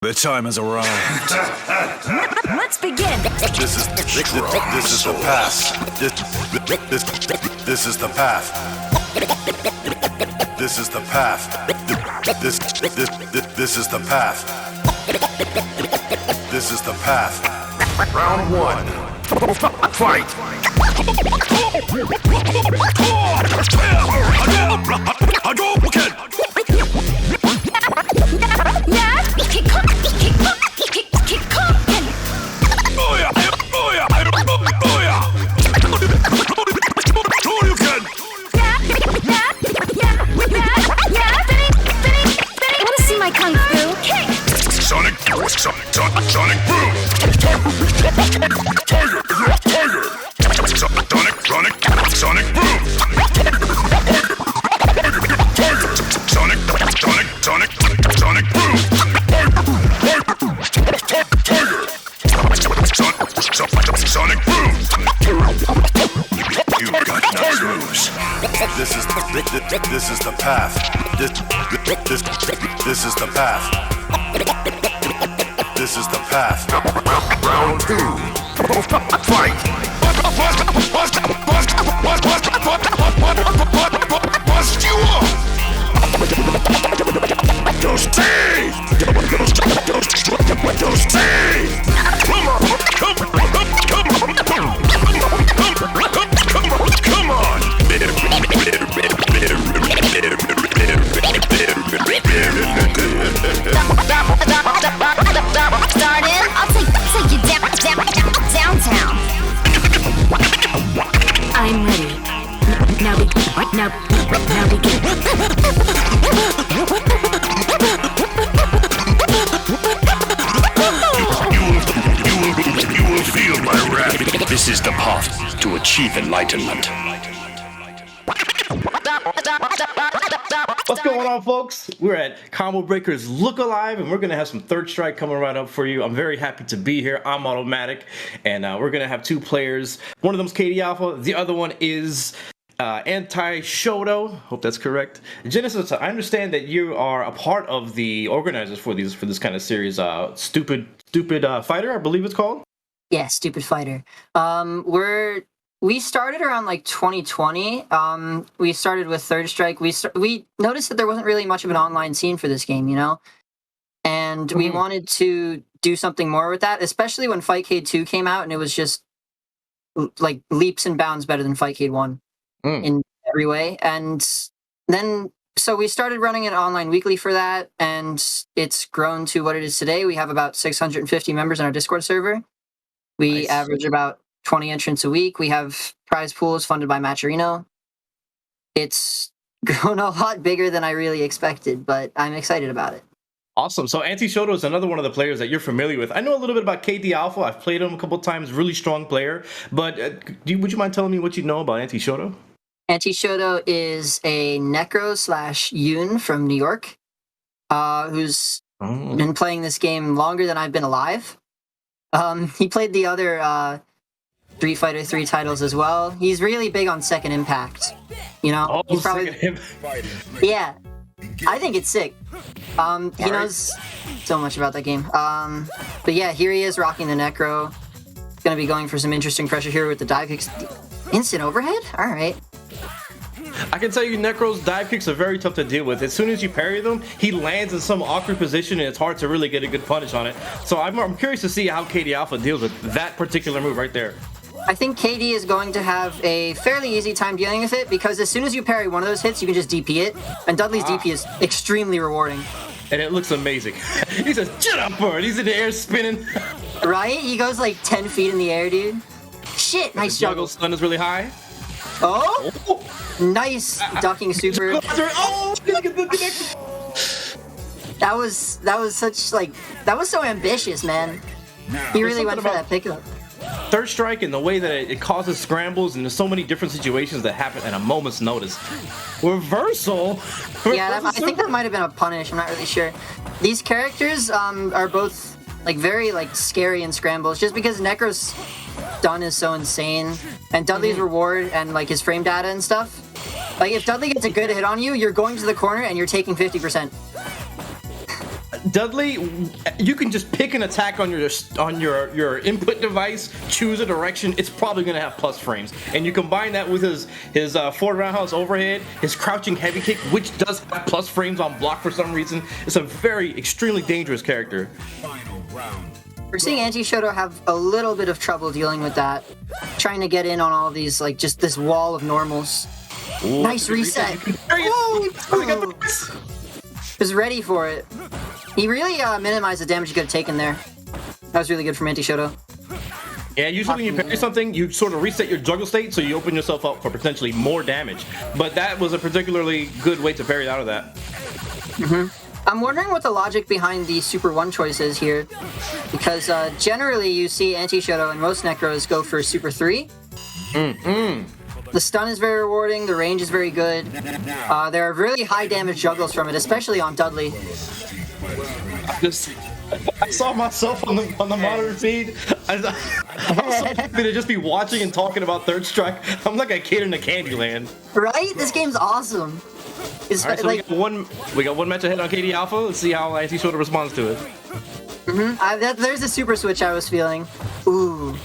The time has arrived. Let's begin. This is the path. This is the path. This is the path. This is the path. This is the path. Round one. Fight. Sonic boom! Tiger! Sonic boom! Tiger! Sonic boom! Tiger! Sonic boom! You got no moves. This is the path. This is the path. This is the path. Round two. Fight. Bust you up. Stay. Come on. Start in. I'll take you downtown. I'm ready. Now begin. You will feel my wrath. This is the path to achieve enlightenment. What's going on, folks? We're at Combo Breakers Look Alive, and we're going to have some Third Strike coming right up for you. I'm very happy to be here. I'm Automatic, and we're going to have two players. One of them is Katie Alpha. The other one is Anti-Shoto. Hope that's correct. Genesis, I understand that you are a part of the organizers for this kind of series. Stupid Fighter, I believe it's called. Yeah, Stupid Fighter. We started around like 2020. We started with Third Strike. We noticed that there wasn't really much of an online scene for this game, and we wanted to do something more with that, especially when Fightcade 2 came out, and it was just like leaps and bounds better than Fightcade 1 in every way. And then so we started running it online weekly for that, and it's grown to what it is today. We have about 650 members in our Discord server. We average about 20 entrants a week. We have prize pools funded by Matcherino. It's grown a lot bigger than I really expected, but I'm excited about it. Awesome. So Anti-Shoto is another one of the players that you're familiar with. I know a little bit about KD Alpha. I've played him a couple times. Really strong player. But would you mind telling me what you know about Anti-Shoto? Anti-Shoto is a Necro/Yoon from New York, who's been playing this game longer than I've been alive. He played the other Street Fighter 3 titles as well. He's really big on Second Impact. He's probably yeah. I think it's sick. He knows so much about that game. But yeah, here he is rocking the Necro. Gonna be going for some interesting pressure here with the dive kicks. Instant overhead? All right. I can tell you Necro's dive kicks are very tough to deal with. As soon as you parry them, he lands in some awkward position and it's hard to really get a good punish on it. So I'm curious to see how KD Alpha deals with that particular move right there. I think KD is going to have a fairly easy time dealing with it because as soon as you parry one of those hits, you can just DP it. And Dudley's DP is extremely rewarding. And it looks amazing. He says, "Jumper!" and he's in the air spinning. Right? He goes like 10 feet in the air, dude. Shit, nice juggle. Stun is really high. Oh! Nice ducking super. Oh! That was such that was so ambitious, man. He really went for that pickup. Third Strike and the way that it causes scrambles and there's so many different situations that happen at a moment's notice. Reversal? Yeah, I think that might have been a punish. I'm not really sure. These characters are both very scary in scrambles just because Necro's stun is so insane and Dudley's reward and his frame data and stuff. If Dudley gets a good hit on you, you're going to the corner and you're taking 50%. Dudley, you can just pick an attack on your input device, choose a direction. It's probably gonna have plus frames, and you combine that with his forward roundhouse overhead, his crouching heavy kick, which does have plus frames on block for some reason. It's a very extremely dangerous character. Final round. We're seeing Anti-Shoto have a little bit of trouble dealing with that, trying to get in on all these, like, just this wall of normals. Ooh, nice reset. Oh, was ready for it. He really minimized the damage he could have taken there. That was really good from Anti-Shoto. Yeah, usually when you parry something, you sort of reset your juggle state, so you open yourself up for potentially more damage. But that was a particularly good way to parry out of that. I'm wondering what the logic behind the Super 1 choice is here, because generally you see Anti-Shoto and most Necros go for Super 3. The stun is very rewarding, the range is very good. There are really high damage juggles from it, especially on Dudley. I saw myself on the monitor feed. I was so happy to just be watching and talking about Third Strike. I'm like a kid in a candy land. Right? This game's awesome. It's All right, so like, we got one match ahead on KD Alpha. Let's see how Anti-Shoto responds to it. there's the super switch I was feeling. Ooh.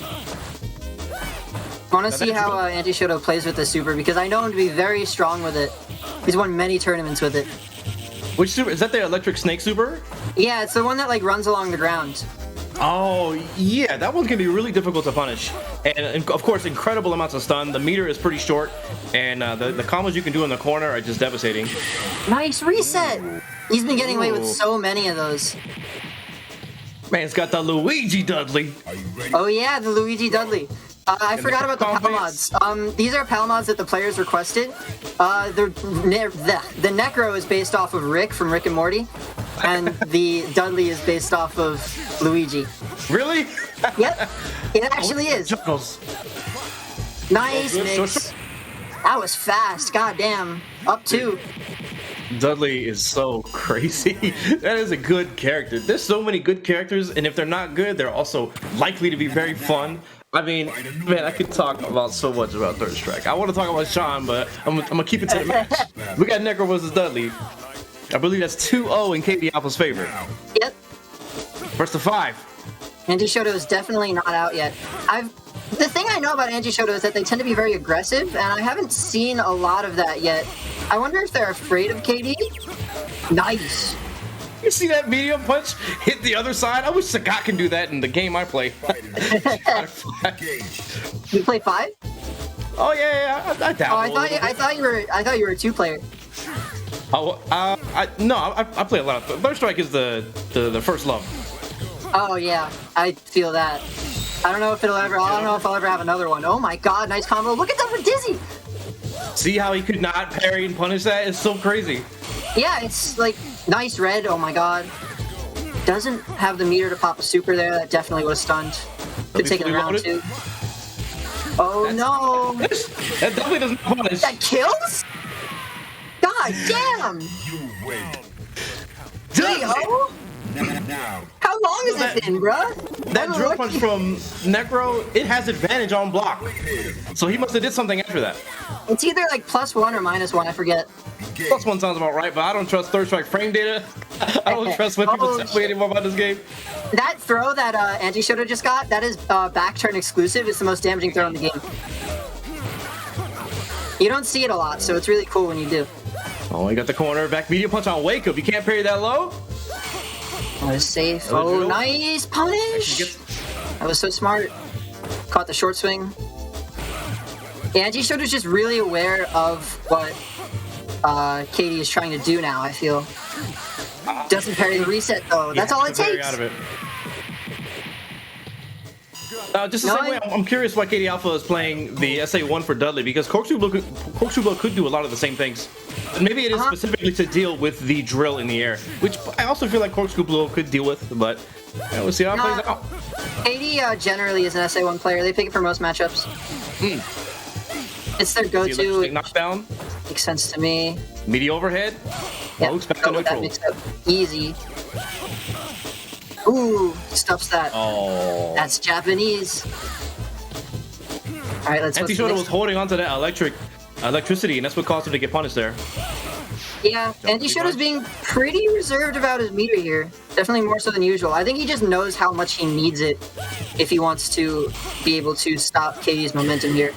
I want to see how Anti-Shoto plays with the super, because I know him to be very strong with it. He's won many tournaments with it. Which super? Is that the electric snake super? Yeah, it's the one that like runs along the ground. Oh, yeah, that one can be really difficult to punish. And of course, incredible amounts of stun. The meter is pretty short, and the combos you can do in the corner are just devastating. Nice reset! He's been getting away with so many of those. Man's got the Luigi Dudley. Oh yeah, the Luigi Dudley. I forgot about the PAL mods. These are PAL mods that the players requested. The Necro is based off of Rick from Rick and Morty, and the Dudley is based off of Luigi. Really? Yep, it actually is. Nice mix. That was fast. God damn. Up 2. Dudley is so crazy. That is a good character. There's so many good characters, and if they're not good, they're also likely to be very fun. I mean, man, I could talk about so much about Third Strike. I want to talk about Sean, but I'm gonna keep it to the match. We got Necro versus Dudley. I believe that's 2-0 in KD Alpha's favor. Yep. First to 5. Anti-Shoto is definitely not out yet. The thing I know about Anti-Shoto is that they tend to be very aggressive, and I haven't seen a lot of that yet. I wonder if they're afraid of KD? Nice. You see that medium punch hit the other side? I wish Sagat can do that in the game I play. You play 5? Oh yeah, I doubt. Oh, I thought you were a 2-player. Oh, I play a lot of Third Strike is the first love. Oh yeah, I feel that. I don't know if I'll ever have another one. Oh my god, nice combo. Look at that for Dizzy! See how he could not parry and punish that? It's so crazy. Yeah, it's like nice red, oh my god. Doesn't have the meter to pop a super there, that definitely would have stunned. Could take it round 2. Oh no! That definitely doesn't punish. That kills? God damn! You win. Yo! How long has it been, bruh? That drill punch from Necro, it has advantage on block. So he must have did something after that. It's either like +1 or -1, I forget. +1 sounds about right, but I don't trust Third Strike frame data. I don't trust what people tell me anymore about this game. That throw that Anti-Shoto just got, that is back turn exclusive. It's the most damaging throw in the game. You don't see it a lot, so it's really cool when you do. Oh, he got the corner back medium punch on wake up. You can't parry that low. That was safe. Oh, nice punish! That was so smart. Caught the short swing. Anti-Shoto's just really aware of what Katie is trying to do now, I feel. Doesn't parry the reset, though. That's all it takes. Out of it. Just the same way, I'm curious why KD Alpha is playing the SA1 for Dudley, because Corkscrew Blow could do a lot of the same things. Maybe it is specifically to deal with the drill in the air, which I also feel like Corkscrew Blow could deal with, but we'll see how it plays out. KD generally is an SA1 player. They pick it for most matchups. It's their go-to. Knockdown. Makes sense to me. Meaty overhead. Yeah, Back to neutral. that mixed up. Easy. Ooh, stuffs that. Oh. That's Japanese. Alright, let's Anti-Shoto was holding onto that electricity, and that's what caused him to get punished there. Yeah, Anti-Shoto's being pretty reserved about his meter here. Definitely more so than usual. I think he just knows how much he needs it if he wants to be able to stop KD's momentum here.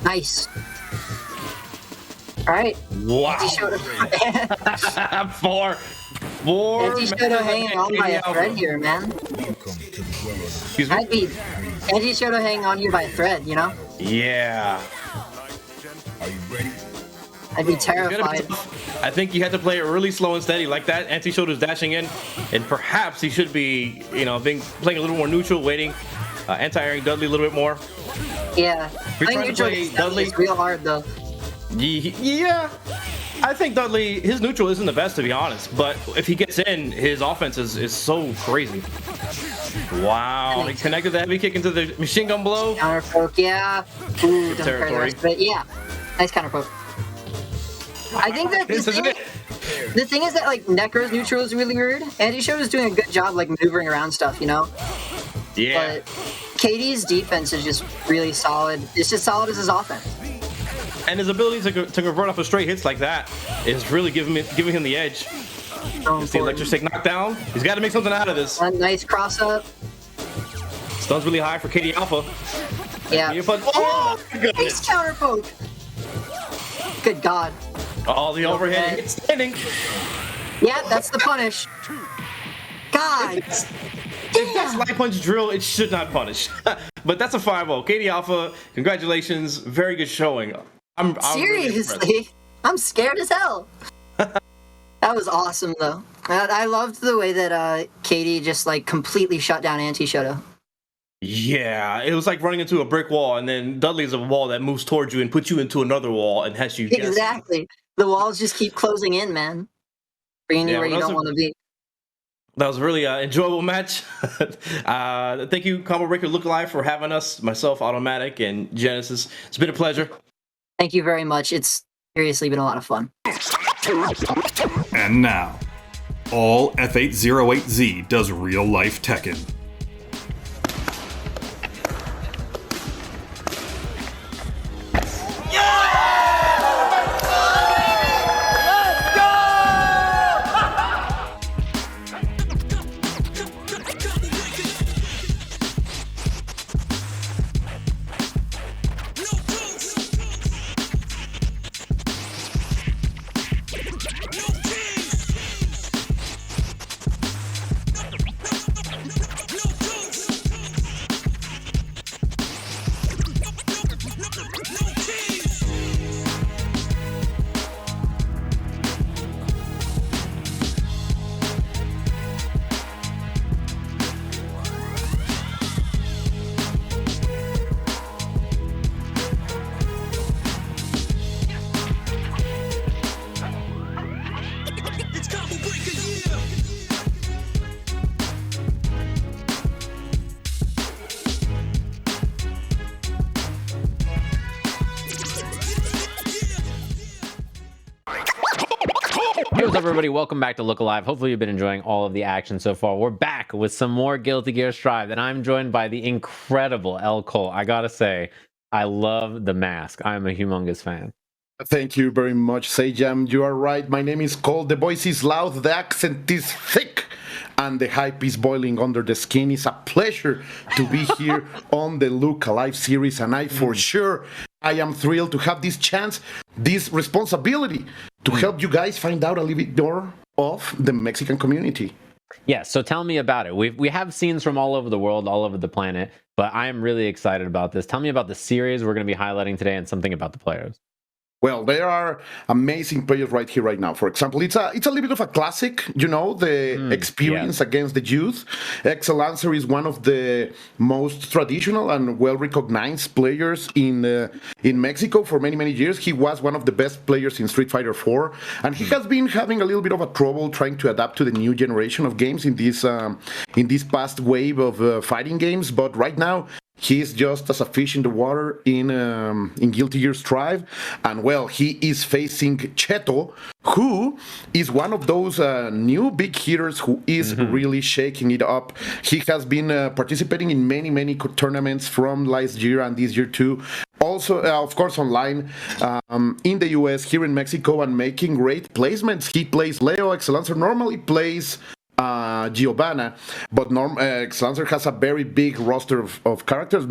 Nice. All right. Wow. Anti-Shoto. Four. Anti-Shoto hanging on by a thread here, man. Excuse me? I'd be Anti-Shoto hanging on here by a thread, you know? Yeah. I'd be terrified. I think you had to play it really slow and steady like that. Anti-Shoto's dashing in, and perhaps he should be, playing a little more neutral, waiting, anti-airing Dudley a little bit more. Yeah. You're I think trying to neutral play is Dudley. real hard, though. Yeah. I think Dudley, his neutral isn't the best, to be honest, but if he gets in, his offense is so crazy. Wow, he connected the heavy kick into the machine gun blow. Counter poke, yeah. Ooh, doesn't carry the rest of it. Yeah. Nice counter poke. I think that the thing is that like Necro's neutral is really weird. Anti-Shoto's doing a good job like maneuvering around stuff, you know? Yeah. But KD's defense is just really solid. It's as solid as his offense. And his ability to convert off of straight hits like that is really giving him the edge. So The electric stick knockdown. He's got to make something out of this. a nice cross up. Stun's really high for KD Alpha. Yeah. Oh, my Nice goodness. counter poke. Good God. Oh, the overhead hit standing. Yeah, that's the punish. God. If that's light punch drill, it should not punish. But that's a 5-0. KD Alpha, congratulations. Very good showing. I'm really impressed. Seriously, I'm scared as hell. That was awesome, though. I loved the way that KD just like completely shut down Anti-Shoto. Yeah, it was like running into a brick wall, and then Dudley's a wall that moves towards you and puts you into another wall and has you guess. Exactly. The walls just keep closing in, man. Bringing you Yeah, where you well, don't want to be. That was a really enjoyable match. Thank you, Combo Breaker Look Alive, for having us, myself, Automatic, and Genesis. It's been a pleasure. Thank you very much. It's seriously been a lot of fun. And now, all F808Z does real-life Tekken. Hey, what's up, everybody? Welcome back to Look Alive. Hopefully you've been enjoying all of the action so far. We're back with some more Guilty Gear Strive, and I'm joined by the incredible L. Cole. I gotta say, I love the mask. I'm a humongous fan. Thank you very much, Sejam. You are right. My name is Cole. The voice is loud, the accent is thick, and the hype is boiling under the skin. It's a pleasure to be here on the Look Alive series, and I am thrilled to have this chance, this responsibility to help you guys find out a little bit more of the Mexican community. Yeah, so tell me about it. We have scenes from all over the world, all over the planet, but I am really excited about this. Tell me about the series we're going to be highlighting today and something about the players. Well, there are amazing players right here, right now. For example, it's a little bit of a classic, the experience against the youth. Excelancer is one of the most traditional and well-recognized players in Mexico for many, many years. He was one of the best players in Street Fighter 4, and he has been having a little bit of a trouble trying to adapt to the new generation of games in this past wave of fighting games. But right now, he's just as a fish in the water in Guilty Gear Strive. And well, he is facing Cheto, who is one of those new big hitters who is really shaking it up. He has been participating in many, many tournaments from last year and this year too. Also also, of course, online in the US, here in Mexico, and making great placements. He plays Leo. Excelancer normally plays Giovanna, but Excelancer has a very big roster of characters.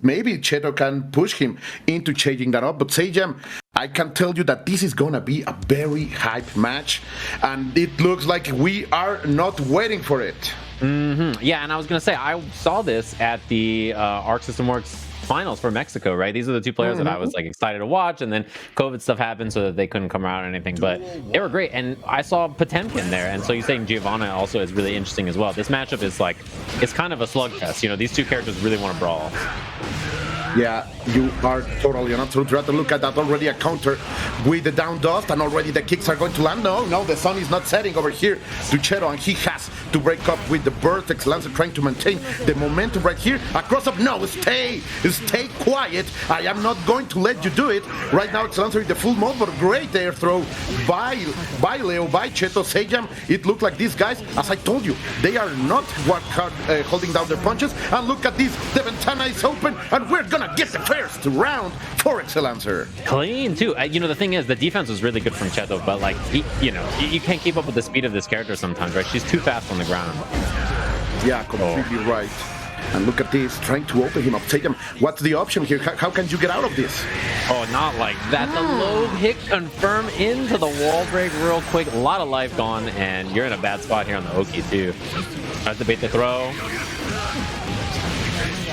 Maybe Cheto can push him into changing that up. But Sajam, I can tell you that this is gonna be a very hype match, and it looks like we are not waiting for it. Yeah, and I was gonna say I saw this at the Arc System Works finals for Mexico, right? These are the two players that I was like excited to watch, and then COVID stuff happened so that they couldn't come out or anything, but they were great. And I saw Potemkin there, and so you're saying Giovanna also is really interesting as well. This matchup is like, it's kind of a slugfest. You know, these two characters really want to brawl. Yeah, you are totally an absolute right. Look at that, already a counter with the down dust, and already the kicks are going to land. No, the sun is not setting over here to Cheto, and he has to break up with the burst. Excelancer trying to maintain the momentum right here. Across up, no, stay quiet. I am not going to let you do it. Right now, Excelancer in the full mode, but great air throw by Leo, by Cheto. Sajam, it looked like these guys, as I told you, they are not holding down their punches. And look at this, the Ventana is open, and we're gonna get the first round for Excelancer. Clean too. You know, the thing is, the defense was really good from Cheto, but like, you can't keep up with the speed of this character sometimes, right? She's too fast on the ground. Yeah, completely right. And look at this, trying to open him up. Take him. What's the option here? How can you get out of this? Oh, not like that. The low hit confirm into the wall break real quick. A lot of life gone, and you're in a bad spot here on the Oki too. Tries to bait the throw.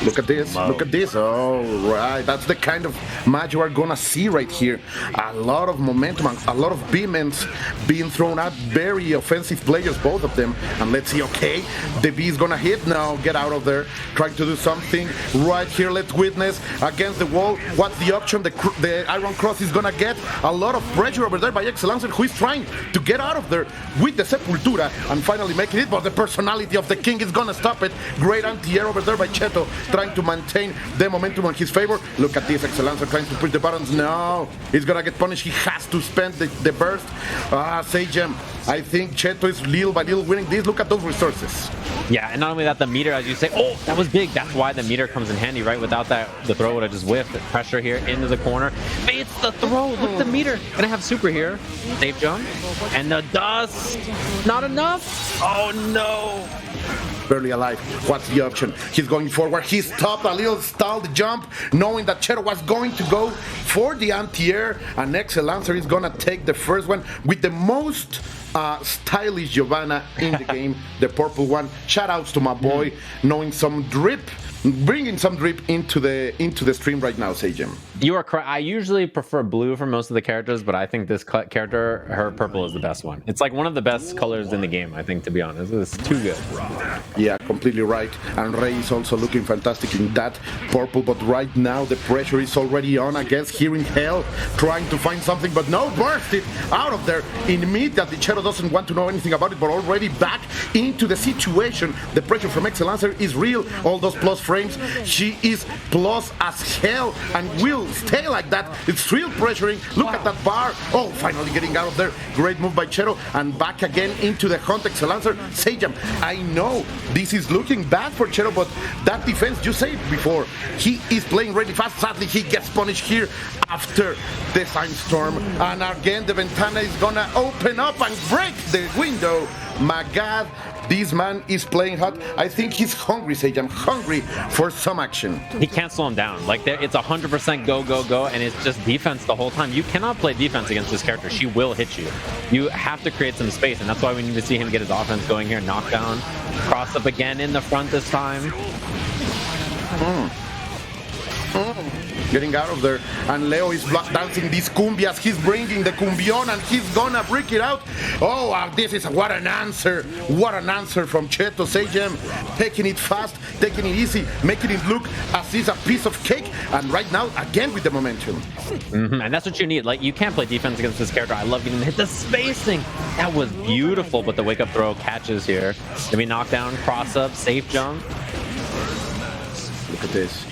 Look at this, look at this. All right, that's the kind of match you are gonna see right here. A lot of momentum, a lot of B-ments being thrown at. Very offensive players, both of them. And let's see, okay, the B is gonna hit now. Get out of there, trying to do something right here. Let's witness against the wall. What's the option? The Iron Cross is gonna get a lot of pressure over there by Excelancer, who is trying to get out of there with the Sepultura and finally making it, but the personality of the King is gonna stop it. Great anti-air over there by Cheto, trying to maintain the momentum in his favor. Look at this, Excelancer trying to push the buttons. No, he's gonna get punished. He has to spend the burst. Sajam, I think Cheto is little by little winning this. Look at those resources. Yeah, and not only that, the meter, as you say, oh, that was big. That's why the meter comes in handy, right? Without that, the throw would have just whiffed. The pressure here into the corner. Baits the throw. Look at the meter. Gonna have super here. Safe jump. And the dust. Not enough. Oh, no. Barely alive. What's the option? He's going forward. He stopped a little stalled jump, knowing that Cheto was going to go for the anti-air, and Excelancer is gonna take the first one with the most stylish Giovanna in the game, the purple one. Shout outs to my boy, knowing some drip, bringing some drip into the stream right now, Sajam. You are correct. I usually prefer blue for most of the characters, but I think this character, her purple is the best one. It's like one of the best colors in the game, I think, to be honest. It's too good. Yeah, completely right. And Ray is also looking fantastic in that purple, but right now the pressure is already on against Hearing Hell, trying to find something, but no, burst it out of there in mid. That the Cheto doesn't want to know anything about it, but already back into the situation. The pressure from Excelancer is real. All those plus frames, she is plus as hell and will stay like that. It's real pressuring. Look at that bar. Oh, finally getting out of there. Great move by Cheto, and back again into the hunt. Excelancer. Sajam, I know this is looking bad for Cheto, but that defense, you said before, he is playing really fast. Sadly, he gets punished here after the Sandstorm, and again the Ventana is gonna open up and break the window. My God, this man is playing hot. I think he's hungry, Sajam, hungry for some action. He can't slow him down. Like, it's 100% go, go, go, and it's just defense the whole time. You cannot play defense against this character. She will hit you. You have to create some space, and that's why we need to see him get his offense going here. Knockdown, cross up again in the front this time. Getting out of there, and Leo is block dancing these cumbias. He's bringing the cumbion, and he's gonna break it out. Oh, this is what an answer from Cheto. Sajam, taking it fast, taking it easy, making it look as is a piece of cake, and right now again with the momentum. And that's what you need. Like, you can't play defense against this character. I love getting hit. The spacing, that was beautiful, but the wake up throw catches here. Maybe knockdown, cross up, safe jump. Look at this.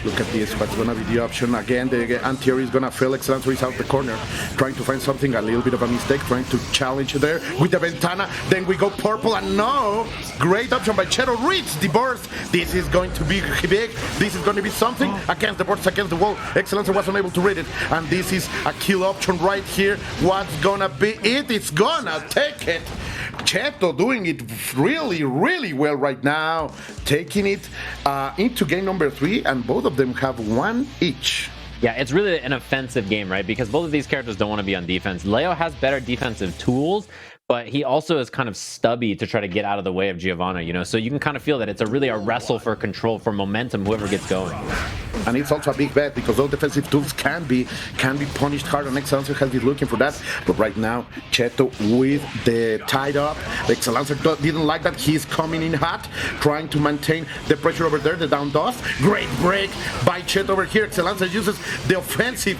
Look at this, what's gonna be the option? Again, the anti-air is gonna fail. Excellencer is out the corner, trying to find something, a little bit of a mistake, trying to challenge there with the Ventana. Then we go purple, and no! Great option by Cheto, reads the burst. This is going to be big. This is going to be something against the burst, against the wall. Excellencer was unable to read it, and this is a kill option right here. What's gonna be it? It's gonna take it. Cheto doing it really, really well right now, taking it into game number 3, and both of them have 1 each. Yeah, it's really an offensive game, right? Because both of these characters don't want to be on defense. Leo has better defensive tools, but he also is kind of stubby to try to get out of the way of Giovanna, you know? So you can kind of feel that it's really a wrestle for control, for momentum, whoever gets going. And it's also a big bet because those defensive tools can be punished hard, and Excellencer has been looking for that. But right now, Cheto with the tied up. Excellencer didn't like that. He's coming in hot, trying to maintain the pressure over there, the down dust. Great break by Cheto over here. Excellencer uses the offensive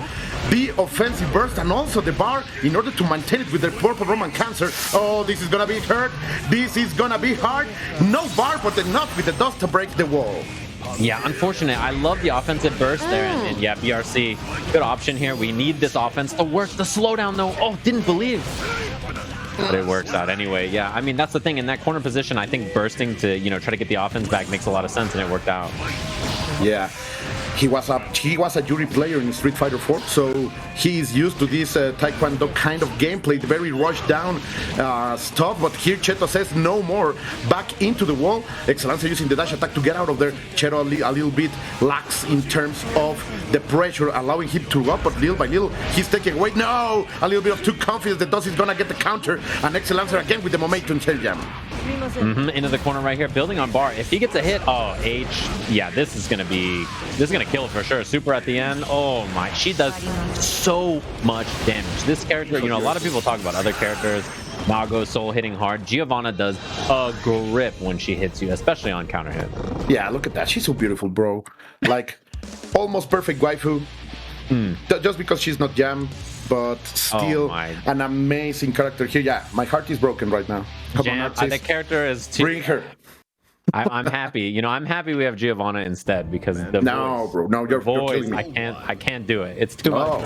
burst and also the bar in order to maintain it with the purple Roman Cancer. Oh, this is gonna be hurt. This is gonna be hard. No bar, but enough with the dust to break the wall. Yeah, unfortunate. I love the offensive burst there, and yeah, BRC, good option here. We need this offense to work. The slowdown, though, oh, didn't believe. But it works out anyway. Yeah, I mean, that's the thing. In that corner position, I think bursting to, you know, try to get the offense back makes a lot of sense, and it worked out. Yeah. He was a jury player in Street Fighter 4, so he is used to this Taekwondo kind of gameplay, the very rushed down stuff. But here Cheto says no more. Back into the wall. Excellencer using the dash attack to get out of there. Cheto a little bit lax in terms of the pressure, allowing him to up, but little by little he's taking away. No! A little bit of too confidence. The dust is gonna get the counter, and Excellencer again with the momentum tail jam. Into the corner right here, building on bar. If he gets a hit, oh, H, yeah, this is gonna kill for sure. Super at the end. Oh my, she does so much damage. This character, you know, a lot of people talk about other characters. Mago, Soul hitting hard. Giovanna does a grip when she hits you, especially on counter hit. Yeah, look at that. She's so beautiful, bro. Like, almost perfect waifu. Just because she's not Jam, but still an amazing character here. Yeah, my heart is broken right now. Come on, Artis. The character is too... Bring her. I'm happy. You know, I'm happy we have Giovanna instead because the no, voice, bro, no, you're killing me. I can't do it. It's too much.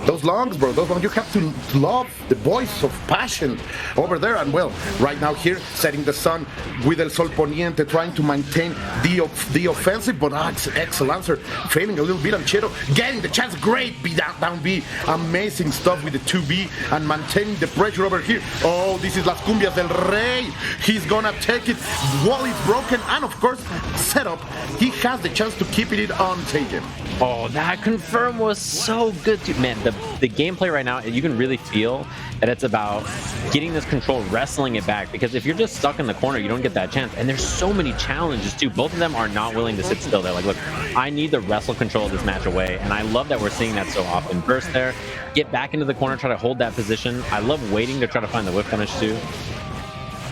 Those lungs, bro, those lungs. You have to love the voice of passion over there. And well, right now here, setting the sun with El Sol Poniente, trying to maintain the offensive, but Excellencer failing a little bit. And Cheto getting the chance. Great B down B, amazing stuff with the 2B and maintaining the pressure over here. Oh, this is Las Cumbias del Rey. He's gonna take it. Wall is broken, and of course, setup. He has the chance to keep it on Taken. Oh, that confirm was so good too. Man, the gameplay right now, you can really feel that it's about getting this control, wrestling it back, because if you're just stuck in the corner, you don't get that chance. And there's so many challenges too. Both of them are not willing to sit still. They're like, look, I need to wrestle control of this match away, and I love that we're seeing that so often. Burst there, get back into the corner, try to hold that position. I love waiting to try to find the whip punish too.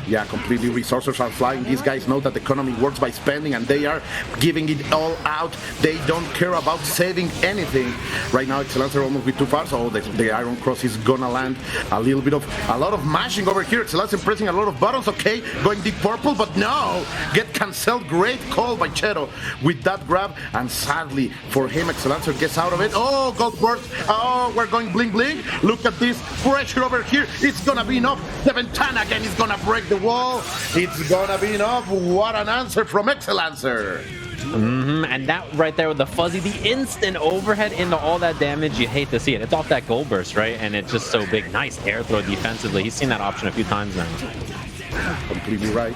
Yeah, completely. Resources are flying. These guys know that the economy works by spending, and they are giving it all out. They don't care about saving anything. Right now, Excellencer almost be too far, so the Iron Cross is gonna land. A lot of mashing over here. Excellencer pressing a lot of buttons. Okay, going deep purple, but no, get cancelled. Great call by Cheto with that grab, and sadly for him, Excellencer gets out of it. Oh, gold burst. Oh, we're going bling bling. Look at this pressure over here. It's gonna be enough. The Ventana again is gonna break the wall. It's gonna be enough. What an answer from Excellencer. And that right there with the fuzzy, the instant overhead into all that damage, you hate to see it. It's off that gold burst, right? And it's just so big. Nice air throw defensively. He's seen that option a few times now. Completely right.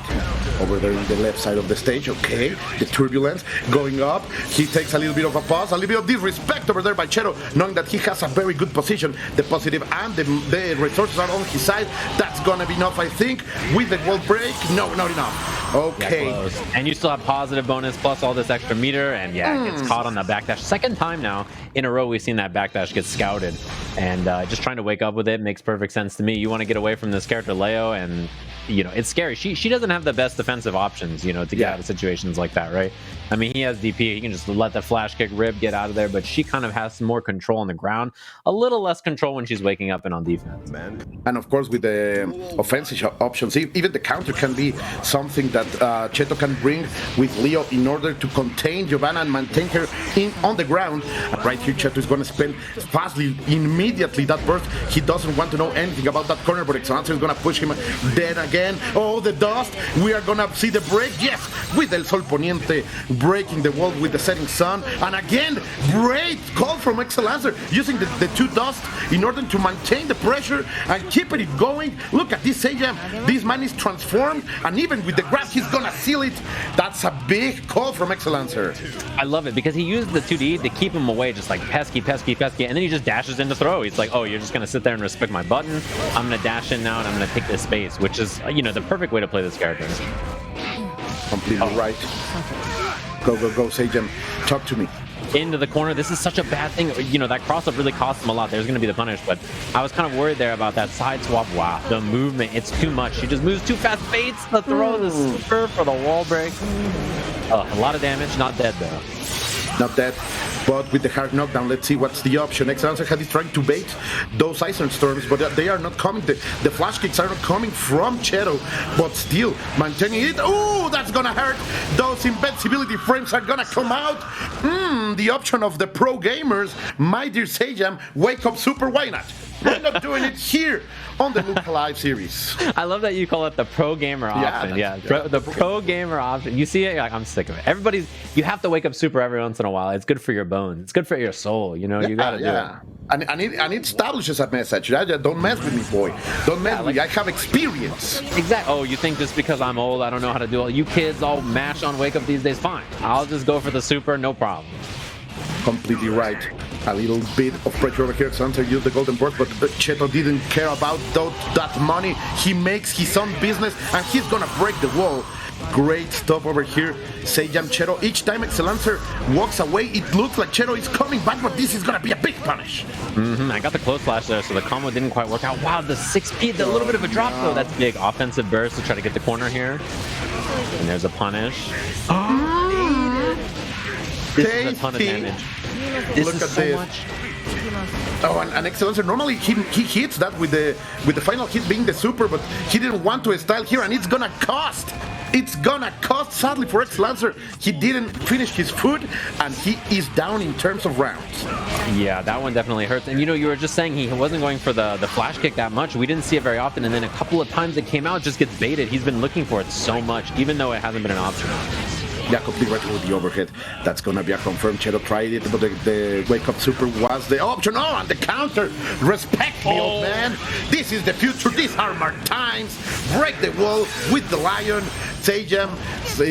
Over there in the left side of the stage. Okay, the turbulence going up. He takes a little bit of a pause, a little bit of disrespect over there by Cheto, knowing that he has a very good position. The positive and the resources are on his side. That's gonna be enough, I think. With the wall break, no, not enough. Okay. Yeah, and you still have positive bonus plus all this extra meter, and yeah, it gets caught on the backdash. Second time now in a row we've seen that backdash get scouted, and just trying to wake up with it makes perfect sense to me. You want to get away from this character Leo, and you know, it's scary. She doesn't have the best defensive options, you know, to get out of situations like that, right? I mean, he has DP. He can just let the flash kick rib get out of there, but she kind of has more control on the ground. A little less control when she's waking up and on defense. And of course, with the offensive options, even the counter can be something that that Cheto can bring with Leo in order to contain Giovanna and maintain her on the ground. And right here, Cheto is going to spend fastly, immediately that burst. He doesn't want to know anything about that corner, but Excellencer is going to push him dead again. Oh, the dust. We are going to see the break. Yes, with El Sol Poniente breaking the wall with the setting sun. And again, great call from Excellencer using the two dust in order to maintain the pressure and keep it going. Look at this Sejam. This man is transformed, and even with the grab, he's gonna seal it. That's a big call from Excellencer. I love it because he used the 2D to keep him away, just like pesky, pesky, pesky, and then he just dashes in to throw. He's like, oh, you're just gonna sit there and respect my button. I'm gonna dash in now, and I'm gonna take this space, which is, the perfect way to play this character. Completely right. Go, Sejam. Talk to me. Into the corner. This is such a bad thing. That cross-up really cost him a lot. There's going to be the punish, but I was kind of worried there about that side swap. Wow, the movement, it's too much. He just moves too fast. Baits the throw, the super for the wall break. A lot of damage. Not dead, though. Not dead, but with the hard knockdown. Let's see what's the option. Excellencer is trying to bait those Iron Storms, but they are not coming. The flash kicks are not coming from Cheto, but still maintaining it. Oh, that's gonna hurt. Those invincibility frames are gonna come out. The option of the pro gamers. My dear Sejam, wake up super, why not? Why not doing it here on the Look Alive series? I love that you call it the pro gamer option. The pro gamer option. You see it, you're like, I'm sick of it. You have to wake up super every once in a while. It's good for your bones. It's good for your soul. You gotta do it. And it establishes a message. Don't mess with me, boy. Don't mess with me. I have experience. Exactly. Oh, you think just because I'm old, I don't know how to do it? You kids all mash on wake up these days. Fine. I'll just go for the super, no problem. Completely right. A little bit of pressure over here. Excellencer used the golden burst, but Cheto didn't care about that money. He makes his own business, and he's gonna break the wall. Great stuff over here. Sejam Cheto. Each time Excellencer walks away, it looks like Cheto is coming back, but this is gonna be a big punish. I got the close flash there, so the combo didn't quite work out. Wow, the 6P, the little bit of a drop though. That's big. Offensive burst to try to get the corner here. And there's a punish. This is a ton of damage. Look at this. Oh, and Excellencer, normally he hits that with the final hit being the super, but he didn't want to style here, and it's gonna cost. It's gonna cost, sadly, for Excellencer. He didn't finish his food, and he is down in terms of rounds. Yeah, that one definitely hurts. And you were just saying he wasn't going for the flash kick that much. We didn't see it very often, and then a couple of times it came out, it just gets baited. He's been looking for it so much, even though it hasn't been an option. Yeah, completely right with the overhead. That's gonna be a confirmed. Cheto tried it, but the wake up super was the option. Oh, and the counter. Respect me, old man. This is the future. These are our times. Break the wall with the lion. Sejam.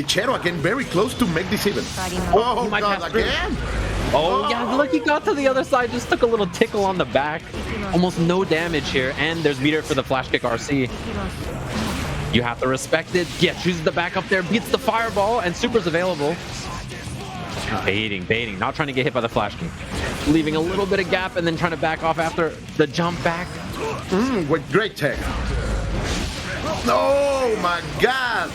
Cheto again, very close to make this even. Oh, God, again? Oh, yeah, look, he got to the other side. Just took a little tickle on the back. Almost no damage here. And there's meter for the flash kick RC. You have to respect it. Yeah, chooses the back up there, beats the fireball, and super's available. Baiting, not trying to get hit by the flash kick. Leaving a little bit of gap and then trying to back off after the jump back. With great tech. Oh my God!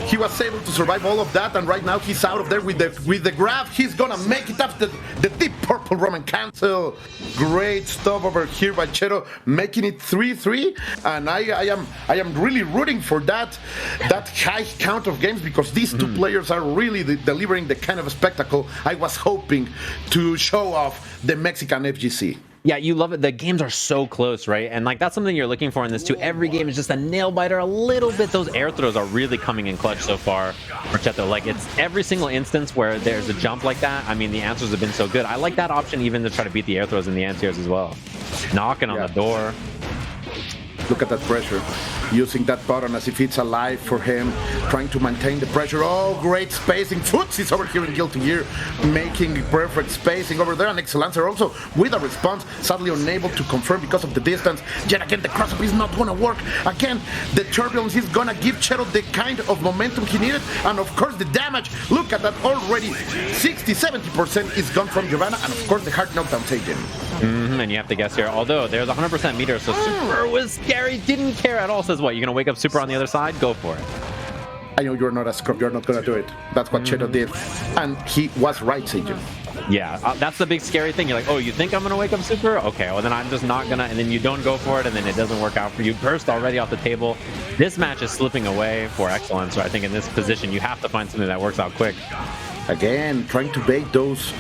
He was able to survive all of that, and right now he's out of there with the grab. He's gonna make it up the deep purple Roman cancel. Great stuff over here by Cheto, making it 3-3. And I am really rooting for that high count of games, because these two players are really delivering the kind of spectacle I was hoping to show off the Mexican FGC. Yeah, you love it. The games are so close, right? And that's something you're looking for in this too. Every game is just a nail biter a little bit. Those air throws are really coming in clutch so far for Cheto. It's every single instance where there's a jump like that. I mean, the answers have been so good. I like that option even to try to beat the air throws in the anti-airs as well. Knocking on the door. Look at that pressure. Using that button as if it's alive for him. Trying to maintain the pressure. Oh, great spacing. Footsies over here in Guilty Gear. Making perfect spacing over there. And Excellencer also with a response. Sadly unable to confirm because of the distance. Yet again, the cross-up is not going to work. Again, the turbulence is going to give Cheto the kind of momentum he needed. And of course, the damage. Look at that already. 60-70% is gone from Giovanna. And of course, the hard knockdown taken. And you have to guess here. Although there's 100% meter, so super was scary. Didn't care at all. Says what? You're going to wake up super on the other side? Go for it. I know you're not a scrub. You're not going to do it. That's what Cheto did. And he was right, Sejam. Yeah, that's the big scary thing. You're like, oh, you think I'm gonna wake up super? Okay, well then I'm just not gonna, and then you don't go for it, and then it doesn't work out for you. Burst already off the table. This match is slipping away for Excellence, so I think in this position you have to find something that works out quick. Again, trying to bait those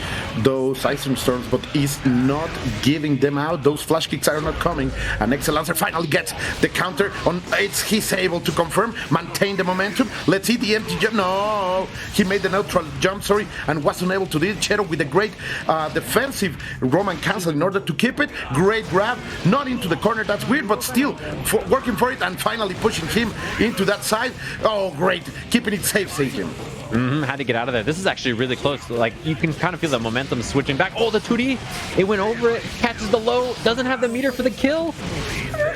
item storms, but he's not giving them out. Those flash kicks are not coming. And Excellencer finally gets the counter on. He's able to confirm, maintain the momentum. Let's see the empty jump. No, he made the neutral jump, sorry, and was unable to do it. Cheto with a great defensive Roman cancel in order to keep it. Great grab, not into the corner. That's weird, but still working for it and finally pushing him into that side. Oh, great, keeping it safe, Sajin. Had to get out of there. This is actually really close. Like, you can kind of feel the momentum switching back. Oh, the 2D. It went over it. Catches the low. Doesn't have the meter for the kill.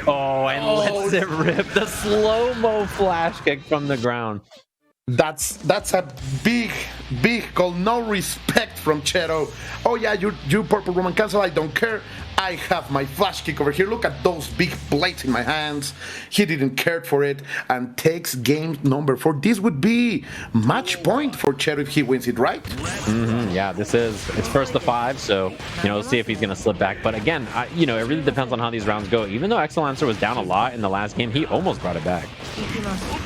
Oh, and lets it rip. The slow-mo flash kick from the ground. That's a big call. No respect from Cheto. Oh yeah, you purple Roman cancel. I don't care. I have my flash kick over here. Look at those big blades in my hands. He didn't care for it and takes game number 4. This would be match point for Cheto if he wins it, right? Yeah, it's first to 5, so we'll see if he's gonna slip back. But again, it really depends on how these rounds go. Even though Excellencer was down a lot in the last game, he almost brought it back.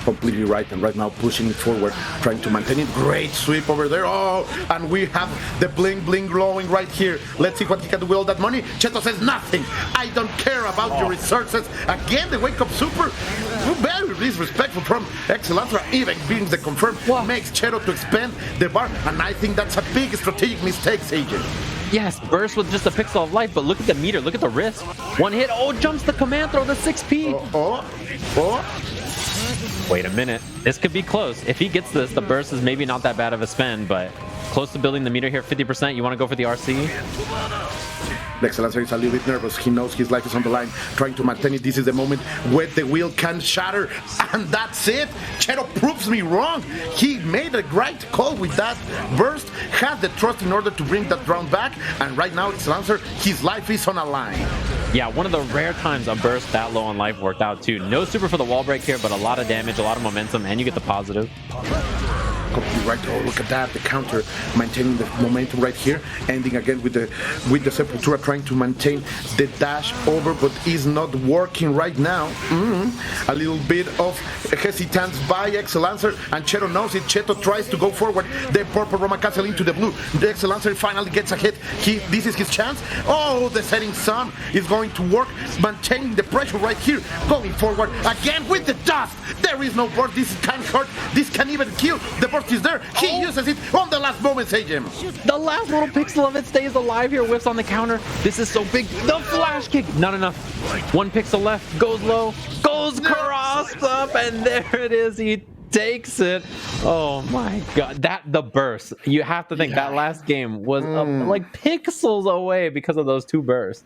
Completely right, and right now pushing it forward, trying to maintain it. Great sweep over there. Oh, and we have the bling glowing right here. Let's see what he can do with all that money. Cheto says nothing. I don't care about your resources. Again, the wake up super. Very disrespectful from Excellencer. Even being the confirm makes Cheto to expand the bar, and I think that's a big strategic mistake, Agent. Yes, burst with just a pixel of life, but look at the meter, look at the wrist. One hit, jumps the command throw, the 6P. Wait a minute, this could be close. If he gets this, the burst is maybe not that bad of a spend, but close to building the meter here, 50%. You want to go for the RC? Excellencer is a little bit nervous. He knows his life is on the line, trying to maintain it. This is the moment where the wheel can shatter, and that's it. Cheto proves me wrong. He made a great call with that burst, had the trust in order to bring that round back, and right now, Excellencer, his life is on a line. Yeah, one of the rare times a burst that low on life worked out too. No super for the wall break here, but a lot of damage, a lot of momentum, and you get the positive. Completely right. Oh, look at that, the counter, maintaining the momentum right here, ending again with the Sepultura, trying to maintain the dash over, but is not working right now. A little bit of hesitance by Excellencer, and Cheto knows it. Cheto tries to go forward. The purple Roman castle into the blue. The Excellencer finally gets a hit. This is his chance. Oh, the setting sun is going to work, maintaining the pressure right here, going forward again with the dust. There is no burst. This can hurt. This can even kill. The burst is there. He uses it on the last moment, Sajim. The last little pixel of it stays alive here, whiffs on the counter. This is so big. The flash kick, not enough. 1 pixel left, goes low, goes cross up, and there it is. He takes it. Oh my god, the burst. You have to think that last game was like pixels away because of those 2 bursts.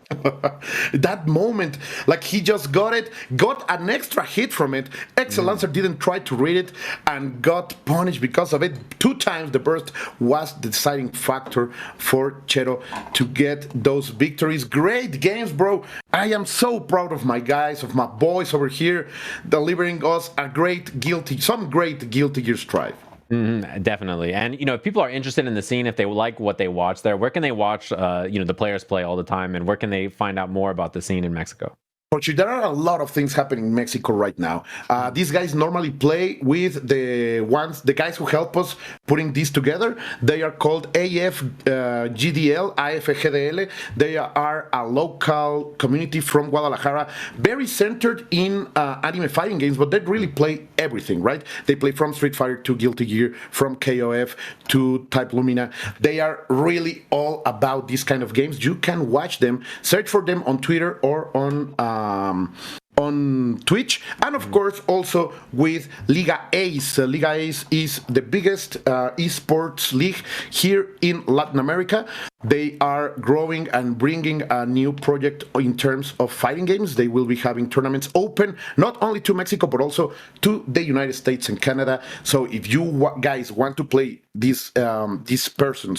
That moment, like he just got an extra hit from it. Excellencer didn't try to read it and got punished because of it. 2 times the burst was the deciding factor for Cheto to get those victories. Great games, bro. I am so proud of my guys, of my boys over here, delivering us a great Guilty Gear Strive. Definitely. And if people are interested in the scene, if they like what they watch there, where can they watch the players play all the time, and where can they find out more about the scene in Mexico? There are a lot of things happening in Mexico right now. These guys normally play with the guys who help us putting this together. They are called AFGDL, AFGDL. They are a local community from Guadalajara, very centered in anime fighting games, but they really play everything, right? They play from Street Fighter to Guilty Gear, from KOF to Type Lumina. They are really all about these kind of games. You can watch them, search for them on Twitter or on Twitch, and of course also with Liga Ace. Liga Ace is the biggest esports league here in Latin America. they are growing and bringing a new project in terms of fighting games. They will be having tournaments open not only to Mexico but also to the United States and Canada. So if you guys want to play these players,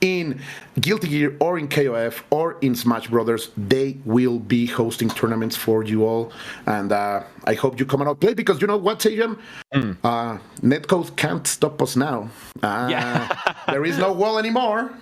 in Guilty Gear or in KOF or in Smash Brothers, they will be hosting tournaments for you all. And I hope you come out play, because you know what, Sagan? Netcode can't stop us now. There is no wall anymore.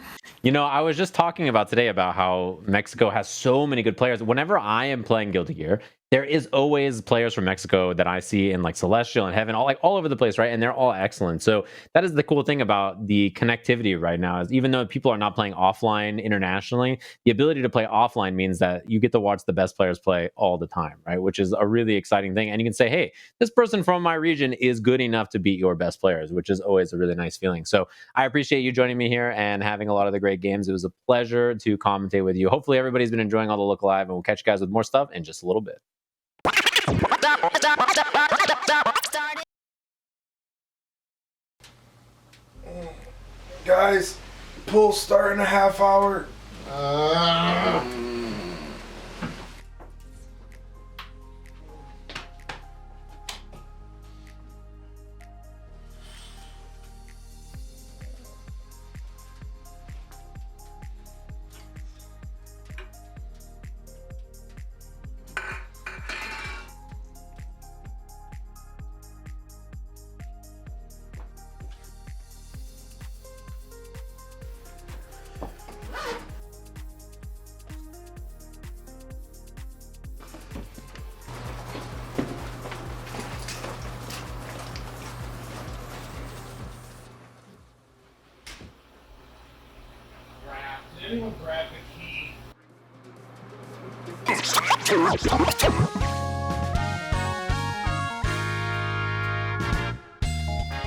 You know, I was just talking about today about how Mexico has so many good players. Whenever I am playing Guilty Gear, there is always players from Mexico that I see in like Celestial and Heaven, all over the place, right? And they're all excellent. So that is the cool thing about the connectivity right now, is even though people are not playing offline internationally, the ability to play offline means that you get to watch the best players play all the time, right? Which is a really exciting thing. And you can say, hey, this person from my region is good enough to beat your best players, which is always a really nice feeling. So I appreciate you joining me here and having a lot of the great games. It was a pleasure to commentate with you. Hopefully everybody's been enjoying all the Look Alive, and we'll catch you guys with more stuff in just a little bit. Guys, pool start in a half hour. Anyone grab the key?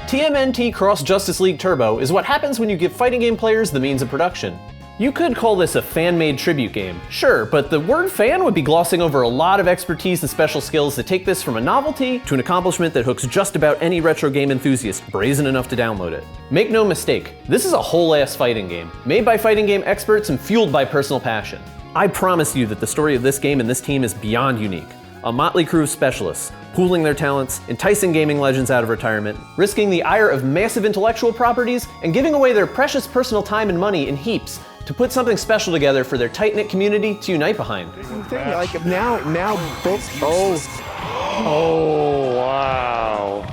TMNT Cross Justice League Turbo is what happens when you give fighting game players the means of production. You could call this a fan-made tribute game, sure, but the word fan would be glossing over a lot of expertise and special skills that take this from a novelty to an accomplishment that hooks just about any retro game enthusiast brazen enough to download it. Make no mistake, this is a whole-ass fighting game, made by fighting game experts and fueled by personal passion. I promise you that the story of this game and this team is beyond unique. A motley crew of specialists, pooling their talents, enticing gaming legends out of retirement, risking the ire of massive intellectual properties, and giving away their precious personal time and money in heaps to put something special together for their tight-knit community to unite behind. Like now, both. Oh, wow.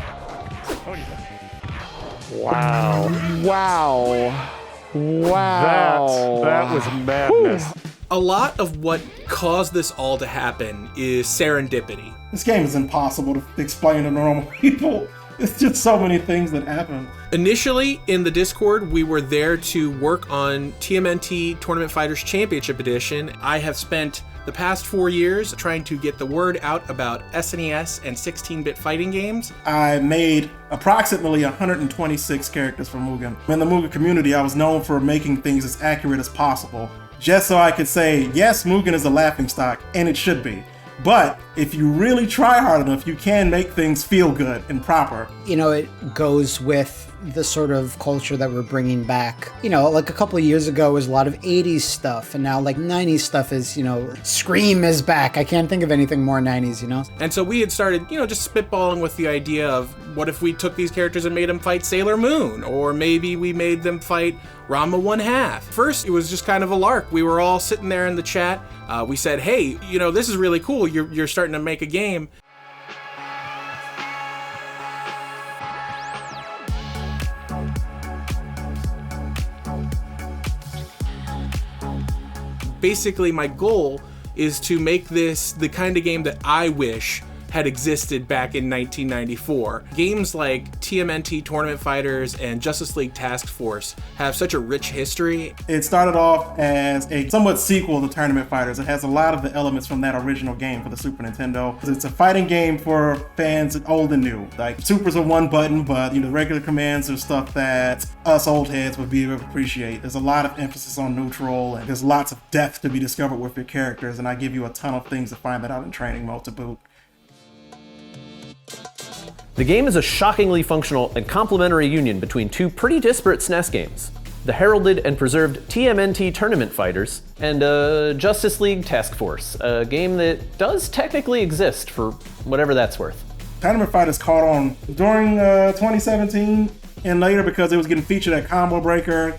That was madness. A lot of what caused this all to happen is serendipity. This game is impossible to explain to normal people. It's just so many things that happen. Initially, in the Discord, we were there to work on TMNT Tournament Fighters Championship Edition. I have spent the past 4 years trying to get the word out about SNES and 16-bit fighting games. I made approximately 126 characters for Mugen. In the Mugen community, I was known for making things as accurate as possible, just so I could say, yes, Mugen is a laughingstock, and it should be. But if you really try hard enough, you can make things feel good and proper. You know, it goes with the sort of culture that we're bringing back. You know, like a couple of years ago was a lot of 80s stuff, and now like 90s stuff is, you know, Scream is back. I can't think of anything more 90s, you know? And so we had started, just spitballing with the idea of what if we took these characters and made them fight Sailor Moon, or maybe we made them fight Ranma 1/2. First, it was just kind of a lark. We were all sitting there in the chat. We said, hey, this is really cool. You're starting to make a game. Basically, my goal is to make this the kind of game that I wish had existed back in 1994. Games like TMNT Tournament Fighters and Justice League Task Force have such a rich history. It started off as a somewhat sequel to Tournament Fighters. It has a lot of the elements from that original game for the Super Nintendo. It's a fighting game for fans old and new. Like, Supers are one button, but regular commands are stuff that us old heads would be able to appreciate. There's a lot of emphasis on neutral, and there's lots of depth to be discovered with your characters, and I give you a ton of things to find that out in training mode to boot. The game is a shockingly functional and complementary union between two pretty disparate SNES games. the heralded and preserved TMNT Tournament Fighters, and Justice League Task Force, a game that does technically exist for whatever that's worth. Tournament Fighters caught on during 2017 and later because it was getting featured at Combo Breaker.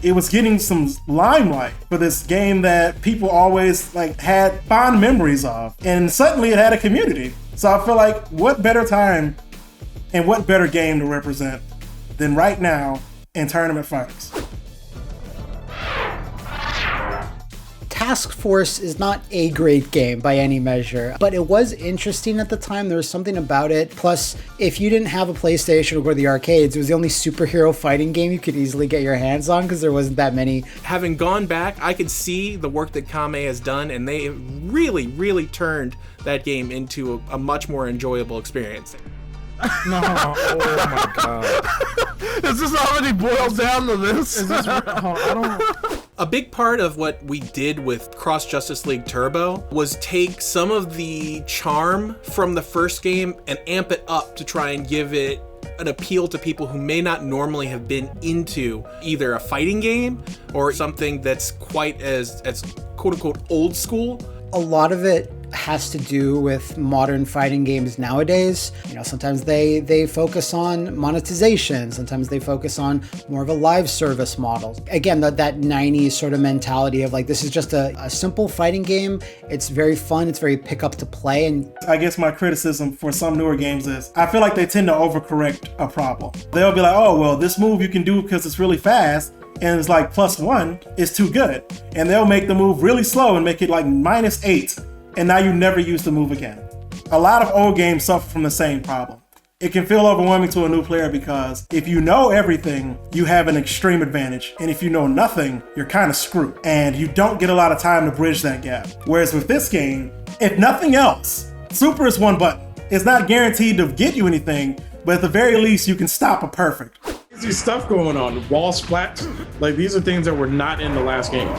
It was getting some limelight for this game that people always had fond memories of, and suddenly it had a community. So I feel like what better time and what better game to represent than right now in Tournament Fighters. Task Force is not a great game by any measure, but it was interesting at the time. There was something about it. Plus, if you didn't have a PlayStation or go to the arcades, it was the only superhero fighting game you could easily get your hands on because there wasn't that many. Having gone back, I could see the work that Kame has done, and they really, really turned that game into a much more enjoyable experience. No, oh my god. Is this already boiled down to this? Is this I don't... A big part of what we did with Cross Justice League Turbo was take some of the charm from the first game and amp it up to try and give it an appeal to people who may not normally have been into either a fighting game or something that's quite as quote-unquote old school. A lot of it has to do with modern fighting games nowadays. You know, sometimes they focus on monetization, sometimes they focus on more of a live service model. Again, that 90s sort of mentality of this is just a simple fighting game. It's very fun, it's very pick up to play. And I guess my criticism for some newer games is I feel like they tend to overcorrect a problem. They'll be like, oh, well, this move you can do because it's really fast, and it's +1 is too good. And they'll make the move really slow and make it -8. And now you never use the move again. A lot of old games suffer from the same problem. It can feel overwhelming to a new player because if you know everything, you have an extreme advantage. And if you know nothing, you're kind of screwed. And you don't get a lot of time to bridge that gap. Whereas with this game, if nothing else, super is one button. It's not guaranteed to get you anything, but at the very least, you can stop a perfect. There's stuff going on, wall splats. These are things that were not in the last game.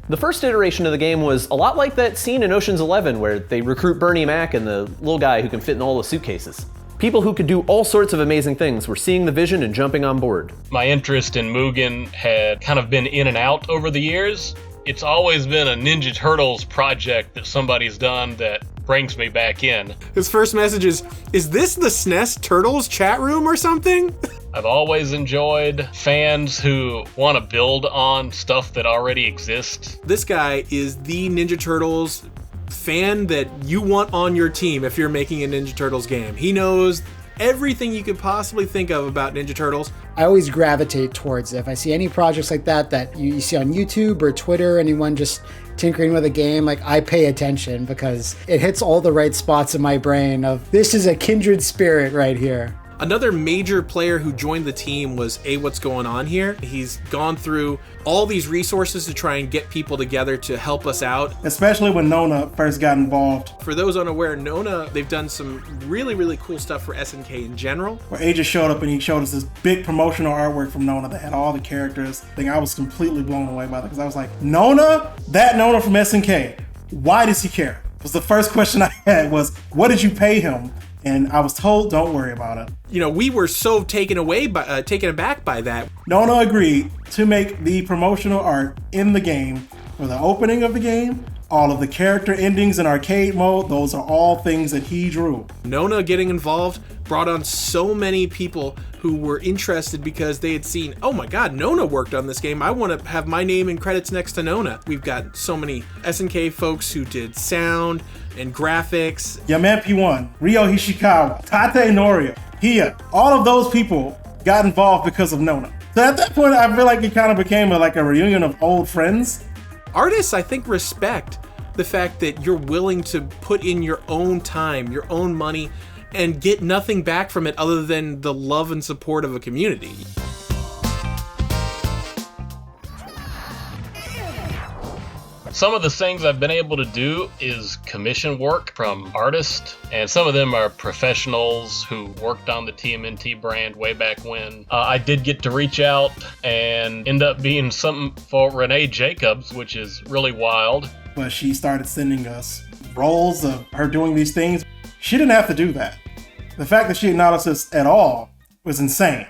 The first iteration of the game was a lot like that scene in Ocean's 11 where they recruit Bernie Mac and the little guy who can fit in all the suitcases. People who could do all sorts of amazing things were seeing the vision and jumping on board. My interest in Mugen had kind of been in and out over the years. It's always been a Ninja Turtles project that somebody's done that brings me back in. His first message is this the SNES Turtles chat room or something? I've always enjoyed fans who want to build on stuff that already exists. This guy is the Ninja Turtles fan that you want on your team if you're making a Ninja Turtles game. He knows everything you could possibly think of about Ninja Turtles. I always gravitate towards it. If I see any projects like that you see on YouTube or Twitter, anyone just tinkering with a game, I pay attention because it hits all the right spots in my brain of this is a kindred spirit right here. Another major player who joined the team was What's Going On Here. He's gone through all these resources to try and get people together to help us out. Especially when Nona first got involved. For those unaware, Nona, they've done some really, really cool stuff for SNK in general. Where A just showed up and he showed us this big promotional artwork from Nona that had all the characters. I was completely blown away by that because I was like, Nona? That Nona from SNK. Why does he care? Was the first question I had was, what did you pay him? And I was told, don't worry about it. We were so taken aback by that. Nona agreed to make the promotional art in the game for the opening of the game. All of the character endings in arcade mode, those are all things that he drew. Nona getting involved brought on so many people who were interested because they had seen, oh my god, Nona worked on this game. I want to have my name in credits next to Nona. We've got so many SNK folks who did sound and graphics. Yaman P1, Ryo Hishikawa, Tate Noria, Hiya, all of those people got involved because of Nona. So at that point, I feel like it kind of became a reunion of old friends. Artists, I think, respect the fact that you're willing to put in your own time, your own money, and get nothing back from it other than the love and support of a community. Some of the things I've been able to do is commission work from artists, and some of them are professionals who worked on the TMNT brand way back when. I did get to reach out and end up being something for Renee Jacobs, which is really wild. But she started sending us roles of her doing these things. She didn't have to do that. The fact that she acknowledged us at all was insane.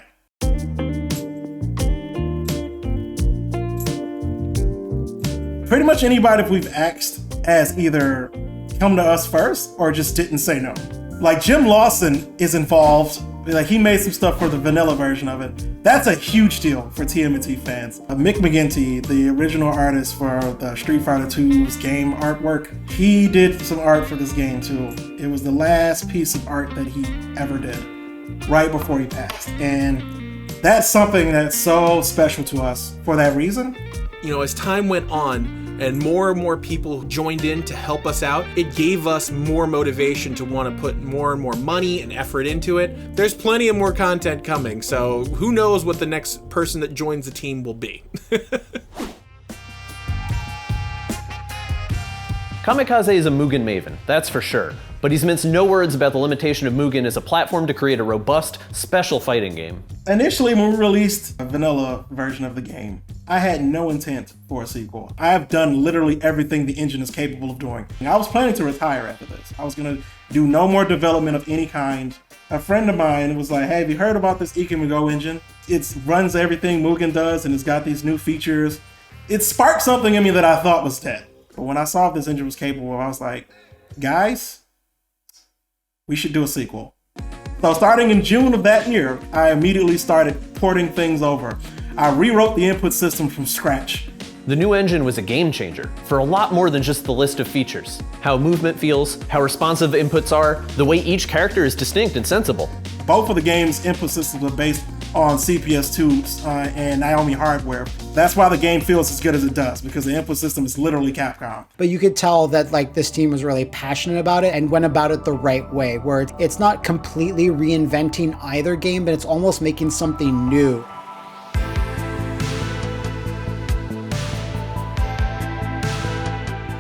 Pretty much anybody we've asked has either come to us first or just didn't say no. Like Jim Lawson is involved. Like he made some stuff for the vanilla version of it. That's a huge deal for TMNT fans. Mick McGinty, the original artist for the Street Fighter 2's game artwork, he did some art for this game too. It was the last piece of art that he ever did, right before he passed. And that's something that's so special to us for that reason. You know, as time went on and more people joined in to help us out, it gave us more motivation to want to put more and more money and effort into it. There's plenty of more content coming, so who knows what the next person that joins the team will be. Kamikaze is a Mugen maven, that's for sure, but he's minced no words about the limitation of Mugen as a platform to create a robust, special fighting game. Initially, when we released a vanilla version of the game, I had no intent for a sequel. I have done literally everything the engine is capable of doing. I was planning to retire after this. I was gonna do no more development of any kind. A friend of mine was like, hey, have you heard about this Ikimigo engine? It runs everything Mugen does and it's got these new features. It sparked something in me that I thought was dead. But when I saw if this engine was capable, I was like, guys, we should do a sequel. So starting in June of that year, I immediately started porting things over. I rewrote the input system from scratch. The new engine was a game changer for a lot more than just the list of features. How movement feels, how responsive inputs are, the way each character is distinct and sensible. Both of the game's input systems are based on CPS2 and Naomi hardware. That's why the game feels as good as it does, because the input system is literally Capcom. But you could tell that like this team was really passionate about it and went about it the right way, where it's not completely reinventing either game, but it's almost making something new.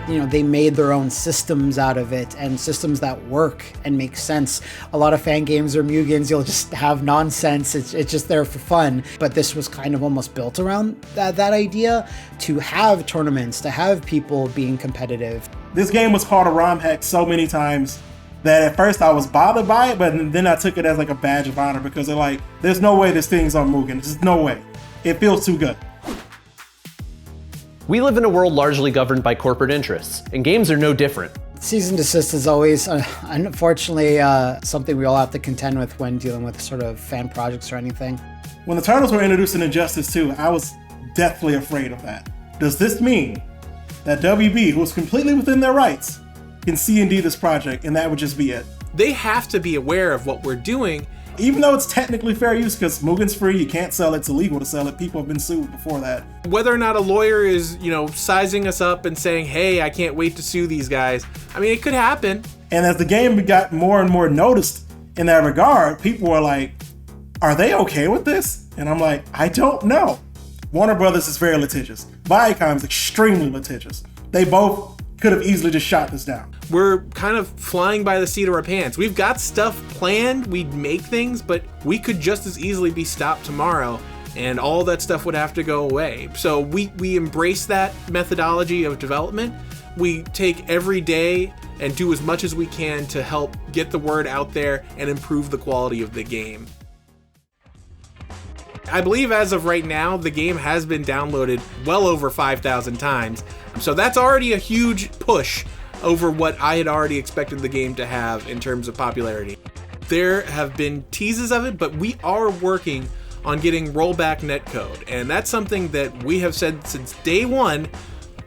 You know, they made their own systems out of it, and systems that work and make sense. A lot of fan games or Mugens, you'll just have nonsense. It's just there for fun. But this was kind of almost built around that idea, to have tournaments, to have people being competitive. This game was called a ROM hack so many times that at first I was bothered by it, but then I took it as like a badge of honor, because they're like, there's no way this thing's on Mugen. There's no way. It feels too good. We live in a world largely governed by corporate interests, and games are no different. Cease and desist is always, unfortunately, something we all have to contend with when dealing with sort of fan projects or anything. When the Turtles were introduced in Injustice 2, I was deathly afraid of that. Does this mean that WB, who is completely within their rights, can C&D this project and that would just be it? They have to be aware of what we're doing. Even though it's technically fair use, because Mugen's free, you can't sell it, it's illegal to sell it. People have been sued before that. Whether or not a lawyer is, sizing us up and saying, hey, I can't wait to sue these guys. I mean, it could happen. And as the game got more and more noticed in that regard, people were like, are they okay with this? And I'm like, I don't know. Warner Brothers is very litigious. Viacom is extremely litigious. They both could have easily just shot this down. We're kind of flying by the seat of our pants. We've got stuff planned, we'd make things, but we could just as easily be stopped tomorrow and all that stuff would have to go away. So we embrace that methodology of development. We take every day and do as much as we can to help get the word out there and improve the quality of the game. I believe as of right now, the game has been downloaded well over 5,000 times. So that's already a huge push over what I had already expected the game to have in terms of popularity. There have been teases of it, but we are working on getting rollback netcode. And that's something that we have said since day one.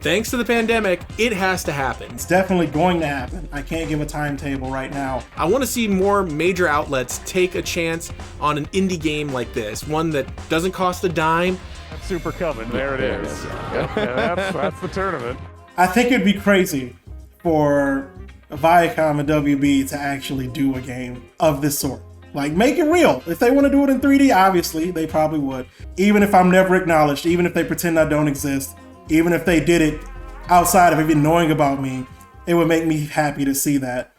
Thanks to the pandemic, it has to happen. It's definitely going to happen. I can't give a timetable right now. I want to see more major outlets take a chance on an indie game like this, one that doesn't cost a dime. That's Super Coven, there it is. Yeah, that's the tournament. I think it'd be crazy for Viacom and WB to actually do a game of this sort. Like, make it real. If they want to do it in 3D, obviously, they probably would. Even if I'm never acknowledged, even if they pretend I don't exist, even if they did it outside of even knowing about me, it would make me happy to see that.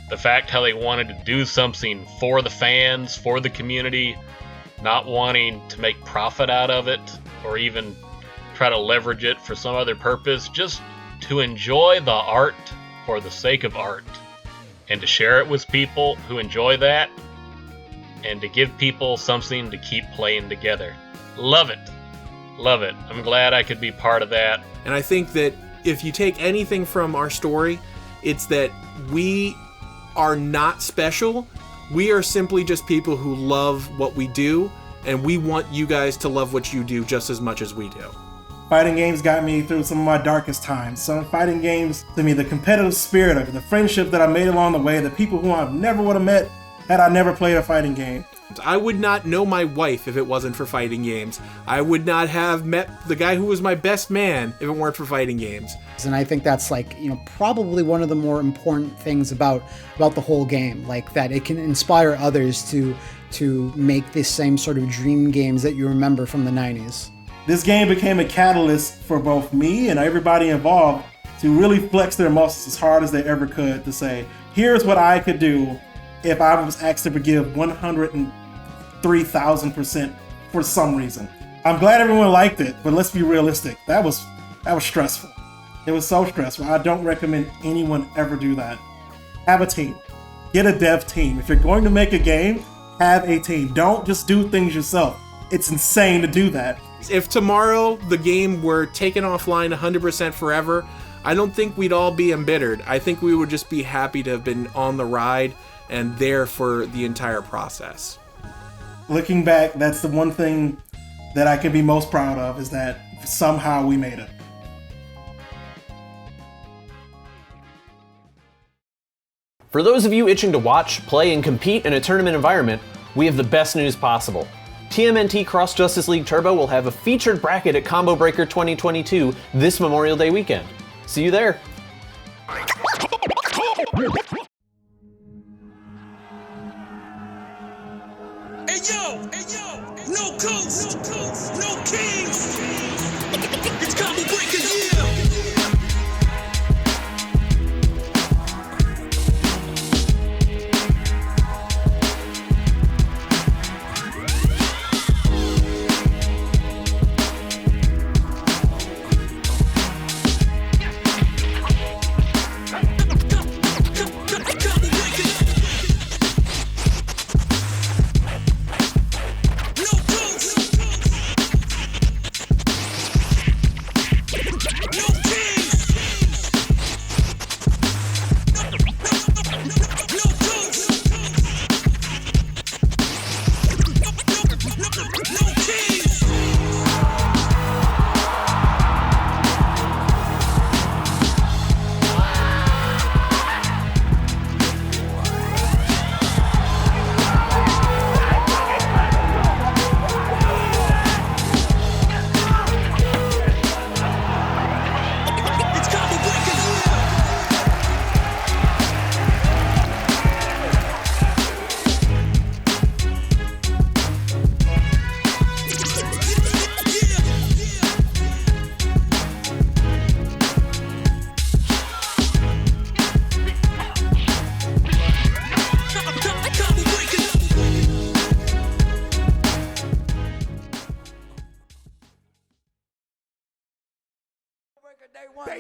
The fact how they wanted to do something for the fans, for the community, not wanting to make profit out of it or even try to leverage it for some other purpose, just to enjoy the art for the sake of art and to share it with people who enjoy that and to give people something to keep playing together. Love it. Love it. I'm glad I could be part of that. And I think that If you take anything from our story, it's that we are not special. We are simply just people who love what we do, and we want you guys to love what you do just as much as we do. Fighting games got me through some of my darkest times. Some fighting games, to me, the competitive spirit of it, the friendship that I made along the way, the people who I never would have met had I never played a fighting game. I would not know my wife if it wasn't for fighting games. I would not have met the guy who was my best man if it weren't for fighting games. And I think that's like, probably one of the more important things about the whole game, like that it can inspire others to make the same sort of dream games that you remember from the 90s. This game became a catalyst for both me and everybody involved to really flex their muscles as hard as they ever could to say, here's what I could do if I was asked to give 103,000% for some reason. I'm glad everyone liked it, but let's be realistic. That was stressful. It was so stressful. I don't recommend anyone ever do that. Have a team. Get a dev team. If you're going to make a game, have a team. Don't just do things yourself. It's insane to do that. If tomorrow the game were taken offline 100% forever, I don't think we'd all be embittered. I think we would just be happy to have been on the ride and there for the entire process. Looking back, that's the one thing that I can be most proud of, is that somehow we made it. For those of you itching to watch, play, and compete in a tournament environment, we have the best news possible. TMNT Cross Justice League Turbo will have a featured bracket at Combo Breaker 2022 this Memorial Day weekend. See you there. Hey yo, no coast, no kings. It's Combo Breaker, yeah.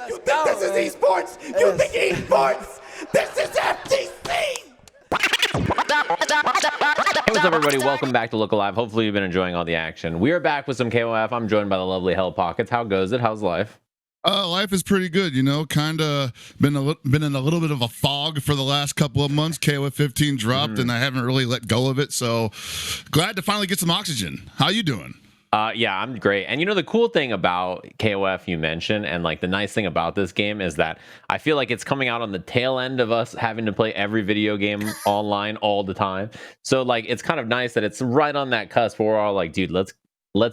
You think this is esports? You think esports? This is FTC! Hey, what's up, everybody? Welcome back to Look Alive. Hopefully you've been enjoying all the action. We are back with some KOF. I'm joined by the lovely Hell Pockets. How goes it? How's life? Life is pretty good, kind of been in a little bit of a fog for the last couple of months. KOF 15 dropped, and I haven't really let go of it, so glad to finally get some oxygen. How you doing? Yeah, I'm great. And the cool thing about KOF you mentioned, and like the nice thing about this game is that I feel like it's coming out on the tail end of us having to play every video game online all the time. So like it's kind of nice that it's right on that cusp where we're all like, dude, let's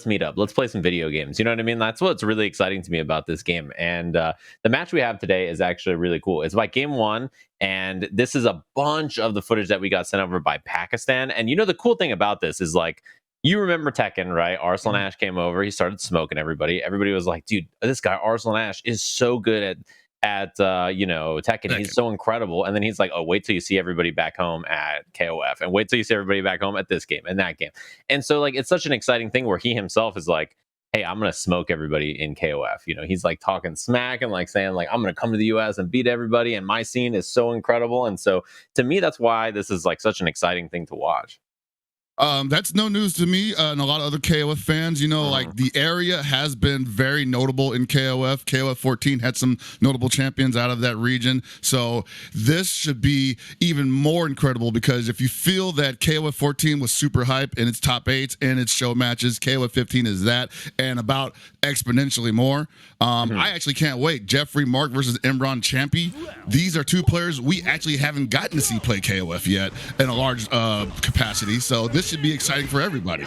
meet up. Let's play some video games. You know what I mean? That's what's really exciting to me about this game. And the match we have today is actually really cool. It's by Game 1, and this is a bunch of the footage that we got sent over by Pakistan. And the cool thing about this is like, you remember Tekken, right? Arslan Ash came over. He started smoking everybody. Everybody was like, dude, this guy Arslan Ash is so good at Tekken. He's so incredible. And then he's like, oh, wait till you see everybody back home at KOF, and wait till you see everybody back home at this game and that game. And so like it's such an exciting thing where he himself is like, hey, I'm gonna smoke everybody in KOF. He's like talking smack and like saying like, I'm gonna come to the US and beat everybody, and my scene is so incredible. And so to me, that's why this is like such an exciting thing to watch. That's no news to me and a lot of other KOF fans. You know, like the area has been very notable in KOF. KOF 14 had some notable champions out of that region. So this should be even more incredible because if you feel that KOF 14 was super hype in its top 8s and its show matches, KOF 15 is that and about exponentially more. I actually can't wait. Jeffrey Mark versus Imran Champi. These are two players we actually haven't gotten to see play KOF yet in a large capacity. So this should be exciting for everybody.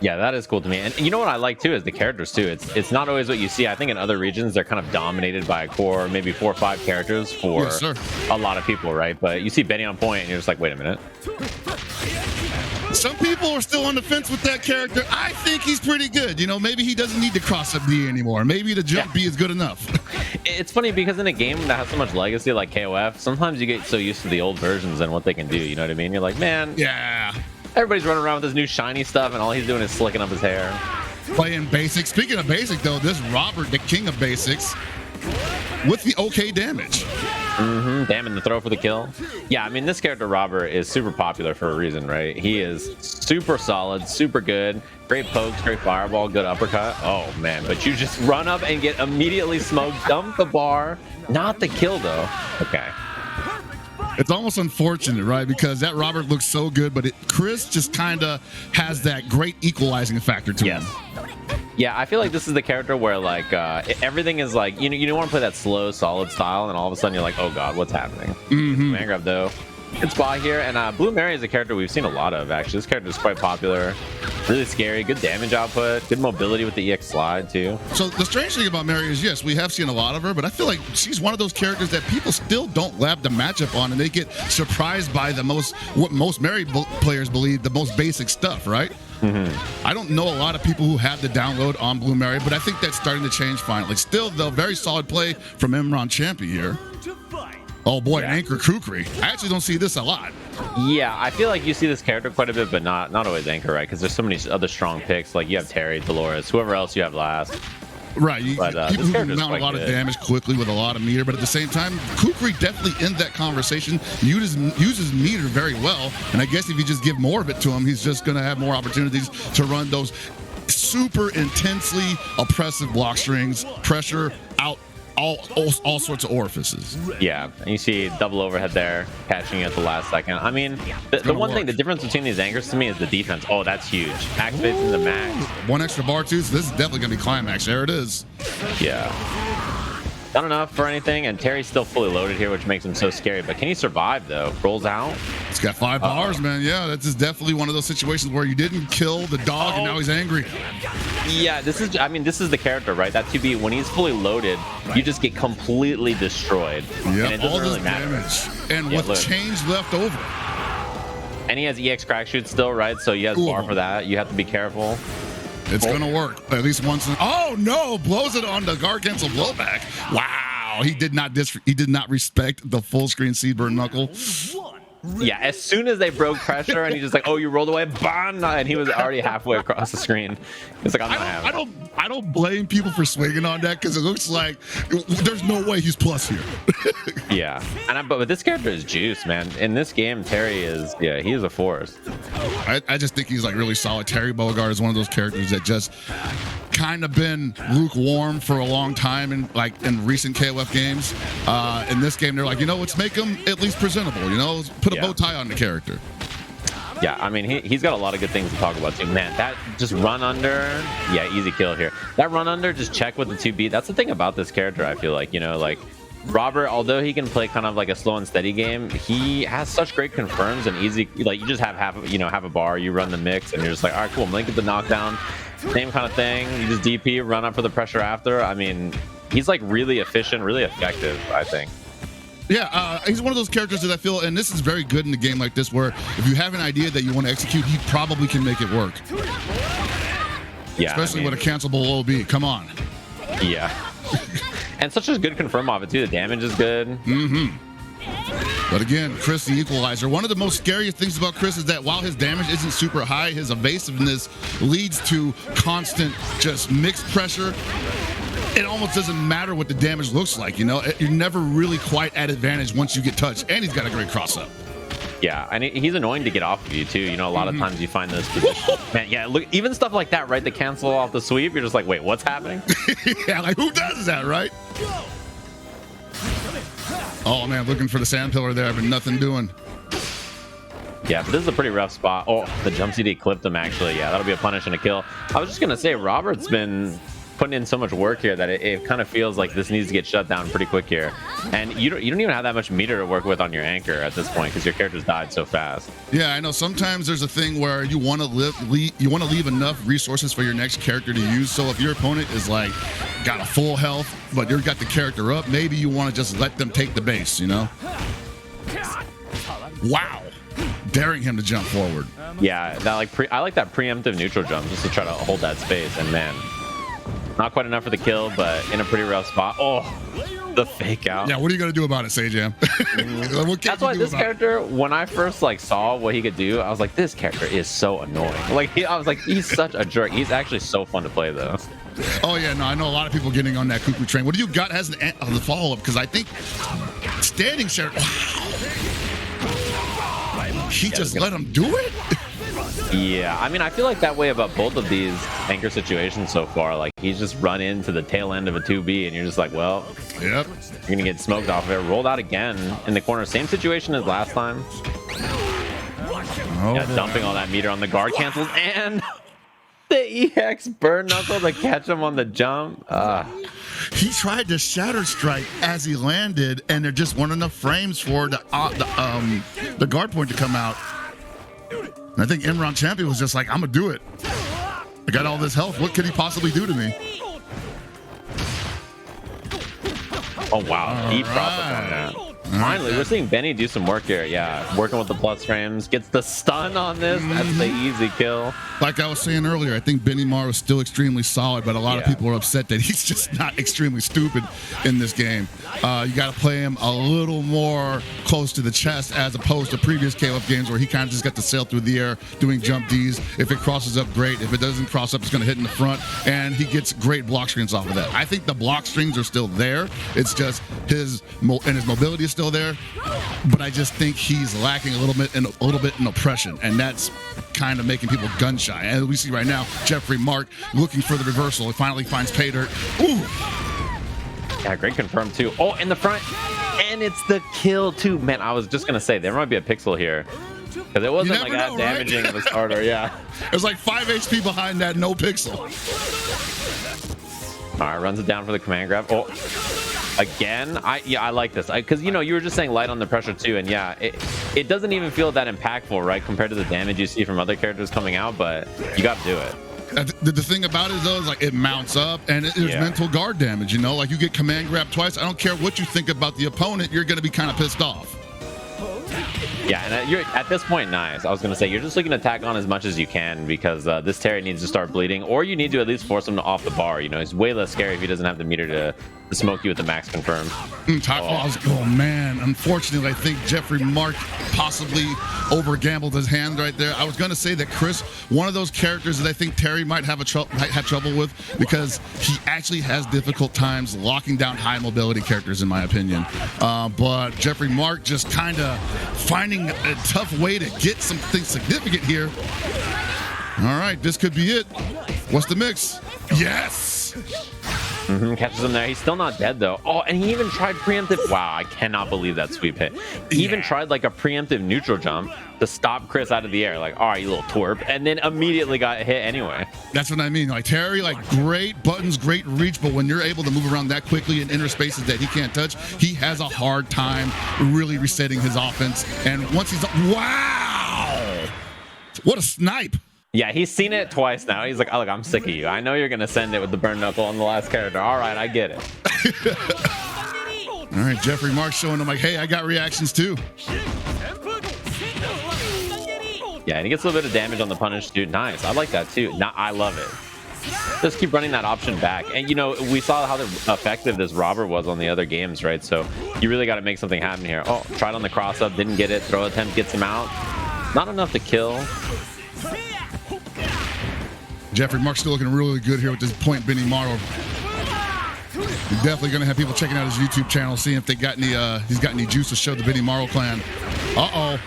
Yeah, that is cool to me. And you know what I like too is the characters too. It's not always what you see. I think in other regions they're kind of dominated by a core, maybe 4 or 5 characters for a lot of people, right? But you see Benny on point and you're just like, wait a minute. Some people are still on the fence with that character. I think he's pretty good. You know, maybe he doesn't need to cross up B anymore. Maybe the jump B is good enough. It's funny because in a game that has so much legacy like KOF, sometimes you get so used to the old versions and what they can do. You know what I mean? You're like, man, yeah. Everybody's running around with this new shiny stuff, and all he's doing is slicking up his hair. Playing basic. Speaking of basic, though, this Robert, the king of basics, with the okay damage. Damn, the throw for the kill. Yeah, I mean, this character, Robert, is super popular for a reason, right? He is super solid, super good. Great pokes, great fireball, good uppercut. Oh, man. But you just run up and get immediately smoked, dump the bar. Not the kill, though. Okay. It's almost unfortunate, right? Because that Robert looks so good, but Chris just kind of has that great equalizing factor to him. Yeah, I feel like this is the character where like everything is like you don't want to play that slow, solid style, and all of a sudden you're like, oh god, what's happening? Man grab though. Good spot here, and Blue Mary is a character we've seen a lot of actually. This character is quite popular, really scary, good damage output, good mobility with the EX slide too. So the strange thing about Mary is, yes, we have seen a lot of her, but I feel like she's one of those characters that people still don't lab the matchup on, and they get surprised by what most Mary players believe the most basic stuff, right? I don't know a lot of people who have the download on Blue Mary, but I think that's starting to change finally. Still, though, very solid play from Imran Champi here. Oh boy, Anchor Kukri. I actually don't see this a lot. Yeah, I feel like you see this character quite a bit, but not always Anchor, right? Because there's so many other strong picks. Like you have Terry, Dolores, whoever else you have last. Right, but, people who can mount a lot of damage quickly with a lot of meter, but at the same time, Kukri definitely in that conversation uses meter very well, and I guess if you just give more of it to him, he's just going to have more opportunities to run those super intensely oppressive block strings, pressure out all sorts of orifices. Yeah, and you see double overhead there, catching it at the last second. I mean, the one thing, the difference between these anchors to me is the defense. Oh, that's huge. Activates in the max. One extra bar too, so this is definitely going to be climax. There it is. Yeah. Not enough for anything, and Terry's still fully loaded here, which makes him so scary. But can he survive, though? Rolls out. He's got 5 bars, man. Yeah, that's just definitely one of those situations where you didn't kill the dog, and now he's angry. Yeah, this is the character, right? That 2B, when he's fully loaded, you just get completely destroyed. Yeah, and it doesn't really matter. Damage. And with change left over. And he has EX crack shoot still, right? So he has bar for that. You have to be careful. It's gonna work at least once. Oh no! Blows it on the guard cancel blowback. Wow, he did not respect the full screen seed burn knuckle. Yeah, as soon as they broke pressure and he just like, oh, you rolled away, bang, and he was already halfway across the screen. It's like, I'm not having it. I don't blame people for swinging on that because it looks like there's no way he's plus here. Yeah, but this character is juice, man. In this game, Terry is, he is a force. I just think he's like really solid. Terry Bogard is one of those characters that just kind of been lukewarm for a long time in recent KOF games. In this game, they're like, let's make him at least presentable. Put a bow tie on the character. Yeah, I mean, he's got a lot of good things to talk about too. Man, that just run under, easy kill here. That run under, just check with the 2B. That's the thing about this character, I feel like, Robert, although he can play kind of like a slow and steady game, he has such great confirms and easy, like you just have half a bar, you run the mix, and you're just like, all right, cool, I'm gonna get the knockdown. Same kind of thing. You just DP, run up for the pressure after. I mean, he's like really efficient, really effective, I think. Yeah, he's one of those characters that I feel, and this is very good in a game like this, where if you have an idea that you want to execute, he probably can make it work. Yeah, especially with a cancelable OB. Come on. Yeah. And such a good confirm off it too. The damage is good. But again, Chris the equalizer. One of the most scariest things about Chris is that while his damage isn't super high, his evasiveness leads to constant just mixed pressure. It almost doesn't matter what the damage looks like, You're never really quite at advantage once you get touched. And he's got a great cross up. Yeah, and he's annoying to get off of you too. You know, a lot of times you find those people. Man, yeah, look, even stuff like that, right? The cancel off the sweep. You're just like, wait, what's happening? Yeah, like who does that, right? Oh man, looking for the sand pillar there, but nothing doing. Yeah, but this is a pretty rough spot. Oh, the jump CD clipped him actually. Yeah, that'll be a punish and a kill. I was just gonna say, Robert's been putting in so much work here that it kind of feels like this needs to get shut down pretty quick here. And you don't even have that much meter to work with on your anchor at this point because your character's died so fast. Yeah, I know. Sometimes there's a thing where you want to leave enough resources for your next character to use. So if your opponent is like got a full health, but you've got the character up, maybe you want to just let them take the base. You know? Wow. Daring him to jump forward. Yeah, that I like that preemptive neutral jump just to try to hold that space. And man, not quite enough for the kill, but in a pretty rough spot. Oh, the fake out. Yeah, what are you gonna do about it, Sajam? That's why this character, when I first saw what he could do, I was like, this character is so annoying. I was like, he's such a jerk. He's actually so fun to play though. Oh yeah, no, I know a lot of people getting on that cuckoo train. What do you got as the follow up? Because I think standing share. He just let him do it? Yeah, I mean, I feel like that way about both of these anchor situations so far. Like, he's just run into the tail end of a 2B, and you're just like, well, yep, you're going to get smoked off of it. Rolled out again in the corner. Same situation as last time. Oh, yeah, dumping all that meter on the guard cancels, and the EX burn knuckle to catch him on the jump. He tried to shatter strike as he landed, and there just weren't enough frames for the guard point to come out. And I think Imran Champion was just like, I'm gonna do it. I got all this health. What could he possibly do to me? Oh wow, deep process on that. Finally, we're seeing Benny do some work here. Yeah, working with the plus frames. Gets the stun on this. That's the easy kill. Like I was saying earlier, I think Benny Mar is still extremely solid, but a lot of people are upset that he's just not extremely stupid in this game. You got to play him a little more close to the chest as opposed to previous KOF games where he kind of just got to sail through the air doing jump Ds. If it crosses up, great. If it doesn't cross up, it's going to hit in the front, and he gets great block strings off of that. I think the block strings are still there. It's just his mobility is still there, but I just think he's lacking a little bit in oppression, and that's kind of making people gun shy. And we see right now Jeffrey Mark looking for the reversal. He finally finds pay dirt. Ooh. Yeah, great confirm too. Oh, in the front, and it's the kill too. Man, I was just gonna say there might be a pixel here because it wasn't like that damaging of a starter. Yeah, there's like 5 HP behind that no pixel. All right, runs it down for the command grab. Oh. Again, I like this because you were just saying light on the pressure too, and yeah, it doesn't even feel that impactful, right, compared to the damage you see from other characters coming out, but you got to do it. The thing about it though is like it mounts up and there's mental guard damage. Like you get command grab twice. I don't care what you think about the opponent, you're going to be kind of pissed off. Yeah, and you're at this point, nice. I was going to say, you're just looking to tack on as much as you can because this Terry needs to start bleeding, or you need to at least force him to off the bar. He's way less scary if he doesn't have the meter to smoke you with the max confirm. Oh man, unfortunately, I think Jeffrey Mark possibly over gambled his hand right there. I was going to say that Chris, one of those characters that I think Terry might have trouble with because he actually has difficult times locking down high mobility characters, in my opinion. But Jeffrey Mark just kind of finding a tough way to get something significant here. All right, this could be it. What's the mix? Yes! Catches him there. He's still not dead though. Oh, and he even tried preemptive. Wow, I cannot believe that sweep hit. He even tried like a preemptive neutral jump to stop Chris out of the air. Like, all right, you little twerp, and then immediately got hit anyway. That's what I mean. Like Terry, like great buttons, great reach, but when you're able to move around that quickly in inner spaces that he can't touch, he has a hard time really resetting his offense. And once he's wow, what a snipe! Yeah, he's seen it twice now. He's like, oh, look, I'm sick of you. I know you're going to send it with the burn knuckle on the last character. All right, I get it. All right, Jeffrey Mark showing him like, hey, I got reactions too. Yeah, and he gets a little bit of damage on the punish, dude. Nice. I like that too. I love it. Just keep running that option back. And, we saw how effective this Robert was on the other games, right? So you really got to make something happen here. Oh, tried on the cross up, didn't get it. Throw attempt gets him out. Not enough to kill. Jeffrey Mark's still looking really good here with this point Benny Morrow. We're definitely going to have people checking out his YouTube channel, seeing if they got any he's got any juice to show the Benny Morrow clan. Uh-oh.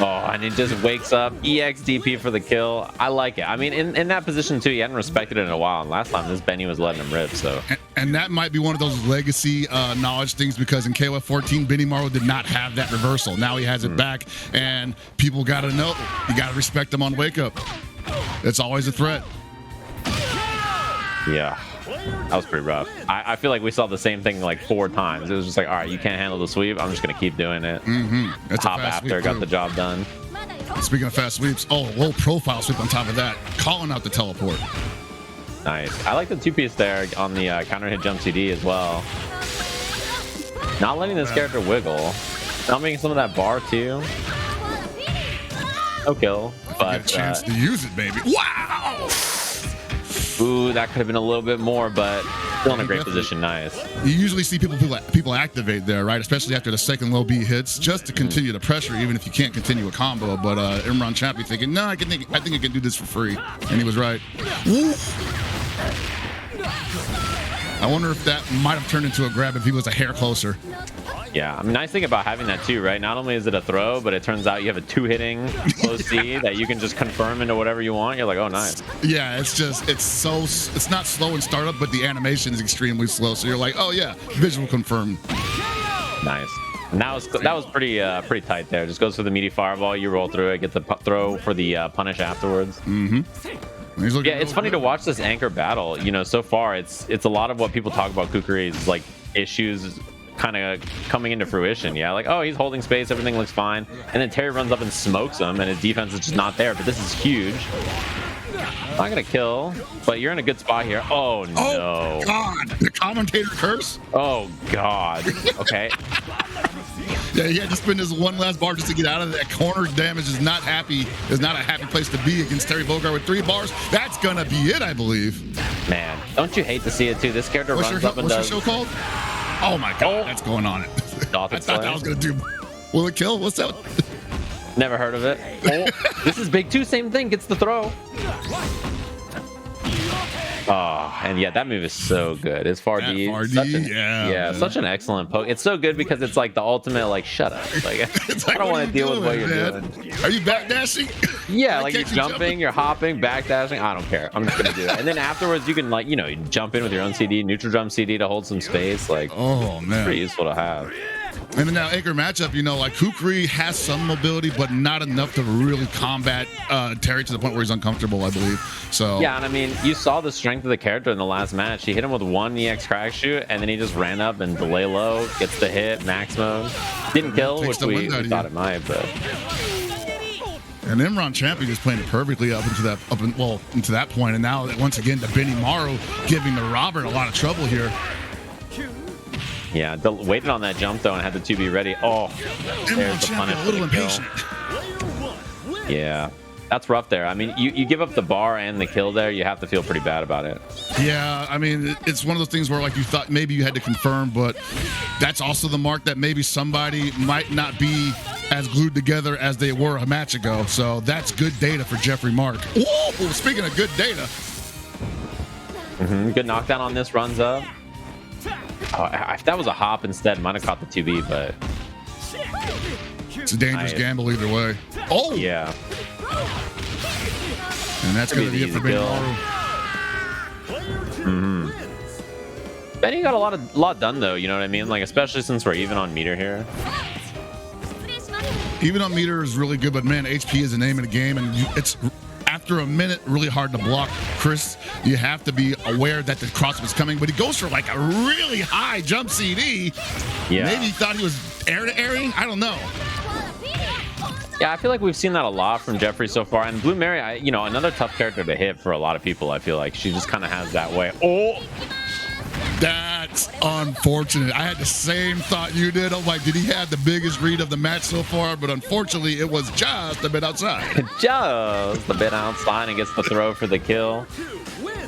Oh, and it just wakes up. EXDP for the kill. I like it. I mean, in that position too, he hadn't respected it in a while. And last time this Benny was letting him rip. So, and that might be one of those legacy knowledge things, because in KOF 14, Benny Morrow did not have that reversal. Now he has it back, and people got to know. You got to respect him on wake up. It's always a threat. Yeah. That was pretty rough. I feel like we saw the same thing like 4 times. It was just like, all right, you can't handle the sweep. I'm just going to keep doing it. That's Hop after, got the job done. Speaking of fast sweeps, low profile sweep on top of that. Calling out the teleport. Nice. I like the 2-piece there on the counter hit jump CD as well. Not letting this character wiggle. Not making some of that bar too. No kill. But get a chance to use it, baby. Wow! Ooh, that could have been a little bit more, but still in a great position. Nice. You usually see people activate there, right? Especially after the second low B hits, just to continue the pressure, even if you can't continue a combo. But Imran Champy thinking, no, I think I can do this for free, and he was right. Woo! I wonder if that might have turned into a grab if he was a hair closer. Yeah, I mean, nice thing about having that too, right? Not only is it a throw, but it turns out you have a 2-hitting low C that you can just confirm into whatever you want. You're like, oh, nice. Yeah, it's not slow in startup, but the animation is extremely slow. So you're like, oh yeah, visual confirm. Nice. And that was pretty tight there. Just goes for the meaty fireball, you roll through it, get the throw for the punish afterwards. Yeah, it's funny to watch this anchor battle. You know, so far it's a lot of what people talk about Kukuri's like issues kind of coming into fruition. Yeah, like, oh, he's holding space, everything looks fine, and then Terry runs up and smokes him, and his defense is just not there. But this is huge. Not gonna kill, but you're in a good spot here. Oh no! Oh God! The commentator curse. Oh God! Okay. Yeah, he had to spend his one last bar just to get out of that corner. Damage is not happy. Is not a happy place to be against Terry Bogard with 3 bars. That's gonna be it, I believe. Man, don't you hate to see it too? This character runs up and does. What's your show called? Oh my God, that's going on it. I thought that was gonna do. Will it kill? What's that? Never heard of it. Oh, this is big too. Same thing. Gets the throw. Oh, and yeah, that move is so good. It's far D. Such an excellent poke. It's so good because it's like the ultimate, like, shut up. Like, I don't want to deal with what you're doing. Are you backdashing? Yeah, like you're jumping, you're hopping, backdashing. I don't care. I'm just gonna do it. And then afterwards, you can, like, you know, jump in with your own CD, neutral jump CD to hold some space. Like, oh man, pretty useful to have. And then now anchor matchup, you know, like Kukri has some mobility, but not enough to really combat Terry to the point where he's uncomfortable, I believe. So yeah, and I mean, you saw the strength of the character in the last match. He hit him with 1 EX crack shoot, and then he just ran up and delay low, gets the hit, max mode. Didn't kill, which we thought it might, but. And Imran Champion is playing it perfectly up into that point, and now once again to Benny Morrow giving the Robert a lot of trouble here. Yeah, waited on that jump though and had the 2B ready. Oh, there's the punish. A little impatient. Yeah, that's rough there. I mean, you give up the bar and the kill there, you have to feel pretty bad about it. Yeah, I mean, it's one of those things where like you thought maybe you had to confirm, but that's also the mark that maybe somebody might not be as glued together as they were a match ago. So that's good data for Jeffrey Mark. Whoa, speaking of good data. Good knockdown on this, runs up. Oh, if that was a hop instead, might have caught the 2B, but it's a dangerous gamble either way. Oh yeah, and that's gonna be it for Benny Morrow. Benny got a lot done though. You know what I mean? Like, especially since we're even on meter here. Even on meter is really good, but man, HP is the name of the game, and it's. After a minute, really hard to block. Chris, you have to be aware that the cross was coming, but he goes for like a really high jump CD. Yeah. Maybe he thought he was air to airing. I don't know. Yeah, I feel like we've seen that a lot from Jeffrey so far. And Blue Mary, you know, another tough character to hit for a lot of people. I feel like she just kind of has that way. Oh, that's unfortunate. I had the same thought you did. I'm like, did he have the biggest read of the match so far? But unfortunately, it was just a bit outside. Just a bit outside, and gets the throw for the kill.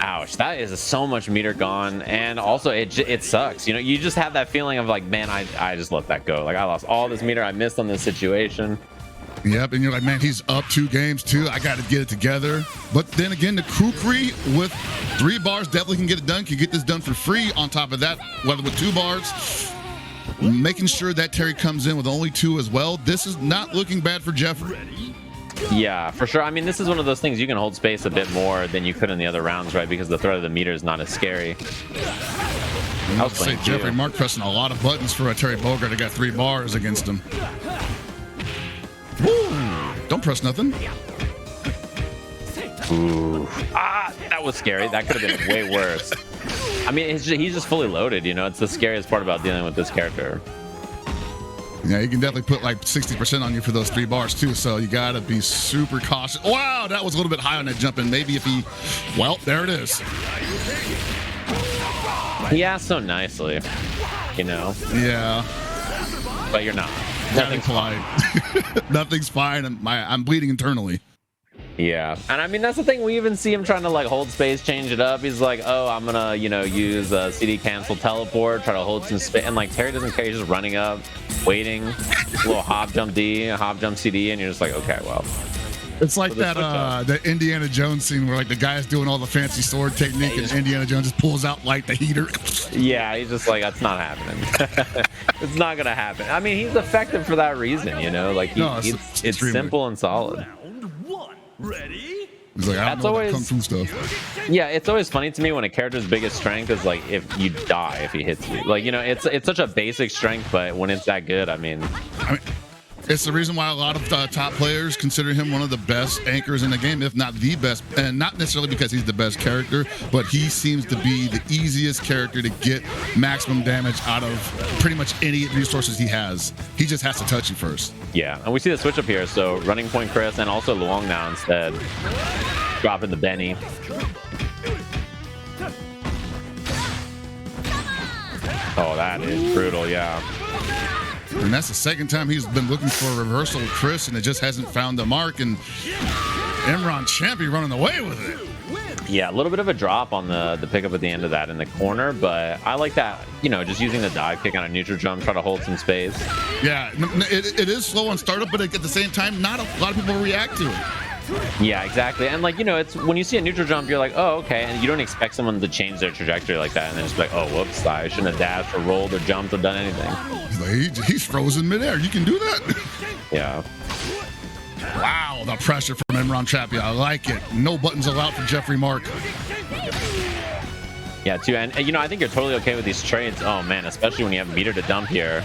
Ouch, that is so much meter gone. And also, it sucks. You know, you just have that feeling of like, man, I just let that go. Like, I lost all this meter I missed on this situation. Yep, and you're like, man, he's up 2 games too. I got to get it together. But then again, the Kukri with 3 bars definitely can get it done. Can get this done for free. On top of that, whether with 2 bars, making sure that Terry comes in with only 2 as well. This is not looking bad for Jeffrey. Yeah, for sure. I mean, this is one of those things you can hold space a bit more than you could in the other rounds, right? Because the threat of the meter is not as scary. I was saying Jeffrey Mark pressing a lot of buttons for a Terry Bogard that got 3 bars against him. Woo! Don't press nothing. Ooh. That was scary. That could have been way worse. I mean, he's just fully loaded, you know? It's the scariest part about dealing with this character. Yeah, he can definitely put like 60% on you for those 3 bars too, so you gotta be super cautious. Wow, that was a little bit high on that jump, and maybe if he... Well, there it is. He asked so nicely, you know? Yeah. But you're not. Nothing's fine. Nothing's fine. I'm bleeding internally. Yeah, and I mean that's the thing. We even see him trying to like hold space, change it up. He's like, oh, I'm gonna, you know, use CD cancel teleport, try to hold some space, and like Terry doesn't care. He's just running up, waiting, a little hop jump D, hop jump CD, and you're just like, okay, well. It's like that the Indiana Jones scene where like the guy's doing all the fancy sword technique, and Indiana Jones just pulls out like the heater. Yeah, he's just like, that's not happening. It's not gonna happen. I mean, he's effective for that reason, you know. Like it's simple and solid. Ready? He's like, I don't know that kung fu stuff. Yeah, it's always funny to me when a character's biggest strength is like if you die if he hits you. Like, you know, it's such a basic strength, but when it's that good, I mean, it's the reason why a lot of top players consider him one of the best anchors in the game, if not the best, and not necessarily because he's the best character, but he seems to be the easiest character to get maximum damage out of pretty much any resources he has. He just has to touch you first. Yeah, and we see the switch up here, so running point Chris and also Luong now instead. Dropping the Benny. Oh, that is brutal, yeah. And that's the second time he's been looking for a reversal with Chris, and it just hasn't found the mark. And Imran Champi running away with it. Yeah, a little bit of a drop on the pickup at the end of that in the corner, but I like that, you know, just using the dive kick on a neutral jump, try to hold some space. Yeah, it is slow on startup, but at the same time, not a lot of people react to it. Yeah, exactly. And like, you know, it's when you see a neutral jump, you're like, oh, okay. And you don't expect someone to change their trajectory like that and then just be like, oh, whoops, I shouldn't have dashed or rolled or jumped or done anything. He's frozen midair. You can do that? Yeah. Wow, the pressure from Imran Champi. I like it. No buttons allowed for Jeffrey Mark. Yeah, too. And, you know, I think you're totally okay with these trades. Oh, man, especially when you have meter to dump here.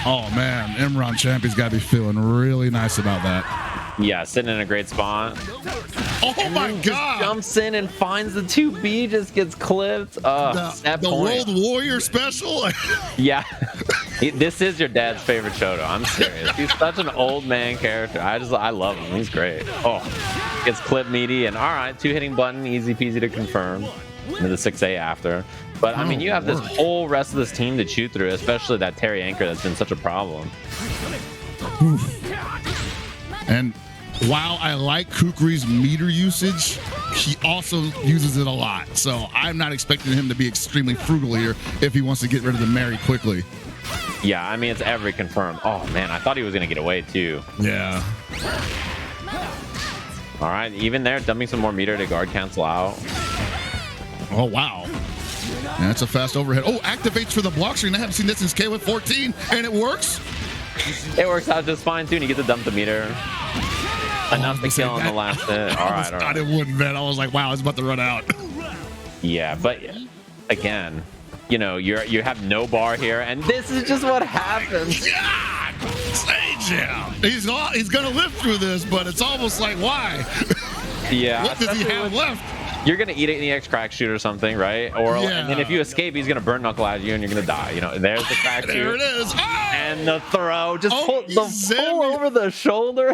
Oh, man, Imran Champi's got to be feeling really nice about that. Yeah, sitting in a great spot. Oh, and my God. God. Jumps in and finds the 2B, just gets clipped. The World Warrior special? Yeah. This is your dad's favorite Shoto. I'm serious. He's such an old man character. I love him. He's great. Oh, gets clipped meaty, and all right, 2 hitting button, easy peasy to confirm. Into the 6A after. But I mean, you have this whole rest of this team to chew through, especially that Terry anchor that's been such a problem. And while I like Kukri's meter usage, he also uses it a lot. So I'm not expecting him to be extremely frugal here if he wants to get rid of the Mary quickly. Yeah, I mean, it's every confirmed. Oh, man, I thought he was going to get away, too. Yeah. All right, even there, dumping some more meter to guard cancel out. Oh, wow. And that's a fast overhead. Oh, activates for the block screen. I haven't seen this since KOF 14, and it works. It works out just fine, too, and you get to dump the meter. Enough to kill on the last hit. All right, all right. I wouldn't bet. I was like, wow, it's about to run out. Yeah, but again, you know, you have no bar here, and this is just what happens. Yeah, stage jam. He's gonna live through this, but it's almost like, why? Yeah. What does he have left? You're gonna eat it in the X crack shoot or something, right? Or and then if you escape, he's gonna burn knuckle at you, and you're gonna die. You know, there's the crack shoot. There it is. Oh! And the throw, just pull over the shoulder.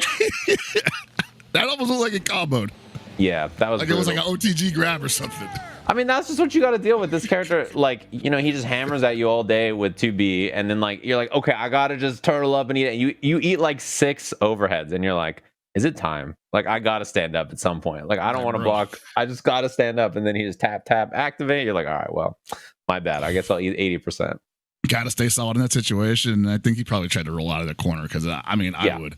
That almost looked like it comboed. Yeah, that was like brutal. It was like an OTG grab or something. I mean, that's just what you got to deal with. This character, like, you know, he just hammers at you all day with 2B, and then like you're like, okay, I gotta just turtle up and eat it. And you eat like 6 overheads, and you're like, is it time? Like, I gotta stand up at some point. Like, I don't want to block. I just gotta stand up, and then he just tap activate. You're like, all right, well, my bad. I guess I'll eat 80%. got to stay solid in that situation. And I think he probably tried to roll out of the corner because, I mean, I would.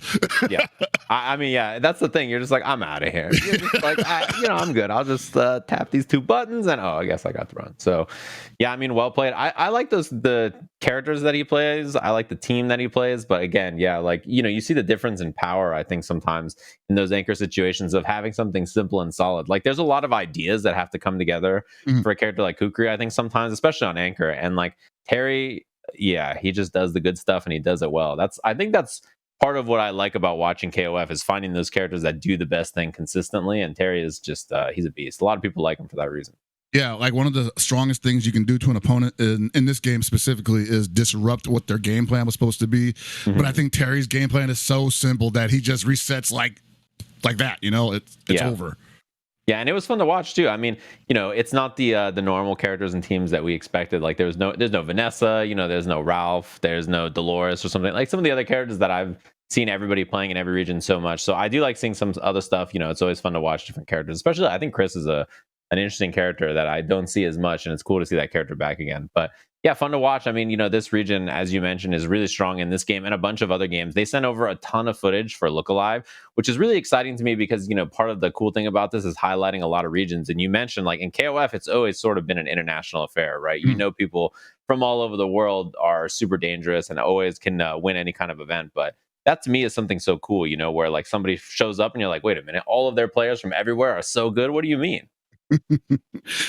Yeah. I mean, yeah, that's the thing. You're just like, I'm out of here. You're just like, I'm good. I'll just tap these 2 buttons and, I guess I got the run. So, yeah, I mean, well played. I like the characters that he plays. I like the team that he plays. But again, yeah, like, you see the difference in power, I think, sometimes in those anchor situations of having something simple and solid. Like, there's a lot of ideas that have to come together for a character like Kukri, I think, sometimes, especially on anchor. And, like, Terry, yeah, he just does the good stuff and he does it well. I think that's part of what I like about watching KOF is finding those characters that do the best thing consistently. And Terry is just, he's a beast. A lot of people like him for that reason. Yeah, like one of the strongest things you can do to an opponent in this game specifically is disrupt what their game plan was supposed to be. But I think Terry's game plan is so simple that he just resets like that, it's over. Yeah, and it was fun to watch too. I mean, it's not the normal characters and teams that we expected. Like there's no Vanessa, there's no Ralph, there's no Dolores or something. Like some of the other characters that I've seen everybody playing in every region so much. So I do like seeing some other stuff. It's always fun to watch different characters. Especially I think Chris is an interesting character that I don't see as much, and it's cool to see that character back again. But yeah, fun to watch. I mean, this region, as you mentioned, is really strong in this game and a bunch of other games. They sent over a ton of footage for Look Alive, which is really exciting to me because, part of the cool thing about this is highlighting a lot of regions. And you mentioned, like, in KOF, it's always sort of been an international affair, right? People from all over the world are super dangerous and always can win any kind of event. But that to me is something so cool, where like somebody shows up and you're like, wait a minute, all of their players from everywhere are so good. What do you mean?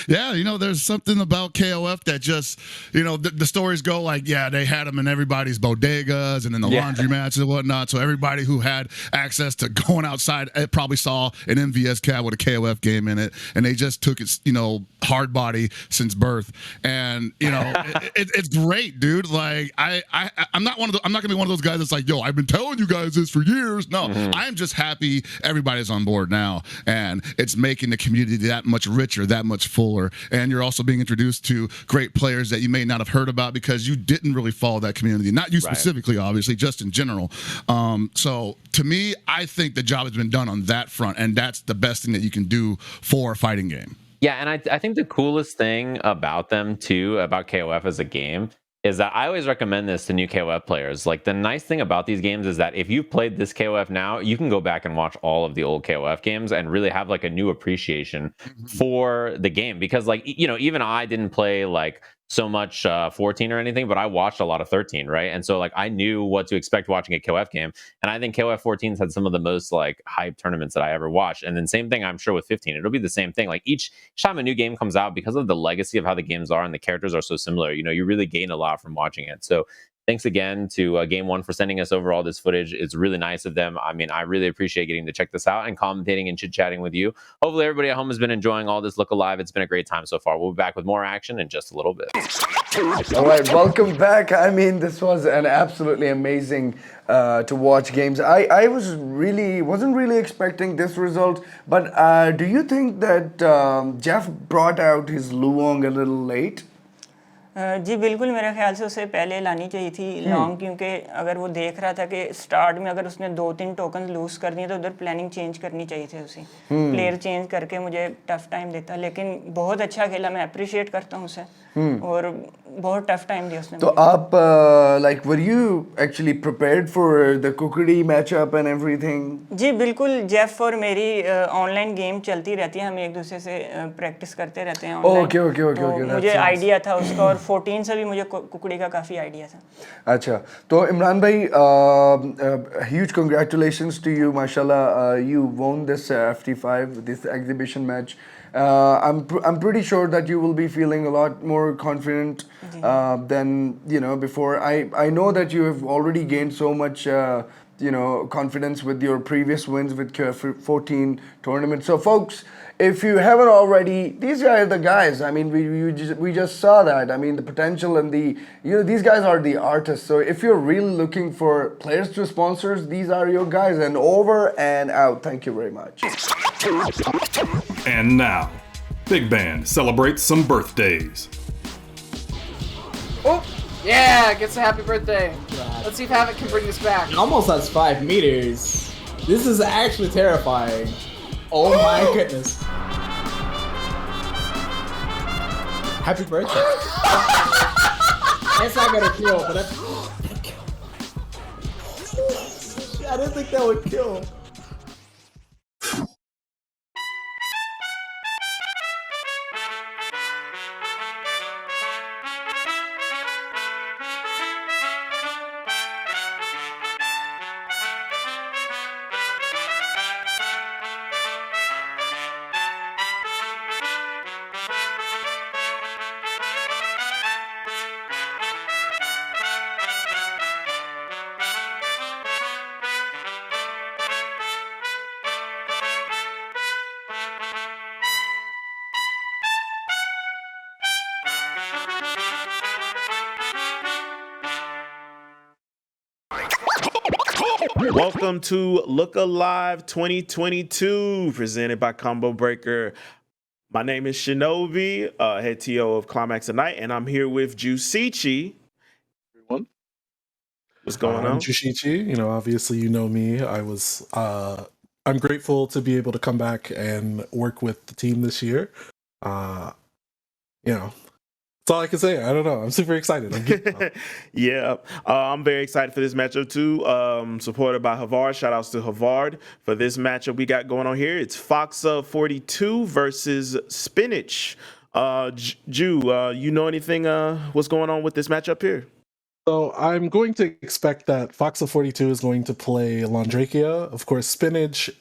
Yeah, there's something about KOF that just, the stories go like, yeah, they had them in everybody's bodegas and in the laundry mats and whatnot. So everybody who had access to going outside probably saw an MVS cab with a KOF game in it, and they just took it, hard body since birth. And it's great, dude. Like I'm not gonna be one of those guys that's like, yo, I've been telling you guys this for years. No, I'm just happy everybody's on board now, and it's making the community that much richer, that much fuller. And you're also being introduced to great players that you may not have heard about because you didn't really follow that community. Not you specifically, obviously, just in general. So to me, I think the job has been done on that front, and that's the best thing that you can do for a fighting game. Yeah, and I think the coolest thing about them too, about KOF as a game, is that I always recommend this to new KOF players. Like, the nice thing about these games is that if you've played this KOF now, you can go back and watch all of the old KOF games and really have like a new appreciation for the game. Because like, even I didn't play like so much 14 or anything, but I watched a lot of 13, right? And so like I knew what to expect watching a KOF game. And I think KOF 14's had some of the most like hype tournaments that I ever watched. And then same thing, I'm sure, with 15. It'll be the same thing. Like each time a new game comes out, because of the legacy of how the games are and the characters are so similar, you really gain a lot from watching it. So thanks again to Game One for sending us over all this footage. It's really nice of them. I mean, I really appreciate getting to check this out and commentating and chit-chatting with you. Hopefully everybody at home has been enjoying all this Look Alive. It's been a great time so far. We'll be back with more action in just a little bit. All right, welcome back. I mean, this was an absolutely amazing to watch games. I wasn't really expecting this result, but do you think that Jeff brought out his Luong a little late? जी बिल्कुल, मेरे ख्याल से उसे पहले लानी चाहिए थी long, क्योंकि अगर वो देख रहा था कि स्टार्ट में अगर उसने 2-3 टोकन लूज कर दिए तो उधर प्लानिंग चेंज करनी चाहिए थी उसे। प्लेयर चेंज करके मुझे टफ टाइम देता, लेकिन बहुत अच्छा खेला, मैं अप्रिशिएट करता हूँ उसे, और बहुत टफ टाइम दिया उसने। तो आप like were you actually prepared for the Kukri matchup and everything? जी बिल्कुल, जेफ और मेरी ऑनलाइन गेम चलती रहती है, हम एक दूसरे से प्रैक्टिस करते रहते हैं ऑनलाइन। ओके, मुझे आइडिया था उसका, और 14 से भी मुझे कुकड़ी का काफ़ी आइडिया था। अच्छा, तो इमरान भाई, huge congratulations to you, mashallah, you won this FT5, this exhibition match. I'm pretty sure that you will be feeling a lot more confident than before. I know that you have already gained so much confidence with your previous wins with KF14 tournament. So folks, if you haven't already, these are the guys. I mean, we just saw that. I mean, the potential and these guys are the artists. So if you're really looking for players to sponsors, these are your guys. And over and out. Thank you very much. And now, Big Band celebrates some birthdays. Oh, yeah, gets a happy birthday. Let's see if Havoc can bring this back. It almost has 5 meters. This is actually terrifying. Oh my goodness. Happy birthday. That's not gonna kill, but that's... I didn't think that would kill. Welcome to Look Alive 2022, presented by Combo Breaker. My name is Shinobi, head TO of Climax of Night, and I'm here with Jusichi. Everyone. What's going on? I'm Jushichi. You know, obviously, you know me. I'm grateful to be able to come back and work with the team this year. You know, that's all I can say. I don't know. I'm super excited. Yeah, I'm very excited for this matchup too. Supported by Havard. Shout outs to Havard for this matchup we got going on here. It's Foxa42 versus Spinach. Ju, you know anything? What's going on with this matchup here? So I'm going to expect that Foxa42 is going to play Landrakia. Of course, Spinach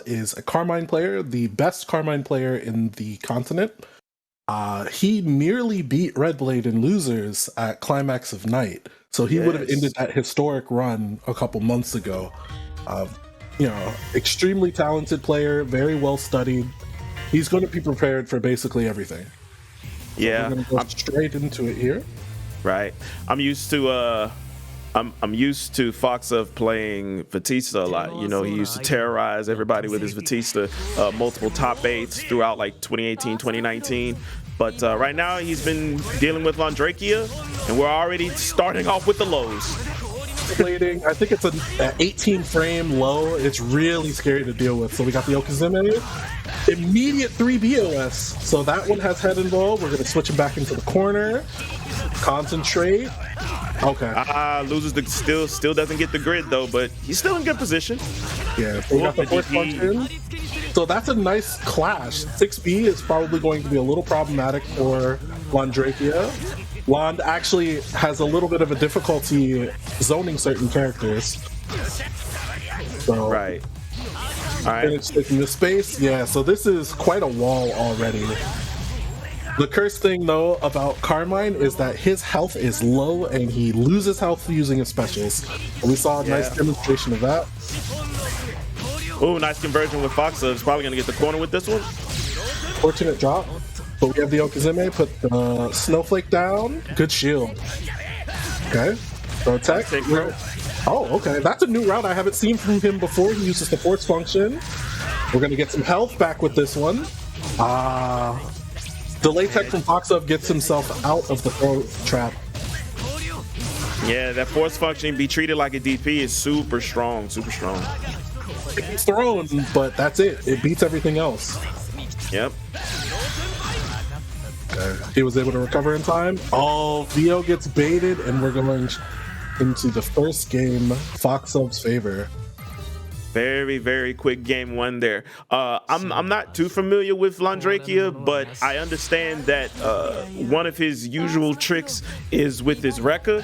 is a Carmine player, the best Carmine player in the continent. He nearly beat Red Blade in losers at Climax of Night, so he would have ended that historic run a couple months ago. You know, extremely talented player, very well studied. He's going to be prepared for basically everything. Yeah, so we're going to go straight into it here. Right, I'm used to I'm used to Foxa playing Batista a lot. You know, he used to terrorize everybody with his Batista, multiple top 8s throughout like 2018, 2019. But right now he's been dealing with Landrakia, and we're already starting off with the lows. I think it's an 18 frame low. It's really scary to deal with. So we got the Okazeme, immediate 3 BOS. So that one has head involved. We're going to switch him back into the corner. Concentrate. Okay. Loses the still doesn't get the grid though, but he's still in good position. Yeah, so we got the fourth function. So that's a nice clash. 6B is probably going to be a little problematic for Landrakia. Land actually has a little bit of a difficulty zoning certain characters. So, right. All right. It's taking the space. Yeah, so this is quite a wall already. The cursed thing, though, about Carmine is that his health is low and he loses health using his specials. And we saw a nice demonstration of that. Oh, nice conversion with Foxa. He's probably going to get the corner with this one. Fortunate drop. But we have the Okazeme, put the Snowflake down. Good shield. Okay. So tech. Oh, okay. That's a new route I haven't seen from him before. He uses the force function. We're going to get some health back with this one. Delay tech from Foxa gets himself out of the throw trap. Yeah, that force function be treated like a DP is super strong, super strong. It's thrown, but that's it. It beats everything else. Yep. Okay. He was able to recover in time. Oh, Vio gets baited, and we're going into the first game, Fox's favor. Very, very quick game one there. I'm not too familiar with Landrakia, but I understand that one of his usual tricks is with his Rekka.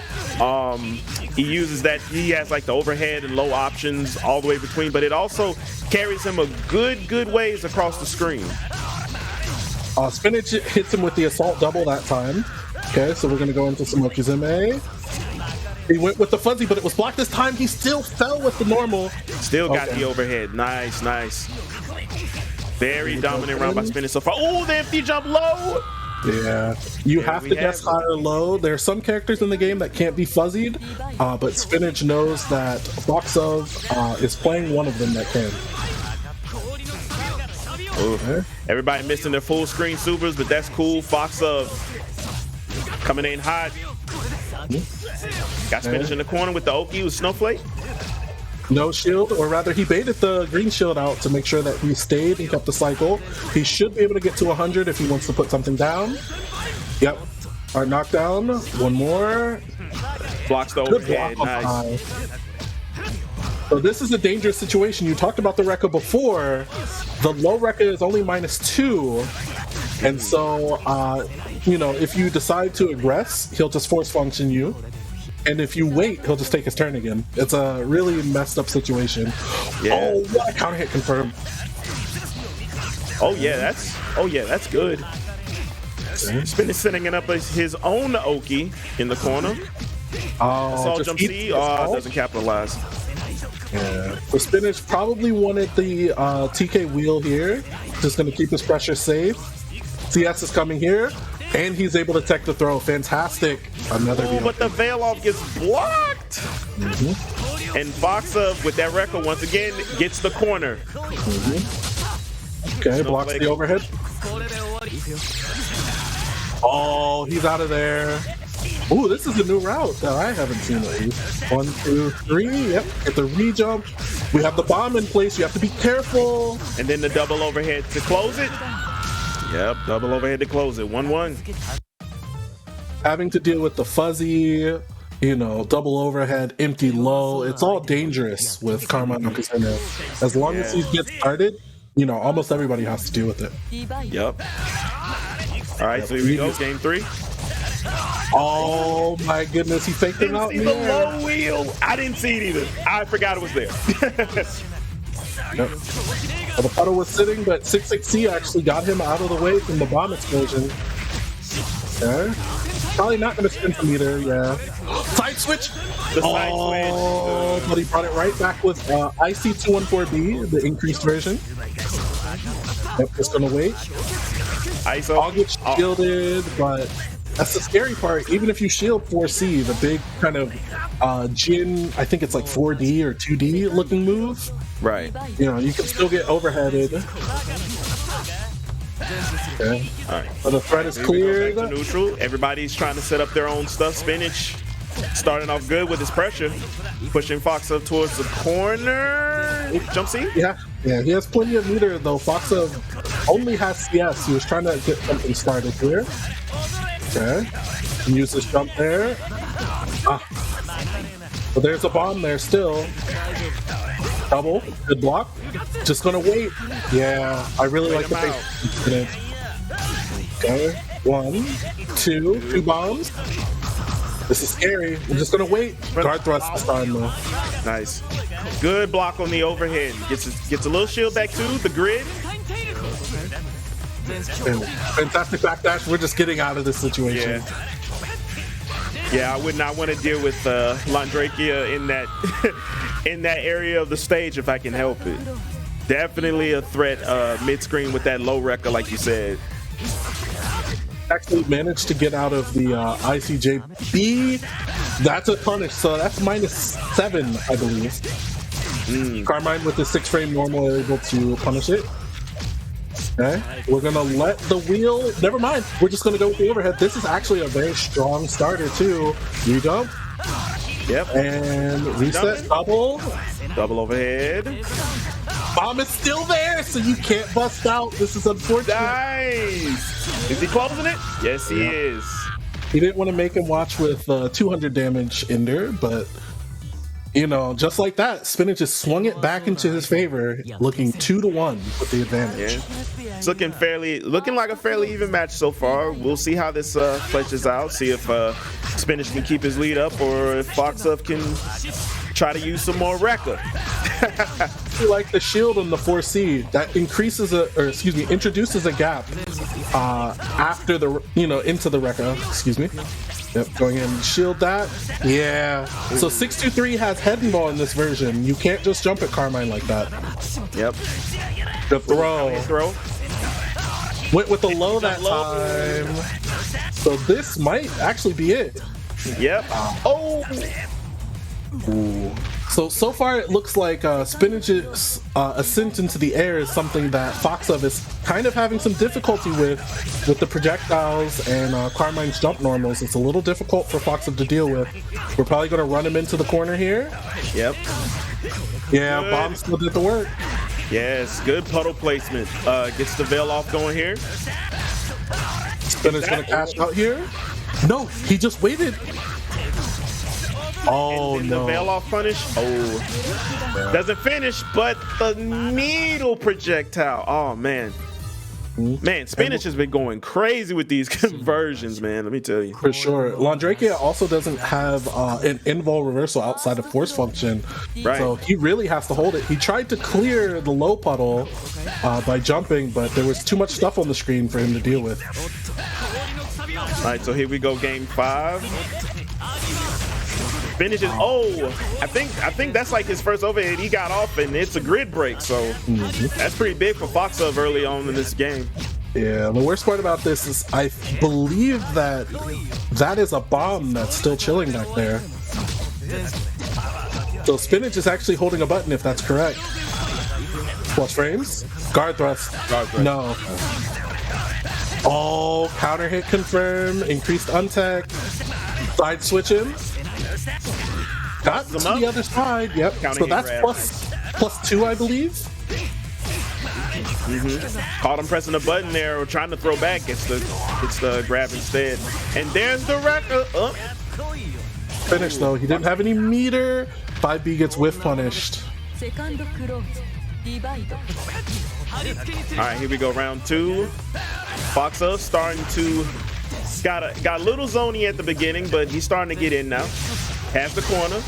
He uses that, he has like the overhead and low options all the way between, but it also carries him a good ways across the screen. Spinach hits him with the assault double that time. Okay, so we're going to go into some Okazeme. He went with the fuzzy, but it was blocked this time. He still fell with the normal. Still got the overhead. Nice, nice. Very dominant round by Spinach so far. Oh, the empty jump low. Yeah, you have to guess high or low. There are some characters in the game that can't be fuzzied, but Spinach knows that Foxov is playing one of them that can. Okay. Everybody missing their full screen supers, but that's cool. Foxov coming in hot. Got Spinach in the corner with the Oki with Snowflake. No shield, or rather he baited the green shield out to make sure that he stayed and kept the cycle. He should be able to get to 100 if he wants to put something down. Yep. All right, knockdown. One more. Blocks the Good overhead. block Nice. So this is a dangerous situation. You talked about the Rekka before. The low Rekka is only -2. And so, if you decide to aggress, he'll just force function you. And if you wait, he'll just take his turn again. It's a really messed up situation. Yeah. Oh, what a counter hit confirmed. Oh yeah, that's good. Spin is setting it up as his own Oki in the corner. Assault just jump eat C. the Oh, assault. doesn't capitalize. Yeah. So Spinach probably wanted the TK wheel here. Just going to keep his pressure safe. CS is coming here. And he's able to tech the throw. Fantastic. Another Ooh, but the veil off gets blocked. Mm-hmm. And Foxa, with that record, once again, gets the corner. Mm-hmm. Okay, blocks the overhead. Oh, he's out of there. Ooh, this is a new route that I haven't seen at least. 1, 2, 3. Yep, get the re-jump. We have the bomb in place. You have to be careful. And then the double overhead to close it. Yep, double overhead to close it. 1-1. Having to deal with the fuzzy, double overhead, empty low. It's all dangerous with Carmine on Casino. As long as he gets started, almost everybody has to deal with it. Yep. All right, so here we go. Game 3. Oh my goodness, he faked him out. Didn't see the low wheel. I didn't see it either. I forgot it was there. Yep. Well, the puddle was sitting, but 6-6C actually got him out of the way from the bomb explosion. Okay. Probably not going to spin from either, yeah. Side switch! The side switch. But he brought it right back with IC214B, the increased version. Yep, just going to wait. ISO. I'll get shielded, but that's the scary part. Even if you shield 4C, the big kind of Jin, I think it's like 4D or 2D looking move. Right. You can still get overheaded. Okay. All right. So the threat is Here we cleared. go back to neutral. Everybody's trying to set up their own stuff. Spinach starting off good with his pressure. Pushing Fox up towards the corner. Jump C? Yeah, he has plenty of meter though. Foxa only has CS. He was trying to get something started here. Okay. And use this jump there. But there's a bomb there still. Double. Good block. Just gonna wait. Yeah, I really like the fake. Okay. 1, 2 bombs. This is scary. I'm just gonna wait. Guard thrust this time though. Nice. Good block on the overhead. Gets a little shield back to the grid. And fantastic backdash. We're just getting out of this situation. Yeah, I would not want to deal with Landrakia in that in that area of the stage if I can help it. Definitely a threat mid-screen with that low Rekka, like you said. Actually managed to get out of the ICJB. That's a punish, so that's -7, I believe. Carmine with the 6-frame normal are able to punish it. Okay, we're gonna let the wheel. Never mind. We're just gonna go with the overhead. This is actually a very strong starter too. Re-jump. Yep. And reset. Double overhead. Bomb is still there, so you can't bust out. This is unfortunate. Nice. Is he closing it? Yes, he is. He didn't want to make him watch with 200 damage Ender, but just like that, Spinach just swung it back into his favor, looking 2-1 with the advantage. Yeah. It's looking like a fairly even match so far. We'll see how this fleshes out. See if Spinach can keep his lead up, or if Foxup can try to use some more Rekka. Like the shield on the 4C that introduces a gap after the into the Rekka. Excuse me. Yep, going in, shield that. Yeah. So 623 has head and ball in this version. You can't just jump at Carmine like that. Yep. The throw. Went with the low that time. So this might actually be it. Yep. Ooh. So far it looks like Spinach's ascent into the air is something that Foxup is kind of having some difficulty with the projectiles and Carmine's jump normals. It's a little difficult for Foxup to deal with. We're probably going to run him into the corner here. Yep. Yeah, bomb still did the work. Yes, good puddle placement. Gets the veil off going here. Spinner's going to cash out here. No, he just waited. Oh, and no. The veil off punish. Oh. Doesn't finish, but the needle projectile. Oh, man. Man, Spinach has been going crazy with these conversions, man. Let me tell you. For sure. Landrakia also doesn't have an invul reversal outside of force function. Right. So he really has to hold it. He tried to clear the low puddle by jumping, but there was too much stuff on the screen for him to deal with. All right, so here we go, game 5. Finishes. Oh, I think that's like his first overhead. He got off, and it's a grid break. So that's pretty big for Foxov early on in this game. Yeah, the worst part about this is I believe that is a bomb that's still chilling back there. So Spinach is actually holding a button if that's correct. Plus frames? Guard thrust. No. Oh, counter hit confirm. Increased untech. Side switching. Got to the other side. Yep. So that's +2, I believe. Caught him pressing the button there, or trying to throw back. It's the grab instead. And there's the record. Finish though. He didn't have any meter. 5B gets whiff punished. All right, here we go. Round 2. Foxa starting to got a little zony at the beginning, but he's starting to get in now. Has the corner.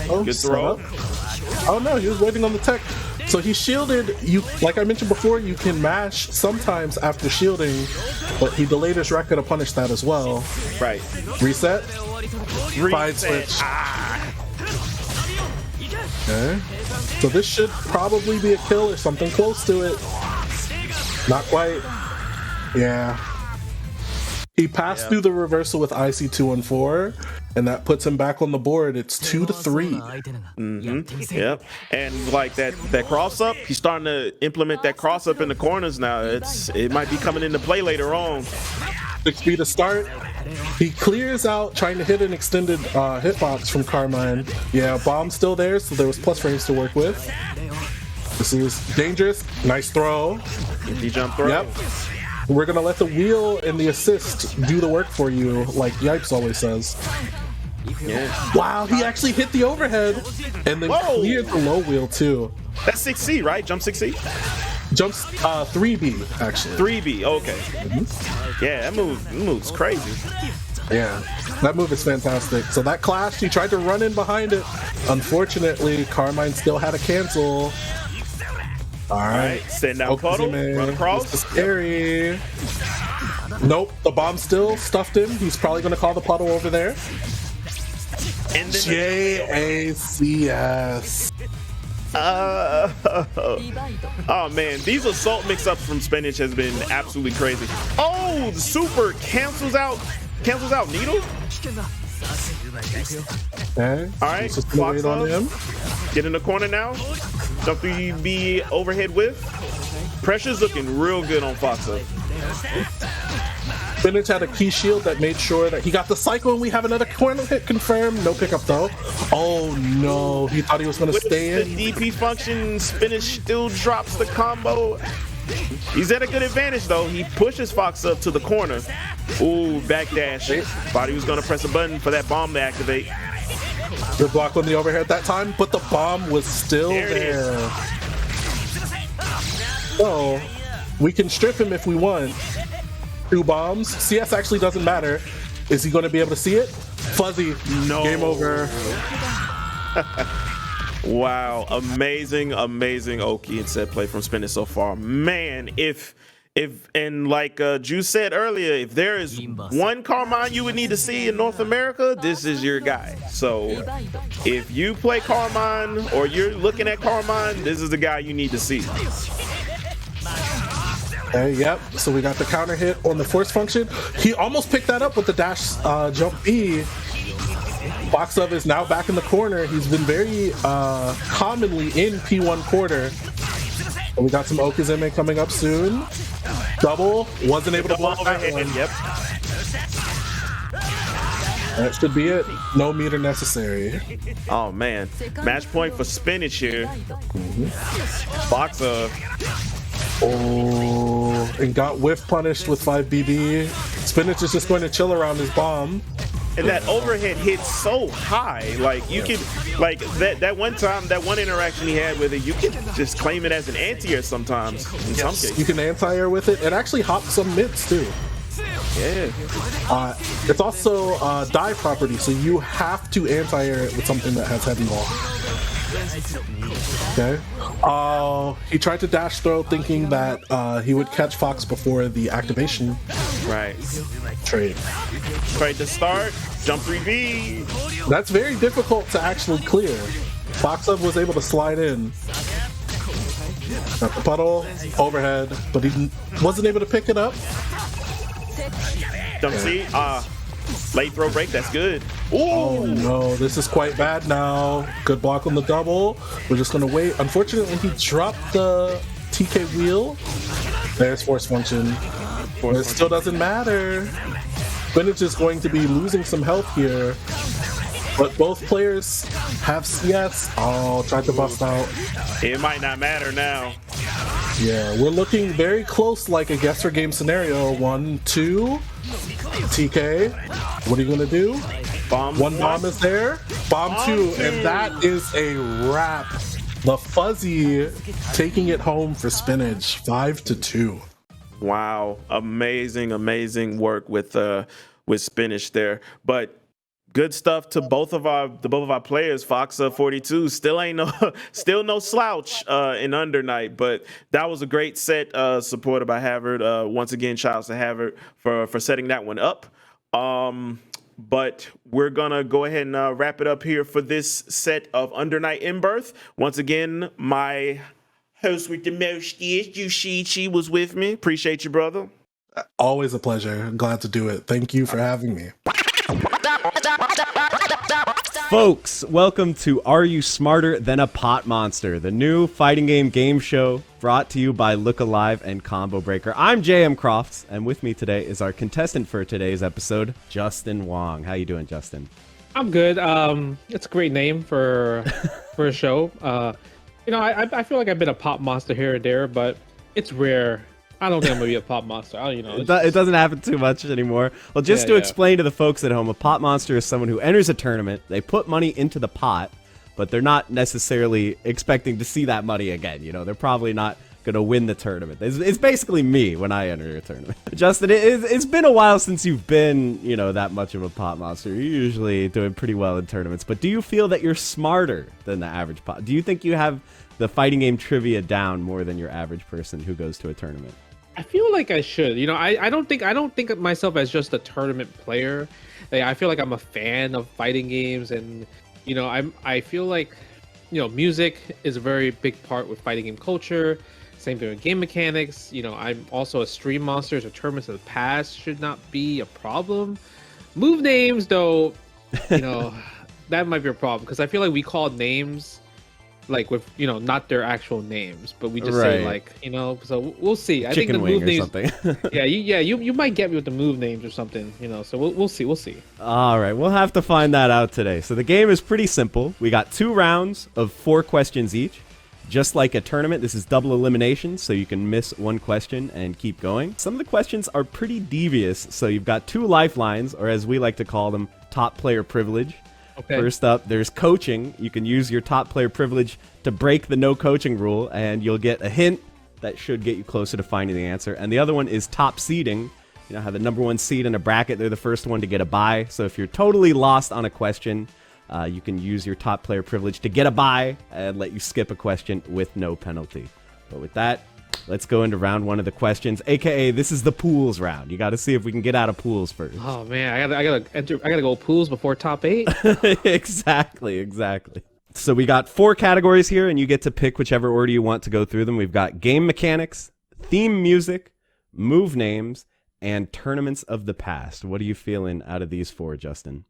Oh, good throw. Oh no, he was waiting on the tech. So he shielded. You, like I mentioned before, you can mash sometimes after shielding, but he delayed his record to punish that as well. Right. Reset. Fide switch. Okay. So this should probably be a kill or something close to it. Not quite. Yeah. He passed through the reversal with IC214, and that puts him back on the board. It's 2-3. Yep. And like that cross up, he's starting to implement that cross up in the corners now. It might be coming into play later on. 6B to start. He clears out trying to hit an extended hitbox from Carmine. Yeah, bomb's still there, so there was plus frames to work with. This is dangerous. Nice throw. He jump throw. Yep. We're gonna let the wheel and the assist do the work for you, like Yipes always says. Yeah. Wow, he actually hit the overhead and then cleared the low wheel too. That's 6C, right? Jump 6C? Jumps 3B, actually. 3B, okay. Yeah, that move's crazy. Yeah, that move is fantastic. So that clash, he tried to run in behind it. Unfortunately, Carmine still had a cancel. All right, send out puddle, run across. This is scary. Nope, the bomb still stuffed him. He's probably going to call the puddle over there. And then JACS. Oh man, these assault mix-ups from Spinach has been absolutely crazy. Oh, the super cancels out needle. Okay. All right, Fox on him. Get in the corner now. Jump 3B overhead with. Pressure's looking real good on Foxa. Spinach had a key shield that made sure that he got the cycle, and we have another corner hit confirmed. No pickup though. Oh no, he thought he was going to stay in. The DP function, Spinach still drops the combo. He's at a good advantage though. He pushes Fox up to the corner. Ooh, backdash. Thought he was going to press a button for that bomb to activate. Good block on the overhead that time, but the bomb was still there. So we can strip him if we want. 2 bombs. CS actually doesn't matter. Is he going to be able to see it? Fuzzy. No. Game over. Wow, amazing Oki and set play from Spinach so far. Man, if and like Juice said earlier, if there is one Carmine you would need to see in North America, this is your guy. So if you play Carmine or you're looking at Carmine, this is the guy you need to see. Okay, yep. So we got the counter hit on the force function. He almost picked that up with the dash jump B. Foxov is now back in the corner. He's been very commonly in P1 quarter. And we got some Okazeme coming up soon. Double, wasn't able to block that one. Yep. That should be it. No meter necessary. Oh man, match point for Spinach here. Foxov. Oh, and got whiff punished with 5BB. Spinach is just going to chill around his bomb. And that overhead hits so high, like you could, like that one time, that one interaction he had with it, you could just claim it as an anti-air sometimes. In some cases, you can anti-air with it. It actually hops some mids too. Yeah. It's also die property, so you have to anti-air it with something that has heavy wall. Okay. He tried to dash throw, thinking that he would catch Fox before the activation. Right. Trade. Tried to start, jump 3B. That's very difficult to actually clear. Fox Up was able to slide in. Got the puddle, overhead, but he wasn't able to pick it up. Jump C, late throw break, that's good. Ooh. Oh no, this is quite bad now. Good block on the double. We're just gonna wait. Unfortunately, he dropped the TK wheel. There's force function. It still doesn't matter. Spinach is going to be losing some health here. But both players have CS. Oh, tried to bust out. It might not matter now. Yeah, we're looking very close, like a guess or game scenario. 1, 2. TK, what are you gonna do? Bomb. One bomb is there. Bomb 2, and that is a wrap. The Fuzzy taking it home for Spinach, 5-2. Wow, amazing work with Spinach there. But good stuff to both of our players. Foxa 42 still no slouch in Under Night, but that was a great set supported by Havard. Once again, shout out to Havard for setting that one up. But we're gonna go ahead and wrap it up here for this set of Under Night in Birth. Once again, my host with the most is Yushichi was with me. Appreciate you, brother. Always a pleasure. I'm glad to do it. Thank you for having me. Folks, welcome to Are You Smarter Than a Pot Monster, the new fighting game show brought to you by Look Alive and Combo Breaker. I'm JM Crofts, and with me today is our contestant for today's episode, Justin Wong. How you doing, Justin? I'm good. It's a great name for a show. I feel like I've been a pop monster here or there, but it's rare. I don't think I'm gonna be a pop monster. It doesn't happen too much anymore. Well, just to explain to the folks at home, a pot monster is someone who enters a tournament. They put money into the pot, but they're not necessarily expecting to see that money again. They're probably not gonna win the tournament. It's basically me when I enter a tournament. Justin, it's been a while since you've been, that much of a pot monster. You're usually doing pretty well in tournaments, but do you feel that you're smarter than the average pot? Do you think you have the fighting game trivia down more than your average person who goes to a tournament? I feel like I should. I don't think of myself as just a tournament player. I feel like I'm a fan of fighting games, and I feel like music is a very big part with fighting game culture. Same thing with game mechanics. I'm also a stream monster, so tournaments of the past should not be a problem. Move names, though, that might be a problem because I feel like we call names like with not their actual names, but we just say like so we'll see. I think the move names you might get me with the move names or something, so we'll see. All right, we'll have to find that out today. So the game is pretty simple. We got 2 rounds of 4 questions each. Just like a tournament, this is double elimination, so you can miss 1 question and keep going. Some of the questions are pretty devious, so you've got 2 lifelines, or as we like to call them, top player privilege. Okay. First up, there's coaching. You can use your top player privilege to break the no coaching rule, and you'll get a hint that should get you closer to finding the answer. And the other one is top seeding. How the number 1 seed in a bracket, they're the first one to get a bye. So if you're totally lost on a question, you can use your top player privilege to get a bye and let you skip a question with no penalty. But with that, let's go into round 1 of the questions, aka this is the pools round. You got to see if we can get out of pools first. Oh man, I gotta go pools before top 8. Exactly. So we got 4 categories here, and you get to pick whichever order you want to go through them. We've got game mechanics, theme music, move names, and tournaments of the past. What are you feeling out of these 4, Justin?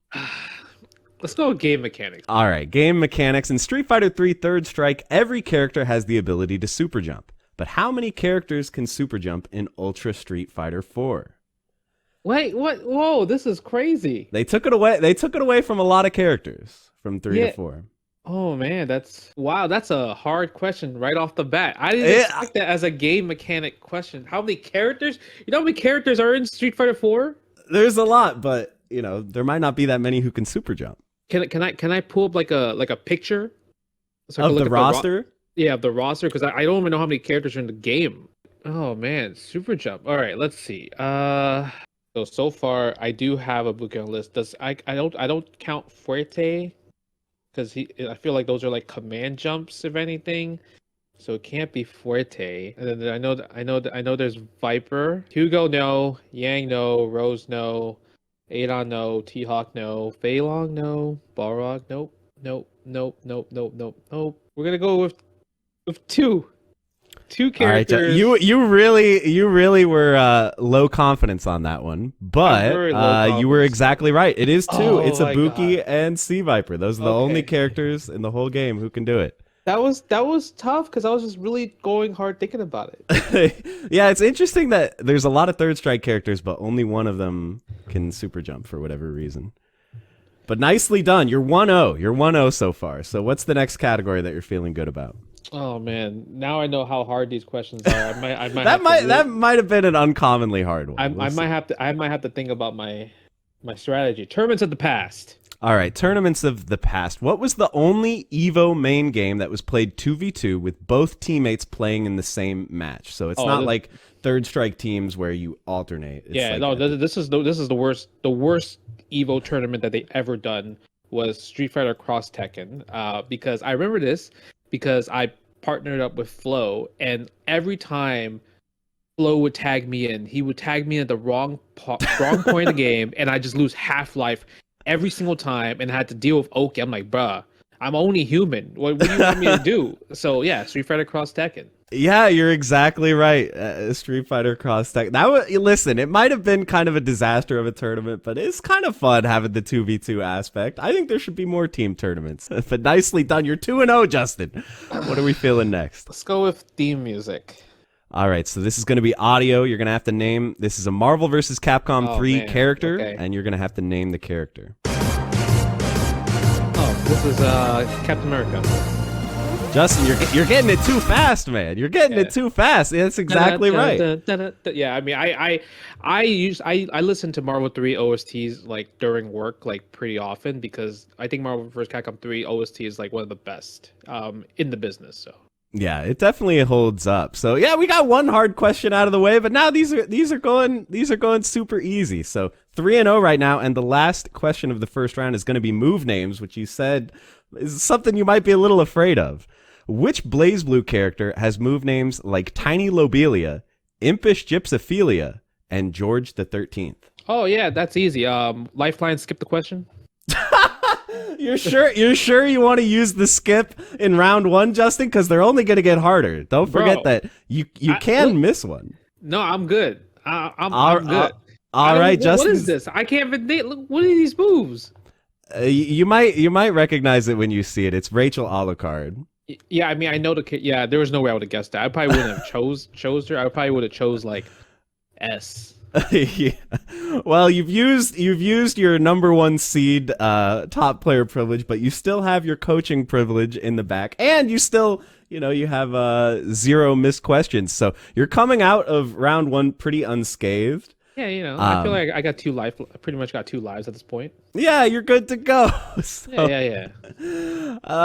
Let's go with game mechanics. All right, game mechanics. In Street Fighter 3 Third Strike, every character has the ability to super jump. But how many characters can super jump in Ultra Street Fighter 4? Wait, what? Whoa, this is crazy. They took it away from a lot of characters from 3 to 4. Oh man, that's a hard question right off the bat. I didn't expect that as a game mechanic question. How many characters? You know how many characters are in Street Fighter 4? There's a lot, but there might not be that many who can super jump. Can I pull up like a picture so I Of can look the at roster? Yeah, of the roster, because I don't even know how many characters are in the game. Oh man, super jump. All right, let's see. So far I do have a book on the list. I don't count Fuerte because I feel like those are like command jumps if anything. So it can't be Fuerte. And then I know there's Viper. Hugo no, Yang no, Rose no, Adon no, T-Hawk no, Fei Long no, Balrog nope, nope, nope, nope, nope, nope, nope. We're gonna go with two characters. All right, you really were low confidence on that one, but you were exactly right. It is two. It's Ibuki and Sea Viper. Those are the only characters in the whole game who can do it. That was tough because I was just really going hard thinking about it. Yeah, it's interesting that there's a lot of third strike characters, but only one of them can super jump for whatever reason. But nicely done. You're 1-0. You're 1-0 so far. So what's the next category that you're feeling good about? Oh man, now I know how hard these questions are. I might that might have been an uncommonly hard one. I might have to think about my strategy. Tournaments of the past. All right, tournaments of the past. What was the only Evo main game that was played 2v2 with both teammates playing in the same match? So it's not like third strike teams where you alternate. It's this is the worst Evo tournament that they ever done was Street Fighter Cross Tekken. Because I remember this because I partnered up with Flo, and every time Flo would tag me in, he would tag me in at the wrong point of the game, and I just lose half life every single time, and I had to deal with Oki. I'm like, bruh, I'm only human. What do you want me to do? So yeah, Street Fighter Cross Tekken. Yeah, you're exactly right. Street Fighter Cross Tekken. Listen, it might have been kind of a disaster of a tournament, but it's kind of fun having the 2v2 aspect. I think there should be more team tournaments. But nicely done. You're 2-0, Justin. What are we feeling next? Let's go with theme music. All right, so this is going to be audio. You're going to have to name. This is a Marvel vs. Capcom 3 character, and you're going to have to name the character. Oh, this is Captain America. Justin, you're getting it too fast, man. You're getting it too fast. That's exactly right. Yeah, I mean, I listen to Marvel 3 OSTs like during work, like pretty often because I think Marvel vs. Capcom 3 OST is like one of the best in the business. So. Yeah, it definitely holds up. So yeah, we got one hard question out of the way, but now these are going super easy. So 3-0 right now, and the last question of the first round is going to be move names, which you said is something you might be a little afraid of. Which Blazblue character has move names like Tiny Lobelia, Impish Gypsophilia, and George the 13th? Oh yeah, that's easy. Lifeline, skip the question. You're sure you want to use the skip in round one, Justin? Because they're only going to get harder. Don't forget that you can miss one. No, I'm good. I'm good. All right, Justin. What is this? I can't even. Look, what are these moves? You might recognize it when you see it. It's Rachel Alucard. Yeah, I mean, I know yeah, there was no way I would have guessed that. I probably wouldn't have chose her. I probably would have chose like S. Yeah. Well, you've used your number one seed top player privilege, but you still have your coaching privilege in the back, and you still you have 0 missed questions. So you're coming out of round one pretty unscathed. Yeah, I feel like I got 2 life. I pretty much got 2 lives at this point. Yeah, you're good to go. So, yeah.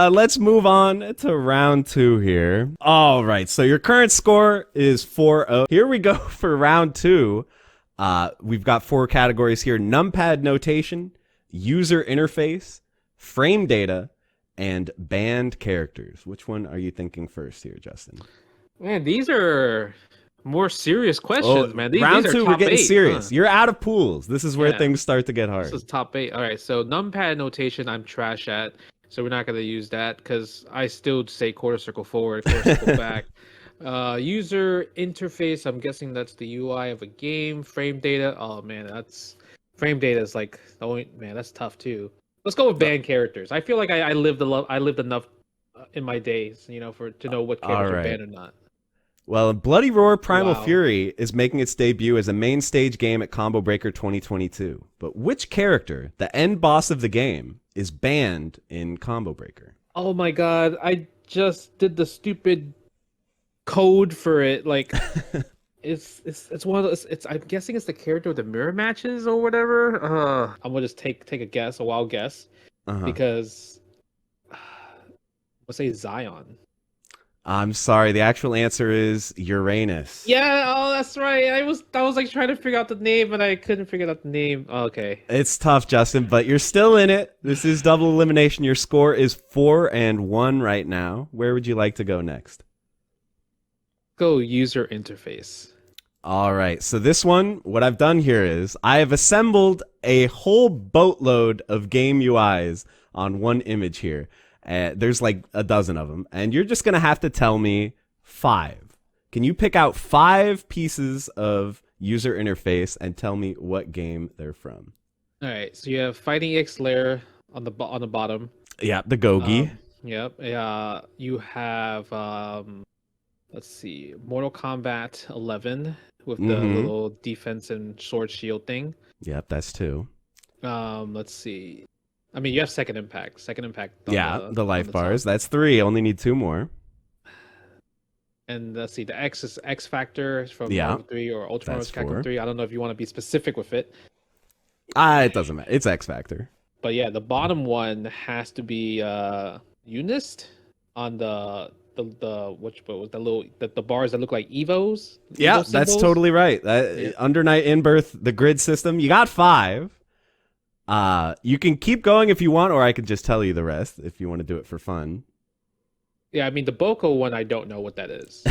Let's move on to round 2 here. All right, so your current score is 4-0. Here we go for round 2. We've got 4 categories here: numpad notation, user interface, frame data, and banned characters. Which one are you thinking first here, Justin? Man, these are more serious questions, man. Round these are 2, top we're getting 8, serious. Huh? You're out of pools. This is where things start to get hard. This is top 8. All right, so numpad notation, I'm trash at, so we're not going to use that because I still say quarter circle forward, quarter circle back. User interface, I'm guessing that's the UI of a game. Frame data, oh man, frame data is like the only, man, that's tough too. Let's go with banned characters. I feel like I lived enough in my days, to know what characters are banned or not. Well, Bloody Roar Primal Fury is making its debut as a main stage game at Combo Breaker 2022. But which character, the end boss of the game, is banned in Combo Breaker? Oh my god, I just did the stupid code for it. Like, It's one of those. I'm guessing it's the character with the mirror matches or whatever. I'm gonna just take a guess, a wild guess, because let's say Zion. I'm sorry. The actual answer is Uranus. Yeah, oh, that's right. I was like trying to figure out the name, but I couldn't figure out the name. Oh, okay. It's tough, Justin, but you're still in it. This is double elimination. Your score is 4-1 right now. Where would you like to go next? Go user interface. All right. So this one, what I've done here is I have assembled a whole boatload of game UIs on one image here. There's like a dozen of them, and you're just going to have to tell me 5. Can you pick out 5 pieces of user interface and tell me what game they're from? All right, so you have Fighting X Lair on the bottom. Yeah, the Gogi. Yep. You have let's see, Mortal Kombat 11 with the little defense and sword shield thing. Yep, that's 2. Let's see. I mean, you have Second Impact. The life bars. That's 3. Only need 2 more. And let's see, the X is X Factor from Yeah, Mario 3 or Ultra Mario that's 4. Capcom 3. I don't know if you want to be specific with it. It doesn't matter. It's X Factor. But yeah, the bottom one has to be Unist on the bars that look like Evos. Yeah, Evo that's symbols. totally right. Under Night in Birth, the grid system. You got 5. You can keep going if you want, or I can just tell you the rest if you want to do it for fun. Yeah, I mean the Boko one, I don't know what that is.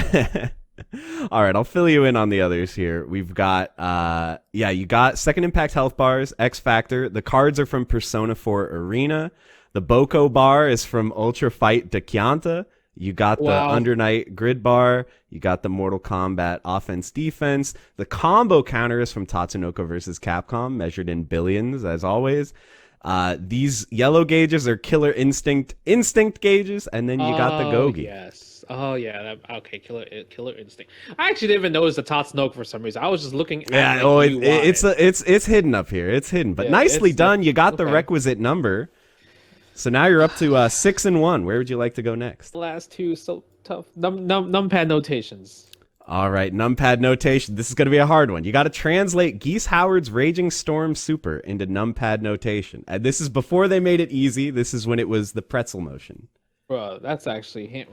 All right, I'll fill you in on the others here. We've got, you got Second Impact health bars, X Factor. The cards are from Persona 4 Arena. The Boko bar is from Ultra Fight Dekyanta. You got the Under Night grid bar. You got the Mortal Kombat offense defense. The combo counter is from Tatsunoko versus Capcom, measured in billions, as always. These yellow gauges are Killer Instinct gauges, and then you got the Gogi. Yes. Oh yeah. Okay. Killer Instinct. I actually didn't even notice the Tatsunoko for some reason. I was just looking at it's hidden up here. It's hidden, but nicely done. You got the requisite number. So now you're up to 6-1. Where would you like to go next? The last two so tough. Numpad notations. All right, numpad notation. This is going to be a hard one. You got to translate Geese Howard's Raging Storm Super into numpad notation. And this is before they made it easy. This is when it was the pretzel motion. Bro, that's actually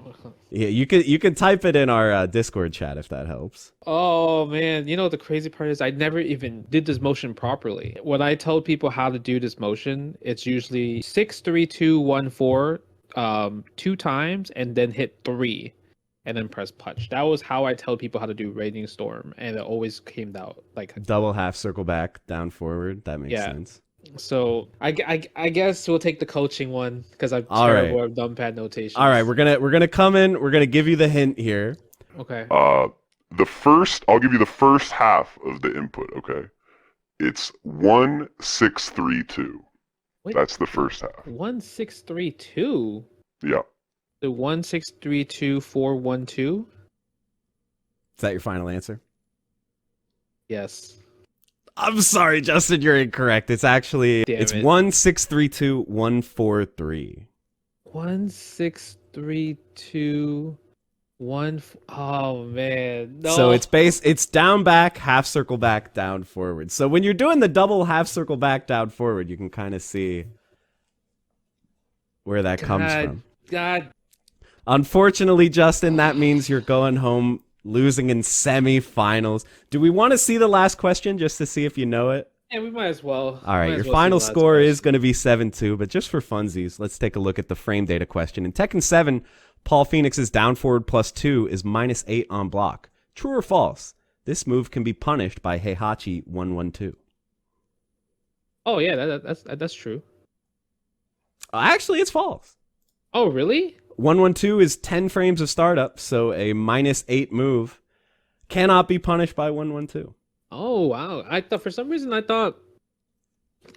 Yeah, you can type it in our Discord chat if that helps. Oh man, you know the crazy part is I never even did this motion properly. When I tell people how to do this motion, it's usually 6 3 2 1 4 2 times and then hit 3 and then press punch. That was how I tell people how to do Raging Storm, and it always came out like double half circle back, down forward. That makes sense. So I guess we'll take the coaching one because I'm terrible at numpad notation. All right, we're gonna come in. We're gonna give you the hint here. Okay. I'll give you the first half of the input. Okay, it's 1632. That's the first half. 1632. Yeah. The 1632412. Is that your final answer? Yes. I'm sorry, Justin, you're incorrect. It's actually 1632143. 16321. Oh man. No. So it's down back, half circle back, down forward. So when you're doing the double half circle back, down forward, you can kind of see where that comes from. God. Unfortunately, Justin, that means you're going home losing in semifinals. Do we want to see the last question just to see if you know it? Yeah, we might as well. All right, your final score is going to be 7-2, but just for funsies, let's take a look at the frame data question. In Tekken 7, Paul Phoenix's down forward +2 is -8 on block. True or false? This move can be punished by Heihachi 112. Oh yeah, that's true. Actually, it's false. Oh really? 112 is 10 frames of startup, so a -8 move cannot be punished by 112. Oh wow! I thought for some reason I thought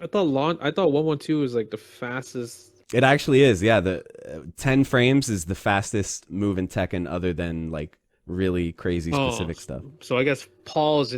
112 was like the fastest. It actually is, yeah. The 10 frames is the fastest move in Tekken, other than like really crazy specific stuff. So I guess Paul's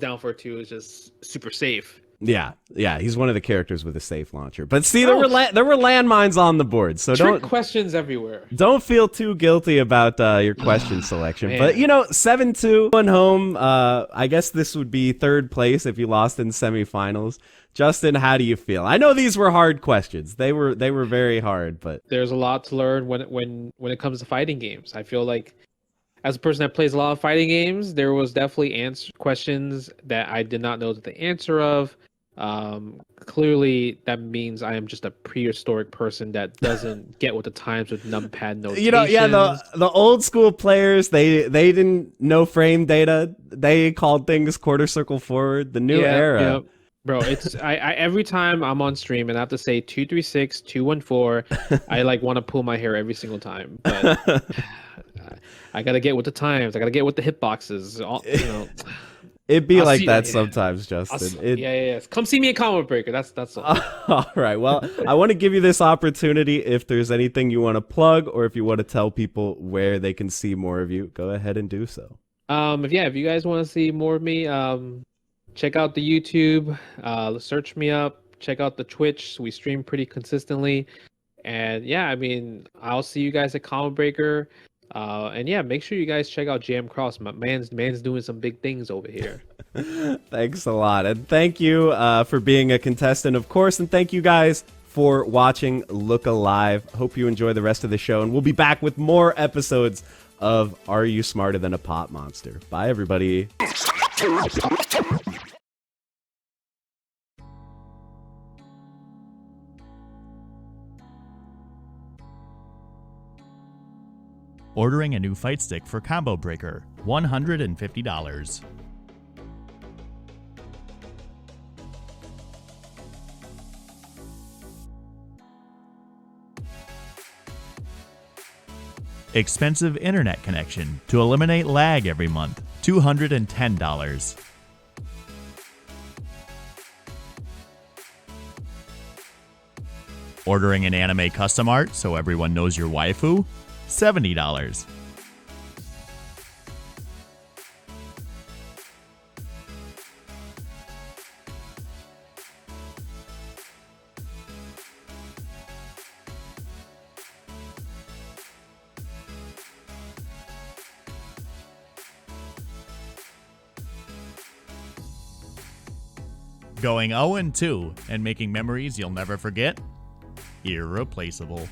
down for 2 is just super safe. Yeah, he's one of the characters with a safe launcher. But see, there were landmines on the board, so Trick questions everywhere. Don't feel too guilty about your question selection. Man. But 7-2 going home. I guess this would be third place if you lost in semifinals. Justin, how do you feel? I know these were hard questions. They were very hard, but There's a lot to learn when it comes to fighting games. I feel like, as a person that plays a lot of fighting games, there was definitely questions that I did not know the answer of. Clearly, that means I am just a prehistoric person that doesn't get with the times with numpad notations. The old school players, they didn't know frame data. They called things quarter circle forward. The new era. Yeah. Bro, it's I every time I'm on stream and I have to say 236, 214, I want to pull my hair every single time. But I gotta get with the times. I gotta get with the hitboxes. It'd be like that sometimes, Justin. Yeah. Come see me at Combo Breaker. That's all. All right. Well, I want to give you this opportunity. If there's anything you want to plug, or if you want to tell people where they can see more of you, go ahead and do so. If you guys want to see more of me, check out the YouTube. Search me up. Check out the Twitch. We stream pretty consistently, and I'll see you guys at Combo Breaker. Make sure you guys check out Jam Cross. My man's doing some big things over here. Thanks a lot. And thank you for being a contestant, of course. And thank you guys for watching Look Alive. Hope you enjoy the rest of the show. And we'll be back with more episodes of Are You Smarter Than a Pop Monster? Bye, everybody. Ordering a new fight stick for Combo Breaker, $150. Expensive internet connection to eliminate lag every month, $210. Ordering an anime custom art so everyone knows your waifu, $70. Going 0-2 and making memories you'll never forget? Irreplaceable.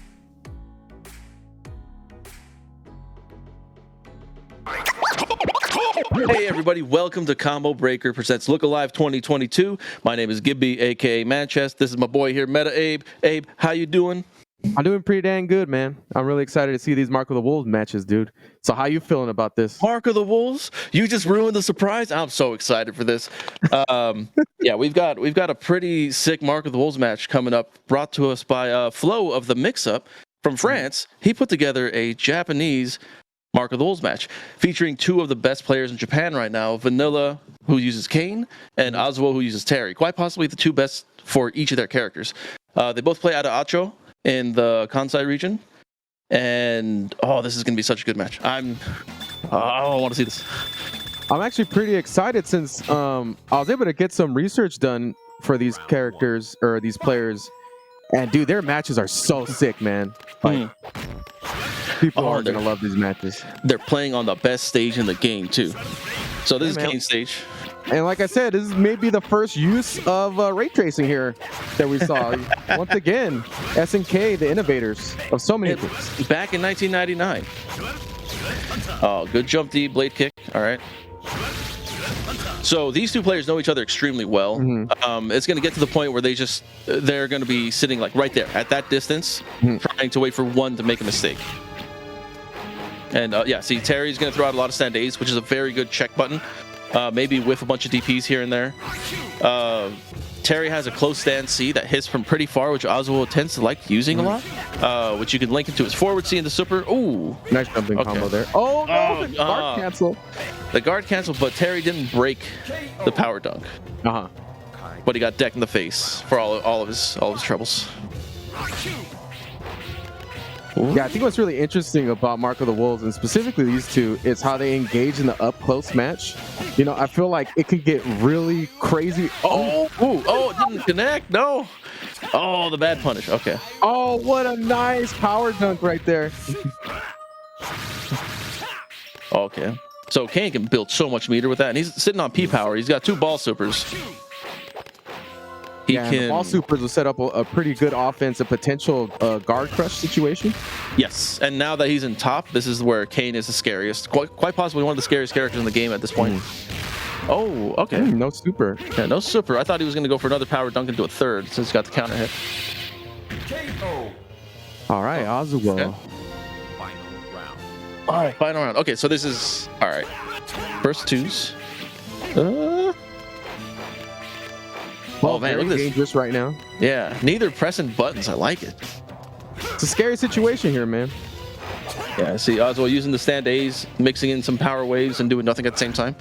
Hey everybody, welcome to Combo Breaker presents Look Alive 2022. My name is Gibby, aka Manchester. This is my boy here, Meta Abe. Abe, how you doing? I'm doing pretty dang good, man. I'm really excited to see these Mark of the Wolves matches, dude. So how you feeling about this? Mark of the Wolves? You just ruined the surprise. I'm so excited for this. We've got a pretty sick Mark of the Wolves match coming up, brought to us by Flo of the Mix-Up from France. He put together a Japanese Mark of the Wolves match featuring two of the best players in Japan right now, Vanilla, who uses Kane, and Azuo, who uses Terry. Quite possibly the two best for each of their characters. They both play out of Acho in the Kansai region, and this is going to be such a good match. I want to see this. I'm actually pretty excited since I was able to get some research done for these characters or these players, and dude, their matches are so sick, man. People are going to love these matches. They're playing on the best stage in the game, too. So this is Kane's stage. And like I said, this is maybe the first use of ray tracing here that we saw. Once again, SNK, the innovators of so many things. Back in 1999. Oh, good jump D, blade kick. All right. So these two players know each other extremely well. It's going to get to the point where they're going to be sitting like right there at that distance, trying to wait for one to make a mistake. And see, Terry's going to throw out a lot of stand A's, which is a very good check button. Maybe with a bunch of DPs here and there. Terry has a close stand C that hits from pretty far, which Azuo tends to like using a lot, which you can link into his forward C in the super. Ooh. Nice jumping combo there. Oh, no, the guard cancel. The guard cancel, but Terry didn't break the power dunk. But he got decked in the face for all of his troubles. Yeah, I think what's really interesting about Mark of the Wolves, and specifically these two, is how they engage in the up-close match. You know, I feel like it could get really crazy. Oh, it didn't connect. No. Oh, the bad punish. Okay. Oh, what a nice power dunk right there. Okay. So Kane can build so much meter with that, and he's sitting on P power. He's got 2 ball supers. And the ball supers will set up a pretty good offense, a potential guard crush situation. Yes, and now that he's in top, this is where Kane is the scariest. Quite possibly one of the scariest characters in the game at this point. Oh, okay. No super. Yeah, no super. I thought he was going to go for another power dunk into a third since he's got the counter hit. All right, Azubo. Okay. All right, final round. Okay, so this is all right. First twos. Oh man, look at this. Dangerous right now. Yeah, neither pressing buttons. I like it. It's a scary situation here, man. Yeah, see Oswald using the stand A's, mixing in some power waves and doing nothing at the same time.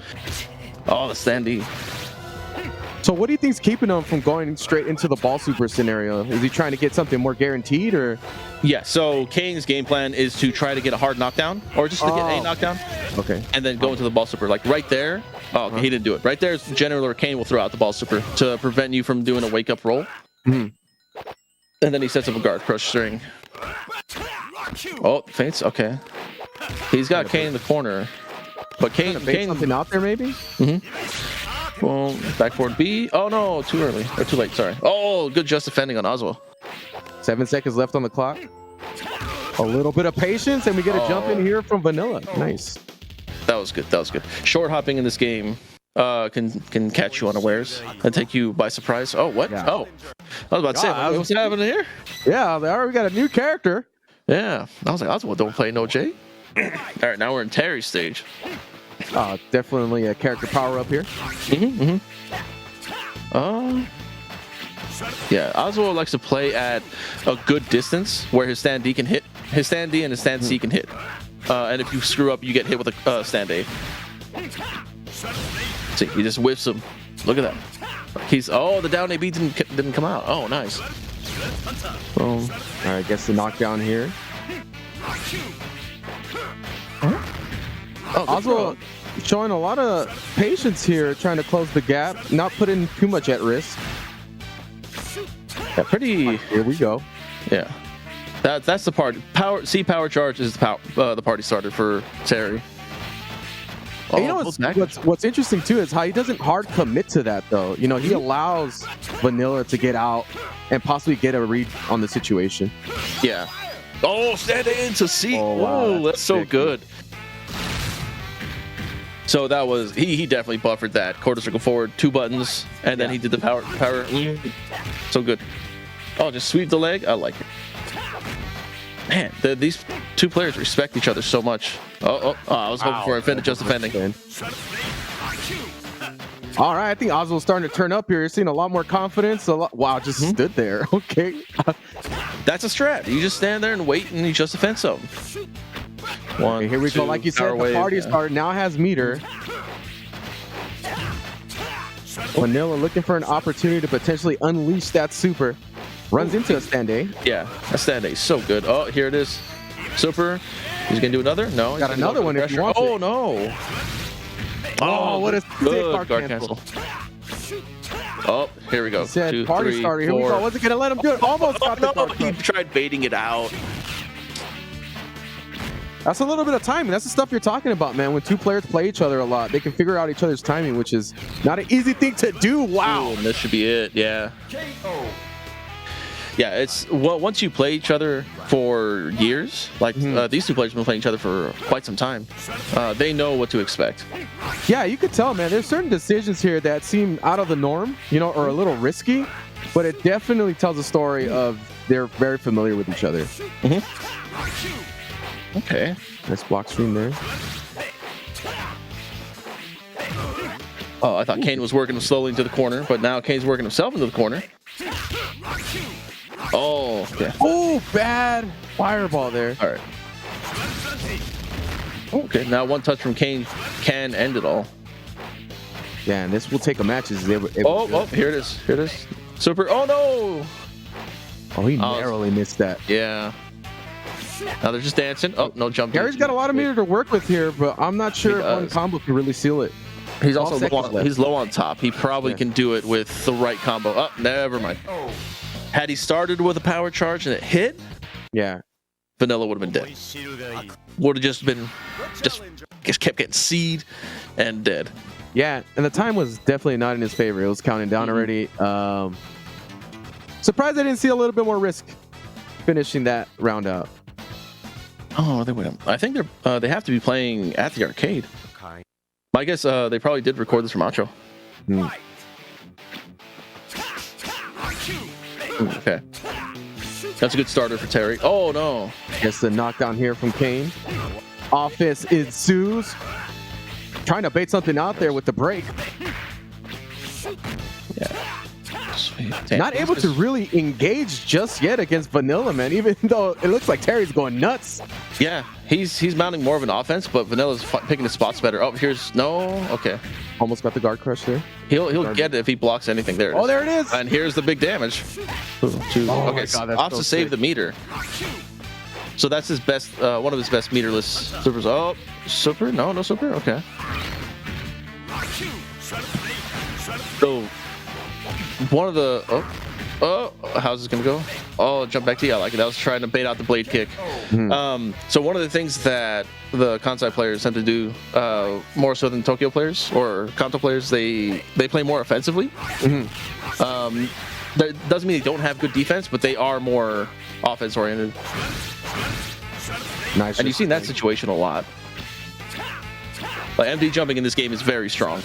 Oh, the stand D. So what do you think's keeping him from going straight into the ball super scenario? Is he trying to get something more guaranteed, or? Yeah, so Kane's game plan is to try to get a hard knockdown, or just to get a knockdown. Okay. And then go into the ball super. Like right there. Oh, okay, he didn't do it. Right there is generally where Kane will throw out the ball super to prevent you from doing a wake up roll. And then he sets up a guard crush string. Oh, feints. Okay. He's got Kane in the corner. But Kane something out there maybe? Well, back forward B. Oh no, too early. Or too late, sorry. Oh, good just defending on Oswald. 7 seconds left on the clock. A little bit of patience, and we get a jump in here from Vanilla. Nice. That was good. That was good. Short hopping in this game can catch you unawares and take you by surprise. Oh, what? Yeah. Oh, I was about to say, what's happening here? Yeah, they already got a new character. Yeah. I was like, Oswald don't play no J. All right, now we're in Terry's stage. Definitely a character power up here. Yeah, Oswald likes to play at a good distance where his stand D can hit. His stand D and his stand C can hit. And if you screw up, you get hit with a stand A. See, he just whiffs him. Look at that. The down A B didn't come out. Oh, nice. Boom. All right, gets the knockdown here. Oswald showing a lot of patience here, trying to close the gap, not putting too much at risk. Yeah, pretty. Here we go. Yeah, that's the part. Power charge is the party starter for Terry. And you know what's interesting too is how he doesn't hard commit to that though. You know, he allows Vanilla to get out and possibly get a read on the situation. Yeah. Oh, stand in to C. Oh, wow, that's so good. So that was he definitely buffered that quarter circle forward, 2 buttons, and then he did the power. So good. Oh, just sweep the leg. I like it. Man, these 2 players respect each other so much. I was hoping for a finish just defending. All right, I think Oswald's starting to turn up here. You're seeing a lot more confidence. Wow, just stood there. Okay. That's a strat. You just stand there and wait, and you just defend something. Okay, here we go. Like you said, the party starter now has meter. Vanilla looking for an opportunity to potentially unleash that super. Runs into a stand A. Yeah, that stand A is so good. Oh, here it is. Super. He's going to do another? No. Got another one if you want it. No. Oh, what a good guard cancel. Oh, here we go. Said 2, party 3, starter. 4. Here we go. Wasn't going to let him do it. Almost got the guard he tried baiting it out. That's a little bit of timing. That's the stuff you're talking about, man. When 2 players play each other a lot, they can figure out each other's timing, which is not an easy thing to do. Wow. Ooh, this should be it. Yeah. Yeah, it's once you play each other for years, like these 2 players have been playing each other for quite some time, they know what to expect. Yeah, you could tell, man. There's certain decisions here that seem out of the norm, you know, or a little risky, but it definitely tells a story of they're very familiar with each other. Okay. Nice block stream there. Oh, I thought Kane was working him slowly into the corner, but now Kane's working himself into the corner. Oh, yeah. Oh, bad fireball there. All right. Okay, now 1 touch from Kane can end it all. Yeah, and this will take a match. Here it is. Here it is. Super. Oh, no. Oh, he narrowly missed that. Yeah. Now they're just dancing. Oh, no jump. Gary's got a lot of meter to work with here, but I'm not sure if one combo can really seal it. He's also low on top. He probably can do it with the right combo. Oh, never mind. Had he started with a power charge and it hit, Vanilla would have been dead. Would have just kept getting seed and dead. Yeah, and the time was definitely not in his favor. It was counting down already. Surprised I didn't see a little bit more risk finishing that round out. Oh, they went. I think they have to be playing at the arcade. Okay. I guess they probably did record this from Macho. Okay. That's a good starter for Terry. Oh no! Gets the knockdown here from Kane. Offense ensues. Trying to bait something out there with the break. Not able to really engage just yet against Vanilla, man, even though it looks like Terry's going nuts. Yeah, he's mounting more of an offense, but Vanilla's picking his spots better. Oh, okay. Almost got the guard crush there. He'll get it if he blocks anything there. Oh, there it is. And here's the big damage. Okay, opts to save the meter. So that's his best, one of his best meterless supers. Oh, super? No super? Okay. So, one of the... how's this gonna go? Oh, jump back to you. I like it. I was trying to bait out the blade kick. So one of the things that the Kansai players tend to do more so than Tokyo players or Kanto players, they play more offensively. That doesn't mean they don't have good defense, but they are more offense oriented. Nice. And you've seen that situation a lot. Like MD jumping in this game is very strong.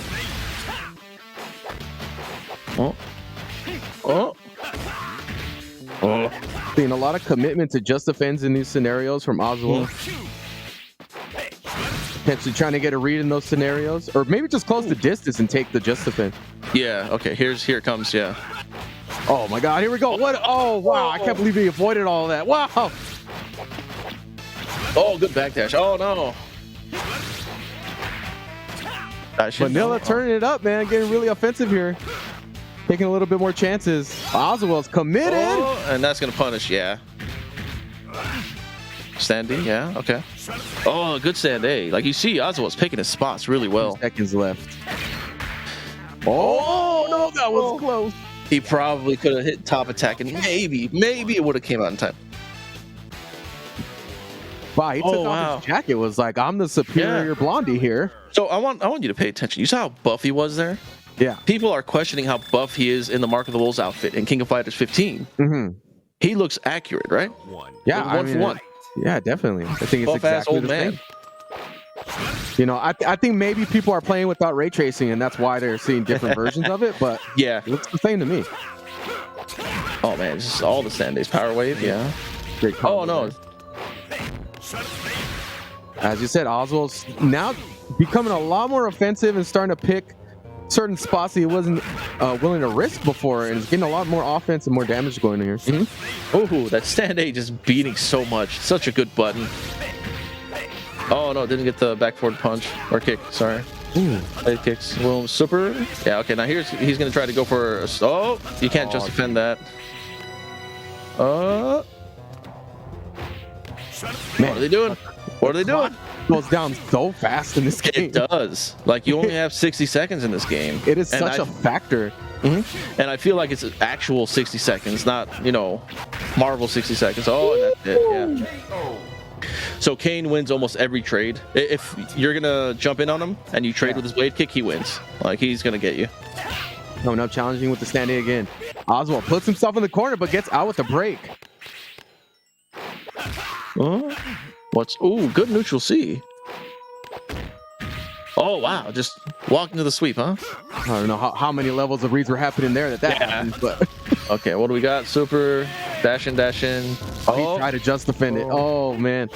Seeing a lot of commitment to just defense in these scenarios from Oswald. Potentially trying to get a read in those scenarios, or maybe just close the distance and take the just defense. Yeah. Okay. Here it comes. Yeah. Oh my God! Here we go. What? Oh wow! I can't believe he avoided all that. Wow. Oh, good backdash. Oh no. Vanilla turning it up, man. Getting really offensive here. Taking a little bit more chances. Oswald's committed. Oh, and that's going to punish, yeah. Stand A, yeah, okay. Oh, good stand A. Like you see, Oswald's picking his spots really well. 2 seconds left. Oh, no, that was close. He probably could have hit top attack and maybe it would have came out in time. Wow, he took off his jacket. Was like, I'm the superior blondie here. So I want you to pay attention. You saw how buff he was there? Yeah. People are questioning how buff he is in the Mark of the Wolves outfit in King of Fighters 15. He looks accurate, right? Yeah, one for one. Yeah, definitely. I think it's exactly old the man. same. You know, I think maybe people are playing without ray tracing, and that's why they're seeing different versions of it. But yeah, it looks the same to me. Oh man, just all the Sandays power wave. Yeah. Great combo. Oh no. As you said, Oswald's now becoming a lot more offensive and starting to pick certain spots that he wasn't willing to risk before, and he's getting a lot more offense and more damage going here. Oh, that stand A just beating so much. Such a good button. Oh no, didn't get the back forward punch or kick. Sorry. Head kicks. Well, super. Yeah. Okay. Now he's gonna try to go for. Oh, you can't just defend that. Man, what are they doing? What are they doing? Goes down so fast in this game. It does. Like you only have 60 seconds in this game. It is such a factor. And I feel like it's an actual 60 seconds, not Marvel 60 seconds. Oh, and that's it. Yeah. So Kane wins almost every trade. If you're gonna jump in on him and you trade with his blade kick, he wins. Like he's gonna get you. Coming up challenging with the stand A again. Oswald puts himself in the corner but gets out with the break. Good neutral C. Oh wow, just walk into the sweep, huh? I don't know how many levels of reads were happening there that happened, but okay, what do we got? Super dash in. Oh, he tried to just defend it. Oh man.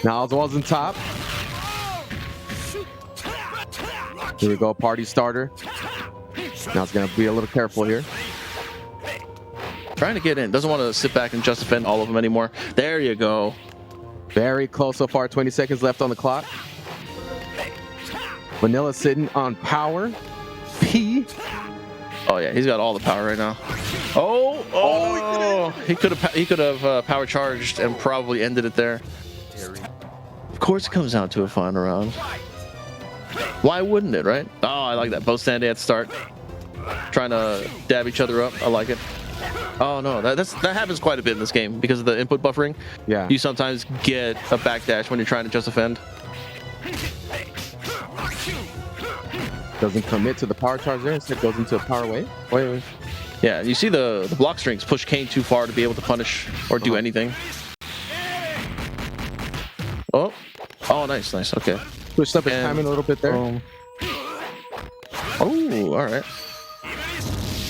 Now Oswald's in top. Here we go, party starter. Now it's gonna be a little careful here. Trying to get in. Doesn't want to sit back and just defend all of them anymore. There you go. Very close so far. 20 seconds left on the clock. Vanilla sitting on power. P. Oh yeah, he's got all the power right now. Oh, he could have power charged and probably ended it there. Of course, it comes down to a final round. Why wouldn't it, right? Oh, I like that. Both standing at start, trying to dab each other up. I like it. Oh no, that happens quite a bit in this game because of the input buffering. Yeah. You sometimes get a backdash when you're trying to just defend. Doesn't commit to the power charge there. Instead goes into a power wave. Wait. Yeah, you see the block strings push Kane too far to be able to punish or do anything. Oh, nice. Okay. Pushed up his timing a little bit there. Oh, all right.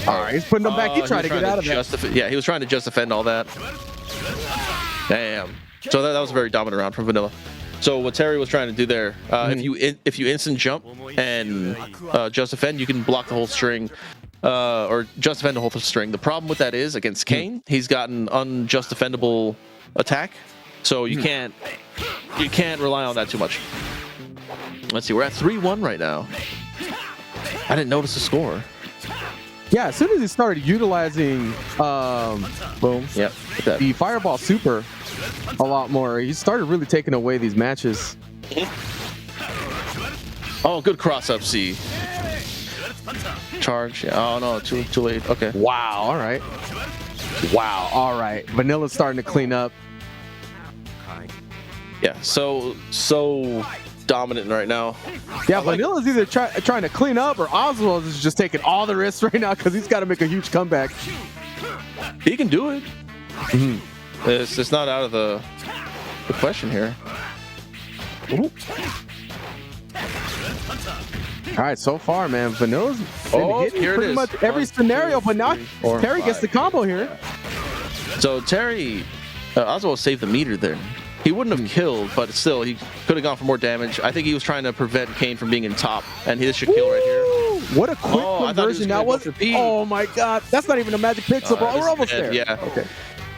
All right, he's putting them back. He tried to get out of that. Yeah, he was trying to just defend all that. Damn. So that was a very dominant round from Vanilla. So what Terry was trying to do there, if you instant jump and just defend, you can block the whole string, or just defend the whole string. The problem with that is against Kane, he's got an unjust defendable attack, so you can't rely on that too much. Let's see, we're at 3-1 right now. I didn't notice the score. Yeah, as soon as he started utilizing the Fireball Super a lot more, he started really taking away these matches. Oh, good cross up C. Charge. Yeah. Oh no, too late. Okay. Wow. All right. Wow. All right. Vanilla's starting to clean up. Yeah. So dominant right now. Yeah, Vanilla's either trying to clean up, or Oswald is just taking all the risks right now because he's got to make a huge comeback. He can do it. It's not out of the question here. Ooh. All right, so far, man, Vanilla's hitting here pretty much every scenario, but now Terry gets the combo here. So Terry, Oswald saved the meter there. He wouldn't have killed, but still, he could have gone for more damage. I think he was trying to prevent Kane from being in top, and this should kill right here. What a quick conversion that was. Oh my God, that's not even a magic pixel, bro. We're almost there. Yeah. Okay.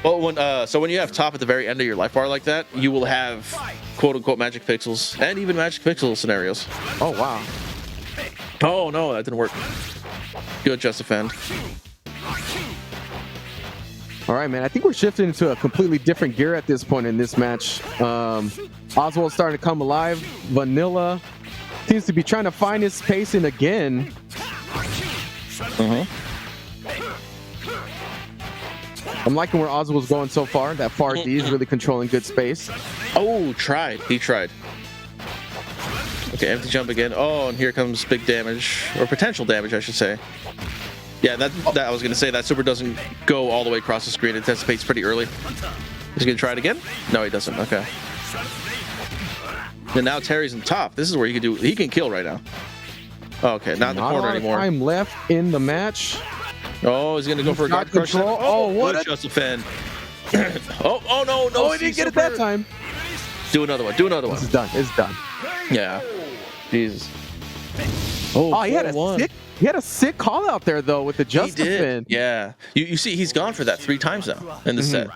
Well, when you have top at the very end of your life bar like that, you will have quote-unquote magic pixels and even magic pixel scenarios. Oh wow. Oh no, that didn't work. Good just defend. All right, man. I think we're shifting into a completely different gear at this point in this match. Oswald's starting to come alive. Vanilla seems to be trying to find his spacing again. I'm liking where Oswald's going so far. That far D is really controlling good space. Oh, he tried. Okay, empty jump again. Oh, and here comes big damage, or potential damage, I should say. Yeah, that I was gonna say that super doesn't go all the way across the screen. It anticipates pretty early. He's gonna try it again? No, he doesn't. Okay. And now Terry's in top. This is where he can kill right now. Okay, not in the corner anymore. Time left in the match. Oh, he's gonna go for a guard crush. Oh, what a just defend. oh no! Oh, he didn't get it that time. Do another one. This is done. It's done. Yeah. Jesus. Oh, he had a sick call out there though with the just defend. Yeah. You see, he's gone for that 3 times now in the set.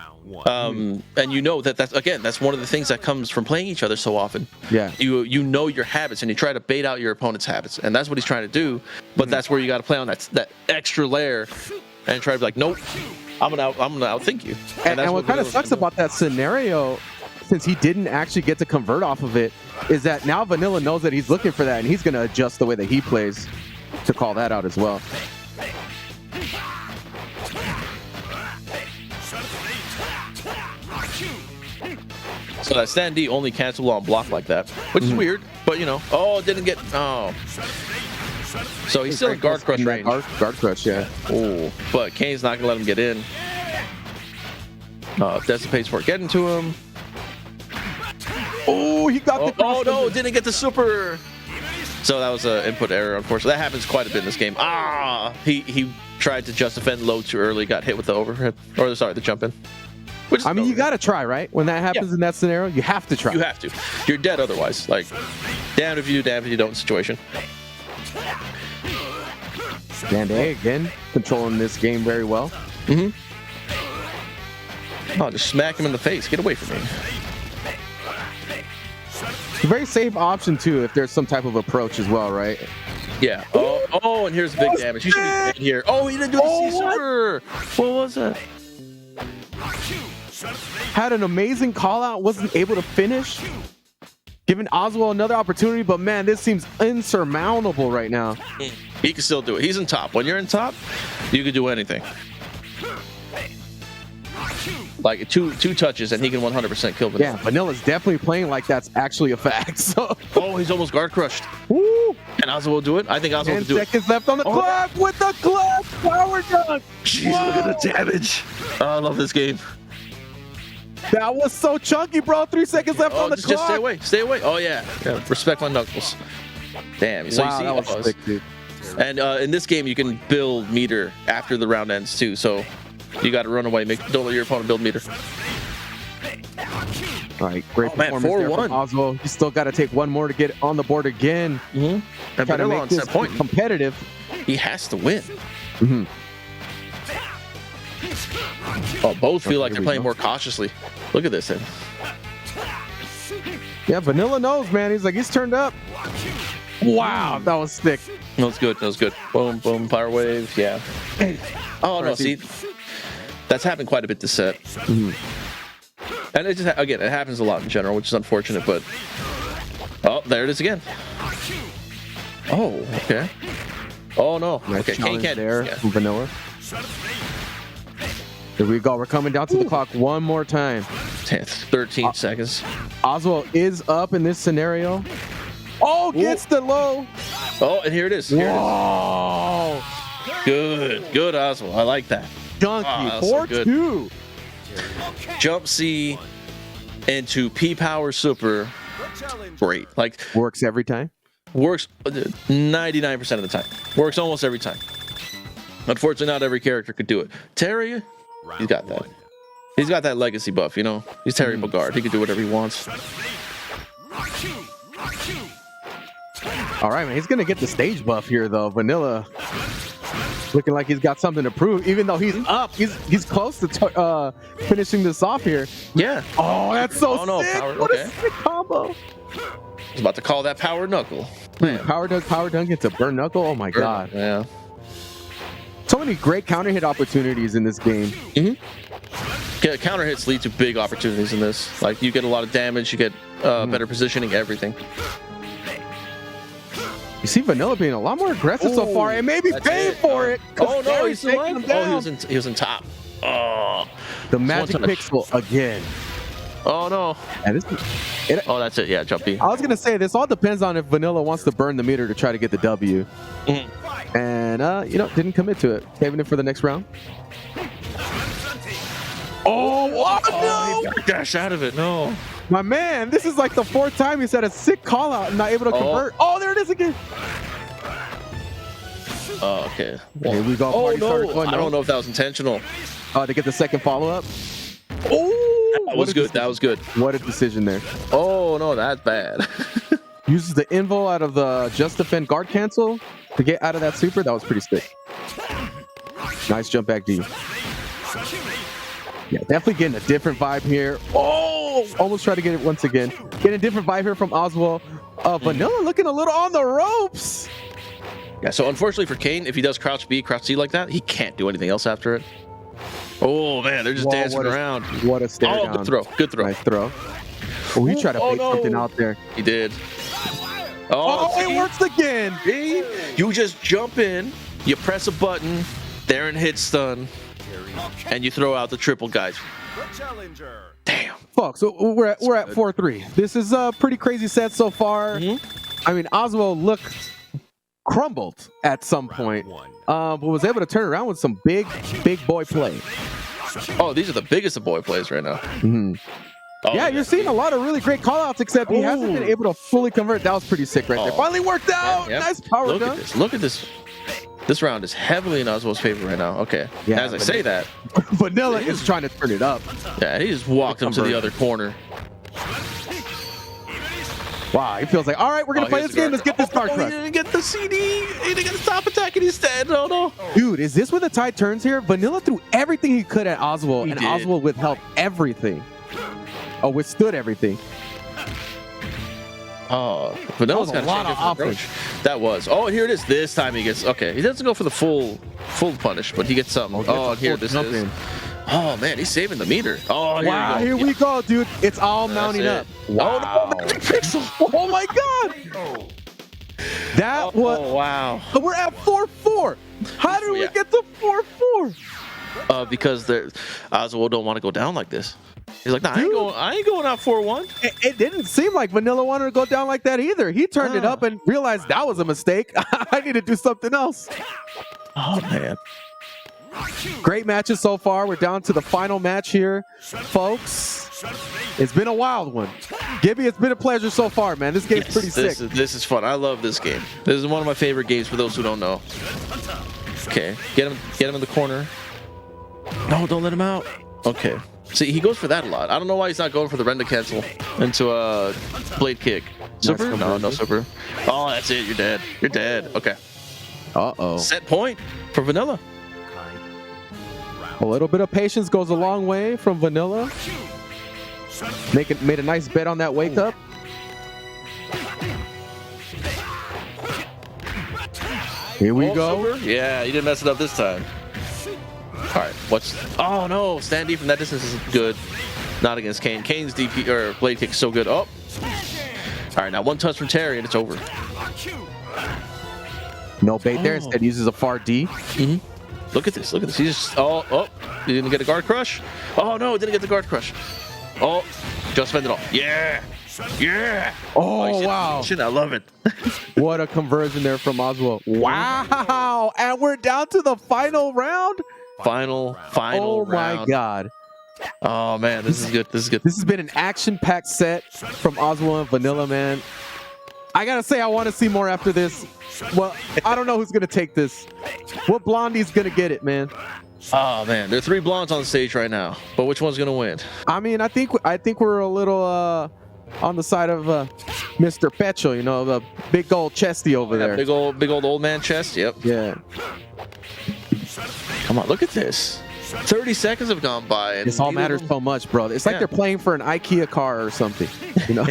And you know that's one of the things that comes from playing each other so often. Yeah. You know your habits and you try to bait out your opponent's habits, and that's what he's trying to do. But that's where you got to play on that extra layer and try to be like, nope, I'm gonna outthink you. And what kind of sucks about that scenario, since he didn't actually get to convert off of it, is that now Vanilla knows that he's looking for that, and he's gonna adjust the way that he plays to call that out as well. So that stand D only cancelable on block like that, which is weird, but you know. Oh, didn't get. Oh. So he's still in guard crush range. Guard crush, yeah. Oh, but Kane's not gonna let him get in. Dissipates for getting to him. Oh, he got the. Oh no, didn't get the super. So that was an input error, unfortunately. That happens quite a bit in this game. He tried to just defend low too early, got hit with the overhead, or sorry, the jump in. I mean, you gotta try, right? When that happens in that scenario, you have to try. You have to. You're dead otherwise. Like, damned if you do, damned if you don't situation. Stand A again, controlling this game very well. Oh, just smack him in the face. Get away from me. It's a very safe option too if there's some type of approach as well, right? Yeah. Oh, Oh, and here's the big damage. He should be dead here. Oh, he didn't do the C-Super. What was that? Had an amazing call out, wasn't able to finish. Giving Oswald another opportunity, but man, this seems insurmountable right now. He can still do it. He's in top. When you're in top, you can do anything. Like two touches and he can 100% kill Vanilla. Yeah, Vanilla's definitely playing like that's actually a fact. So. Oh, he's almost guard crushed. Woo! Can Oswald will do it? I think Oswald will do it. 10 seconds left on the clock with the club power dunk. Jeez, look at the damage. Oh, I love this game. That was so chunky, bro. 3 seconds left on the clock. Just stay away. Stay away. Oh, yeah. Respect my knuckles. Damn. So wow, you see, that was sick, dude. And in this game, you can build meter after the round ends, too. So you got to run away. Don't let your opponent build meter. All right, great performance there from Oswald. You still got to take one more to get on the board again. And try to make this competitive. He has to win. Mm-hmm. Oh, both feel like they're playing more cautiously. Look at this. Then. Yeah, Vanilla knows, man. He's like, he's turned up. Wow, that was thick. That was good. That was good. Boom, boom, power wave. Yeah. Oh, no, see. That's happened quite a bit this set. Mm-hmm. And it just, again, it happens a lot in general, which is unfortunate, but... Oh, there it is again. Oh, okay. Oh, no. Nice okay, Kane can't. There from Vanilla. Here we go. We're coming down to the clock one more time. 13 seconds. Oswald is up in this scenario. Oh, gets the low. Oh, and here it is. Here Whoa. Good. Good, Oswald. I like that. Donkey. 4-2. Jump C into P power super. Great. Like works every time. Works 99% of the time. Works almost every time. Unfortunately, not every character could do it. Terry, he's got that. He's got that legacy buff, you know? He's Terry Bogard. He can do whatever he wants. All right, man. He's going to get the stage buff here, though. Vanilla looking like he's got something to prove, even though he's up. He's close to finishing this off here. Yeah. Oh, that's so sick. Power, what a sick combo. I was about to call that power knuckle. Man. Power dunk into burn knuckle. Oh, my God. Yeah. So many great counter hit opportunities in this game. Mm-hmm. Yeah, counter hits lead to big opportunities in this. Like you get a lot of damage, you get better positioning, everything. You see Vanilla being a lot more aggressive so far, and maybe paying for it. Oh no, he's still alive. Oh, he was in top. Oh, the magic pixel again. Oh no. And oh, that's it. Yeah, jump B. I was gonna say this all depends on if Vanilla wants to burn the meter to try to get the W. And didn't commit to it. Saving it for the next round. Oh no! He dashed out of it. No. My man, this is like the 4th time he's had a sick call out and not able to convert. Oh, there it is again. Oh, okay. Well, here we go. Oh no! I don't know if that was intentional. To get the second follow up. Oh, that was good. That was good. What a decision there. Oh no, that's bad. Uses the invo out of the just defend guard cancel to get out of that super. That was pretty sick. Nice jump back D. Yeah, definitely getting a different vibe here. Oh, almost tried to get it once again. Getting a different vibe here from Oswald. Vanilla looking a little on the ropes. Yeah, so unfortunately for Kane, if he does crouch B, crouch C like that, he can't do anything else after it. Oh man, they're just dancing around. What a stare down. Good throw. Good throw. Nice throw. Oh, he tried to bait something out there. He did. Oh, it works again. See? You just jump in, you press a button, there and hit stun, and you throw out the triple guys. Damn. Fuck. So we're at 4-3. This is a pretty crazy set so far. I mean, Oswald looked crumbled at some point, but was able to turn around with some big boy play. Oh, these are the biggest of boy plays right now. Oh, yeah, you're seeing a lot of really great callouts, except he hasn't been able to fully convert. That was pretty sick right there. Finally worked out. Yep. Nice power Look dunk. at this. Look at this. This round is heavily in Oswald's favor right now. Okay. Yeah, as I say that, Vanilla is trying to turn it up. Yeah, he just walked him to the other corner. Wow, he feels like, all right, we're going to play this game. Let's get this card crush. He didn't get the CD. He didn't get the stop attacking instead. Oh, no. Dude, is this where the tide turns here? Vanilla threw everything he could at Oswald, and did. Oswald withheld everything. Oh, withstood everything. Oh, Vanilla's got a lot of approach. That was. Oh, here it is. This time he gets. Okay, he doesn't go for the full punish, but he gets something. Oh, here this is. Oh man, he's saving the meter. Oh, wow, here we go, dude. It's all mounting up. Wow. Oh, no, Pixel. Oh my god. That was. Oh wow. We're at 4-4. How did we get to 4-4? Because Oswald don't want to go down like this. He's like, nah, I ain't going out 4-1. It didn't seem like Vanilla wanted to go down like that either. He turned it up and realized that was a mistake. I need to do something else. Oh man. Great matches so far. We're down to the final match here, folks. It's been a wild one. Gibby, it's been a pleasure so far, man. This game's pretty sick. This is fun. I love this game. This is one of my favorite games for those who don't know. Okay, get him in the corner. No, don't let him out. Okay. See, he goes for that a lot. I don't know why he's not going for the render cancel into a blade kick. Super? No super. Oh, that's it. You're dead. You're dead. Okay. Uh-oh. Set point for Vanilla. A little bit of patience goes a long way from Vanilla. Made a nice bet on that wake up. Here we go. Yeah, you didn't mess it up this time. All right, oh no, stand deep from that distance is good. Not against Kane. Kane's DP or blade kick is so good. Oh. All right, now one touch from Terry and it's over. No bait there. Instead uses a far D. Look at this. Look at this. He just he didn't get a guard crush. Oh no, didn't get the guard crush. Oh, just fend it off. Yeah. Yeah. Oh wow. I love it. What a conversion there from Oswald. Wow. And we're down to the final round. Final oh round. My god. Oh man, this is good. This is good. This has been an action-packed set from Oswald and Vanilla, man. I gotta say, I want to see more after this. Well, I don't know who's gonna take this. What blondie's gonna get it, man? Oh man, there are 3 blondes on the stage right now, but which one's gonna win? I mean, I think we're a little on the side of Mr. Pecho, you know, the big old chesty over there. Big old old man chest. Yep. Yeah. Come on, look at this. 30 seconds have gone by. And this all matters so much, bro. It's like they're playing for an IKEA car or something, you know.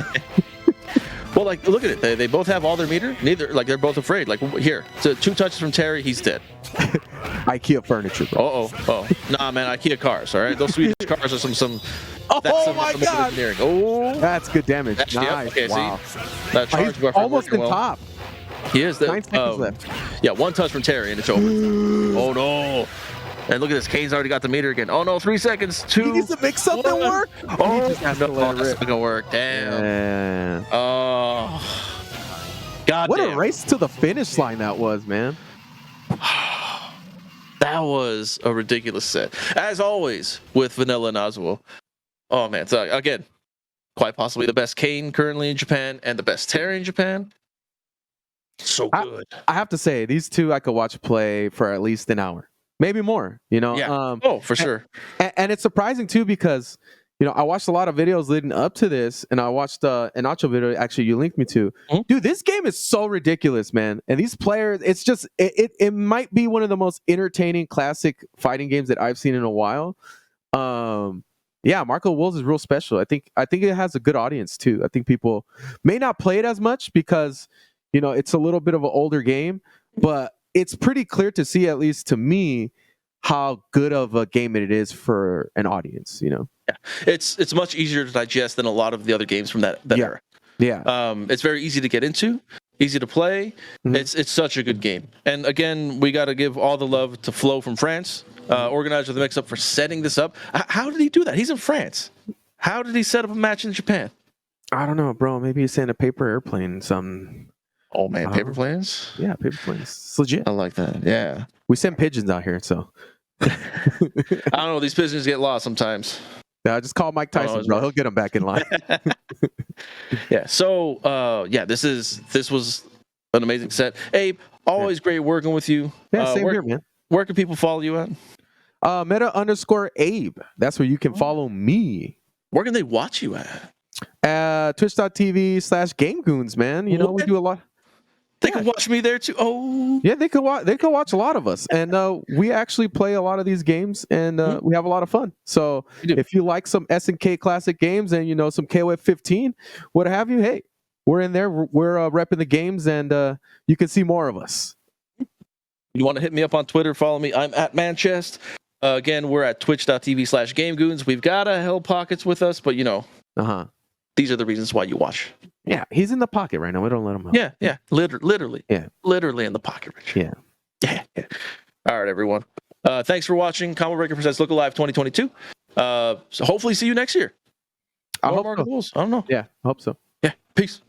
Well, like, look at it. They both have all their meter. They're both afraid. Like, here. So 2 touches from Terry, he's dead. IKEA furniture, bro. Oh. Nah, man, IKEA cars, all right? Those Swedish cars are some my God. Engineering. Oh. That's good damage. Nice. Yep. Okay, wow. See? That charge He's almost in top. He is. 9 seconds left. Yeah, 1 touch from Terry, and it's over. Oh, no. And look at this. Kane's already got the meter again. Oh, no. 3 seconds. 2. He needs to make something work. Oh, that's not going to work. Damn. Yeah. Oh. God what damn. A race to the finish line that was, man. That was a ridiculous set. As always, with Vanilla and Oswald. Oh, man. So, again, quite possibly the best Kane currently in Japan and the best Terry in Japan. So good. I have to say, these two I could watch play for at least an hour. Maybe more, you know? Yeah. For sure. And it's surprising, too, because, you know, I watched a lot of videos leading up to this, and I watched an Nacho video, actually, you linked me to. Dude, this game is so ridiculous, man. And these players, it's just, it might be one of the most entertaining classic fighting games that I've seen in a while. Yeah, Marco Wolves is real special. I think it has a good audience, too. I think people may not play it as much because, you know, it's a little bit of an older game, but it's pretty clear to see, at least to me, how good of a game it is for an audience, you know? Yeah, it's much easier to digest than a lot of the other games from that era. Yeah. It's very easy to get into, easy to play. Mm-hmm. It's such a good game. And again, we got to give all the love to Flo from France, organizer of the mix-up, for setting this up. How did he do that? He's in France. How did he set up a match in Japan? I don't know, bro. Maybe he's sent a paper airplane, some... Oh, man, paper planes? Yeah, paper planes. It's legit. I like that, yeah. We send pigeons out here, so... I don't know. These pigeons get lost sometimes. Yeah, just call Mike Tyson, bro. He'll get them back in line. Yeah. So, this was an amazing set. Abe, always great working with you. Yeah, same here, man. Where can people follow you at? Meta_Abe. That's where you can follow me. Where can they watch you at? Twitch.tv/GameGoons, man. You know, we do a lot. They can watch me there too. Oh, yeah, they could watch a lot of us, and we actually play a lot of these games, and we have a lot of fun. So if you like some SNK classic games and you know some KOF 15, what have you, hey, we're in there. We're repping the games, and you can see more of us. You want to hit me up on Twitter? Follow me. I'm at Manchest. Again, we're at twitch.tv/GameGoons. We've got a Hell Pockets with us, but these are the reasons why you watch. Yeah, he's in the pocket right now. We don't let him out. Yeah. Literally. Yeah. Literally in the pocket, Rich. Yeah. All right, everyone. Thanks for watching Combo Breaker Presents Look Alive 2022. So hopefully see you next year. I hope so. I don't know. Yeah, I hope so. Yeah. Peace.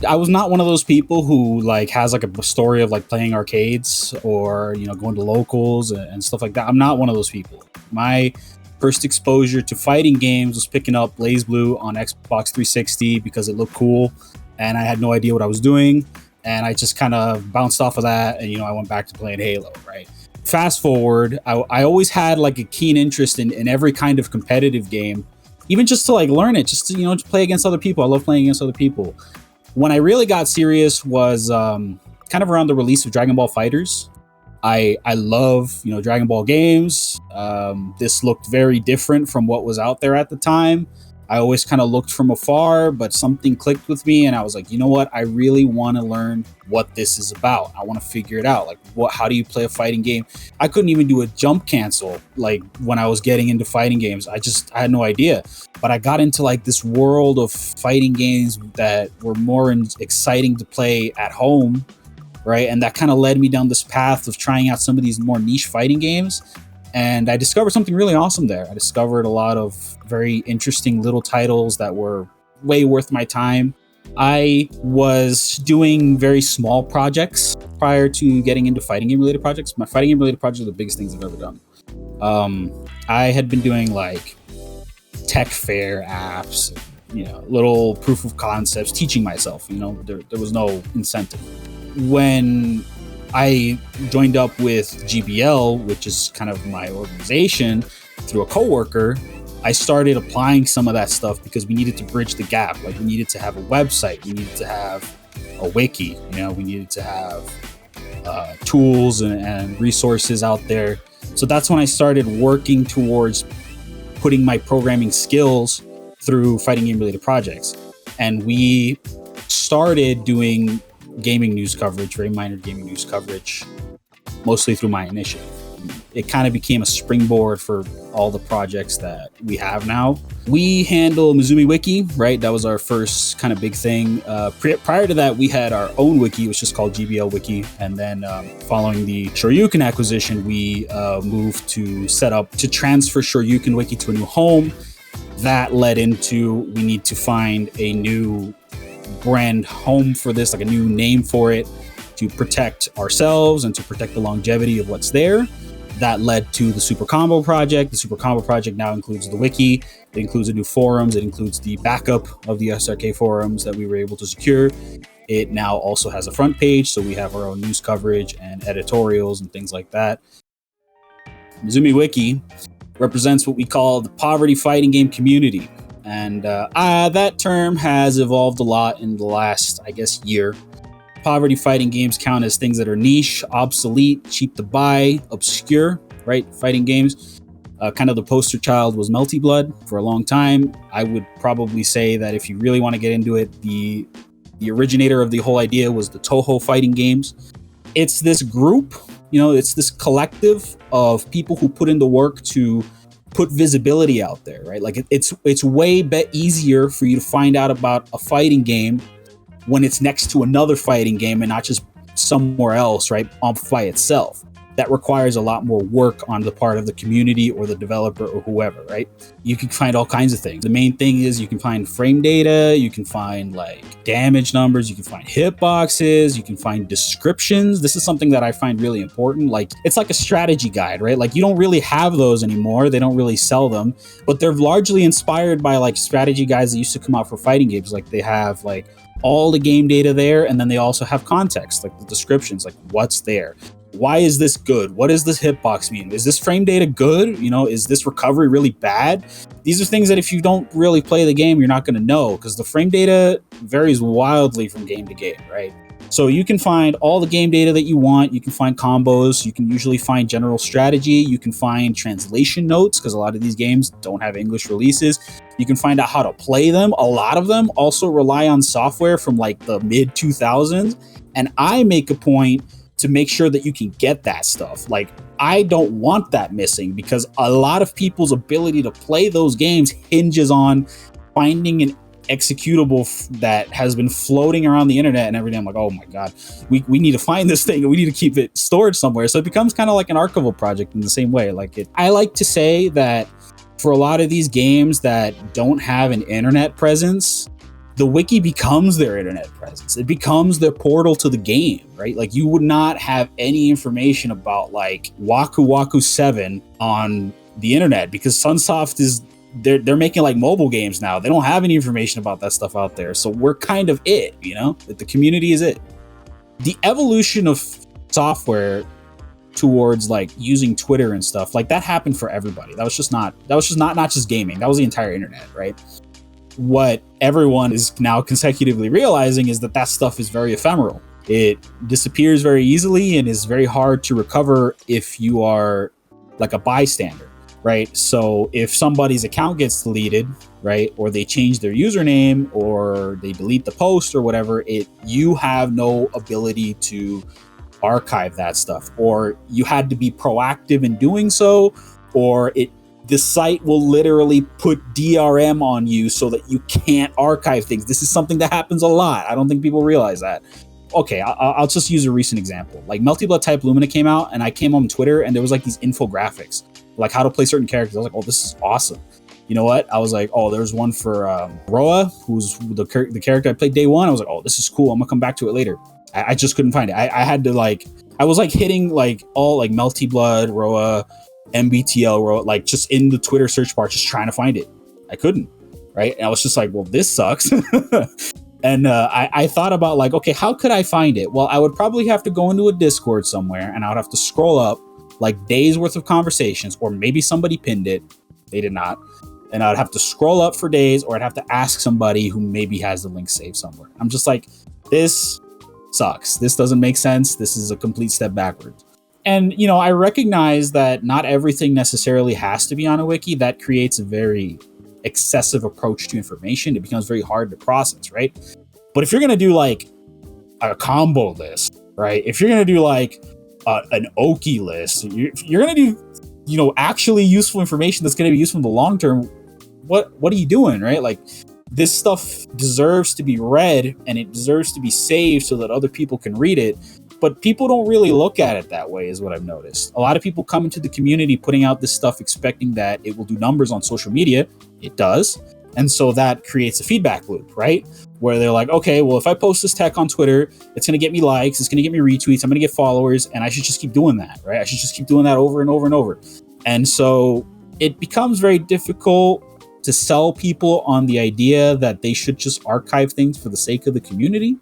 I was not one of those people who like has like a story of like playing arcades or going to locals and stuff like that. I'm not one of those people. My first exposure to fighting games was picking up Blazblue on Xbox 360 because it looked cool and I had no idea what I was doing, and I just kind of bounced off of that, and I went back to playing Halo, right? Fast forward, I always had like a keen interest in every kind of competitive game, even just to like learn it, just to play against other people. I love playing against other people. When I really got serious was kind of around the release of Dragon Ball FighterZ. I love Dragon Ball games. This looked very different from what was out there at the time. I always kind of looked from afar, but something clicked with me, and I was like, you know what? I really want to learn what this is about. I want to figure it out. Like, how do you play a fighting game? I couldn't even do a jump cancel like when I was getting into fighting games. I had no idea. But I got into like this world of fighting games that were more exciting to play at home, right? And that kind of led me down this path of trying out some of these more niche fighting games. And I discovered something really awesome there. I discovered a lot of very interesting little titles that were way worth my time. I was doing very small projects prior to getting into fighting game related projects. My fighting game related projects are the biggest things I've ever done. I had been doing like tech fair apps, little proof of concepts, teaching myself. There was no incentive. When I joined up with GBL, which is kind of my organization, through a coworker, I started applying some of that stuff because we needed to bridge the gap. Like, we needed to have a website, we needed to have a wiki, we needed to have tools and resources out there. So that's when I started working towards putting my programming skills through fighting game related projects. And we started doing gaming news coverage, very minor gaming news coverage, mostly through my initiative. It kind of became a springboard for all the projects that we have now. We handle Mizumi Wiki, right? That was our first kind of big thing. Prior to that, we had our own wiki, which is called GBL Wiki. And then following the Shoryuken acquisition, we moved to transfer Shoryuken Wiki to a new home. That led into, we need to find a new brand home for this, like a new name for it, to protect ourselves and to protect the longevity of what's there. That led to the Super Combo project. The Super Combo project now includes the wiki. It includes the new forums. It includes the backup of the SRK forums that we were able to secure. It now also has a front page, so we have our own news coverage and editorials and things like that. Mizumi Wiki represents what we call the poverty fighting game community. And that term has evolved a lot in the last, year. Poverty fighting games count as things that are niche, obsolete, cheap to buy, obscure, right? Fighting games. Kind of the poster child was Melty Blood for a long time. I would probably say that if you really want to get into it, the originator of the whole idea was the Toho fighting games. It's this group, it's this collective of people who put in the work to put visibility out there, right? Like it's way easier for you to find out about a fighting game when it's next to another fighting game and not just somewhere else, right? by itself. That requires a lot more work on the part of the community or the developer or whoever, right? You can find all kinds of things. The main thing is you can find frame data, you can find like damage numbers, you can find hitboxes, you can find descriptions. This is something that I find really important. Like, it's like a strategy guide, right? Like, you don't really have those anymore. They don't really sell them, but they're largely inspired by like strategy guides that used to come out for fighting games. Like, they have like all the game data there, and then they also have context, like the descriptions, like what's there. Why is this good? What does this hitbox mean? Is this frame data good? Is this recovery really bad? These are things that if you don't really play the game, you're not going to know, because the frame data varies wildly from game to game, right? So you can find all the game data that you want. You can find combos. You can usually find general strategy. You can find translation notes because a lot of these games don't have English releases. You can find out how to play them. A lot of them also rely on software from like the mid 2000s. And I make a point to make sure that you can get that stuff. Like, I don't want that missing because a lot of people's ability to play those games hinges on finding an executable that has been floating around the internet and everything. I'm like, oh my God, we need to find this thing and we need to keep it stored somewhere. So it becomes kind of like an archival project in the same way. I like to say that for a lot of these games that don't have an internet presence, the wiki becomes their internet presence. It becomes their portal to the game, right? Like, you would not have any information about like Waku Waku 7 on the internet because Sunsoft is they're making like mobile games now. They don't have any information about that stuff out there. So we're kind of it, you know? The community is it. The evolution of software towards like using Twitter and stuff, like that happened for everybody. That was just not just gaming. That was the entire internet, right? What everyone is now consecutively realizing is that stuff is very ephemeral. It disappears very easily and is very hard to recover if you are like a bystander, right? So if somebody's account gets deleted, right, or they change their username or they delete the post or whatever, you have no ability to archive that stuff, or you had to be proactive in doing so, or the site will literally put DRM on you so that you can't archive things. This is something that happens a lot. I don't think people realize that. Okay, I'll just use a recent example. Like Melty Blood Type Lumina came out and I came on Twitter and there was like these infographics, like how to play certain characters. I was like, oh, this is awesome. You know what? I was like, oh, there's one for Roa, who's the character I played day one. I was like, oh, this is cool. I'm gonna come back to it later. I just couldn't find it. I had to I was like hitting like all like Melty Blood, Roa, MBTL, Roa, like just in the Twitter search bar, just trying to find it. I couldn't, right? And I was just like, well, this sucks. And I thought about like, okay, how could I find it? Well, I would probably have to go into a Discord somewhere and I would have to scroll up like days worth of conversations, or maybe somebody pinned it. They did not. And I'd have to scroll up for days, or I'd have to ask somebody who maybe has the link saved somewhere. I'm just like, this sucks. This doesn't make sense. This is a complete step backwards. And, you know, I recognize that not everything necessarily has to be on a wiki. That creates a very excessive approach to information. It becomes very hard to process, right? But if you're going to do like a combo list, right? If you're going to do like an Oki list, you're going to do, you know, actually useful information that's going to be useful in the long term. What are you doing, right? Like, this stuff deserves to be read and it deserves to be saved so that other people can read it. But people don't really look at it that way, is what I've noticed. A lot of people come into the community putting out this stuff expecting that it will do numbers on social media. It does. And so that creates a feedback loop, right? Where they're like, okay, well, if I post this tech on Twitter, it's going to get me likes, it's going to get me retweets, I'm going to get followers, and I should just keep doing that, right? I should just keep doing that over and over and over. And so it becomes very difficult to sell people on the idea that they should just archive things for the sake of the community,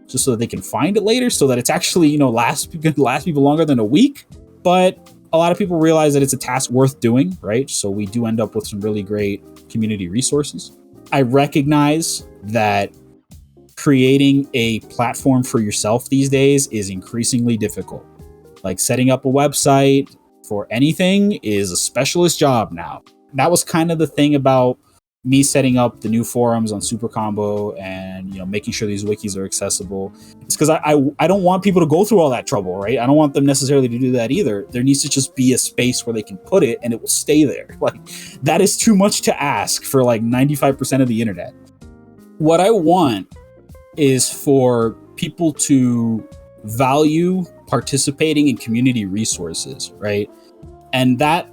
just so that they can find it later, so that it's actually, you know, last people longer than a week. But a lot of people realize that it's a task worth doing, right? So we do end up with some really great community resources. I recognize that creating a platform for yourself these days is increasingly difficult. Like, setting up a website for anything is a specialist job now. That was kind of the thing about me setting up the new forums on Super Combo and, you know, making sure these wikis are accessible. It's because I don't want people to go through all that trouble, right? I don't want them necessarily to do that either. There needs to just be a space where they can put it and it will stay there. Like, that is too much to ask for like 95% of the internet. What I want is for people to value participating in community resources, right? And that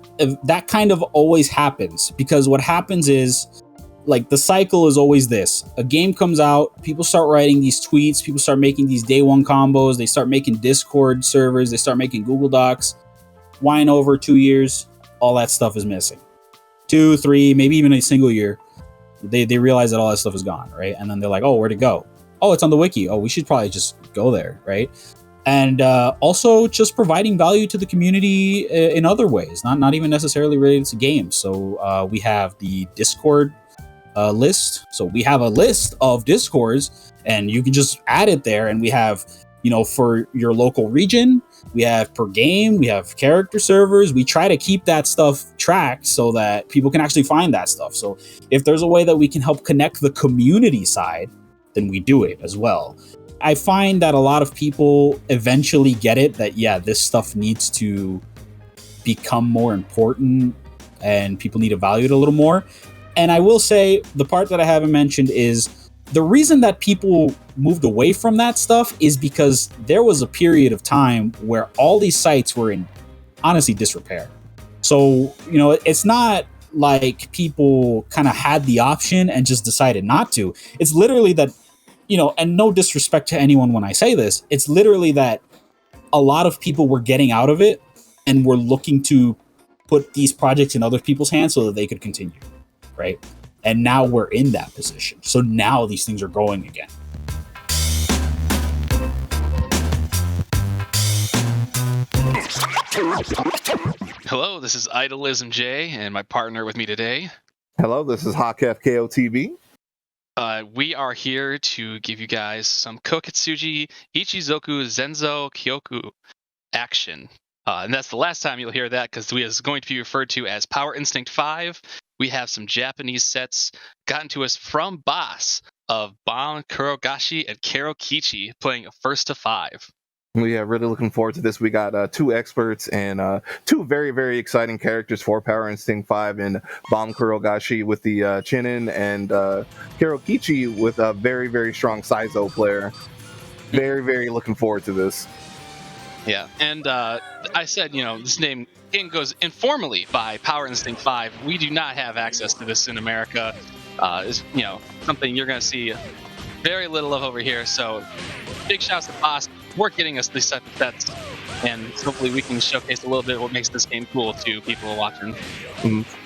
kind of always happens, because what happens is, like, the cycle is always this: a game comes out, people start writing these tweets, people start making these day one combos, they start making Discord servers, they start making Google Docs. Wine over 2 years, all that stuff is missing. 2, 3, maybe even a single year, they realize that all that stuff is gone, right? And then they're like, oh, where'd it go? Oh, it's on the wiki. Oh, we should probably just go there, right? And also just providing value to the community in other ways, not even necessarily related to games. So we have the Discord list. So we have a list of Discords and you can just add it there. And we have, for your local region, we have per game, we have character servers. We try to keep that stuff tracked so that people can actually find that stuff. So if there's a way that we can help connect the community side, then we do it as well. I find that a lot of people eventually get it that, this stuff needs to become more important and people need to value it a little more. And I will say the part that I haven't mentioned is the reason that people moved away from that stuff is because there was a period of time where all these sites were in, honestly, disrepair. So, it's not like people kind of had the option and just decided not to. It's literally that, and no disrespect to anyone when I say this, it's literally that a lot of people were getting out of it and were looking to put these projects in other people's hands so that they could continue, right? And now we're in that position. So now these things are going again. Hello, this is Idolism J, and my partner with me today. Hello, this is HawkFKOTV. We are here to give you guys some Koketsuji Ichizoku Zenzo Kyoku action. And that's the last time you'll hear that because we is going to be referred to as Power Instinct 5. We have some Japanese sets gotten to us from Boss of Ban Kurogashi and Karo Kichi playing a 1st to 5. We are really looking forward to this. We got 2 experts and 2 very, very exciting characters for Power Instinct 5 and Ban Kurogashi with the Chinin and Karo Kichi with a very, very strong Saizo player. Very, very looking forward to this. Yeah, and I said, this game goes informally by Power Instinct 5. We do not have access to this in America. It's, something you're going to see very little of over here. So big shouts to Boss for getting us these type of sets. And hopefully we can showcase a little bit what makes this game cool to people watching.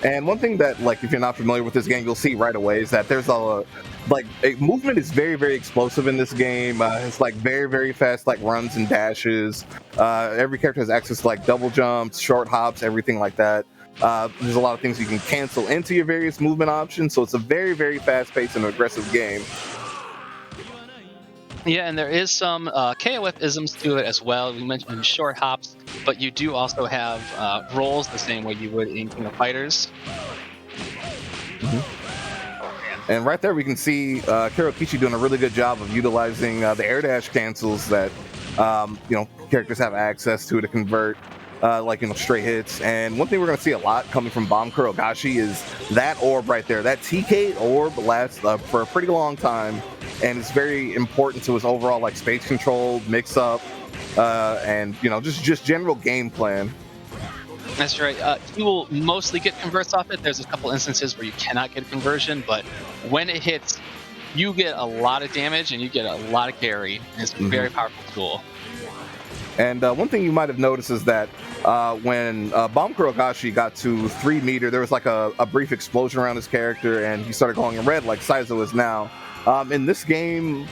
And one thing that, if you're not familiar with this game, you'll see right away is that there's movement is very, very explosive in this game. It's very, very fast, runs and dashes. Every character has access to double jumps, short hops, everything like that. There's a lot of things you can cancel into your various movement options. So it's a very, very fast-paced and aggressive game. Yeah, and there is some KOF isms to it as well. We mentioned short hops, but you do also have rolls the same way you would in King of Fighters. And right there we can see Karo Kichi doing a really good job of utilizing the air dash cancels that characters have access to convert straight hits. And one thing we're going to see a lot coming from Ban Kurogashi is that orb right there. That TK orb lasts for a pretty long time, and it's very important to his overall space control, mix up, and just general game plan. That's right. You will mostly get converts off it. There's a couple instances where you cannot get a conversion, but when it hits, you get a lot of damage and you get a lot of carry. It's a very powerful tool. And one thing you might have noticed is that when Ban Kurogashi got to 3 meter, there was a brief explosion around his character, and he started going red like Saizo is now. In this game,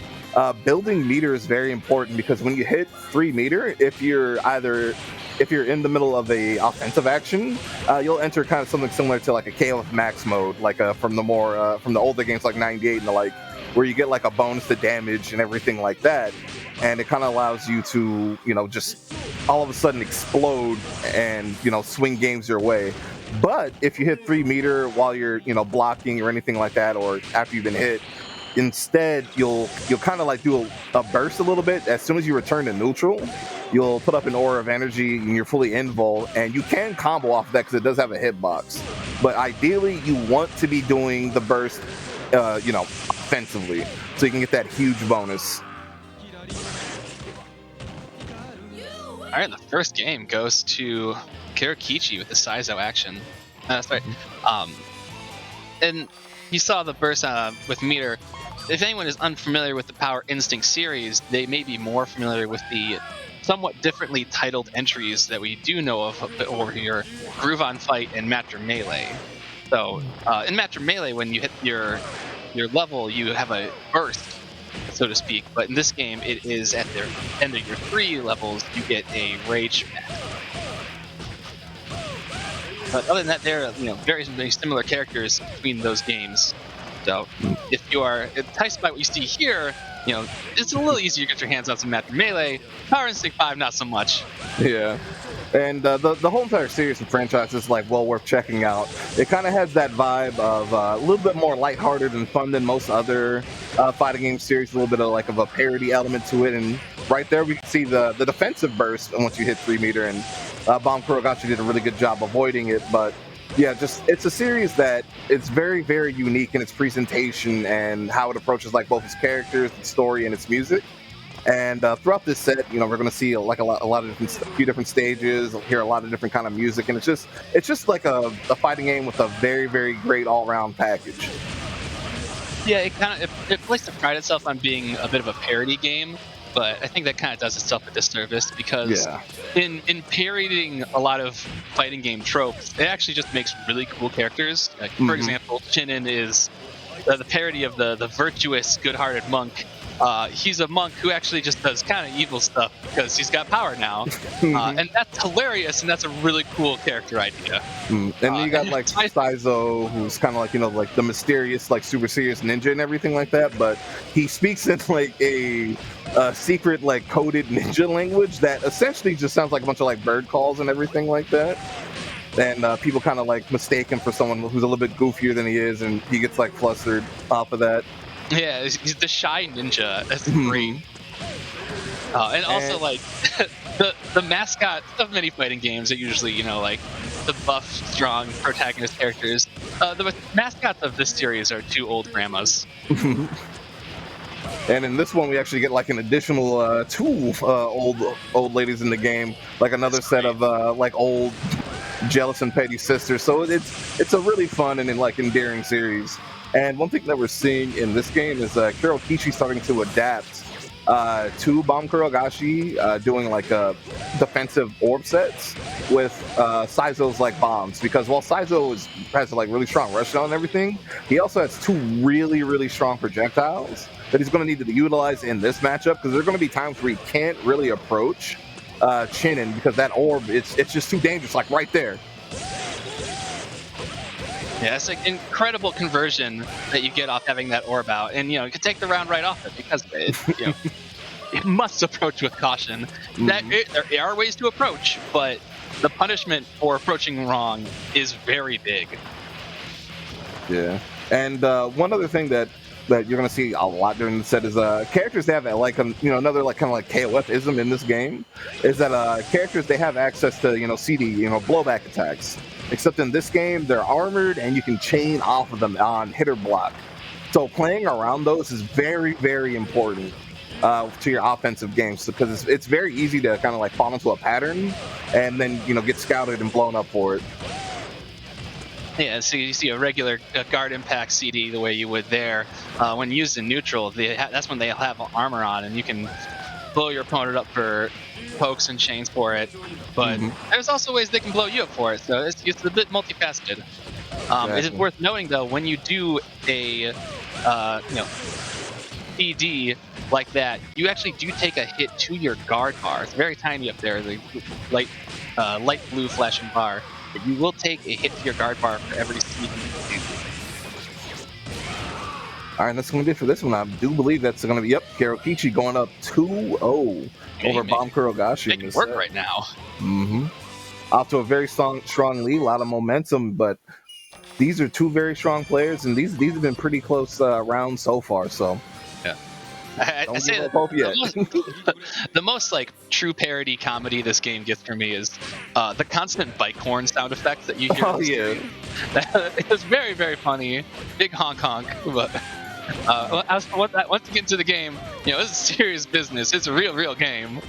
building meter is very important because when you hit 3 meter, if you're in the middle of a offensive action, you'll enter kind of something similar to a KOF Max mode, from the older games like 98 and the like, where you get a bonus to damage and everything like that. And it kind of allows you to, just all of a sudden explode and, swing games your way. But if you hit 3 meter while you're, blocking or anything like that, or after you've been hit, instead you'll kind of do a burst a little bit. As soon as you return to neutral, you'll put up an aura of energy and you're fully invul, and you can combo off that because it does have a hitbox. But ideally, you want to be doing the burst, offensively, so you can get that huge bonus. All right, the first game goes to Karo Kichi with the Saizo action. Sorry. And you saw the burst with meter. If anyone is unfamiliar with the Power Instinct series, they may be more familiar with the somewhat differently titled entries that we do know of over here, Groove on Fight and Master Melee. So in Master Melee, when you hit your level, you have a burst, so to speak. But in this game, it is at the end of your 3 levels, you get a rage smack. But other than that, there are very, very similar characters between those games. So if you are enticed by what you see here, it's a little easier to get your hands on some Master Melee. Power Instinct 5, not so much. Yeah. And the whole entire series and franchise is like well worth checking out. It kind of has that vibe of a little bit more lighthearted and fun than most other fighting game series. A little bit of a parody element to it, and right there we can see the defensive burst once you hit 3 meter. And Bomb Kurogashi did a really good job avoiding it, but yeah, it's a series that it's very, very unique in its presentation and how it approaches like both its characters, its story, and its music. And throughout this set, we're going to see like a lot of few different stages, hear a lot of different kind of music, and it's just like a fighting game with a very, very great all-around package. Yeah, it likes to pride itself on being a bit of a parody game, but I think that kind of does itself a disservice because in parodying a lot of fighting game tropes, it actually just makes really cool characters. Like, for example, Chinin is the parody of the virtuous, good-hearted monk. He's a monk who actually just does kind of evil stuff because he's got power now, and that's hilarious, and that's a really cool character idea. And then you got like Saizo, who's kind of like like the mysterious, like super serious ninja and everything like that, but he speaks in like a secret, like coded ninja language that essentially just sounds like a bunch of like bird calls and everything like that. And people kind of like mistake him for someone who's a little bit goofier than he is, and he gets like flustered off of that. Yeah, he's the shy ninja. That's great. And also, like, the mascot of many fighting games are usually, like, the buff, strong protagonist characters. The mascots of this series are 2 old grandmas. And in this one, we actually get like an additional 2 old ladies in the game, like another set of like old jealous and petty sisters. So it's a really fun and like endearing series. And one thing that we're seeing in this game is Kiro Kishi starting to adapt to Bomb Kurogashi, doing like defensive orb sets with Saizo's like bombs, because while Saizo has like really strong rush shot and everything, he also has 2 really, really strong projectiles that he's going to need to utilize in this matchup, because there are going to be times where he can't really approach Chinin because that orb, it's just too dangerous, like right there. Yeah, it's like incredible conversion that you get off having that orb out, and you can take the round right off it because it it must approach with caution. There are ways to approach, but the punishment for approaching wrong is very big. Yeah, and one other thing that you're going to see a lot during the set is characters that have like another like kind of like KOF-ism in this game is that characters, they have access to CD blowback attacks. Except in this game, they're armored and you can chain off of them on hit or block. So playing around those is very, very important to your offensive games, because it's very easy to kind of like fall into a pattern and then get scouted and blown up for it. Yeah, so you see a regular guard impact CD the way you would there. When used in neutral, that's when they have armor on, and you can blow your opponent up for pokes and chains for it. But there's also ways they can blow you up for it, so it's a bit multifaceted. It is worth noting, though, when you do a CD like that, you actually do take a hit to your guard bar. It's very tiny up there, the light blue flashing bar. But you will take a hit to your guard bar for every CD you do. All right, that's going to be it for this one. I do believe that's going to be Kiro Kishi going up 2-0 over Bomb Kurogashi. Making work right now. Off to a very strong lead, a lot of momentum, but these are 2 very strong players, and these have been pretty close rounds so far. So yeah, I say that the most like true parody comedy this game gets for me is the constant bike horn sound effects that you hear. Oh yeah, it's very, very funny. Big honk honk, but. Once you get into the game, this is serious business. It's a real game.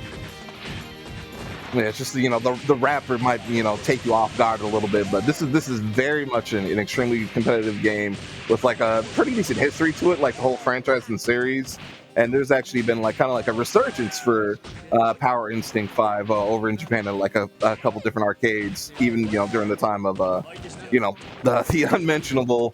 Yeah, it's just the rapper might take you off guard a little bit, but this is very much an extremely competitive game with like a pretty decent history to it, like the whole franchise and series. And there's actually been like kind of like a resurgence for Power Instinct 5 over in Japan at like a couple different arcades, even during the time of the unmentionable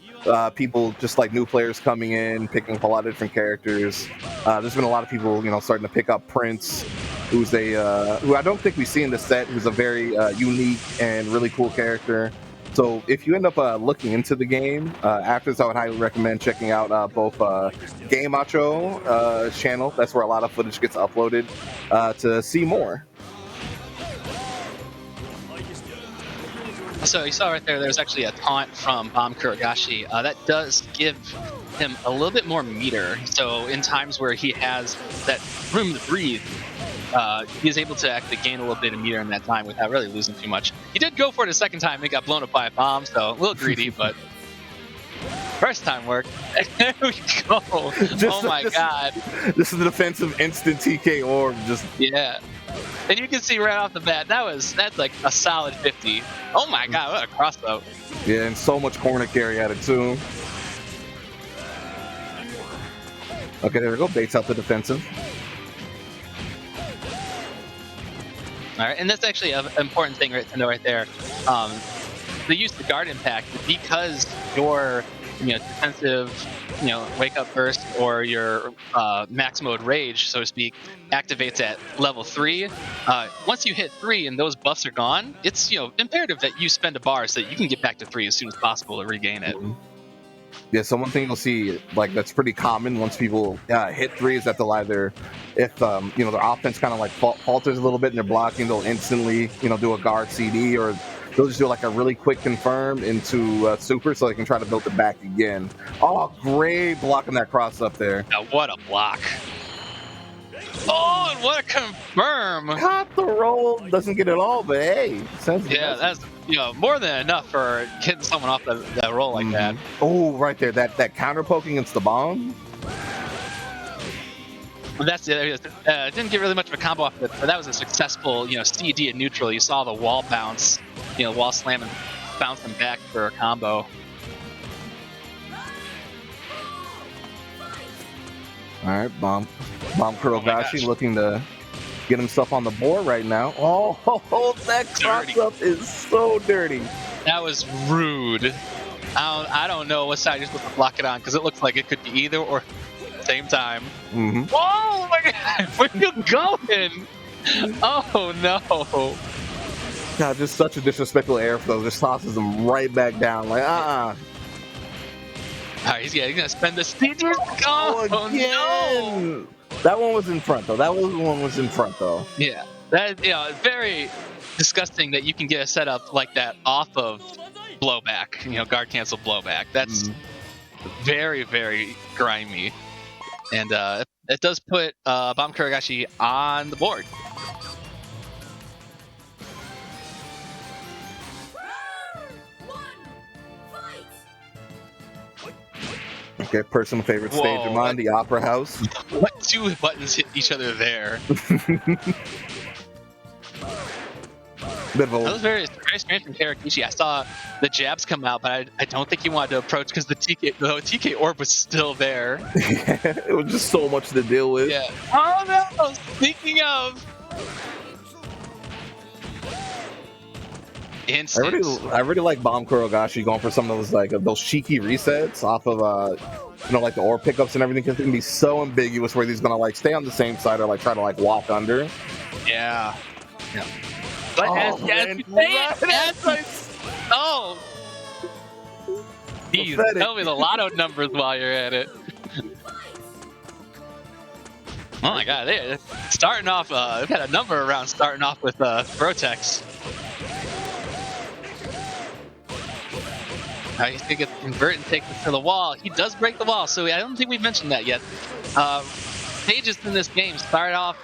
people, just like new players coming in, picking up a lot of different characters. There's been a lot of people starting to pick up Prince, who's who I don't think we see in the set, who's a very unique and really cool character. So if you end up looking into the game after this, I would highly recommend checking out both Game Macho channel. That's where a lot of footage gets uploaded to see more. So you saw right there's actually a taunt from Bomb Kurogashi. That does give him a little bit more meter. So in times where he has that room to breathe, he's able to actually gain a little bit of meter in that time without really losing too much. He did go for it a second time and got blown up by a bomb, so a little greedy, but first time worked. There we go. Oh my god. This is the defensive instant TK orb. Yeah. And you can see right off the bat, that's like a solid 50. Oh my god, what a crossbow. Yeah, and so much corner carry at it too. Okay, there we go. Baits out the defensive. All right, and that's actually an important thing to know right there. The use of guard impact, because your defensive, wake up burst or your max mode rage, so to speak, activates at level 3. Once you hit 3 and those buffs are gone, it's imperative that you spend a bar so that you can get back to 3 as soon as possible to regain it. Yeah, so one thing you'll see, like, that's pretty common once people hit 3 is that they'll either, if their offense kind of like falters a little bit and they're blocking, they'll instantly do a guard CD, or they'll just do like a really quick confirm into super so they can try to build it back again. Oh, great blocking that cross up there. Now, what a block. Oh, and what a confirm. Caught the roll. Doesn't get it all, but hey. Yeah, that's more than enough for getting someone off that roll like that. Oh, right there. That counter poke against the bomb. That's it. Didn't get really much of a combo off it, but that was a successful, CD and neutral. You saw the wall bounce, wall slam and bounce them back for a combo. All right, Bomb Kurogashi looking to get himself on the board right now. Oh, that cross up is so dirty. That was rude. I don't know what side you're supposed to block it on, because it looks like it could be either or same time. Mm-hmm. Oh my god, where are you going? Oh no. God, just such a disrespectful airflow. Just tosses him right back down. Like, Alright, he's gonna spend the speed. Oh again. No. That one was in front though. Yeah, that very disgusting that you can get a setup like that off of blowback. Guard cancel blowback. That's very, very grimy, and it does put Bomb Kurogashi on the board. Okay, personal favorite stage of mine, the Opera House. What two buttons hit each other there? That was very strange from Terakishi. I saw the jabs come out, but I don't think he wanted to approach because the TK orb was still there. It was just so much to deal with. Yeah. Oh no! Speaking of. I really like Bomb Kurogashi going for some of those cheeky resets off of like the orb pickups and everything, because it can be so ambiguous where he's gonna stay on the same side or try to walk under. Yeah. But tell me the lotto numbers while you're at it. Oh my god, they're starting off. They've had a number of rounds starting off with Brotex. He's going to convert and take this to the wall. He does break the wall, so I don't think we've mentioned that yet. Stages in this game start off,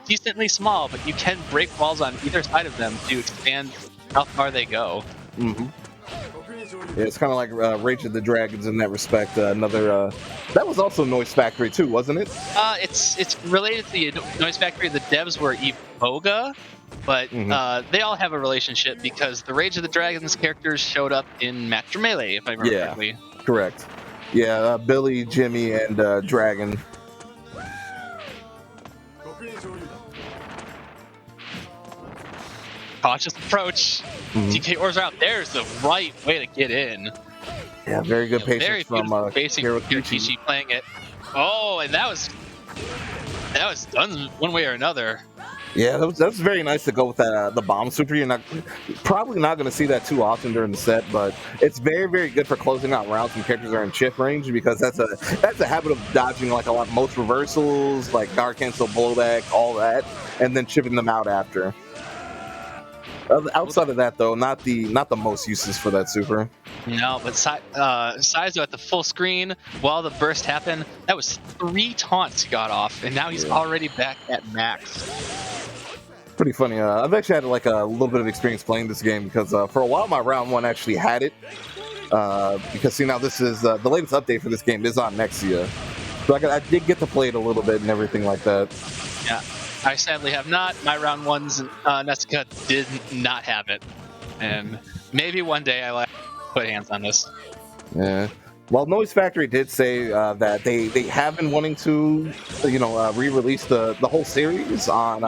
decently small, but you can break walls on either side of them to expand how far they go. Mm-hmm. Yeah, it's kind of like Rage of the Dragons in that respect. Another that was also Noise Factory too, wasn't it? It's related to the Noise Factory. The devs were Evoga. But they all have a relationship because the Rage of the Dragons characters showed up in Master Melee, if I remember correctly. Correct. Yeah, Billy, Jimmy, and Dragon. Cautious approach. TK orbs are out. There's the right way to get in. Yeah, very good patience very from Hirokichi playing it. Oh, and that was done one way or another. Yeah, that's very nice to go with that the bomb super. You're probably not going to see that too often during the set, but it's very, very good for closing out rounds when characters are in chip range, because that's a habit of dodging like most reversals, like guard cancel, blowback, all that, and then chipping them out after. Outside of that, though, not the most uses for that super. No, but Saizo at the full screen while the burst happened, that was 3 taunts he got off, and now he's already back at max. Pretty funny. I've actually had like a little bit of experience playing this game, because for a while my round 1 actually had it. Because see, now this is the latest update for this game is on Nexia, so I did get to play it a little bit and everything like that. Yeah. I sadly have not. My round 1's Nessica did not have it, and maybe one day I will put hands on this. Yeah. Well, Noise Factory did say that they have been wanting to, re-release the whole series on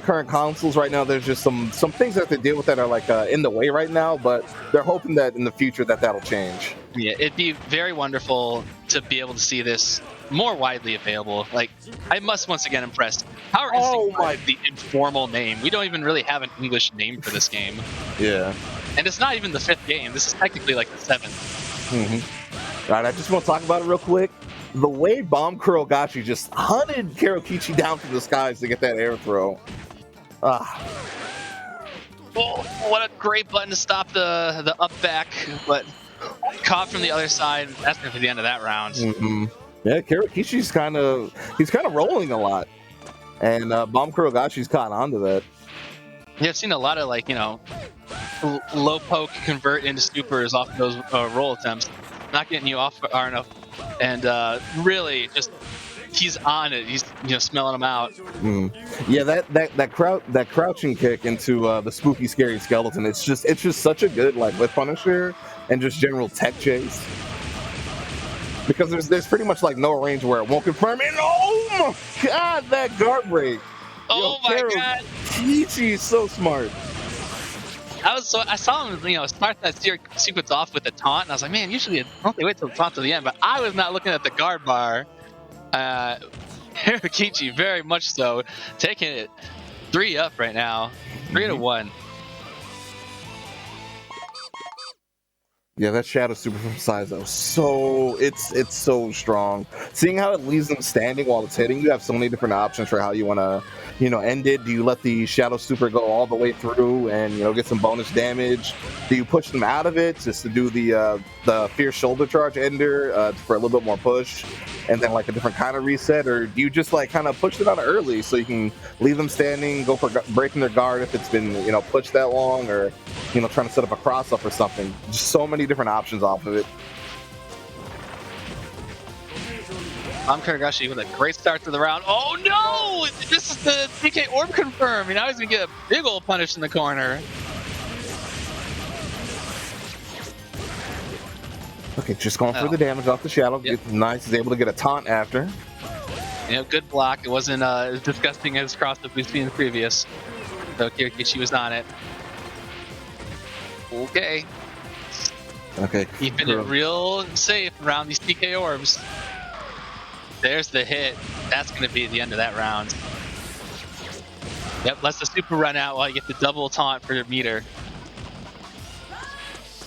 current consoles. Right now, there's just some things that they deal with that are like in the way right now, but they're hoping that in the future that'll change. Yeah, it'd be very wonderful to be able to see this more widely available. Like, I must once again impressed. Power Instinct is the informal name. We don't even really have an English name for this game. Yeah. And it's not even the 5th game. This is technically like the 7th. All right, I just want to talk about it real quick. The way Bomb Kurogashi just hunted Karokichi down from the skies to get that air throw. Oh, what a great button to stop the up back, but caught from the other side. That's going to be the end of that round. Yeah, Karokishi's kind of rolling a lot, and Bomb Kurogashi's caught onto that. Yeah, I've seen a lot of low poke convert into supers off those roll attempts, not getting you off far enough, and really just he's on it. He's smelling them out. Yeah, that crouching kick into the spooky, scary skeleton. It's just such a good whip punisher and just general tech chase. Because there's pretty much no range where it won't confirm. And oh my god, that guard break! Oh my god, Kichi is so smart. I saw him, start that sequence off with the taunt, and I was like, man, usually don't they wait till the taunt to the end? But I was not looking at the guard bar. Kichi very much so, taking it 3 up right now, 3-1. Yeah, that Shadow Super from Saizo, it's so strong. Seeing how it leaves them standing while it's hitting, you have so many different options for how you want to, end it. Do you let the Shadow Super go all the way through and get some bonus damage? Do you push them out of it just to do the Fierce Shoulder Charge ender for a little bit more push, and then a different kind of reset, or do you just kind of push it out early so you can leave them standing, go for breaking their guard if it's been pushed that long, or trying to set up a cross up or something? Just so many different options off of it. Kuragashi with a great start to the round. Oh no! This is the DK Orb confirm. Now he's gonna get a big old punish in the corner. Okay, just going for the damage off the Shadow. Yep. Nice, he's able to get a taunt after. Good block. It wasn't as disgusting as cross-up we've seen previous. So Kirikichi was on it. Okay. Keeping it real safe around these DK orbs. There's the hit. That's going to be the end of that round. Yep, lets the super run out while you get the double taunt for your meter.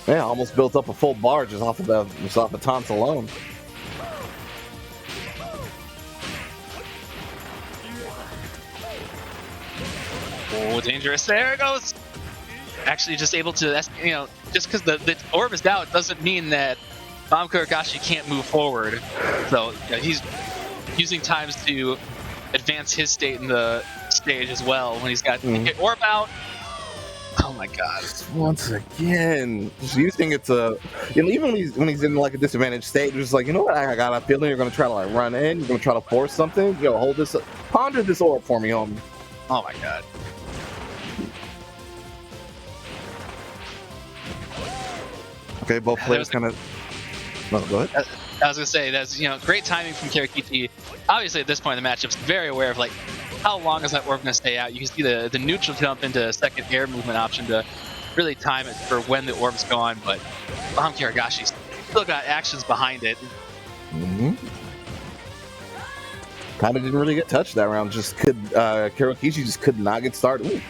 Yeah, almost built up a full bar just off the taunts alone. Oh, dangerous. There it goes. Actually just able to, just because the orb is out doesn't mean that Bomb Kuragashi can't move forward. So he's using times to advance his state in the stage as well when he's got the orb out. Oh my god. Once again, just using it to, even when he's in a disadvantaged state, just you know what, I got a feeling you're going to try to run in, you're going to try to force something, hold this, ponder this orb for me, homie. Oh my god. Okay, both players kind of. No, go ahead. I was gonna say that's great timing from Kirikichi. Obviously, at this point in the matchup, very aware of how long is that orb gonna stay out. You can see the neutral jump into a second air movement option to really time it for when the orb's gone. But Bomb Kirigashi's still got actions behind it. kind of didn't really get touched that round. Just Kirokichi just could not get started. Ooh.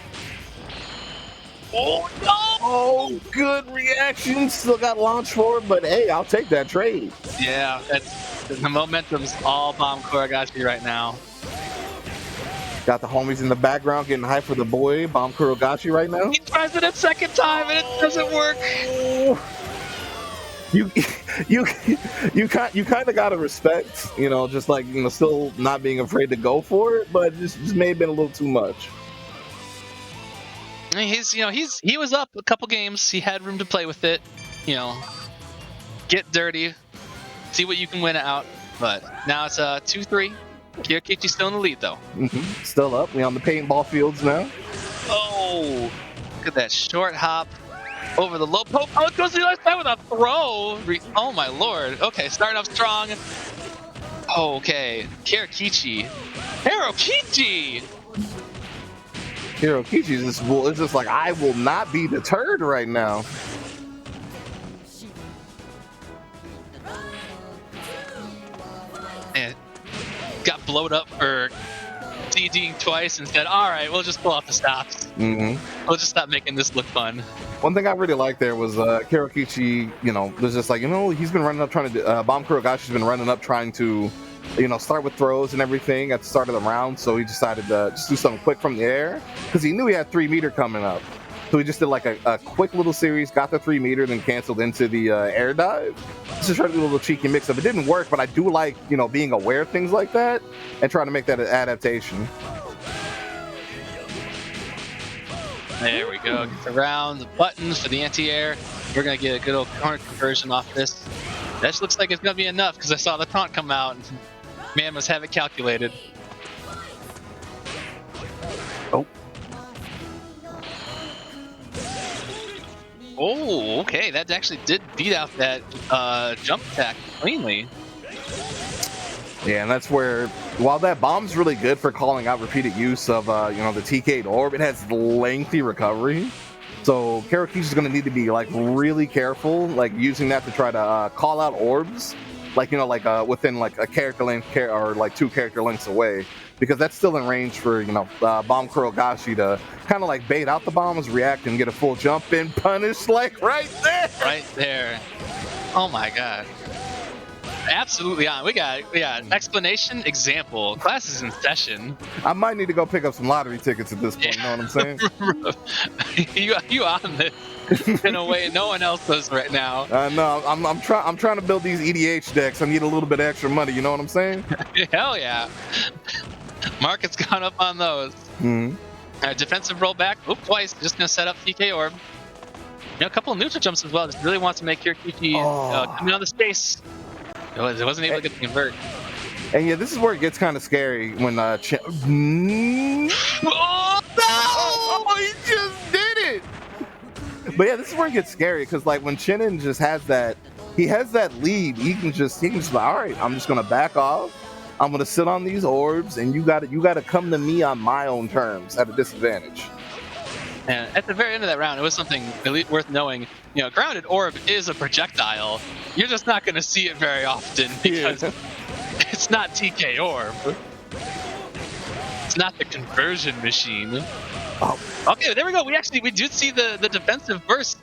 Oh no! Oh, good reaction. Still got launched forward, but hey, I'll take that trade. Yeah, the momentum's all Bomb Kuragashi right now. Got the homies in the background getting hyped for the boy, Bomb Kuragashi right now. He tries it a second time and it doesn't work. You kind of gotta respect, just like still not being afraid to go for it, but just may have been a little too much. I mean, he was up a couple games. He had room to play with it. Get dirty, see what you can win out. But now it's 2-3. Kirokichi's still in the lead though. Still up. We on the paintball fields now. Oh, look at that short hop over the low poke. Oh, it goes to the other side with a throw. Oh my lord. Okay, starting off strong. Okay, Kirokichi. Kirokichi is just like, I will not be deterred right now. And got blowed up for DDing twice and said, all right, we'll just pull off the stops. We'll just stop making this look fun. One thing I really liked there was Kirokichi, was just like, he's been running up trying to, Bomb Kurogashi's been running up trying to, start with throws and everything at the start of the round. So he decided to just do something quick from the air because he knew he had 3 meter coming up. So he just did like a quick little series, got the 3 meter, then canceled into the air dive. Just try to do a little cheeky mix up. It didn't work, but I do like, being aware of things like that and trying to make that an adaptation. There we go. Gets around the buttons for the anti-air. We're going to get a good old corner conversion off this. That looks like it's going to be enough because I saw the taunt come out. And man must have it calculated. Oh. Oh, okay. That actually did beat out that jump attack cleanly. Yeah, and that's where, while that bomb's really good for calling out repeated use of, the TK'd orb, it has lengthy recovery. So Kirokichi's going to need to be, really careful, using that to try to call out orbs, within, a character length or, 2 character lengths away. Because that's still in range for, Bomb Kurogashi to kind of, bait out the bombs, react, and get a full jump and punish, right there! Right there. Oh, my God. Absolutely on. We got explanation, example. Class is in session. I might need to go pick up some lottery tickets at this point. You know what I'm saying? you on this in a way no one else does right now. No, I'm trying to build these EDH decks. I need a little bit of extra money. You know what I'm saying? Hell yeah. Market's gone up on those. Defensive rollback. Oop, twice. Just gonna set up TK orb. A couple of neutral jumps as well. Just really wants to make Kirokichi come in on the space. It wasn't able to get the convert. And yeah, this is where it gets kind of scary when Oh no! He just did it. But yeah, this is where it gets scary because when Chinen just has that, he has that lead. He can just all right, I'm just gonna back off. I'm gonna sit on these orbs, and you gotta come to me on my own terms at a disadvantage. And at the very end of that round, it was something worth knowing. Grounded orb is a projectile. You're just not going to see it very often because it's not TK orb. It's not the conversion machine. Oh. Okay, there we go. We did see the defensive burst.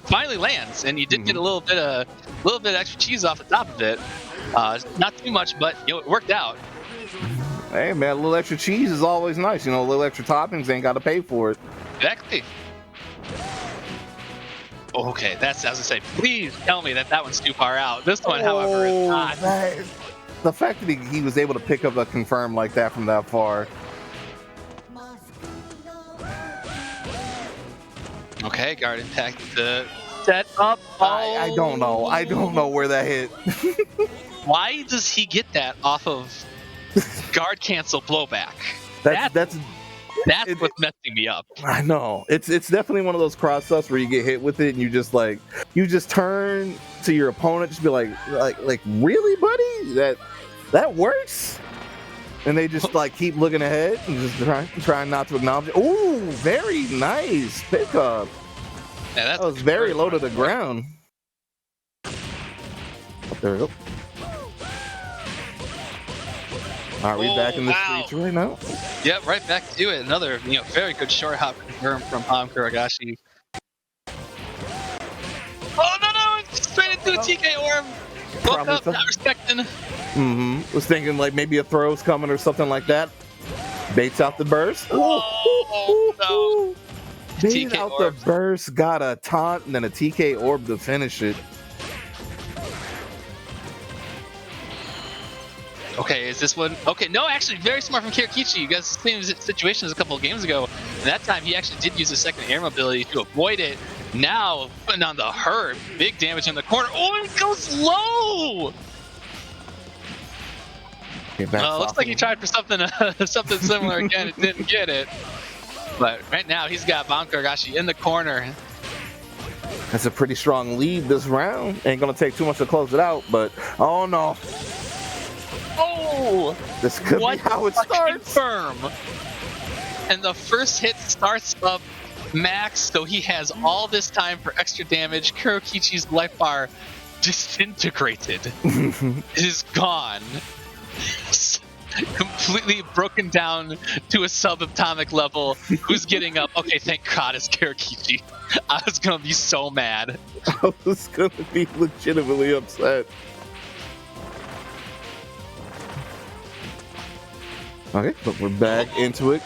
Finally lands, and you did get a little bit of extra cheese off the top of it. Not too much, but it worked out. Hey man, a little extra cheese is always nice. A little extra toppings, ain't got to pay for it. Exactly. Okay, that's as I say. Please tell me that one's too far out. This one, however, is not. The fact that he was able to pick up a confirm like that from that far. Okay, guard impact the set up. I don't know. I don't know where that hit. Why does he get that off of guard cancel blowback? That's what's messing me up. I know. It's definitely one of those cross ups where you get hit with it and you just turn to your opponent, just be like really, buddy? That works? And they just keep looking ahead and just trying not to acknowledge it. Ooh, very nice pickup. Yeah, that was very low to the ground. There we go. Are we back in the streets right now? Yep, right back to it. Another, very good short hop confirmed from Kuragashi. Oh no! Straight into a TK orb. Woke up, not respecting. Was thinking like maybe a throw's coming or something like that. Baits out the burst. Oh no! Baited out the burst, got a taunt, and then a TK orb to finish it. Okay, is this one? Okay, no, actually, very smart from Kirikichi. You guys same situations a couple of games ago. And that time, he actually did use his second air mobility to avoid it. Now, putting on the hurt, big damage in the corner. Oh, it goes low! Looks like he tried for something something similar again. It didn't get it. But right now, he's got Kuragashi in the corner. That's a pretty strong lead this round. Ain't gonna take too much to close it out, but oh no. Oh! This could be how it starts. Firm. And the first hit starts up max, so he has all this time for extra damage. Kurokichi's life bar disintegrated. It is gone. Completely broken down to a subatomic level. Who's getting up? Okay, thank God it's Kurokichi. I was gonna be so mad. I was gonna be legitimately upset. Okay, but we're back into it.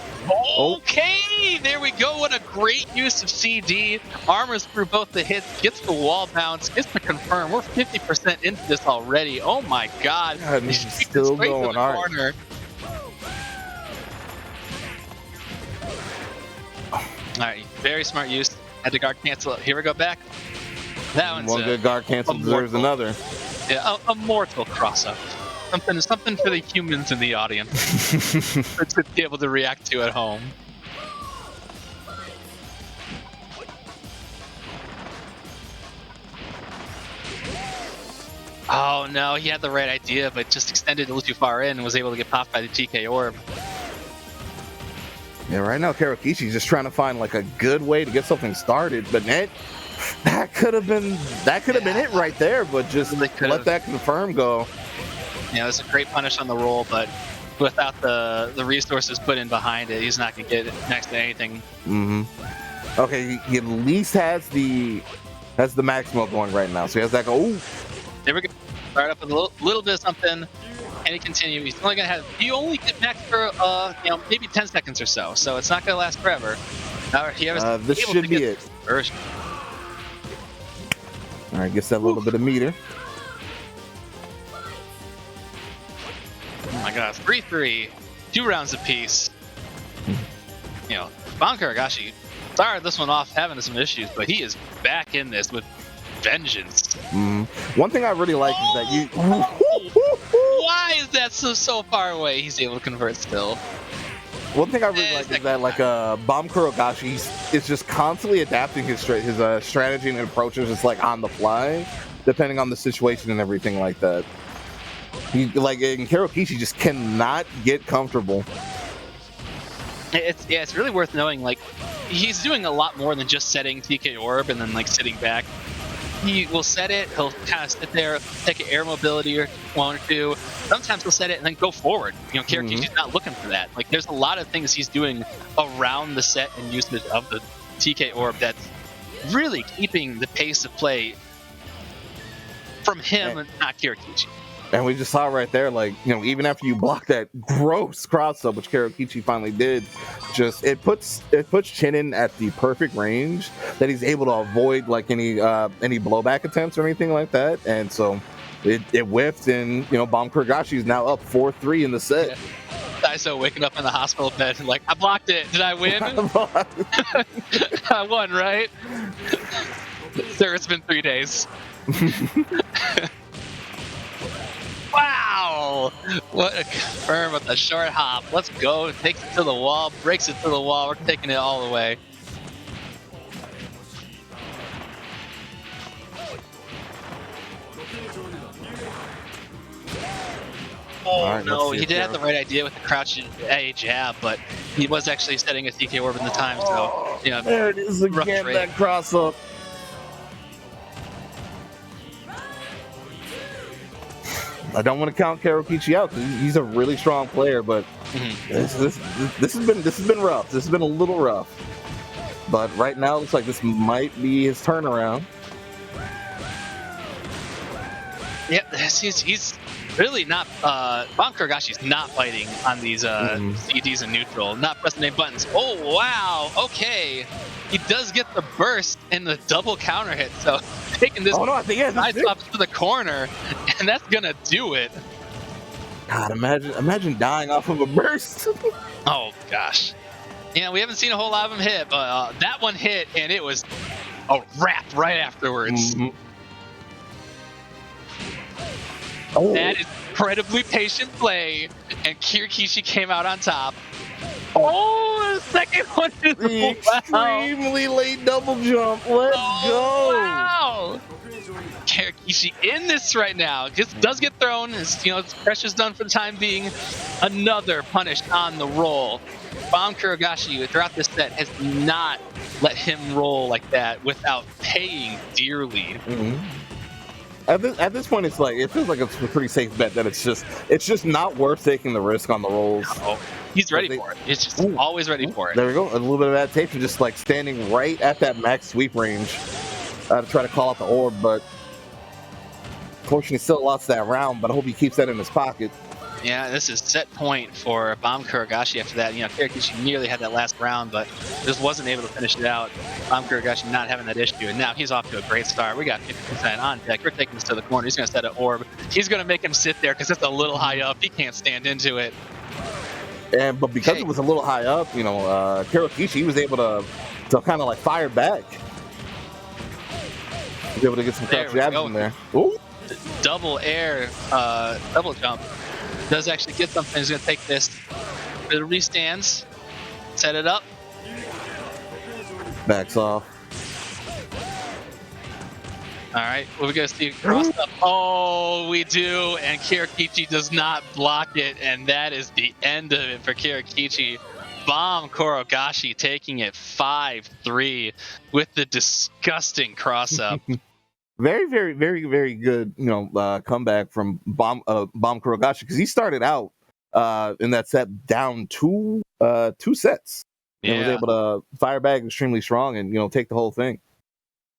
Okay, there we go. What a great use of CD. Armors through both the hits, gets the wall bounce, gets the confirm. We're 50% into this already. Oh my God. He's still going hard. Alright, very smart use. Had to guard cancel it. Here we go back. That one's one good guard cancel deserves another. Yeah, a mortal cross-up. Something for the humans in the audience to be able to react to at home. Oh no, he had the right idea, but just extended a little too far in and was able to get popped by the TK orb. Yeah, right now Kurokichi's just trying to find like a good way to get something started, but that could have been it right there, but just let that confirm go. Yeah, it's a great punish on the roll, but without the resources put in behind it, he's not gonna get next to anything. Okay, he at least has the maximo going right now, so he has that go. Ooh. There we go. Start up with a little bit of something, and he continue. He's only gonna have. You only get max for maybe 10 seconds or so, so it's not gonna last forever. This should be it. First. All right, gets that little bit of meter. Oh my God, 3-3, 2 rounds apiece. Kuragashi started this one off having some issues, but he is back in this with vengeance. One thing I really like is that you. Why is that so far away? He's able to convert still. One thing I really like is that Kuragashi is just constantly adapting his strategy and approaches just like on the fly, depending on the situation and everything like that. And Kurokichi just cannot get comfortable. It's really worth knowing. Like, he's doing a lot more than just setting TK orb and then like sitting back. He will set it. He'll kind of sit there, take an air mobility or one or two. Sometimes he'll set it and then go forward. Kurokichi's not looking for that. Like, there's a lot of things he's doing around the set and usage of the TK orb that's really keeping the pace of play from him and not Kurokichi. And we just saw right there, even after you block that gross cross-up, which Kurokichi finally did, it puts Chinin at the perfect range that he's able to avoid any blowback attempts or anything like that. And so it whiffed, and Kuragashi is now up 4-3 in the set. Yeah. Daiso waking up in the hospital bed like, I blocked it. Did I win? I won, right? Sir, it's been 3 days. Wow! What a confirm with the short hop. Let's go. Takes it to the wall, breaks it to the wall. We're taking it all the way. Oh right, no, he did have the right idea with the crouch A jab, but he was actually setting a TK orb in the time, so there it is again, that cross up. I don't want to count Karokichi out because he's a really strong player, but this has been rough. This has been a little rough. But right now, it looks like this might be his turnaround. Yeah, he's really not. Bomb Kurogashi's not fighting on these CDs in neutral, not pressing any buttons. Oh wow, okay. He does get the burst and the double counter hit, so taking this side swap to the corner, and that's gonna do it. God, imagine dying off of a burst. Oh gosh. Yeah, we haven't seen a whole lot of him hit, but that one hit, and it was a wrap right afterwards. Oh. That is incredibly patient play, and Kirikishi came out on top. Oh, the second one is the extremely late double jump. Let's go! Wow! Kirikishi in this right now. Just does get thrown. His pressure's done for the time being. Another punish on the roll. Bomb Kurogashi throughout this set has not let him roll like that without paying dearly. At this point, it's like it feels like it's a pretty safe bet that it's just not worth taking the risk on the rolls. Oh, he's ready for it. He's just always ready for it. There we go. A little bit of adaptation, just like standing right at that max sweep range to try to call out the orb, but unfortunately still lost that round. But I hope he keeps that in his pocket. Yeah, this is set point for Bomb Kurogashi after that. Kirikishi nearly had that last round, but just wasn't able to finish it out. Bomb Kurogashi not having that issue, and now he's off to a great start. We got 50% on deck. We're taking this to the corner. He's going to set an orb. He's going to make him sit there because it's a little high up. He can't stand into it. But because it was a little high up, Karokishi was able to kind of like fire back. He was able to get some crouch jabs in there. Ooh. Double air, double jump. Does actually get something. He's going to take this. Bit of restands. Set it up. Backs off. All right. What we going to see? Cross up. Oh, we do. And Kirikichi does not block it. And that is the end of it for Kirikichi. Bomb Kurogashi taking it 5-3 with the disgusting cross up. Very, very, very, very good, comeback from Bomb Kurogashi because he started out in that set down two sets. And was able to fire back extremely strong and take the whole thing.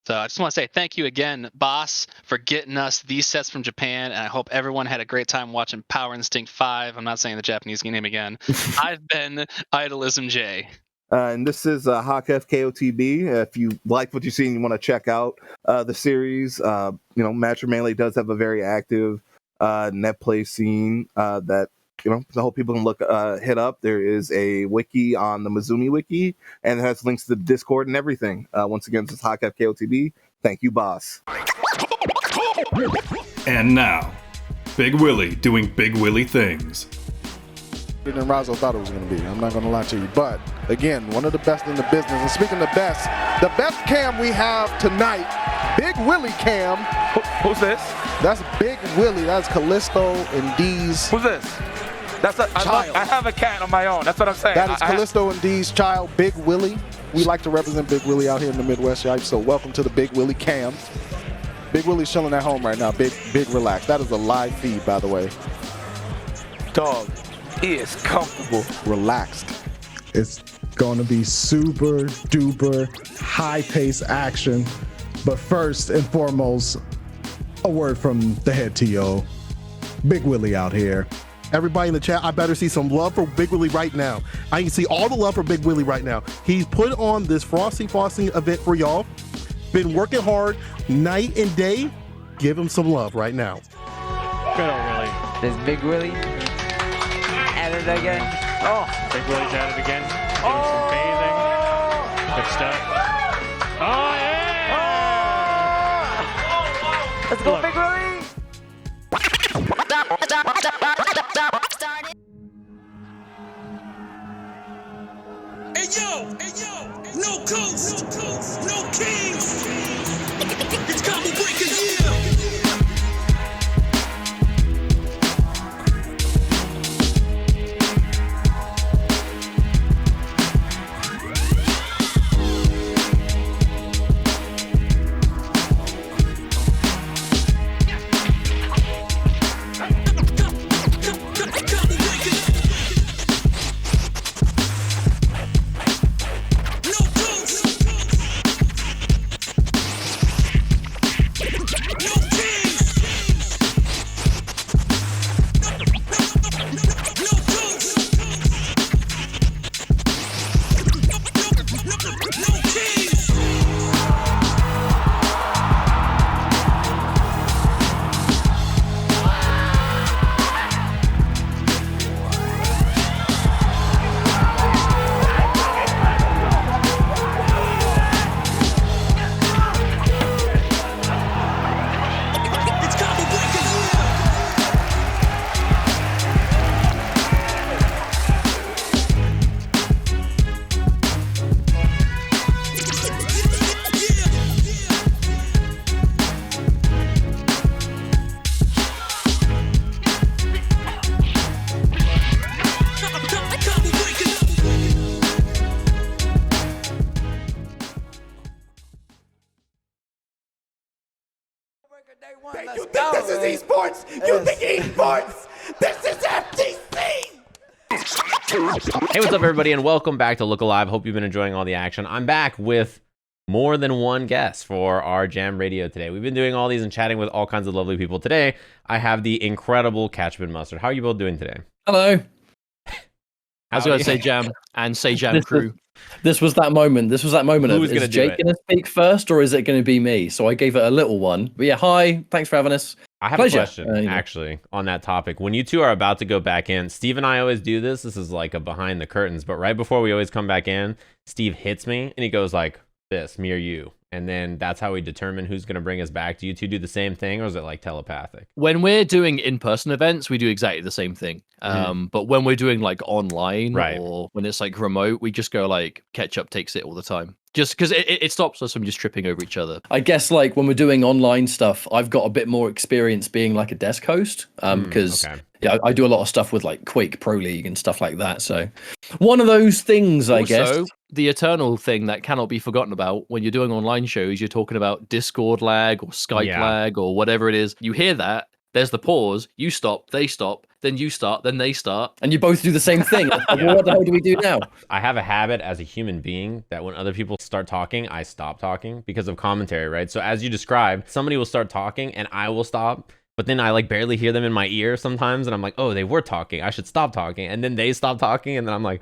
So I just want to say thank you again, boss, for getting us these sets from Japan, and I hope everyone had a great time watching Power Instinct 5. I'm not saying the Japanese name again. I've been Idolism J. And this is Hakef KOTB. If you like what you see and you want to check out the series, Matcher Melee does have a very active net play scene that the whole people can look hit up. There is a wiki on the Mizumi wiki, and it has links to the Discord and everything. Once again, this is Hakef KOTB. Thank you, boss. And now, Big Willie doing Big Willie things. Than Razo thought it was going to be. I'm not going to lie to you. But again, one of the best in the business. And speaking of the best cam we have tonight, Big Willie cam. Who's this? That's Big Willie. That's Callisto and D's. Who's this? I have a cat on my own. That's what I'm saying. That is Callisto and D's child, Big Willie. We like to represent Big Willie out here in the Midwest, y'all. So welcome to the Big Willie cam. Big Willie's chilling at home right now. Big relax. That is a live feed, by the way. Dog. He is comfortable. Relaxed. It's going to be super duper high paced action. But first and foremost, a word from the head TO, Big Willie out here. Everybody in the chat, I better see some love for Big Willie right now. I can see all the love for Big Willie right now. He's put on this Frosty event for y'all. Been working hard night and day. Give him some love right now. Good old Willie. There's Big Willie. At it again. Oh, Big Willie's at it again. Doing some bathing. Good stuff. Oh, yeah! Oh! Let's go, Big Willie! Hey yo, no coast, no kings. It's combo breaker, yeah. You think this is esports? You think esports? This is FTC! Hey, what's up, everybody, and welcome back to Look Alive. Hope you've been enjoying all the action. I'm back with more than one guest for our Jam Radio today. We've been doing all these and chatting with all kinds of lovely people. Today, I have the incredible Catchman Mustard. How are you both doing today? Hello. I was going to say Jam and say Jam Crew. This was that moment. This was that moment of, is Jake going to speak first or is it going to be me? So I gave it a little one. But yeah, hi. Thanks for having us. I have a question, actually, on that topic. When you two are about to go back in, Steve and I always do this. This is like a behind the curtains. But right before we always come back in, Steve hits me and he goes like this, me or you. And then that's how we determine who's going to bring us back. Do you two do the same thing, or is it like telepathic? When we're doing in-person events, we do exactly the same thing. But when we're doing like online or when it's like remote, we just go like Ketchup takes it all the time. Just because it stops us from just tripping over each other. I guess like when we're doing online stuff, I've got a bit more experience being like a desk host because yeah, I do a lot of stuff with like Quake Pro League and stuff like that. So one of those things, I guess. The eternal thing that cannot be forgotten about when you're doing online shows, you're talking about Discord lag or Skype lag or whatever it is. You hear that, there's the pause, you stop, they stop, then you start, then they start. And you both do the same thing. Well, what the hell do we do now? I have a habit as a human being that when other people start talking, I stop talking because of commentary, right? So as you described, somebody will start talking and I will stop. But then I like barely hear them in my ear sometimes. And I'm like, oh, they were talking. I should stop talking. And then they stop talking. And then I'm like,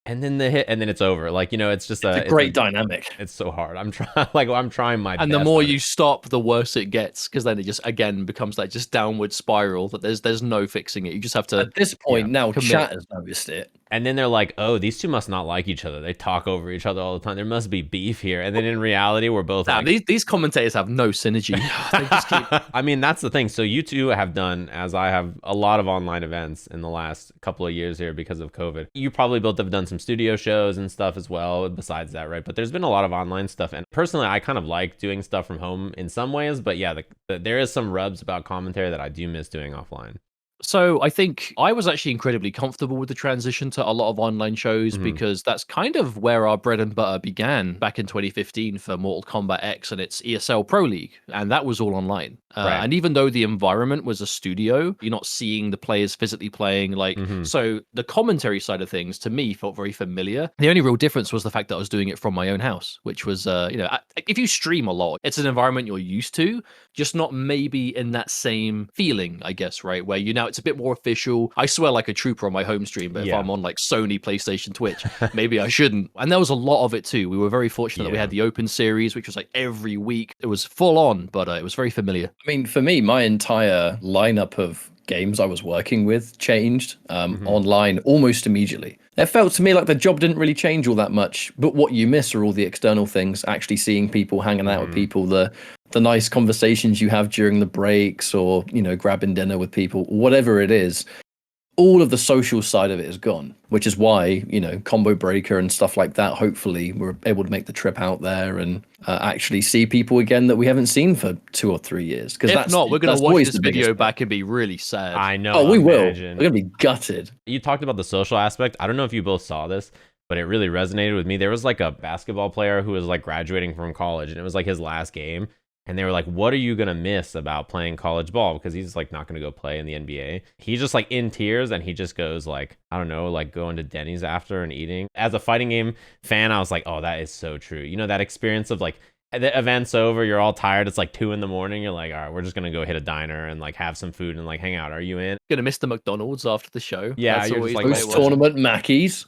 and then the hit, and then it's over. Like, you know, it's just a great dynamic. It's so hard. I'm trying my best. And the more you stop, the worse it gets, because then it just again becomes like just downward spiral that there's no fixing it. You just have to. At this point now, chat has noticed it. And then they're like, oh, these two must not like each other. They talk over each other all the time. There must be beef here. And then in reality, we're both like... These commentators have no synergy. They just keep... I mean, that's the thing. So you two have done, as I have, a lot of online events in the last couple of years here because of COVID. You probably both have done some studio shows and stuff as well besides that, right? But there's been a lot of online stuff. And personally, I kind of like doing stuff from home in some ways. But yeah, there is some rubs about commentary that I do miss doing offline. So I think I was actually incredibly comfortable with the transition to a lot of online shows because that's kind of where our bread and butter began back in 2015 for Mortal Kombat X and its ESL Pro League. And that was all online. And even though the environment was a studio, you're not seeing the players physically playing. Like, so the commentary side of things to me felt very familiar. The only real difference was the fact that I was doing it from my own house, which was, you know, if you stream a lot, it's an environment you're used to, just not maybe in that same feeling, I guess, right? Where it's a bit more official. I swear like a trooper on my home stream, but if I'm on like Sony, PlayStation, Twitch, maybe I shouldn't. And there was a lot of it too. We were very fortunate that we had the Open Series, which was like every week. It was full on, but it was very familiar. I mean, for me, my entire lineup of games I was working with changed online almost immediately. It felt to me like the job didn't really change all that much, but what you miss are all the external things, actually seeing people, hanging out with people, the nice conversations you have during the breaks or, you know, grabbing dinner with people, whatever it is. All of the social side of it is gone, which is why, you know, Combo Breaker and stuff like that, hopefully we're able to make the trip out there and actually see people again that we haven't seen for 2 or 3 years. Because if not, we're going to watch this video back and be really sad. I know. Oh, we will. We're going to be gutted. You talked about the social aspect. I don't know if you both saw this, but it really resonated with me. There was like a basketball player who was like graduating from college and it was like his last game. And they were like, what are you going to miss about playing college ball? Because he's like not going to go play in the NBA. He's just like in tears and he just goes like, I don't know, like going to Denny's after and eating. As a fighting game fan, I was like, oh, that is so true. You know, that experience of like the event's over, you're all tired. It's like 2 a.m. You're like, all right, we're just going to go hit a diner and like have some food and like hang out. Are you in? Going to miss the McDonald's after the show. Yeah, that's you're always just like post-tournament Mackies.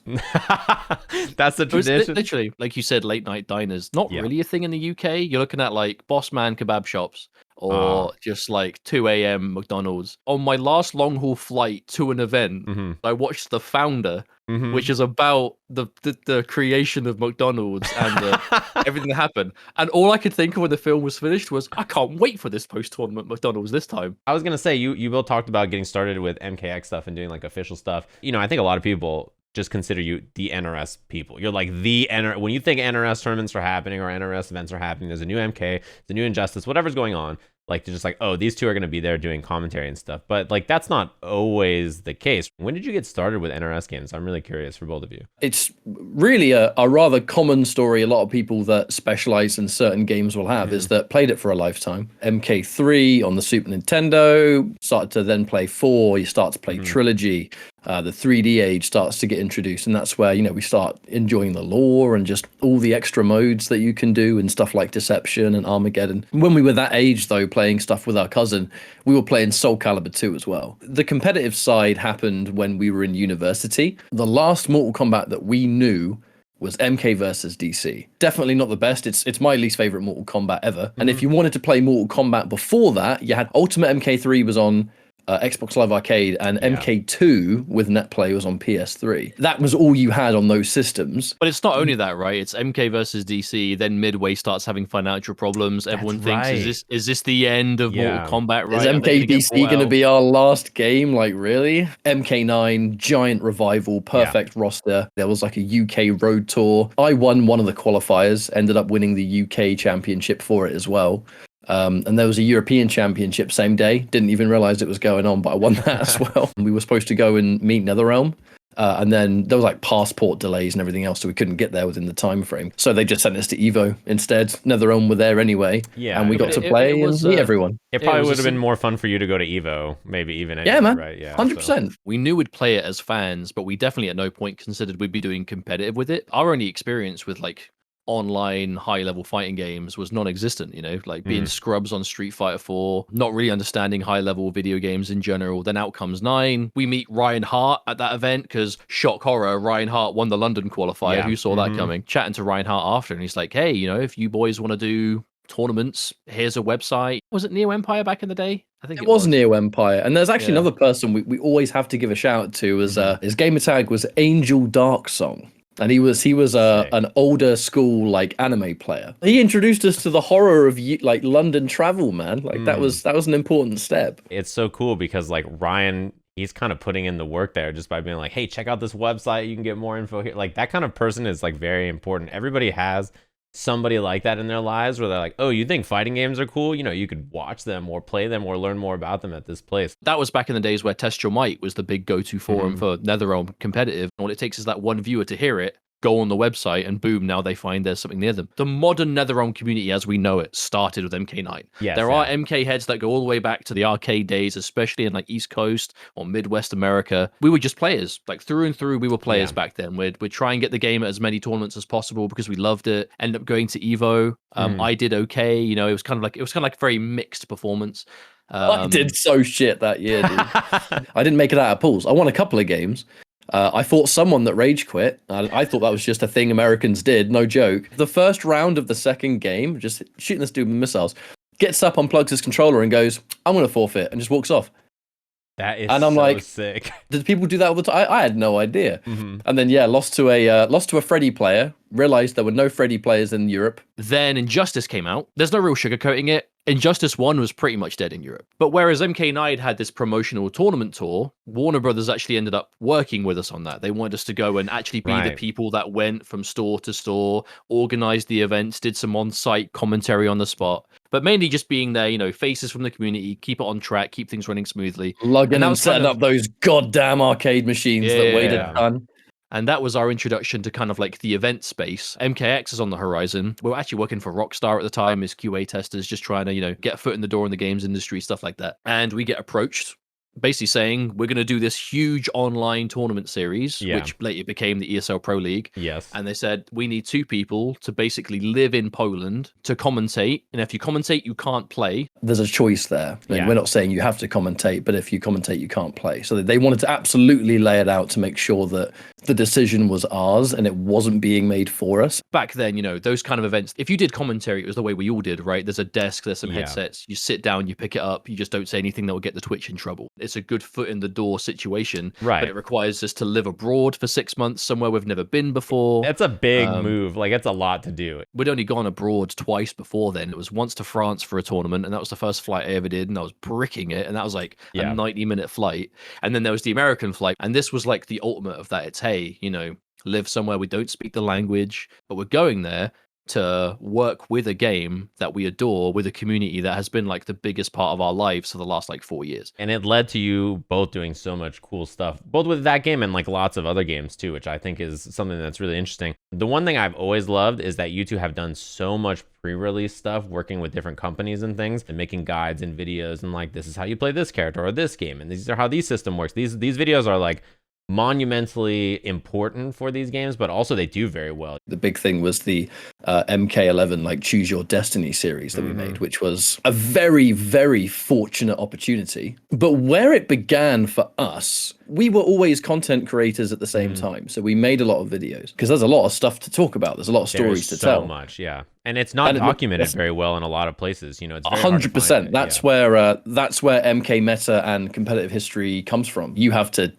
That's the tradition. Literally, like you said, late night diners. Not really a thing in the UK. You're looking at like Boss Man kebab shops or just like 2 a.m. McDonald's. On my last long haul flight to an event, I watched The Founder, which is about the creation of McDonald's and everything that happened. And all I could think of when the film was finished was, I can't wait for this post-tournament McDonald's this time. I was going to say, you both talked about getting started with MKX stuff and doing like official stuff. You know, I think a lot of people just consider you the NRS people. You're like the NRS. When you think NRS tournaments are happening or NRS events are happening, there's a new MK, the new Injustice, whatever's going on. like to just like, oh, these two are going to be there doing commentary and stuff. But like that's not always the case. When did you get started with NRS games? I'm really curious for both of you. It's really a rather common story. A lot of people that specialize in certain games will have is that played it for a lifetime. MK3 on the Super Nintendo, started to then play 4, you start to play Trilogy. The 3D age starts to get introduced, and that's where, you know, we start enjoying the lore and just all the extra modes that you can do and stuff like Deception and Armageddon. When we were that age, though, playing stuff with our cousin, we were playing Soul Calibur 2 as well. The competitive side happened when we were in university. The last Mortal Kombat that we knew was MK versus DC. Definitely not the best. It's my least favorite Mortal Kombat ever. And if you wanted to play Mortal Kombat before that, you had Ultimate MK3 was on Xbox Live Arcade, and MK2 with NetPlay was on PS3. That was all you had on those systems. But it's not only that, right? It's MK versus DC. Then Midway starts having financial problems. Everyone thinks, is this the end of Mortal Kombat? Right? Is MK DC going to be our last game? Like, really? MK9, giant revival, perfect roster. There was like a UK road tour. I won one of the qualifiers, ended up winning the UK championship for it as well. And there was a European Championship same day. Didn't even realize it was going on, but I won that as well. We were supposed to go and meet NetherRealm. And then there was like passport delays and everything else, so we couldn't get there within the time frame. So they just sent us to Evo instead. NetherRealm were there anyway. Yeah, and we got to play and meet everyone. It probably would have been more fun for you to go to Evo, maybe even. Anyway, Yeah, man. Right? Yeah, 100%. We knew we'd play it as fans, but we definitely at no point considered we'd be doing competitive with it. Our only experience with like online high-level fighting games was non-existent, you know, like being scrubs on Street Fighter 4, not really understanding high-level video games in general. Then out comes 9. We meet Ryan Hart at that event because, shock horror, Ryan Hart won the London qualifier. Who saw that coming? Chatting to Ryan Hart after, and he's like, hey, you know, if you boys want to do tournaments, here's a website. Was it Neo Empire back in the day? I think it was Neo Empire. And there's actually another person we always have to give a shout out to. His gamer tag was Angel Darksong. And he was an older school like anime player. He introduced us to the horror of like London travel, man. Like that was an important step. It's so cool because like Ryan, he's kind of putting in the work there just by being like, hey, check out this website. You can get more info here. Like that kind of person is like very important. Everybody has somebody like that in their lives where they're like, oh, you think fighting games are cool? You know, you could watch them or play them or learn more about them at this place. That was back in the days where Test Your Might was the big go-to forum for NetherRealm competitive. All it takes is that one viewer to hear it, go on the website, and boom, now they find there's something near them. The modern NetherRealm community as we know it started with MK9. There are MK heads that go all the way back to the arcade days, especially in like East Coast or Midwest America. We were just players, like through and through. We were players back then. We'd try and get the game at as many tournaments as possible because we loved it. Ended up going to Evo. I did okay. You know, it was kind of like very mixed performance. I did so shit that year, dude. I didn't make it out of pools. I won a couple of games. I fought someone that rage quit. I thought that was just a thing Americans did, no joke. The first round of the second game, just shooting this dude with missiles, gets up, unplugs his controller and goes, I'm going to forfeit, and just walks off. That is and I'm so like, sick. Did people do that all the time? I had no idea. And then lost to a Freddy player. Realized there were no Freddy players in Europe. Then Injustice came out. There's no real sugarcoating it. Injustice 1 was pretty much dead in Europe. But whereas MK9 had this promotional tournament tour, Warner Brothers actually ended up working with us on that. They wanted us to go and actually be the people that went from store to store, organized the events, did some on-site commentary on the spot. But mainly just being there, you know, faces from the community, keep it on track, keep things running smoothly. Lugging and setting up those goddamn arcade machines that weighed a ton. And that was our introduction to kind of like the event space. MKX is on the horizon. We were actually working for Rockstar at the time as QA testers, just trying to, you know, get a foot in the door in the games industry, stuff like that. And we get approached basically saying, we're going to do this huge online tournament series, which later became the ESL Pro League. Yes. And they said, we need 2 people to basically live in Poland to commentate. And if you commentate, you can't play. There's a choice there. I mean, we're not saying you have to commentate, but if you commentate, you can't play. So they wanted to absolutely lay it out to make sure that the decision was ours and it wasn't being made for us. Back then, you know, those kind of events, if you did commentary, it was the way we all did, right? There's a desk, there's some headsets, you sit down, you pick it up, you just don't say anything that will get the Twitch in trouble. It's a good foot in the door situation, right? But it requires us to live abroad for 6 months, somewhere we've never been before. That's a big move. Like, it's a lot to do. We'd only gone abroad twice before then. It was once to France for a tournament, and that was the first flight I ever did, and I was bricking it, and that was like a 90-minute flight. And then there was the American flight, and this was like the ultimate of that. It's, hey, you know, live somewhere we don't speak the language, but we're going there to work with a game that we adore with a community that has been like the biggest part of our lives for the last like 4 years. And it led to you both doing so much cool stuff, both with that game and like lots of other games too, which I think is something that's really interesting. The one thing I've always loved is that you two have done so much pre-release stuff, working with different companies and things, and making guides and videos, and like, this is how you play this character or this game, and these are how these system works. These videos are like monumentally important for these games, but also they do very well. The big thing was the MK11 like Choose Your Destiny series that we made, which was a very, very fortunate opportunity. But where it began for us, we were always content creators at the same time, so we made a lot of videos because there's a lot of stuff to talk about. There's a lot of stories to tell. So much, yeah, and it's not documented very well in a lot of places. You know, it's 100%. That's where MK meta and competitive history comes from. You have to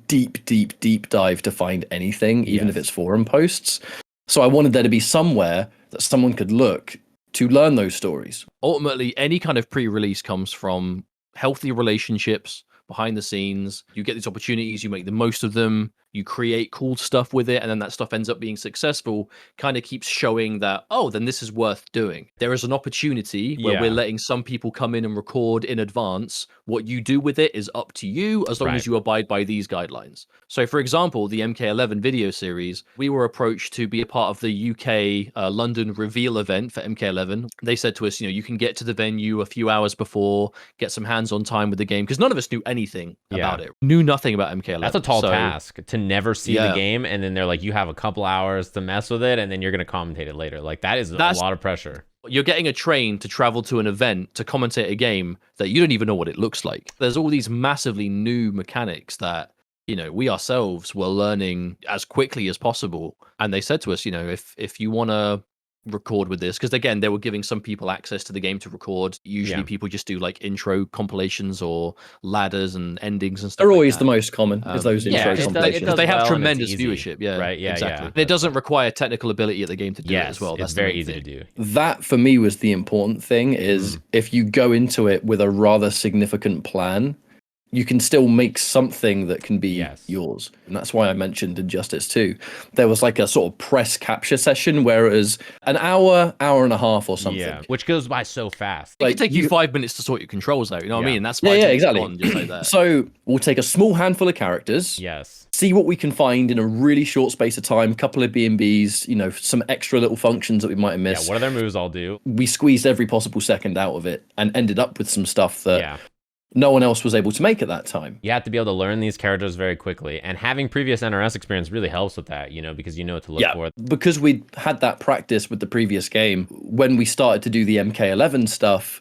deep dive to find anything, even if it's forum posts. So I wanted there to be somewhere that someone could look to learn those stories. Ultimately, any kind of pre-release comes from healthy relationships behind the scenes. You get these opportunities, you make the most of them, you create cool stuff with it, and then that stuff ends up being successful, kind of keeps showing that, oh, then this is worth doing. There is an opportunity where we're letting some people come in and record in advance. What you do with it is up to you, as long as you abide by these guidelines. So for example, the MK11 video series, we were approached to be a part of the UK London reveal event for MK11. They said to us, you know, you can get to the venue a few hours before, get some hands-on time with the game, because none of us knew anything about it. Knew nothing about MK11. That's a tall task to never see the game, and then they're like, you have a couple hours to mess with it, and then you're going to commentate it later. Like, that's a lot of pressure. You're getting a train to travel to an event to commentate a game that you don't even know what it looks like. There's all these massively new mechanics that, you know, we ourselves were learning as quickly as possible. And they said to us, you know, if you want to record with this, because again, they were giving some people access to the game to record. Usually people just do like intro compilations or ladders and endings and stuff. They're always the most common, is those intro compilations. They have tremendous viewership. Exactly. Yeah. It doesn't require technical ability at the game to do it as well. That's very easy to do. That for me was the important thing, is if you go into it with a rather significant plan, you can still make something that can be yours. And that's why I mentioned Injustice 2. There was like a sort of press capture session where it was an hour and a half or something. Yeah, which goes by so fast. It could take you 5 minutes to sort your controls out, you know what I mean? That's why exactly. Just like that. So we'll take a small handful of characters. See what we can find in a really short space of time, couple of B&Bs, you know, some extra little functions that we might have missed. What are their moves I'll do? We squeezed every possible second out of it and ended up with some stuff that no one else was able to make at that time. You have to be able to learn these characters very quickly, and having previous NRS experience really helps with that, you know, because you know what to look for. Because we had that practice with the previous game, when we started to do the MK11 stuff,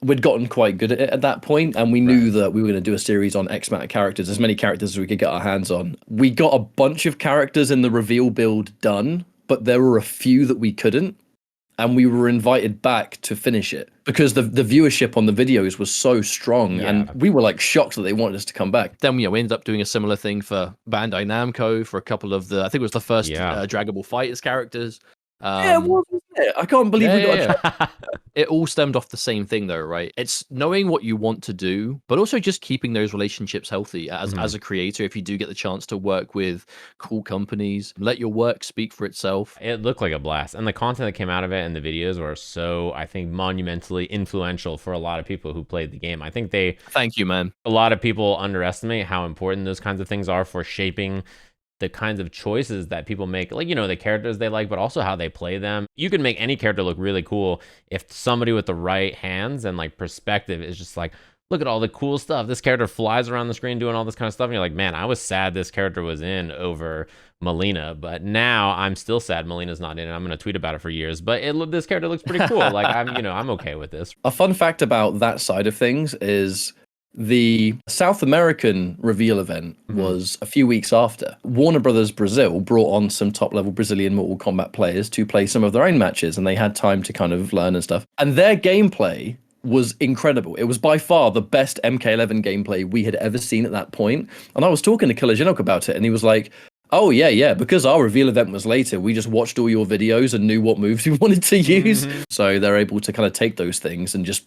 we'd gotten quite good at it at that point, and we knew that we were going to do a series on X amount of characters, as many characters as we could get our hands on. We got a bunch of characters in the reveal build done, but there were a few that we couldn't. And we were invited back to finish it because the viewership on the videos was so strong, and we were like shocked that they wanted us to come back. Then we ended up doing a similar thing for Bandai Namco for a couple of I think it was the first Dragon Ball Fighters characters. It wasn't it? I can't believe we got It all stemmed off the same thing though, right? It's knowing what you want to do, but also just keeping those relationships healthy as a creator. If you do get the chance to work with cool companies, let your work speak for itself. It looked like a blast, and the content that came out of it and the videos were so, I think, monumentally influential for a lot of people who played the game. I think Thank you, man. A lot of people underestimate how important those kinds of things are for shaping the kinds of choices that people make, like, you know, the characters they like, but also how they play them. You can make any character look really cool if somebody with the right hands and like perspective is just like, look at all the cool stuff. This character flies around the screen doing all this kind of stuff. And you're like, man, I was sad this character was in over Melina, but now I'm still sad Melina's not in it. I'm going to tweet about it for years, but this character looks pretty cool. Like, I'm okay with this. A fun fact about that side of things is the South American reveal event was a few weeks after. Warner Brothers Brazil brought on some top-level Brazilian Mortal Kombat players to play some of their own matches, and they had time to kind of learn and stuff. And their gameplay was incredible. It was by far the best MK11 gameplay we had ever seen at that point. And I was talking to Killer Jinok about it, and he was like, oh, yeah, because our reveal event was later, we just watched all your videos and knew what moves we wanted to use. So they're able to kind of take those things and just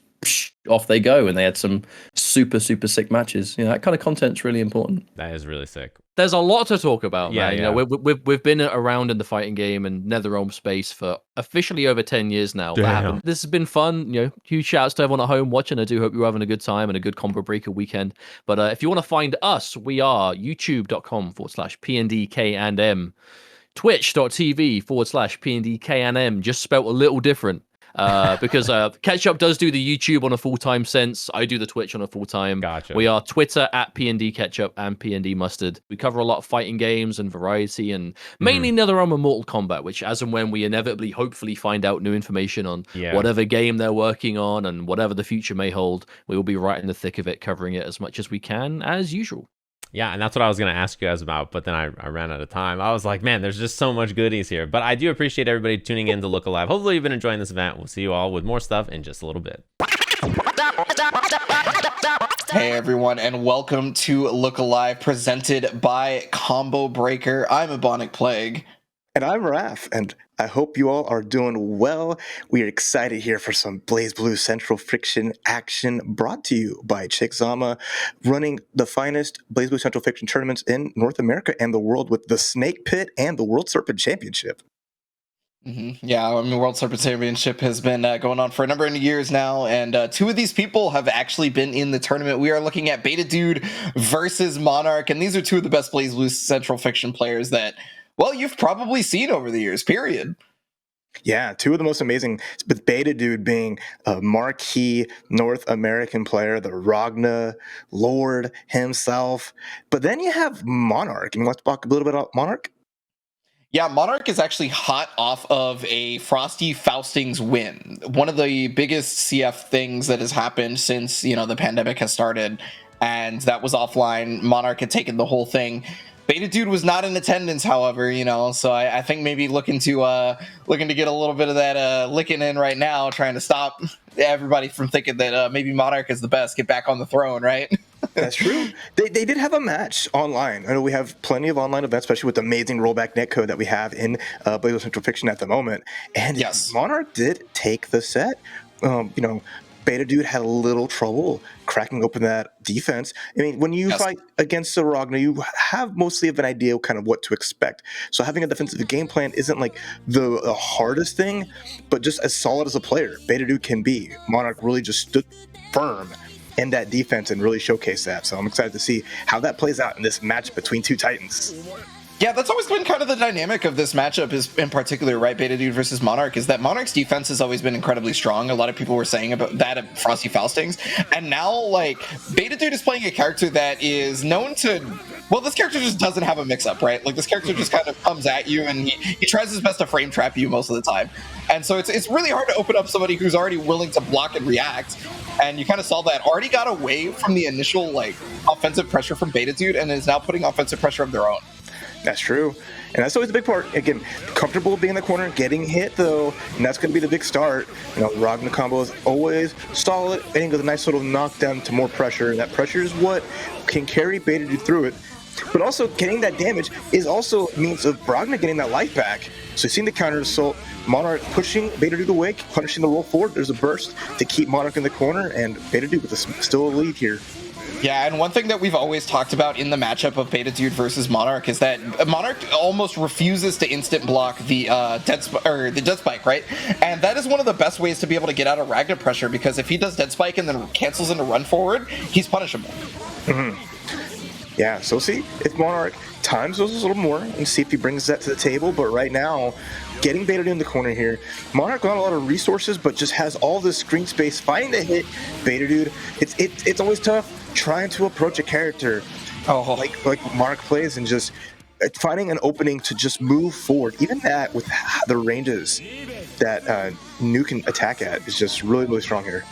off they go, and they had some super sick matches. That kind of content's really important. That is really sick. There's a lot to talk about, Yeah, man. yeah. We've been around in the fighting game and NetherRealm space for officially over 10 years now. Damn. This has been fun. Huge shouts to everyone at home watching. I do hope you're having a good time and a good combo breaker weekend. But if you want to find us, we are youtube.com/PNDK&M, twitch.tv/PNDK&M, just spelt a little different. Because Ketchup does do the YouTube on a full-time sense. I do the Twitch on a full-time. Gotcha. We are Twitter at PND Ketchup and PND Mustard. We cover a lot of fighting games and variety, and mainly NetherRealm and Mortal Kombat, which as and when we inevitably, hopefully find out new information on whatever game they're working on and whatever the future may hold, we will be right in the thick of it, covering it as much as we can, as usual. Yeah, and that's what I was going to ask you guys about, but then I ran out of time. I was like, man, there's just so much goodies here. But I do appreciate everybody tuning in to Look Alive. Hopefully you've been enjoying this event. We'll see you all with more stuff in just a little bit. Hey everyone, and welcome to Look Alive, presented by Combo Breaker. I'm Ebonic Plague. And I'm Raph, and I hope you all are doing well. We are excited here for some Blazblue Central Fiction action brought to you by Chickzama, running the finest Blazblue Central Fiction tournaments in North America and the world with the Snake Pit and the World Serpent Championship. Yeah, I mean, World Serpent Championship has been going on for a number of years now, and two of these people have actually been in the tournament. We are looking at Beta Dude versus Monarch, and these are two of the best Blazblue Central Fiction players that, well, you've probably seen over the years, period. Yeah, two of the most amazing, with Beta Dude being a marquee North American player, the Ragna Lord himself. But then you have Monarch. And let's talk a little bit about Monarch. Yeah, Monarch is actually hot off of a Frosty Faustings win. One of the biggest CF things that has happened since, the pandemic has started, and that was offline. Monarch had taken the whole thing. Beta Dude was not in attendance, however, so I think maybe looking to get a little bit of that licking in right now, trying to stop everybody from thinking that maybe Monarch is the best, get back on the throne, right? That's true. They did have a match online. I know we have plenty of online events, especially with the amazing rollback netcode that we have in Blazblue Central Fiction at the moment. And yes, Monarch did take the set. Beta Dude had a little trouble cracking open that defense. I mean, when you fight against the Ragna, you have mostly of an idea kind of what to expect. So having a defensive game plan isn't like the hardest thing, but just as solid as a player Beta Dude can be. Monarch really just stood firm in that defense and really showcased that. So I'm excited to see how that plays out in this match between two titans. Yeah, that's always been kind of the dynamic of this matchup, is in particular, right, Beta Dude versus Monarch, is that Monarch's defense has always been incredibly strong. A lot of people were saying about that at Frosty Faustings. And now, Beta Dude is playing a character that is known to... Well, this character just doesn't have a mix-up, right? This character just kind of comes at you, and he tries his best to frame trap you most of the time. And so it's really hard to open up somebody who's already willing to block and react. And you kind of saw that. Already got away from the initial, offensive pressure from Beta Dude, and is now putting offensive pressure of their own. That's true. And that's always a big part. Again, comfortable being in the corner, getting hit, though, and that's going to be the big start. Ragna combo is always solid, and with a nice little knockdown to more pressure. And that pressure is what can carry Beta Dude through it. But also, getting that damage is also means of Ragna getting that life back. So you've seen the counter assault, Monarch pushing Beta Dude away, punishing the roll forward. There's a burst to keep Monarch in the corner, and Beta Dude with still a lead here. Yeah, and one thing that we've always talked about in the matchup of Beta Dude versus Monarch is that Monarch almost refuses to instant block the dead spike, right? And that is one of the best ways to be able to get out of Ragna pressure, because if he does dead spike and then cancels into run forward, he's punishable. Yeah, so see if Monarch times those a little more and see if he brings that to the table. But right now, getting Beta Dude in the corner here, Monarch not a lot of resources, but just has all this screen space, finding the hit. Beta Dude, it's always tough trying to approach a character like Monarch plays and just finding an opening to just move forward. Even that with the ranges that New can attack at is just really, really strong here.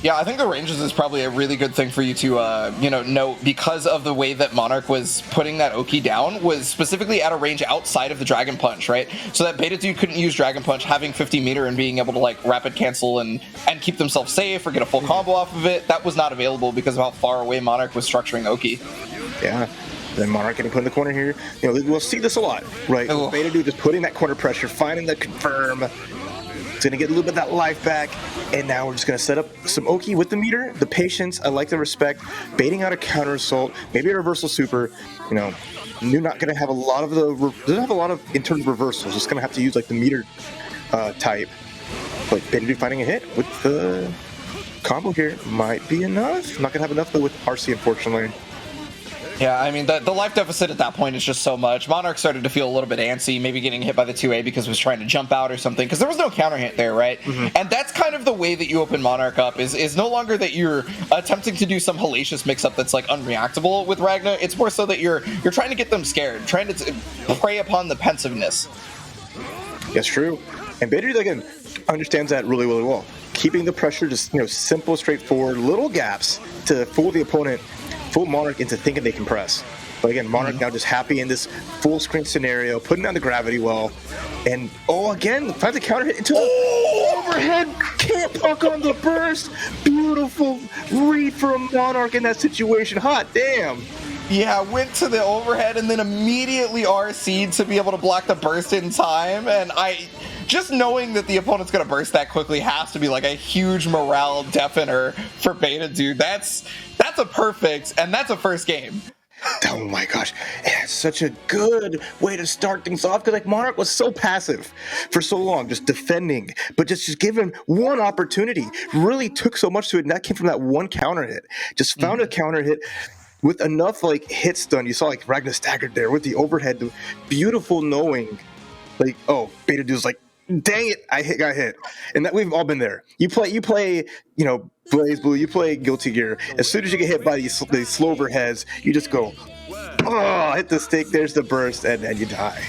Yeah, I think the ranges is probably a really good thing for you to, note, because of the way that Monarch was putting that Oki down, was specifically at a range outside of the Dragon Punch, right? So that Beta Dude couldn't use Dragon Punch, having 50 meter and being able to, rapid cancel and keep themselves safe or get a full combo off of it. That was not available because of how far away Monarch was structuring Oki. Yeah. Then Monarch getting put in the corner here. We'll see this a lot, right? Beta Dude just putting that corner pressure, finding the confirm. It's going to get a little bit of that life back. And now we're just going to set up some Oki with the meter. The patience, I like the respect. Baiting out a counter assault, maybe a reversal super. You know, New not going to have a lot of doesn't have a lot of in terms of reversals. Just going to have to use like the meter type. But Beatitude finding a hit with the combo here might be enough. Not going to have enough though with RC, unfortunately. Yeah, I mean, the life deficit at that point is just so much. Monarch started to feel a little bit antsy, maybe getting hit by the 2A because he was trying to jump out or something, because there was no counter hit there, right? And that's kind of the way that you open Monarch up, is no longer that you're attempting to do some hellacious mix-up that's, like, unreactable with Ragna. It's more so that you're trying to get them scared, trying to prey upon the pensiveness. That's true. And Beatitude, again, understands that really, really well. Keeping the pressure just, simple, straightforward, little gaps to fool the opponent, fool Monarch into thinking they can press. But again, Monarch now just happy in this full screen scenario, putting down the gravity well, and again, finds the counter hit into the overhead. Can't puck on the burst. Beautiful read from Monarch in that situation. Hot damn. Yeah, went to the overhead and then immediately RC'd to be able to block the burst in time, and just knowing that the opponent's going to burst that quickly has to be like a huge morale deafener for Beatitude. That's a perfect, and that's a first game. Oh my gosh, it's such a good way to start things off, because like Monarch was so passive for so long, just defending, but just given one opportunity, really took so much to it, and that came from that one counter hit. Just found a counter hit with enough like hit stun. You saw like Ragnar staggered there with the overhead, the beautiful knowing, like, oh, Beatitude's like, dang it, got hit. And that we've all been there. You play, Blazblue, you play Guilty Gear. As soon as you get hit by these slow overheads, you just go, oh, hit the stick, there's the burst, and then you die.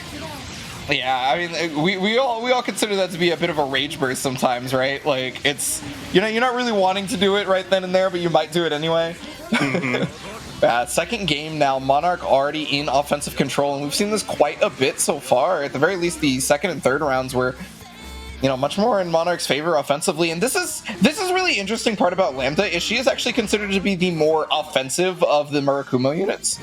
Yeah, I mean, we all consider that to be a bit of a rage burst sometimes, right? Like, it's, you're not really wanting to do it right then and there, but you might do it anyway. Second game now, Monarch already in offensive control, and we've seen this quite a bit so far. At the very least, the second and third rounds were, much more in Monarch's favor offensively. And this is really interesting part about Lambda, is she is actually considered to be the more offensive of the Murakumo units.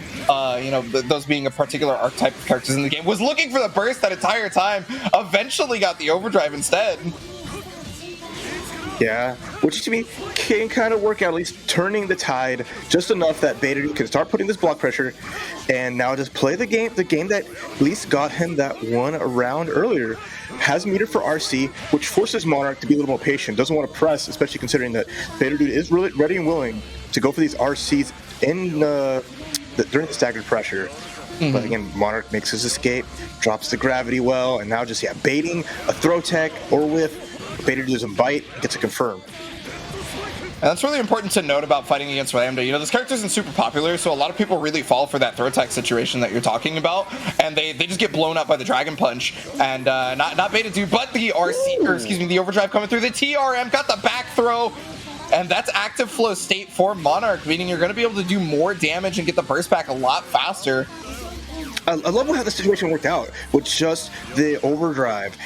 Those being a particular archetype of characters in the game. Was looking for the burst that entire time, eventually got the overdrive instead. Yeah, which to me can kind of work out, at least turning the tide just enough that Beatitude can start putting this block pressure, and now just play the game that at least got him that one round earlier. Has meter for RC, which forces Monarch to be a little more patient. Doesn't want to press, especially considering that Beatitude is really ready and willing to go for these RCs during the staggered pressure. But again, Monarch makes his escape, drops the gravity well, and now just baiting a throw tech or with Beatitude doesn't bite, gets a confirm. And that's really important to note about fighting against Lambda. This character isn't super popular, so a lot of people really fall for that throw tech situation that you're talking about, and they just get blown up by the Dragon Punch. And not Beatitude, but the the overdrive coming through. The TRM got the back throw, and that's active flow state for Monarch, meaning you're going to be able to do more damage and get the burst back a lot faster. I love how the situation worked out with just the overdrive,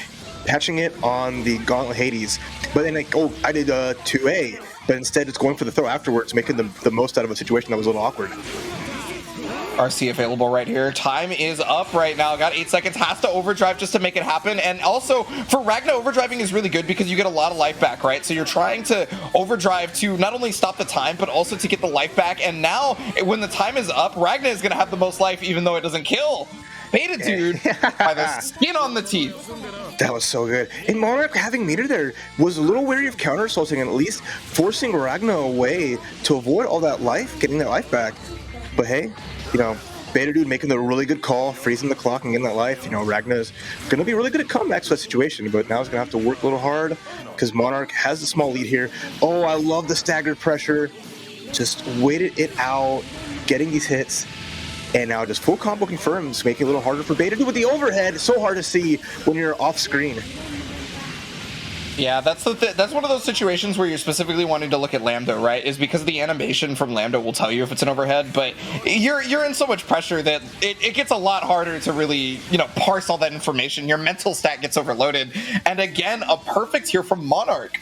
patching it on the Gauntlet Hades, but then I did 2A, but instead it's going for the throw afterwards, making the most out of a situation that was a little awkward. RC available right here. Time is up right now. Got 8 seconds. Has to overdrive just to make it happen. And also, for Ragna, overdriving is really good because you get a lot of life back, right? So you're trying to overdrive to not only stop the time, but also to get the life back. And now, when the time is up, Ragna is going to have the most life, even though it doesn't kill. Beatitude by the skin on the teeth. That was so good. And Monarch having meter there was a little wary of counter assaulting and at least forcing Ragna away to avoid all that life, getting that life back. But hey, Beatitude making the really good call, freezing the clock and getting that life. Ragna is going to be really good at comebacks for that situation, but now he's going to have to work a little hard because Monarch has a small lead here. Oh, I love the staggered pressure. Just waited it out, getting these hits. And now just full combo confirms, making it a little harder for Beatitude with the overhead. It's so hard to see when you're off screen. Yeah, that's one of those situations where you're specifically wanting to look at Lambda, right? Is because the animation from Lambda will tell you if it's an overhead, but you're in so much pressure that it gets a lot harder to really, parse all that information. Your mental stat gets overloaded. And again, a perfect here from Monarch.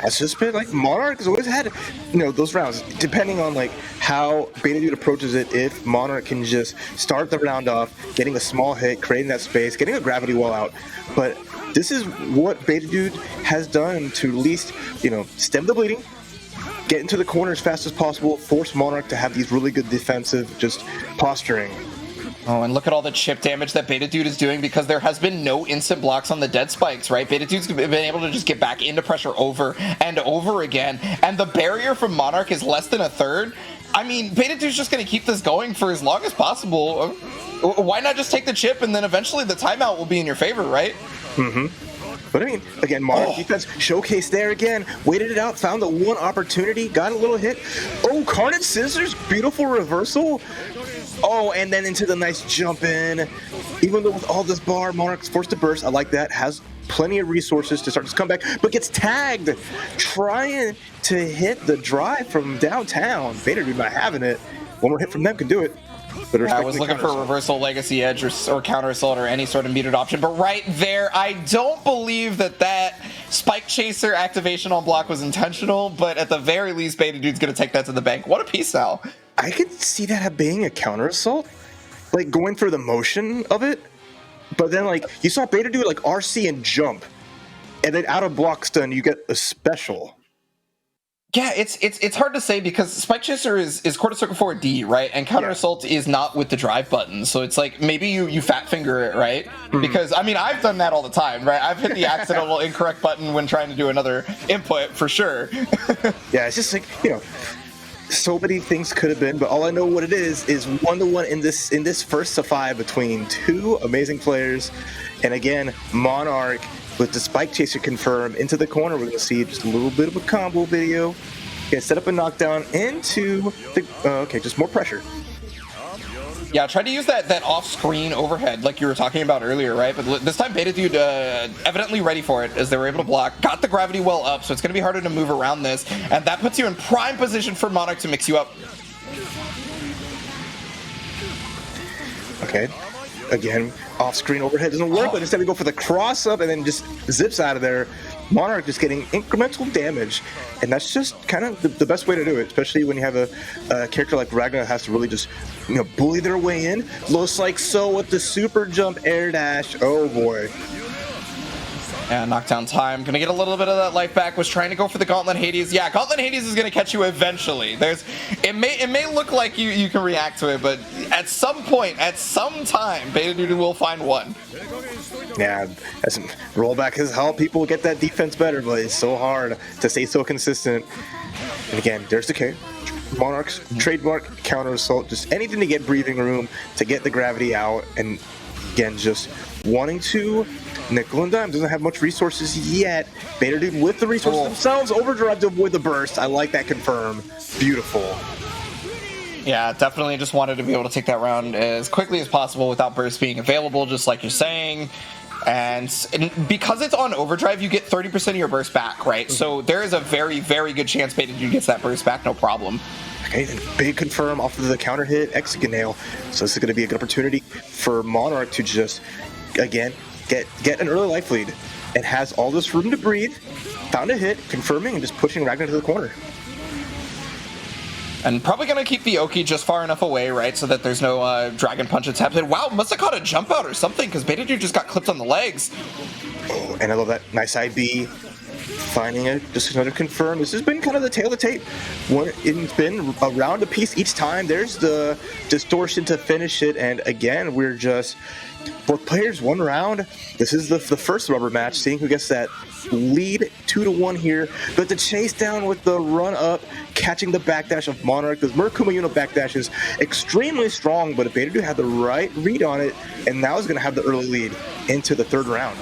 It's just been Monarch has always had, those rounds, depending on how Beatitude approaches it. If Monarch can just start the round off, getting a small hit, creating that space, getting a gravity wall out, but this is what Beta Dude has done to at least, stem the bleeding, get into the corner as fast as possible, force Monarch to have these really good defensive just posturing. Oh, and look at all the chip damage that Beta Dude is doing because there has been no instant blocks on the dead spikes, right? Beta Dude's been able to just get back into pressure over and over again, and the barrier from Monarch is less than a third. I mean, Beta Dude's just going to keep this going for as long as possible. Why not just take the chip and then eventually the timeout will be in your favor, right? Mm-hmm. But I mean, again, Monarch defense showcase there again. Waited it out, found the one opportunity, got a little hit. Oh, Carnage Scissors, beautiful reversal. Oh, and then into the nice jump in. Even though with all this bar, Monarch's forced to burst. I like that. Has plenty of resources to start this comeback, but gets tagged trying to hit the drive from downtown. Beta Dude not having it. One more hit from them could do it. But I was looking for a reversal legacy edge or counter assault or any sort of muted option, but right there, I don't believe that spike chaser activation on block was intentional, but at the very least, Beta Dude's going to take that to the bank. What a piece now. I could see that being a counter assault, like going through the motion of it, but then like you saw Beta do like RC and jump, and then out of block stun you get a special. Yeah, it's hard to say because Spike Chaser is quarter circle forward D, right? And counter assault is not with the drive button, so it's like maybe you fat finger it, right? Mm-hmm. Because I mean I've done that all the time, right? I've hit the accidental incorrect button when trying to do another input for sure. Yeah, it's just like so many things could have been, but all I know what it is 1-1 in this first to 5 between two amazing players, and again Monarch with the Spike Chaser confirmed into the corner. We're going to see just a little bit of a combo video. Okay, set up a knockdown into the okay, just more pressure. Yeah, try to use that off-screen overhead like you were talking about earlier, right? But this time Beta Dude evidently ready for it as they were able to block. Got the gravity well up, so it's going to be harder to move around this. And that puts you in prime position for Monarch to mix you up. Okay. Again, off-screen overhead doesn't work, but instead we go for the cross-up and then just zips out of there. Monarch just getting incremental damage, and that's just kind of the best way to do it, especially when you have a character like Ragnar that has to really just bully their way in. Looks like so with the super jump air dash. Oh boy. And knockdown time. Gonna get a little bit of that life back. Was trying to go for the Gauntlet Hades. Yeah, Gauntlet Hades is gonna catch you eventually. It may look like you can react to it, but at some point, at some time, Beta Dude will find one. Yeah, as rollback has helped people get that defense better, but it's so hard to stay so consistent. And again, there's the K. Monarch's trademark counter assault, just anything to get breathing room, to get the gravity out, and again, just wanting to nickel and dime. Doesn't have much resources yet. Beta Dude with the resources themselves, overdrive to avoid the burst. I like that confirm. Beautiful. Yeah, definitely just wanted to be able to take that round as quickly as possible without burst being available, just like you're saying. And because it's on overdrive, you get 30% of your burst back, right? So there is a very, very good chance Beta Dude gets that burst back, no problem. Okay, then big confirm off of the counter hit, Executive Nail. So this is going to be a good opportunity for Monarch to just, again, get an early life lead, and has all this room to breathe. Found a hit, confirming, and just pushing Ragnar to the corner. And probably going to keep the Oki just far enough away, right, so that there's no Dragon Punch attempts. Wow, must have caught a jump out or something, because Beta Dude just got clipped on the legs. Oh, and I love that nice IB. Finding it, just another confirm. This has been kind of the tail of the tape. It's been a round apiece each time. There's the distortion to finish it, and again, we're just both players one round. This is the first rubber match, seeing who gets that lead 2-1 here. But the chase down with the run up, catching the backdash of Monarch. The Murkuma Yuno backdash is extremely strong, but Beta Dude had the right read on it, and now is going to have the early lead into the third round.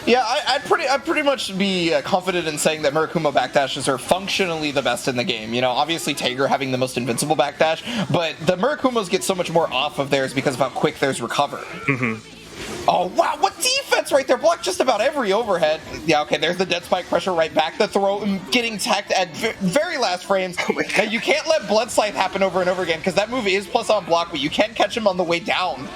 Yeah, I'd pretty much be confident in saying that Murkuma backdashes are functionally the best in the game. Obviously Tager having the most invincible backdash, but the Murakumas get so much more off of theirs because of how quick theirs recover. Mm-hmm. Oh, wow, what defense right there. Blocked just about every overhead. Yeah, okay, there's the dead spike pressure right back. The throw getting tacked at very last frames. Now, you can't let Blood Scythe happen over and over again because that move is plus on block, but you can catch him on the way down.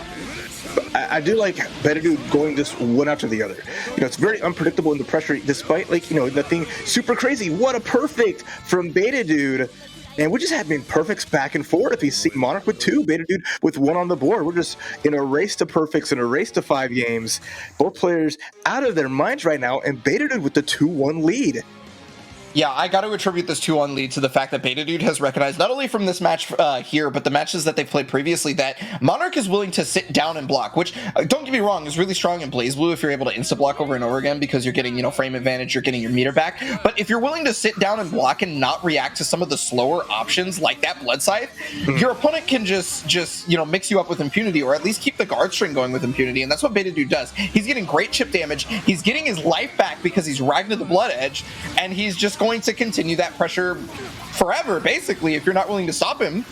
I do like Beta Dude going just one after the other. It's very unpredictable in the pressure, despite nothing super crazy. What a perfect from Beta Dude. And we're just having perfects back and forth. You see Monarch with 2, Beta Dude with 1 on the board. We're just in a race to perfects, in a race to 5 games. Both players out of their minds right now, and Beta Dude with the 2-1 lead. Yeah, I got to attribute this 2-1 lead to the fact that Beta Dude has recognized, not only from this match here, but the matches that they've played previously, that Monarch is willing to sit down and block, which, don't get me wrong, is really strong in Blazblue if you're able to insta-block over and over again because you're getting, frame advantage, you're getting your meter back. But if you're willing to sit down and block and not react to some of the slower options like that Blood Scythe, your opponent can just mix you up with impunity, or at least keep the guard string going with impunity, and that's what Beta Dude does. He's getting great chip damage, he's getting his life back because he's Ragnar the Blood Edge, and he's just going to continue that pressure forever, basically, if you're not willing to stop him.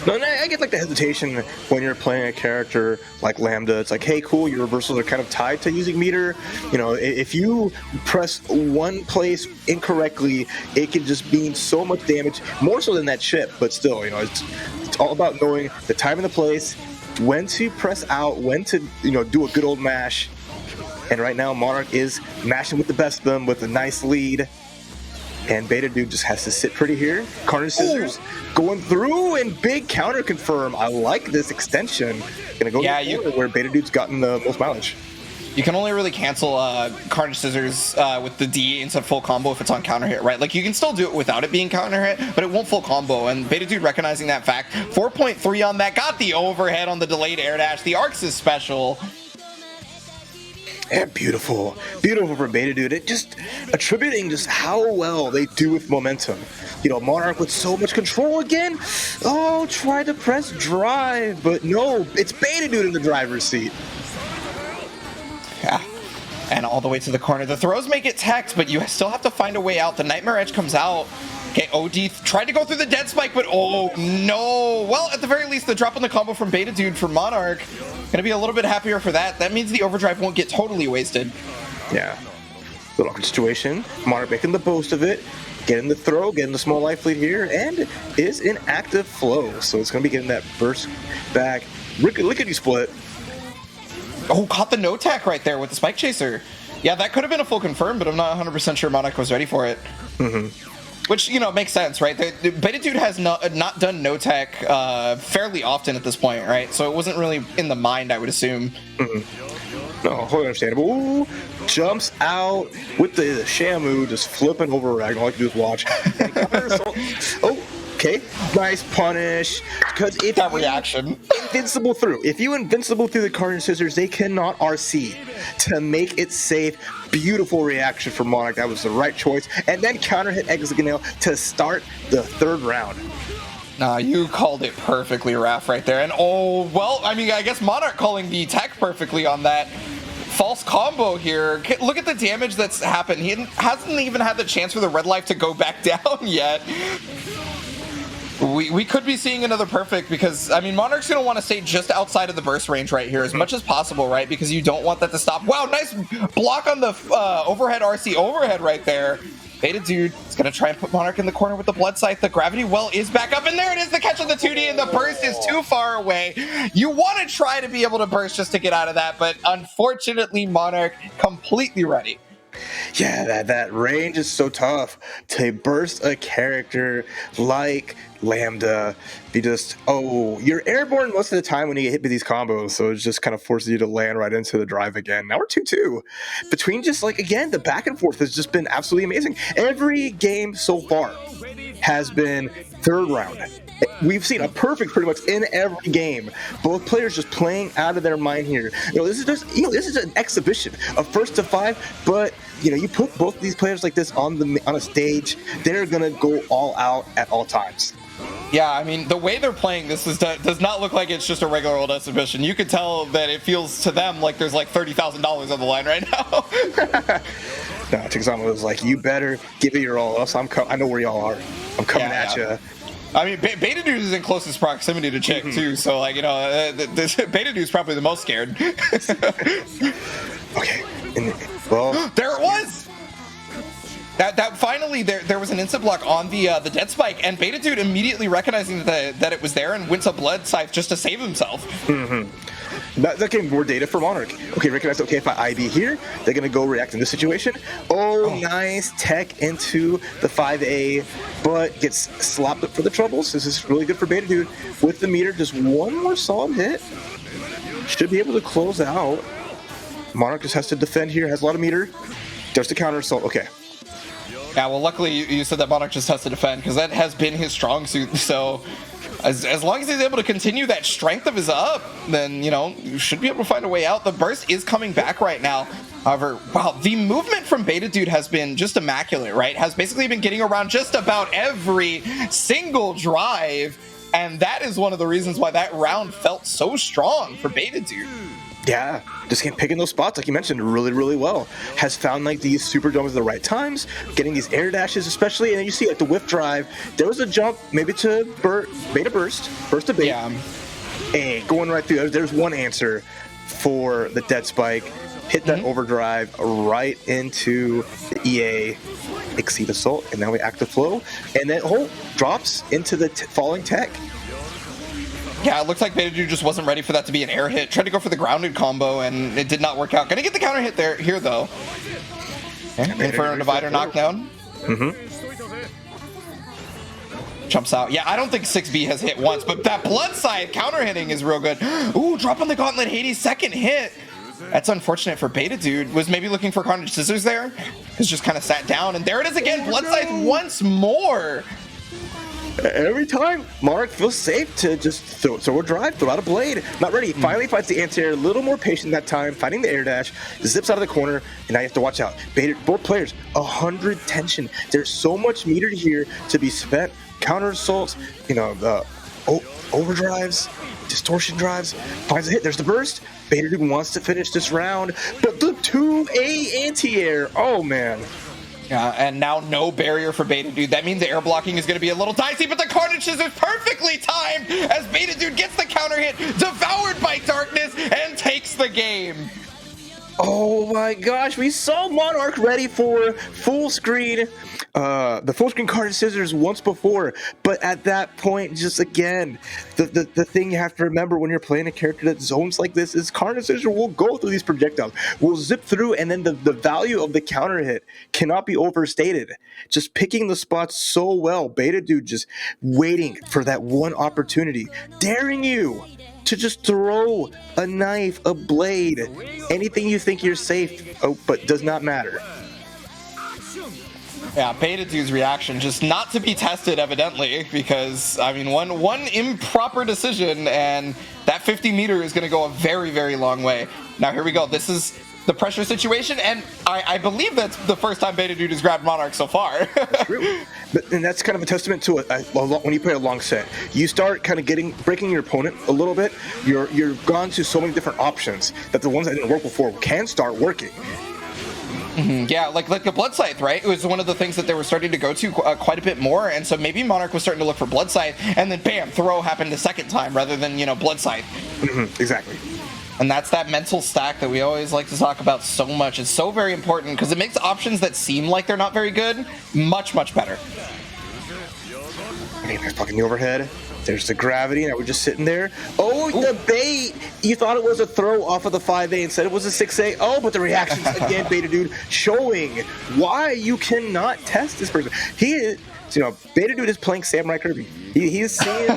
No, I get like the hesitation when you're playing a character like Lambda. It's like, hey, cool, your reversals are kind of tied to using meter. If you press one place incorrectly, it can just mean so much damage, more so than that chip, but still, it's all about knowing the time and the place, when to press out, when to, do a good old mash. And right now, Monarch is mashing with the best of them with a nice lead. And Beta Dude just has to sit pretty here. Carnage Scissors going through, and big counter confirm. I like this extension. Gonna go where Beta Dude's gotten the most mileage. You can only really cancel Carnage Scissors with the D into full combo if it's on counter hit, right? Like, you can still do it without it being counter hit, but it won't full combo. And Beta Dude recognizing that fact, 4.3 on that, got the overhead on the delayed air dash. The Arcs is special. Yeah, beautiful for Beta Dude. It just attributing just how well they do with momentum. Monarch with so much control again. Oh, tried to press drive, but no, it's Beta Dude in the driver's seat. Yeah, and all the way to the corner. The throws make it teched, but you still have to find a way out. The Nightmare Edge comes out. Okay, OD tried to go through the dead spike, but oh no. Well, at the very least, the drop on the combo from Beta Dude for Monarch. Gonna be a little bit happier for that. That means the overdrive won't get totally wasted. Yeah. Little awkward situation. Monarch making the most of it. Getting the throw, getting the small life lead here, and is in active flow. So it's gonna be getting that burst back. Lickety split. Oh, caught the no tack right there with the Spike Chaser. Yeah, that could have been a full confirm, but I'm not 100% sure Monarch was ready for it. Which, makes sense, right? The Beta Dude has not done no tech fairly often at this point, right? So it wasn't really in the mind, I would assume. No, wholly understandable. Ooh, jumps out with the Shamu, just flipping over Ragnar. All I can do is watch. Oh, okay. Nice punish. Because if that reaction. Invincible through. If you invincible through the Carnage Scissors, they cannot RC to make it safe. Beautiful reaction from Monarch. That was the right choice. And then counter hit Exeganail to start the 3rd round. Nah, you called it perfectly, Raph, right there. And I guess Monarch calling the tech perfectly on that false combo here. Look at the damage that's happened. He hasn't even had the chance for the red life to go back down yet. We could be seeing another perfect because, Monarch's going to want to stay just outside of the burst range right here as much as possible, right? Because you don't want that to stop. Wow, nice block on the overhead RC overhead right there. Beta Dude is going to try and put Monarch in the corner with the Blood Scythe. The Gravity Well is back up, and there it is, the catch on the 2D, and the burst is too far away. You want to try to be able to burst just to get out of that, but unfortunately, Monarch completely ready. Yeah, that range is so tough to burst a character like Lambda. You're airborne most of the time when you get hit with these combos, so it just kind of forces you to land right into the drive again. Now we're 2-2. Between again, the back and forth has just been absolutely amazing. Every game so far has been 3rd round. We've seen a perfect pretty much in every game. Both players just playing out of their mind here. This is an exhibition of 1st to 5, but you put both these players like this on a stage, they're gonna go all out at all times. Yeah, the way they're playing this does not look like it's just a regular old exhibition. You could tell that it feels to them like there's like $30,000 on the line right now. No, Tixama was like, you better give it your all, else I know where y'all are. I'm coming at you. Beta Dude is in closest proximity to Chick, too, so, this Beta Dude's probably the most scared. Okay. Well, there it was! That finally, there was an instant block on the dead spike, and Beta Dude immediately recognizing that it was there and went to Blood Scythe just to save himself. That gave more data for Monarch. Okay, recognize, okay, if I IB here, they're going to go react in this situation. Oh, nice tech into the 5A, but gets slapped up for the troubles. This is really good for Beta Dude. With the meter, just one more solid hit. Should be able to close out. Monarch just has to defend here, has a lot of meter. Just to counter assault, okay. Yeah, well, luckily you said that Monarch just has to defend, because that has been his strong suit, so as long as he's able to continue that strength of his up, then, you know, you should be able to find a way out. The burst is coming back right now. However, wow, the movement from Beta Dude has been just immaculate, right? Has basically been getting around just about every single drive, and that is one of the reasons why that round felt so strong for Beta Dude. Yeah, just picking those spots, like you mentioned, really, really well. Has found like these super jumps at the right times, getting these air dashes especially, and then you see like the whiff drive, there was a jump maybe to beta burst to bait. Yeah. And going right through, there's one answer for the dead spike. Hit that overdrive right into the EA Exceed Assault, and now we active flow, and then drops into the falling tech. Yeah, it looks like Beta Dude just wasn't ready for that to be an air hit. Tried to go for the grounded combo, and it did not work out. Gonna get the counter hit here, though. Inferno Divider knockdown. Jumps out. Yeah, I don't think 6B has hit once, but that Blood Scythe counter hitting is real good. Ooh, drop on the Gauntlet Hades, second hit. That's unfortunate for Beta Dude. Was maybe looking for Carnage Scissors there. He's just kind of sat down, and there it is again. Blood Scythe once more. Every time, Monarch feels safe to just throw a drive, throw out a blade. Not ready. Finally fights the anti-air. A little more patient that time, fighting the air dash. Zips out of the corner, and now you have to watch out. Both players, 100 tension. There's so much meter here to be spent. Counter assaults, you know, the overdrives, distortion drives. Finds a hit. There's the burst. Beta Dude wants to finish this round, but the 2A anti-air. Oh, man. Yeah, and now no barrier for Beta Dude. That means the air blocking is going to be a little dicey, but the Carnage Scissors perfectly timed as Beta Dude gets the counter hit, devoured by darkness, and takes the game. Oh my gosh, we saw Monarch ready for full screen, the full screen Carnage Scissors once before, but at that point, just again, the thing you have to remember when you're playing a character that zones like this is Carnage Scissors will go through these projectiles, will zip through, and then the value of the counter hit cannot be overstated. Just picking the spots so well, Beta Dude just waiting for that one opportunity, daring you to just throw a knife, a blade, anything you think you're safe, but does not matter. Yeah, Beta Dude's reaction just not to be tested, evidently, because, I mean, one improper decision, and that 50 meter is going to go a very, very long way. Now, here we go. This is the pressure situation, and I believe that's the first time Beta Dude has grabbed Monarch so far. That's true. And that's kind of a testament to when you play a long set, you start kind of breaking your opponent a little bit. You're gone to so many different options that the ones that didn't work before can start working. Yeah, like the Blood Scythe, right? It was one of the things that they were starting to go to quite a bit more, and so maybe Monarch was starting to look for Blood Scythe, and then bam, throw happened the second time rather than, you know, Blood Scythe. Exactly. And that's that mental stack that we always like to talk about so much. It's so very important because it makes options that seem like they're not very good much, much better. Okay, nice fucking the overhead. There's the gravity. Now we're just sitting there. Oh, the bait! You thought it was a throw off of the 5A and said it was a 6A. Oh, but the reactions again, Beta Dude, showing why you cannot test this person. He is, you know, Beta Dude is playing Samurai Kirby. He's seeing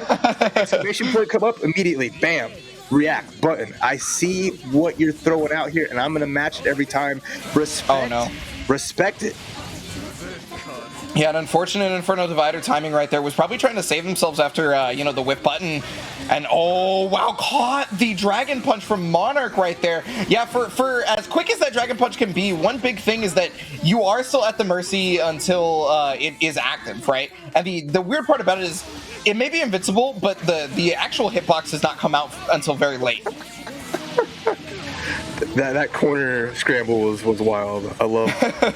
exclamation point come up immediately. Bam. React button. I see what you're throwing out here, and I'm gonna match it every time. Respect it. Yeah, an unfortunate Inferno Divider timing right there. Was probably trying to save themselves after, you know, the whip button. And oh, wow, caught the Dragon Punch from Monarch right there. Yeah, for as quick as that Dragon Punch can be, one big thing is that you are still at the mercy until it is active, right? And the weird part about it is it may be invincible, but the actual hitbox does not come out until very late. That corner scramble was wild. I love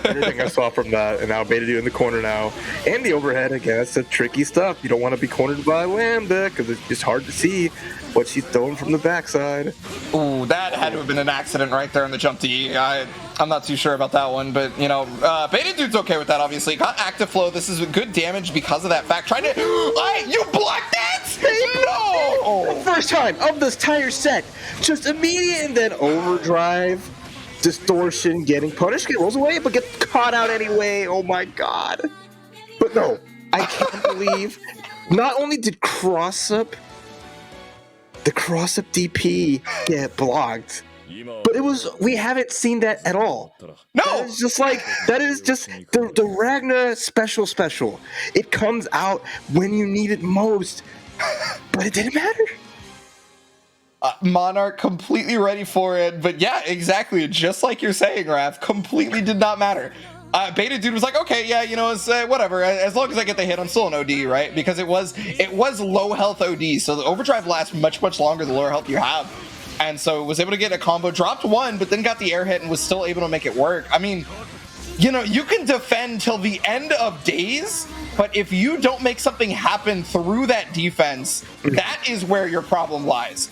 everything I saw from that. And now Beta Dude in the corner now. And the overhead, again, that's the tricky stuff. You don't want to be cornered by Lambda because it's just hard to see what she's throwing from the backside. Ooh, that had to have been an accident right there on the jump D. I'm not too sure about that one, but, you know, Beta Dude's okay with that, obviously. Got active flow. This is good damage because of that fact. Trying to... you blocked that? take the first time of this entire set. Just immediate and then overdrive. Distortion getting punished, he rolls away, but gets caught out anyway. Oh my god. But no, I can't believe not only did the cross-up DP get blocked, but we haven't seen that at all. No! That is just the Ragna special. It comes out when you need it most, but it didn't matter. Monarch completely ready for it, but yeah, exactly, just like you're saying, Raph, completely did not matter. Beta Dude was like, okay, yeah, you know, it's whatever, as long as I get the hit, I'm still an OD, right? Because it was low health OD, so the overdrive lasts much longer the lower health you have, and so was able to get a combo, dropped one, but then got the air hit and was still able to make it work. I mean, you know, you can defend till the end of days, but if you don't make something happen through that defense, that is where your problem lies.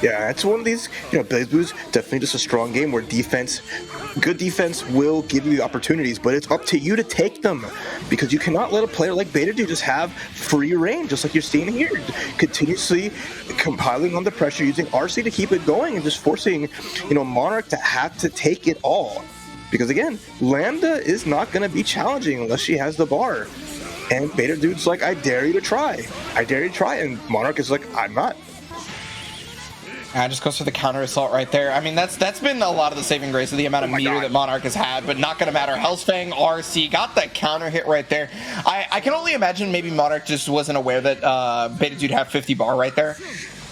Yeah, it's one of these, Blazblue's definitely just a strong game where good defense will give you the opportunities, but it's up to you to take them, because you cannot let a player like Beta Dude just have free reign, just like you're seeing here, continuously compiling on the pressure, using RC to keep it going, and just forcing, Monarch to have to take it all. Because again, Lambda is not going to be challenging unless she has the bar. And Beta Dude's like, I dare you to try. And Monarch is like, I'm not. Just goes for the counter assault right there. I mean, that's been a lot of the saving grace of the amount of meter that Monarch has had, but not gonna matter. Hellsfang, RC, got that counter hit right there. I can only imagine maybe Monarch just wasn't aware that Beta Dude had 50 bar right there,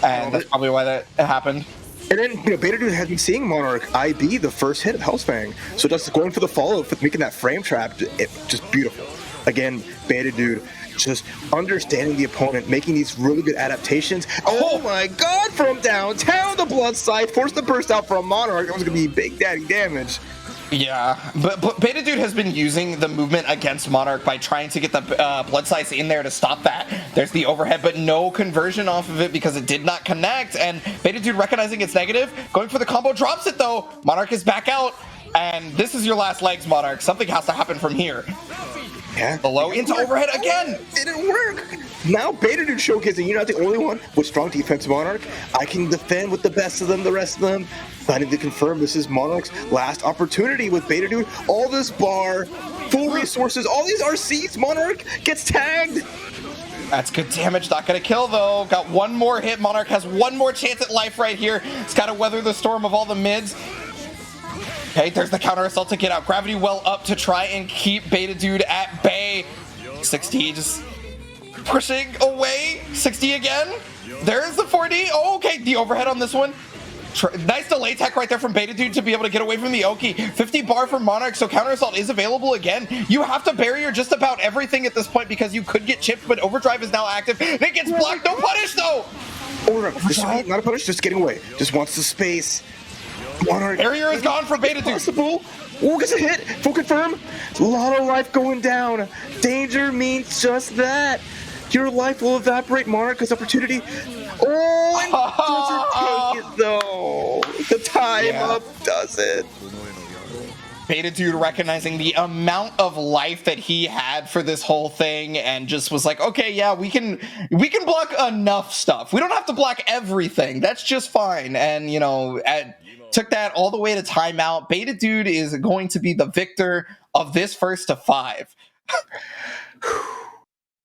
and that's probably why that happened. And then, Beta Dude has been seeing Monarch IB the first hit of Hellsfang, so just going for the follow-up, making that frame trap, just beautiful. Again, Beta Dude just understanding the opponent, making these really good adaptations. Oh my god, from downtown, the blood side forced the burst out from Monarch. That was going to be big daddy damage. Yeah, but Beta Dude has been using the movement against Monarch by trying to get the blood size in there to stop that. There's the overhead, but no conversion off of it because it did not connect, and Beta Dude recognizing it's negative, going for the combo, drops it though. Monarch is back out, and this is your last legs, Monarch. Something has to happen from here. Yeah. Below into overhead again. It didn't work. Now Beta Dude showcasing, you're not the only one with strong defense, Monarch. I can defend with the best of them, the rest of them. I need to confirm this is Monarch's last opportunity with Beta Dude. All this bar, full resources, all these RCs, Monarch gets tagged. That's good damage, not gonna kill though. Got one more hit. Monarch has one more chance at life right here. It's gotta weather the storm of all the mids. Okay, there's the counter assault to get out. Gravity well up to try and keep Beta Dude at bay. 60 just pushing away. 60 again. There's the 4D. Oh, okay, the overhead on this one. Nice delay tech right there from Beta Dude to be able to get away from the Oki. 50 bar from Monarch, so counter assault is available again. You have to barrier just about everything at this point because you could get chipped, but overdrive is now active. It gets blocked. No punish though. Overdrive, not a punish, just getting away. Just wants the space. Monarch. Barrier is gone for Beta Dude. Possible. Oh, gets a hit. Full confirm. A lot of life going down. Danger means just that. Your life will evaporate. Monarch has opportunity. Oh, it doesn't take it though. The time up does it. Beta Dude recognizing the amount of life that he had for this whole thing and just was like, okay, yeah, we can block enough stuff. We don't have to block everything. That's just fine. And took that all the way to timeout. Beta Dude is going to be the victor of this first to 5.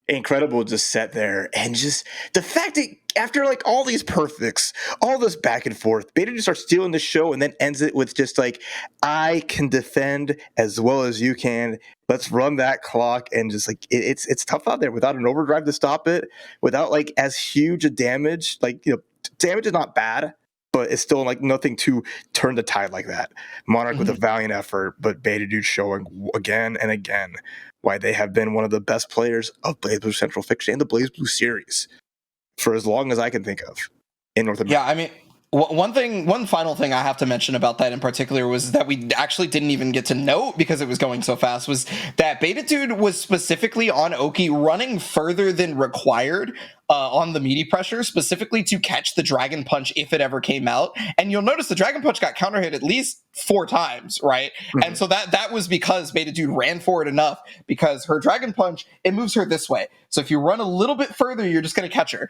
Incredible just set there, and just the fact that after like all these perfects, all this back and forth, Beta just starts stealing the show and then ends it with just like, I can defend as well as you can. Let's run that clock. And just like it's tough out there without an overdrive to stop it, without like as huge a damage. Like, damage is not bad, but it's still like nothing to turn the tide like that. Monarch with a valiant effort, but Beta Dude showing again and again why they have been one of the best players of BlazBlue Central Fiction and the BlazBlue series for as long as I can think of in North America. Yeah, I mean, one final thing I have to mention about that in particular was that we actually didn't even get to note because it was going so fast, was that Beta Dude was specifically on Oki running further than required on the meaty pressure, specifically to catch the Dragon Punch if it ever came out. And you'll notice the Dragon Punch got counter hit at least 4 times, right? And so that was because Beta Dude ran forward enough, because her Dragon Punch, it moves her this way. So if you run a little bit further, you're just going to catch her.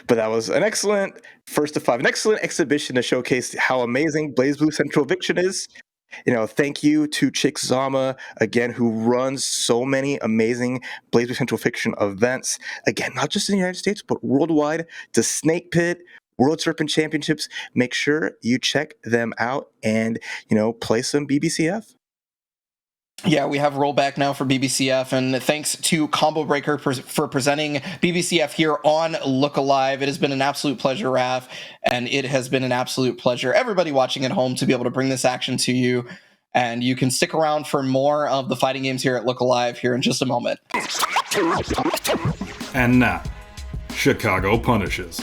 But that was an excellent first of 5, an excellent exhibition to showcase how amazing Blazblue Central Eviction is. Thank you to Chick Zama, again, who runs so many amazing Blazblue Central Fiction events. Again, not just in the United States, but worldwide, to Snake Pit, World Serpent Championships. Make sure you check them out and, play some BBCF. Yeah, we have rollback now for BBCF, and thanks to Combo Breaker for presenting BBCF here on Look Alive. It has been an absolute pleasure, Raph, and it has been an absolute pleasure, everybody watching at home, to be able to bring this action to you. And you can stick around for more of the fighting games here at Look Alive here in just a moment. And now, Chicago punishes.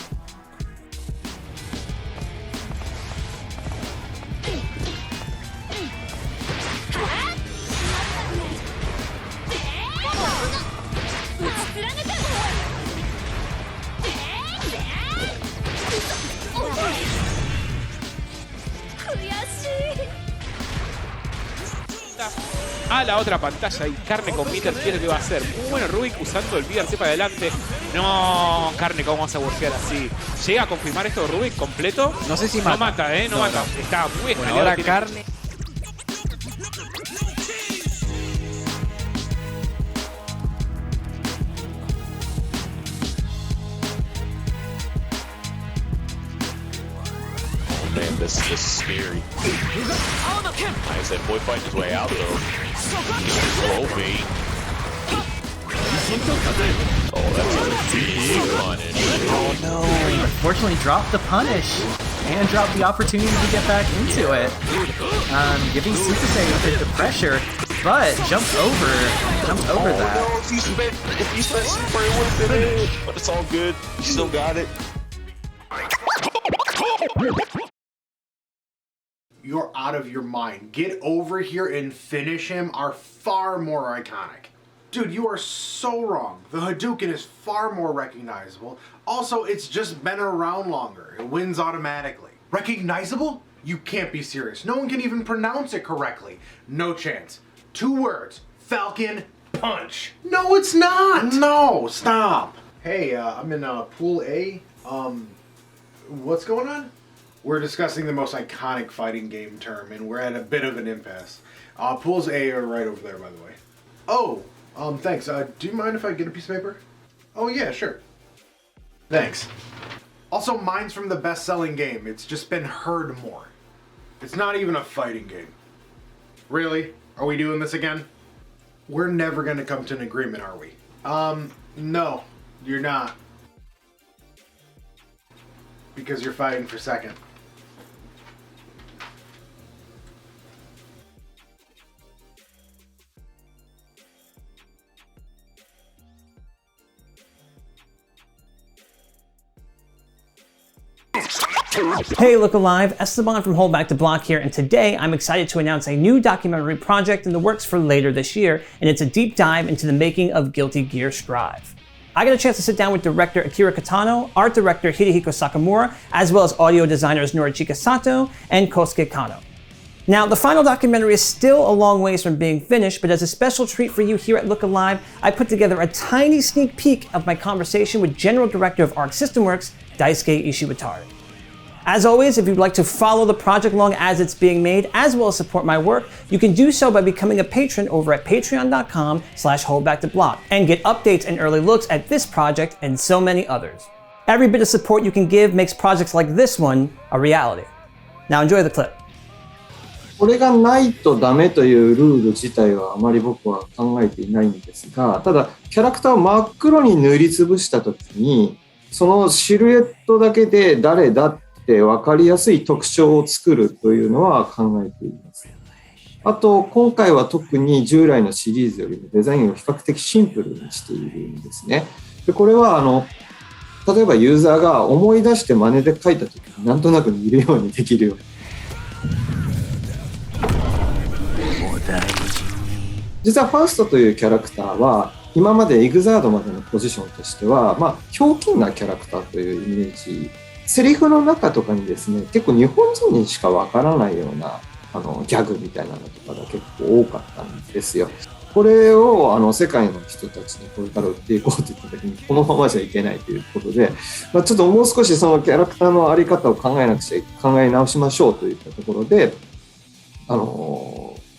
A la otra pantalla y Carne con Meter quiere que va a hacer. Muy bueno Rubik usando el BRC para adelante. No, Carne, ¿cómo vas a bursear así? ¿Llega a confirmar esto Rubik completo? No sé si mata. No mata, no mata. Está muy escalado. Ahora Carne. Man, this is scary. Nice, that boy fighting his way out though. Slow bait. Oh, that's a big punish. Oh no! Unfortunately, dropped the punish and dropped the opportunity to get back into it. Giving Super Saiyan a bit of pressure, but jumped over that. No, if you spent Super, it would have been it. But it's all good. You still got it. You're out of your mind. Get over here and finish him are far more iconic. Dude, you are so wrong. The Hadouken is far more recognizable. Also, it's just been around longer. It wins automatically. Recognizable? You can't be serious. No one can even pronounce it correctly. No chance. 2 words. Falcon Punch. No, it's not. No, stop. Hey, I'm in Pool A. What's going on? We're discussing the most iconic fighting game term, and we're at a bit of an impasse. Pools A are right over there, by the way. Oh, thanks. Do you mind if I get a piece of paper? Oh, yeah, sure. Thanks. Also, mine's from the best-selling game. It's just been heard more. It's not even a fighting game. Really? Are we doing this again? We're never gonna come to an agreement, are we? No, you're not. Because you're fighting for second. Hey, Look Alive, Esteban from Hold Back to Block here, and today I'm excited to announce a new documentary project in the works for later this year, and it's a deep dive into the making of Guilty Gear Strive. I got a chance to sit down with director Akira Katano, art director Hidehiko Sakamura, as well as audio designers Norichika Sato and Kosuke Kano. Now, the final documentary is still a long ways from being finished, but as a special treat for you here at Look Alive, I put together a tiny sneak peek of my conversation with General Director of Arc System Works, Daisuke Ishiwatari. As always, if you'd like to follow the project along as it's being made, as well as support my work, you can do so by becoming a patron over at patreon.com/holdbacktoblock and get updates and early looks at this project and so many others. Every bit of support you can give makes projects like this one a reality. Now enjoy the clip. これがないとダメというルール自体はあまり僕は考えていないんですが、ただキャラクターを真っ黒に塗りつぶしたときに、そのシルエットだけで誰だって分かりやすい特徴を作るというのは考えています。あと今回は特に従来のシリーズよりもデザインを比較的シンプルにしているんですね。でこれは例えばユーザーが思い出して真似で書いたときになんとなく見るようにできるように。実はファーストというキャラクターは今までエグザードまでのポジションとしては、ひょうきんなキャラクターというイメージ、セリフの中とかにですね、結構日本人にしかわからないようなギャグみたいなのとかが結構多かったんですよ。これを世界の人たちにこれから売っていこうといった時にこのままじゃいけないということで、ちょっともう少しそのキャラクターのあり方を考え直しましょうといったところで、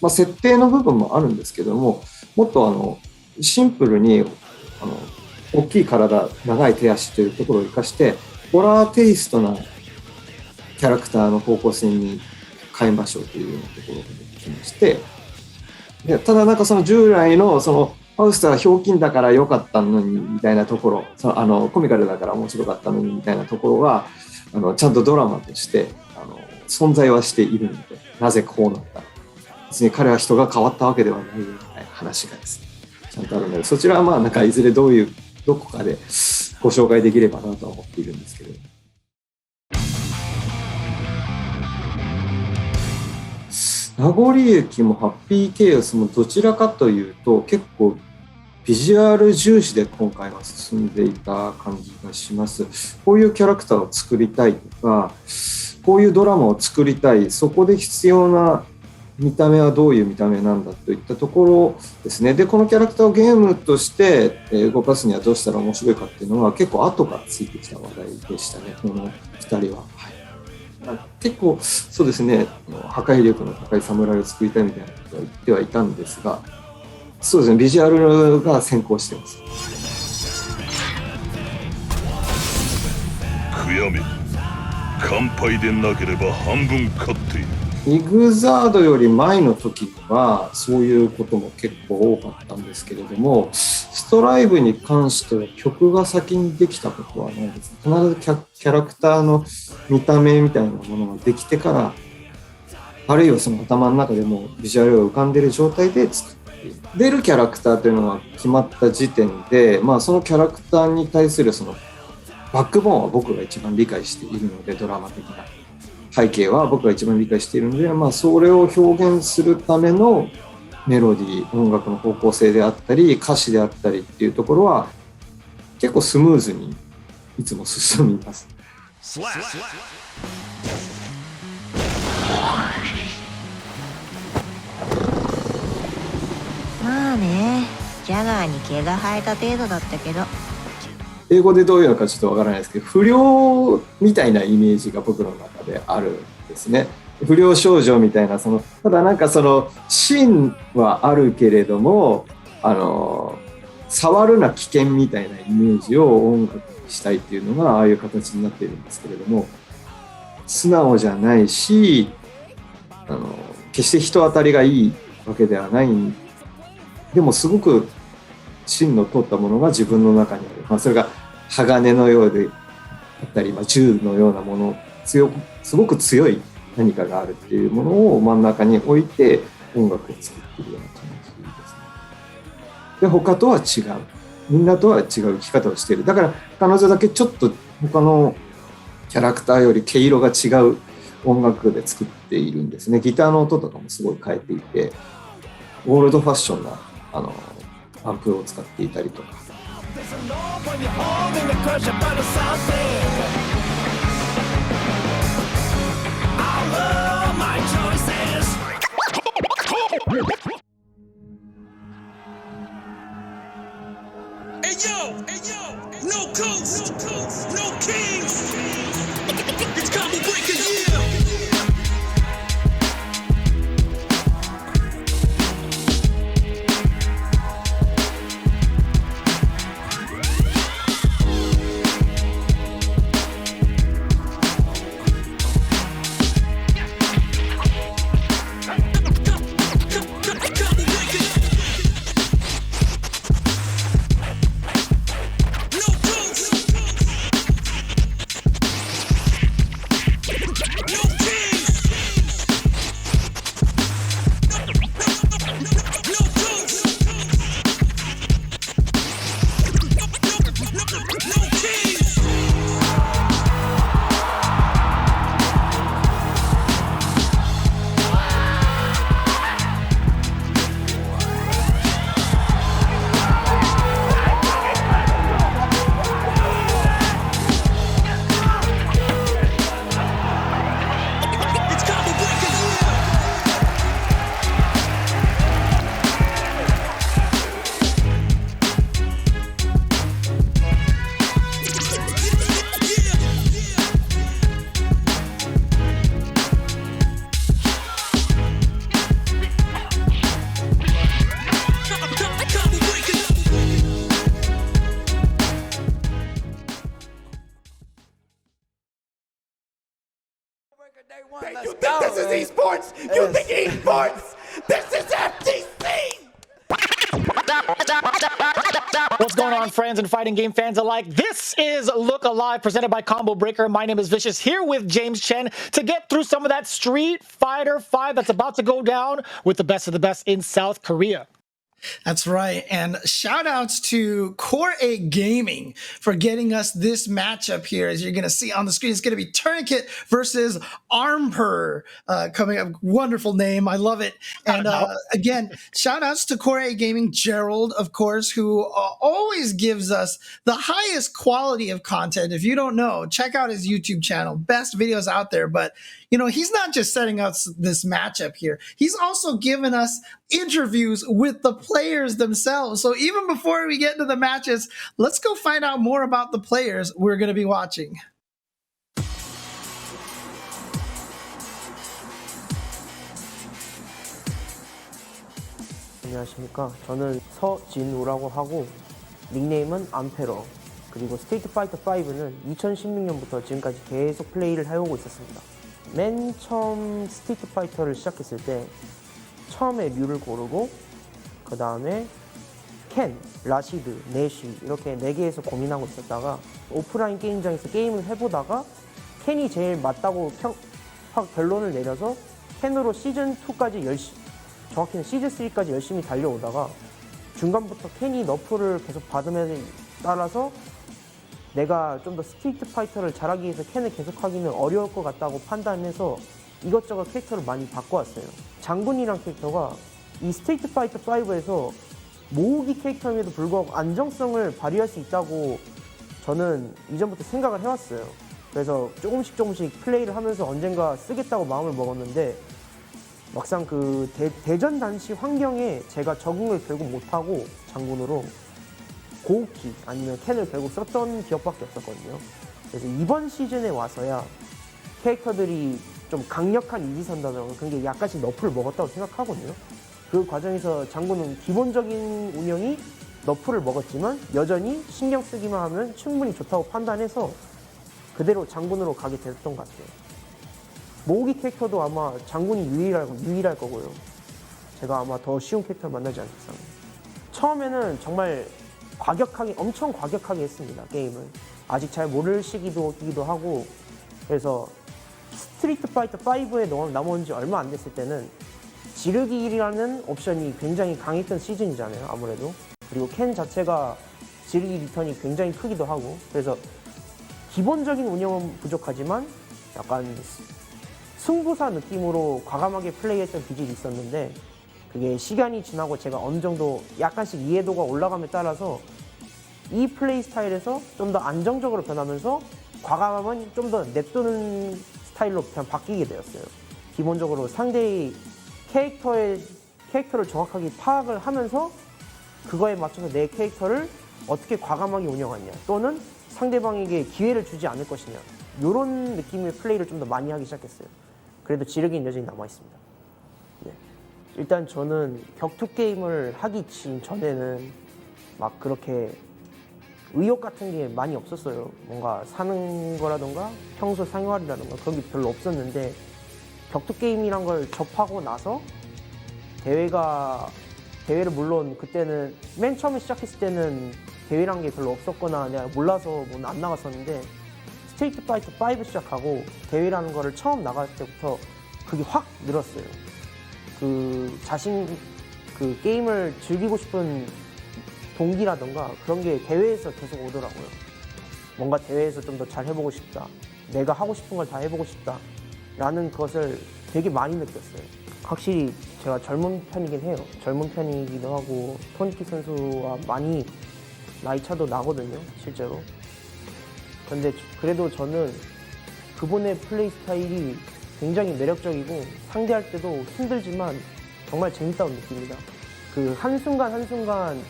設定の部分もあるんですけども、もっとシンプルに大きい体、長い手足というところを生かしてホラーテイストなキャラクターの方向性に変えましょうというようなところが出てきまして、でただなんかその従来のファウストはひょうきんだから良かったのにみたいなところ、コミカルだから面白かったのにみたいなところはちゃんとドラマとして存在はしているので、なぜこうなったのか、別に彼は人が変わったわけではないよみたいな話がですねちゃんとあるので、そちらはなんかいずれどこかでご紹介できればなとは思っているんですけれども。名残雪もハッピーケイオスもどちらかというと結構ビジュアル重視で今回は進んでいた感じがします。こういうキャラクターを作りたいとか、こういうドラマを作りたい、そこで必要な見た目はどういう見た目なんだといったところですね。で、このキャラクターをゲームとして動かすにはどうしたら面白いかっていうのは結構後からついてきた話題でしたね、この2人は。結構そうですね、破壊力の高い侍を作りたいみたいなことは言ってはいたんですが、そうですね、ビジュアルが先行してます。悔やめ、乾杯でなければ半分勝っている。イグザードより前の時にはそういうことも結構多かったんですけれども、ストライブに関しては曲が先にできたことはないです。必ずキャラクターの見た目みたいなものができてから、あるいはその頭の中でもビジュアルが浮かんでいる状態で作っている。出るキャラクターというのが決まった時点で、そのキャラクターに対するそのバックボーンは僕が一番理解しているので、ドラマ的な背景は僕が一番理解しているので、それを表現するためのメロディー、音楽の方向性であったり歌詞であったりっていうところは結構スムーズにいつも進みます。まあね、ジャガーに毛が生えた程度だったけど、英語でどういうのかちょっとわからないですけど、不良みたいなイメージが僕の中であるんですね。不良少女みたいな、ただなんか芯はあるけれども、触るな危険みたいなイメージを音楽にしたいっていうのがああいう形になっているんですけれども、素直じゃないし、決して人当たりがいいわけではない。でもすごく芯の通ったものが自分の中にある。それが鋼のようであったり、銃のようなもの、すごく強い何かがあるっていうものを真ん中に置いて音楽を作っているような感じですね。で、他とは違う。みんなとは違う生き方をしている。だから彼女だけちょっと他のキャラクターより毛色が違う音楽で作っているんですね。ギターの音とかもすごい変えていて、オールドファッションなアンプを使っていたりとか。This is esports! You think esports? This is FTC! What's going on, friends and fighting game fans alike? This is Look Alive, presented by Combo Breaker. My name is Vicious, here with James Chen to get through some of that Street Fighter 5 that's about to go down with the best of the best in South Korea. That's right. And shout outs to Core 8 Gaming for getting us this matchup here. As you're going to see on the screen, it's going to be Tourniquet versus Armper coming up. Wonderful name. I love it. And again, shout outs to Core 8 Gaming, Gerald, of course, who always gives us the highest quality of content. If you don't know, check out his YouTube channel. Best videos out there. But, you know, he's not just setting out this matchup here. He's also given us interviews with the players themselves. So even before we get into the matches, let's go find out more about the players we're going to be watching. 안녕하십니까. 저는 서진우라고 하고 닉네임은 암페러. 그리고 스트리트 파이터 5는 2016년부터 지금까지 계속 플레이를 해오고 있었습니다. 맨 처음 스트리트 파이터를 시작했을 때 처음에 류를 고르고 그 다음에 켄, 라시드, 내쉬 이렇게 4개에서 고민하고 있었다가 오프라인 게임장에서 게임을 해보다가 켄이 제일 맞다고 확 결론을 내려서 켄으로 시즌2까지 정확히는 시즌3까지 열심히 달려오다가 중간부터 켄이 너프를 계속 받음에 따라서 내가 좀 더 스트리트 파이터를 잘하기 위해서 켄을 계속하기는 어려울 것 같다고 판단해서 이것저것 캐릭터를 많이 바꿔왔어요. 장군이란 캐릭터가 이 스트리트 파이터 5에서 모으기 캐릭터임에도 불구하고 안정성을 발휘할 수 있다고 저는 이전부터 생각을 해왔어요. 그래서 조금씩 플레이를 하면서 언젠가 쓰겠다고 마음을 먹었는데 막상 그 대전 당시 환경에 제가 적응을 결국 못하고 장군으로 고우키 아니면 켄을 결국 썼던 기억밖에 없었거든요. 그래서 이번 시즌에 와서야 캐릭터들이 좀 강력한 이지선다든가 그런 게 약간씩 너프를 먹었다고 생각하거든요. 그 과정에서 장군은 기본적인 운영이 너프를 먹었지만 여전히 신경 쓰기만 하면 충분히 좋다고 판단해서 그대로 장군으로 가게 됐던 것 같아요. 모으기 캐릭터도 아마 장군이 유일할 거고요. 제가 아마 더 쉬운 캐릭터를 만나지 않겠어요. 처음에는 정말 엄청 과격하게 했습니다, 게임을. 아직 잘 모를 시기도 하고, 그래서 스트리트 파이터 5에 넘어온 지 얼마 안 됐을 때는 지르기라는 옵션이 굉장히 강했던 시즌이잖아요, 아무래도. 그리고 켄 자체가 지르기 리턴이 굉장히 크기도 하고, 그래서 기본적인 운영은 부족하지만 약간 승부사 느낌으로 과감하게 플레이했던 기질이 있었는데 그게 시간이 지나고 제가 어느 정도 약간씩 이해도가 올라감에 따라서 이 플레이 스타일에서 좀 더 안정적으로 변하면서 과감함은 좀 더 냅두는 스타일로 그냥 바뀌게 되었어요. 기본적으로 상대의 캐릭터를 정확하게 파악을 하면서 그거에 맞춰서 내 캐릭터를 어떻게 과감하게 운영하냐 또는 상대방에게 기회를 주지 않을 것이냐 이런 느낌의 플레이를 좀 더 많이 하기 시작했어요. 그래도 지르기는 여전히 남아있습니다. 네. 일단 저는 격투 게임을 하기 전에는 막 그렇게 의욕 같은 게 많이 없었어요. 뭔가 사는 거라던가 평소 생활이라던가 그런 게 별로 없었는데 격투 게임이란 걸 접하고 나서 대회를 물론 그때는 맨 처음에 시작했을 때는 대회란 게 별로 없었거나 내가 몰라서 안 나갔었는데 스트리트 파이터 5 시작하고 대회라는 거를 처음 나갈 때부터 그게 확 늘었어요. 그 게임을 즐기고 싶은 동기라던가 그런 게 대회에서 계속 오더라고요. 뭔가 대회에서 좀 더 잘 해보고 싶다. 내가 하고 싶은 걸 다 해보고 싶다. 라는 것을 되게 많이 느꼈어요. 확실히 제가 젊은 편이긴 해요. 젊은 편이기도 하고 토니키 선수와 많이 나이 차도 나거든요, 실제로. 근데 그래도 저는 그분의 플레이 스타일이 굉장히 매력적이고 상대할 때도 힘들지만 정말 재밌다고 느낍니다. 그 한순간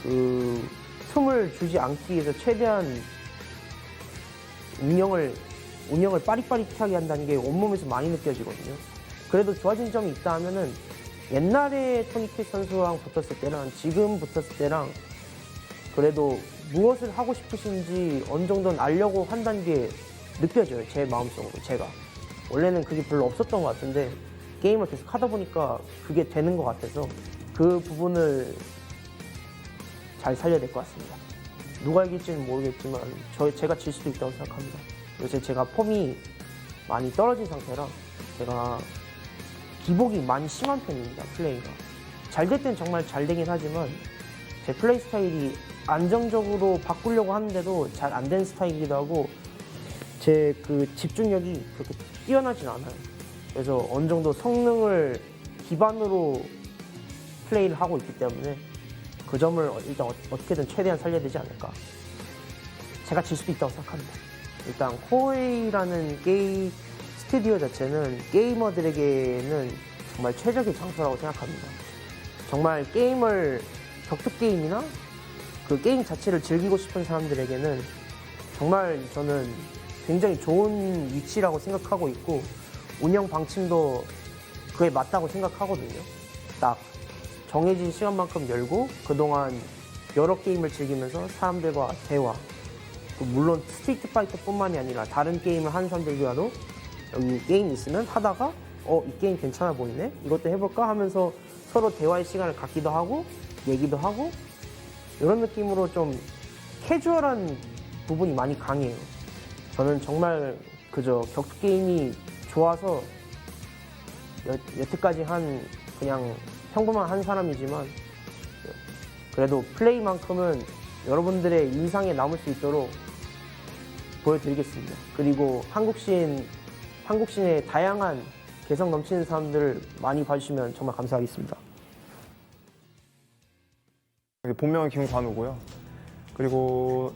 그 틈을 주지 않기 위해서 최대한 운영을 빠릿빠릿하게 한다는 게 온몸에서 많이 느껴지거든요. 그래도 좋아진 점이 있다 하면은 옛날에 토니키 선수랑 붙었을 때랑 지금 붙었을 때랑 그래도 무엇을 하고 싶으신지 어느 정도는 알려고 한다는 게 느껴져요. 제 마음속으로 제가. 원래는 그게 별로 없었던 것 같은데 게임을 계속 하다 보니까 그게 되는 것 같아서 그 부분을 잘 살려야 될 것 같습니다. 누가 이길지는 모르겠지만 제가 질 수도 있다고 생각합니다. 요새 제가 폼이 많이 떨어진 상태라 제가 기복이 많이 심한 편입니다. 플레이가 잘 될 땐 정말 잘 되긴 하지만 제 플레이 스타일이 안정적으로 바꾸려고 하는데도 잘 안 되는 스타일이기도 하고 제 그 집중력이 그렇게 뛰어나진 않아요. 그래서 어느 정도 성능을 기반으로 플레이를 하고 있기 때문에 그 점을 일단 어떻게든 최대한 살려야 되지 않을까. 제가 질 수도 있다고 생각합니다. 일단 코웨이라는 게임 스튜디오 자체는 게이머들에게는 정말 최적의 장소라고 생각합니다. 정말 게임을 격투 게임이나 그 게임 자체를 즐기고 싶은 사람들에게는 정말 저는 굉장히 좋은 위치라고 생각하고 있고 운영 방침도 그에 맞다고 생각하거든요. 딱 정해진 시간만큼 열고 그동안 여러 게임을 즐기면서 사람들과 대화, 물론 스트리트 파이터뿐만이 아니라 다른 게임을 하는 사람들과도 여기 게임 있으면 하다가 이 게임 괜찮아 보이네? 이것도 해볼까? 하면서 서로 대화의 시간을 갖기도 하고 얘기도 하고 이런 느낌으로 좀 캐주얼한 부분이 많이 강해요. 저는 정말 그저 격투 게임이 좋아서 여태까지 한 그냥 평범한 한 사람이지만 그래도 플레이만큼은 여러분들의 인상에 남을 수 있도록 보여드리겠습니다. 그리고 한국신의 다양한 개성 넘치는 사람들을 많이 봐주시면 정말 감사하겠습니다. 본명은 김관우고요. 그리고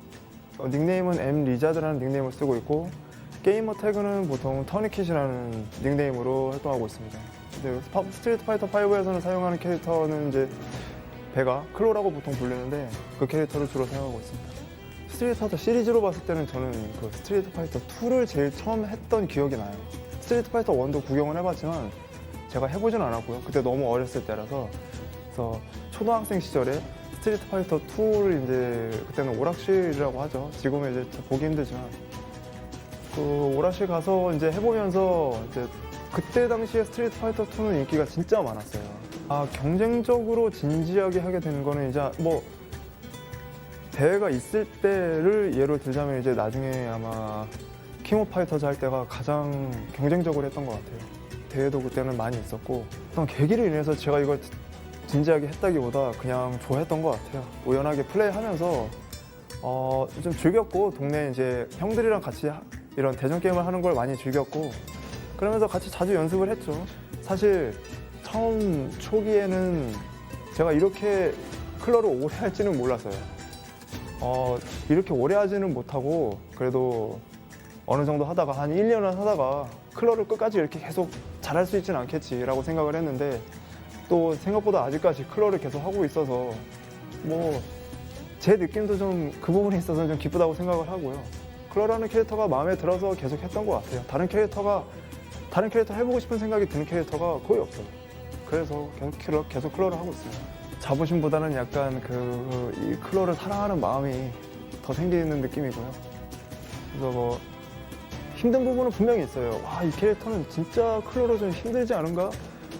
닉네임은 m리자드라는 닉네임을 쓰고 있고 게이머 태그는 보통 터니킷이라는 닉네임으로 활동하고 있습니다. 스트리트 파이터 5에서는 사용하는 캐릭터는 이제 베가, 클로라고 보통 불리는데 그 캐릭터를 주로 사용하고 있습니다. 스트리트 파이터 시리즈로 봤을 때는 저는 그 스트리트 파이터 2를 제일 처음 했던 기억이 나요. 스트리트 파이터 1도 구경을 해봤지만 제가 해보진 않았고요. 그때 너무 어렸을 때라서. 그래서 초등학생 시절에 스트리트 파이터 2를 이제 그때는 오락실이라고 하죠. 지금은 이제 보기 힘들지만 그 오락실 가서 이제 해보면서 이제 그때 당시에 스트리트 파이터 2는 인기가 진짜 많았어요. 경쟁적으로 진지하게 하게 되는 거는 이제 뭐 대회가 있을 때를 예로 들자면 이제 나중에 아마 킹 오브 파이터즈 할 때가 가장 경쟁적으로 했던 것 같아요. 대회도 그때는 많이 있었고 어떤 계기를 인해서 제가 이걸 진지하게 했다기보다 그냥 좋아했던 것 같아요. 우연하게 플레이하면서 좀 즐겼고 동네 이제 형들이랑 같이 이런 대전 게임을 하는 걸 많이 즐겼고 그러면서 같이 자주 연습을 했죠. 사실 처음 초기에는 제가 이렇게 클러를 오래 할지는 몰랐어요. 이렇게 오래 하지는 못하고 그래도 어느 정도 하다가 한 1년을 하다가 클러를 끝까지 이렇게 계속 잘할 수 있지는 않겠지라고 생각을 했는데 또 생각보다 아직까지 클러를 계속 하고 있어서 뭐 제 느낌도 좀 그 부분에 있어서 좀 기쁘다고 생각을 하고요. 클러라는 캐릭터가 마음에 들어서 계속 했던 것 같아요. 다른 캐릭터 해보고 싶은 생각이 드는 캐릭터가 거의 없어요. 그래서 계속 클러를 하고 있어요. 자부심보다는 약간 이 클러를 사랑하는 마음이 더 생기는 느낌이고요. 그래서 뭐 힘든 부분은 분명히 있어요. 이 캐릭터는 진짜 클러로 좀 힘들지 않은가?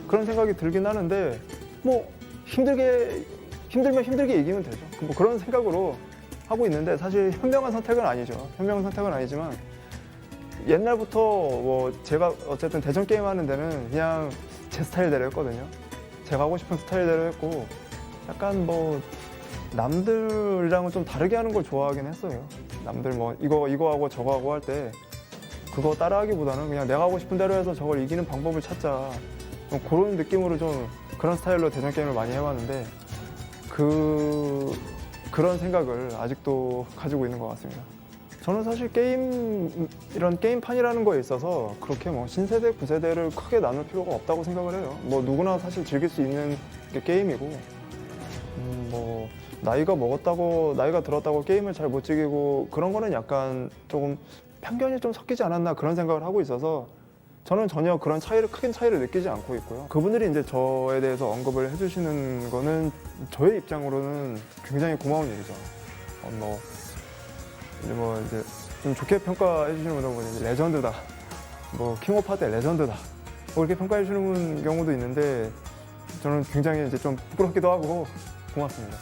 그런 생각이 들긴 하는데 뭐 힘들면 힘들게 이기면 되죠. 뭐 그런 생각으로 하고 있는데 사실 현명한 선택은 아니죠. 현명한 선택은 아니지만 옛날부터 뭐 제가 어쨌든 대전 게임 하는 데는 그냥 제 스타일대로 했거든요. 제가 하고 싶은 스타일대로 했고 약간 뭐 남들이랑은 좀 다르게 하는 걸 좋아하긴 했어요. 남들 뭐 이거 하고 저거 하고 할 때 그거 따라하기보다는 그냥 내가 하고 싶은 대로 해서 저걸 이기는 방법을 찾자. 좀 그런 느낌으로 좀 그런 스타일로 대전 게임을 많이 해왔는데 그런 생각을 아직도 가지고 있는 것 같습니다. 저는 사실 이런 게임판이라는 거에 있어서 그렇게 뭐 신세대, 구세대를 크게 나눌 필요가 없다고 생각을 해요. 뭐 누구나 사실 즐길 수 있는 게 게임이고 뭐 나이가 들었다고 게임을 잘 못 즐기고 그런 거는 약간 조금 편견이 좀 섞이지 않았나 그런 생각을 하고 있어서 저는 전혀 그런 큰 차이를 느끼지 않고 있고요. 그분들이 이제 저에 대해서 언급을 해주시는 거는 저의 입장으로는 굉장히 고마운 일이죠. 뭐 이제 좀 좋게 평가해 주시는 분들은 이제 레전드다. 뭐 킹 오브 파트의 레전드다 뭐 이렇게 평가해 주는 경우도 있는데 저는 굉장히 이제 좀 부끄럽기도 하고 고맙습니다.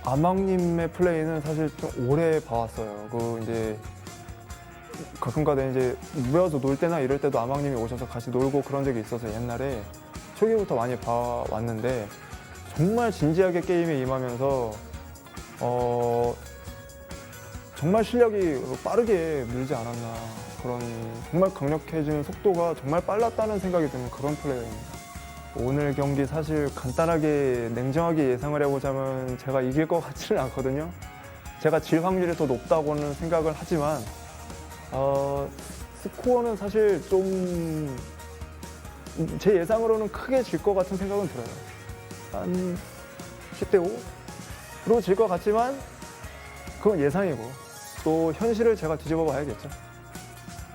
아망님의 플레이는 사실 좀 오래 봐왔어요. 그 이제 가끔가다 이제 모여서 놀 때나 이럴 때도 아망님이 오셔서 같이 놀고 그런 적이 있어서 옛날에 초기부터 많이 봐왔는데 정말 진지하게 게임에 임하면서 정말 실력이 빠르게 늘지 않았나 그런 정말 강력해지는 속도가 정말 빨랐다는 생각이 드는 그런 플레이어입니다. 오늘 경기 사실 간단하게 냉정하게 예상을 해보자면 제가 이길 것 같지는 않거든요. 제가 질 확률이 더 높다고는 생각을 하지만 스코어는 사실 좀 제 예상으로는 크게 질 것 같은 생각은 들어요. 한 10대 5로 질 것 같지만 그건 예상이고 또 현실을 제가 뒤집어 봐야겠죠.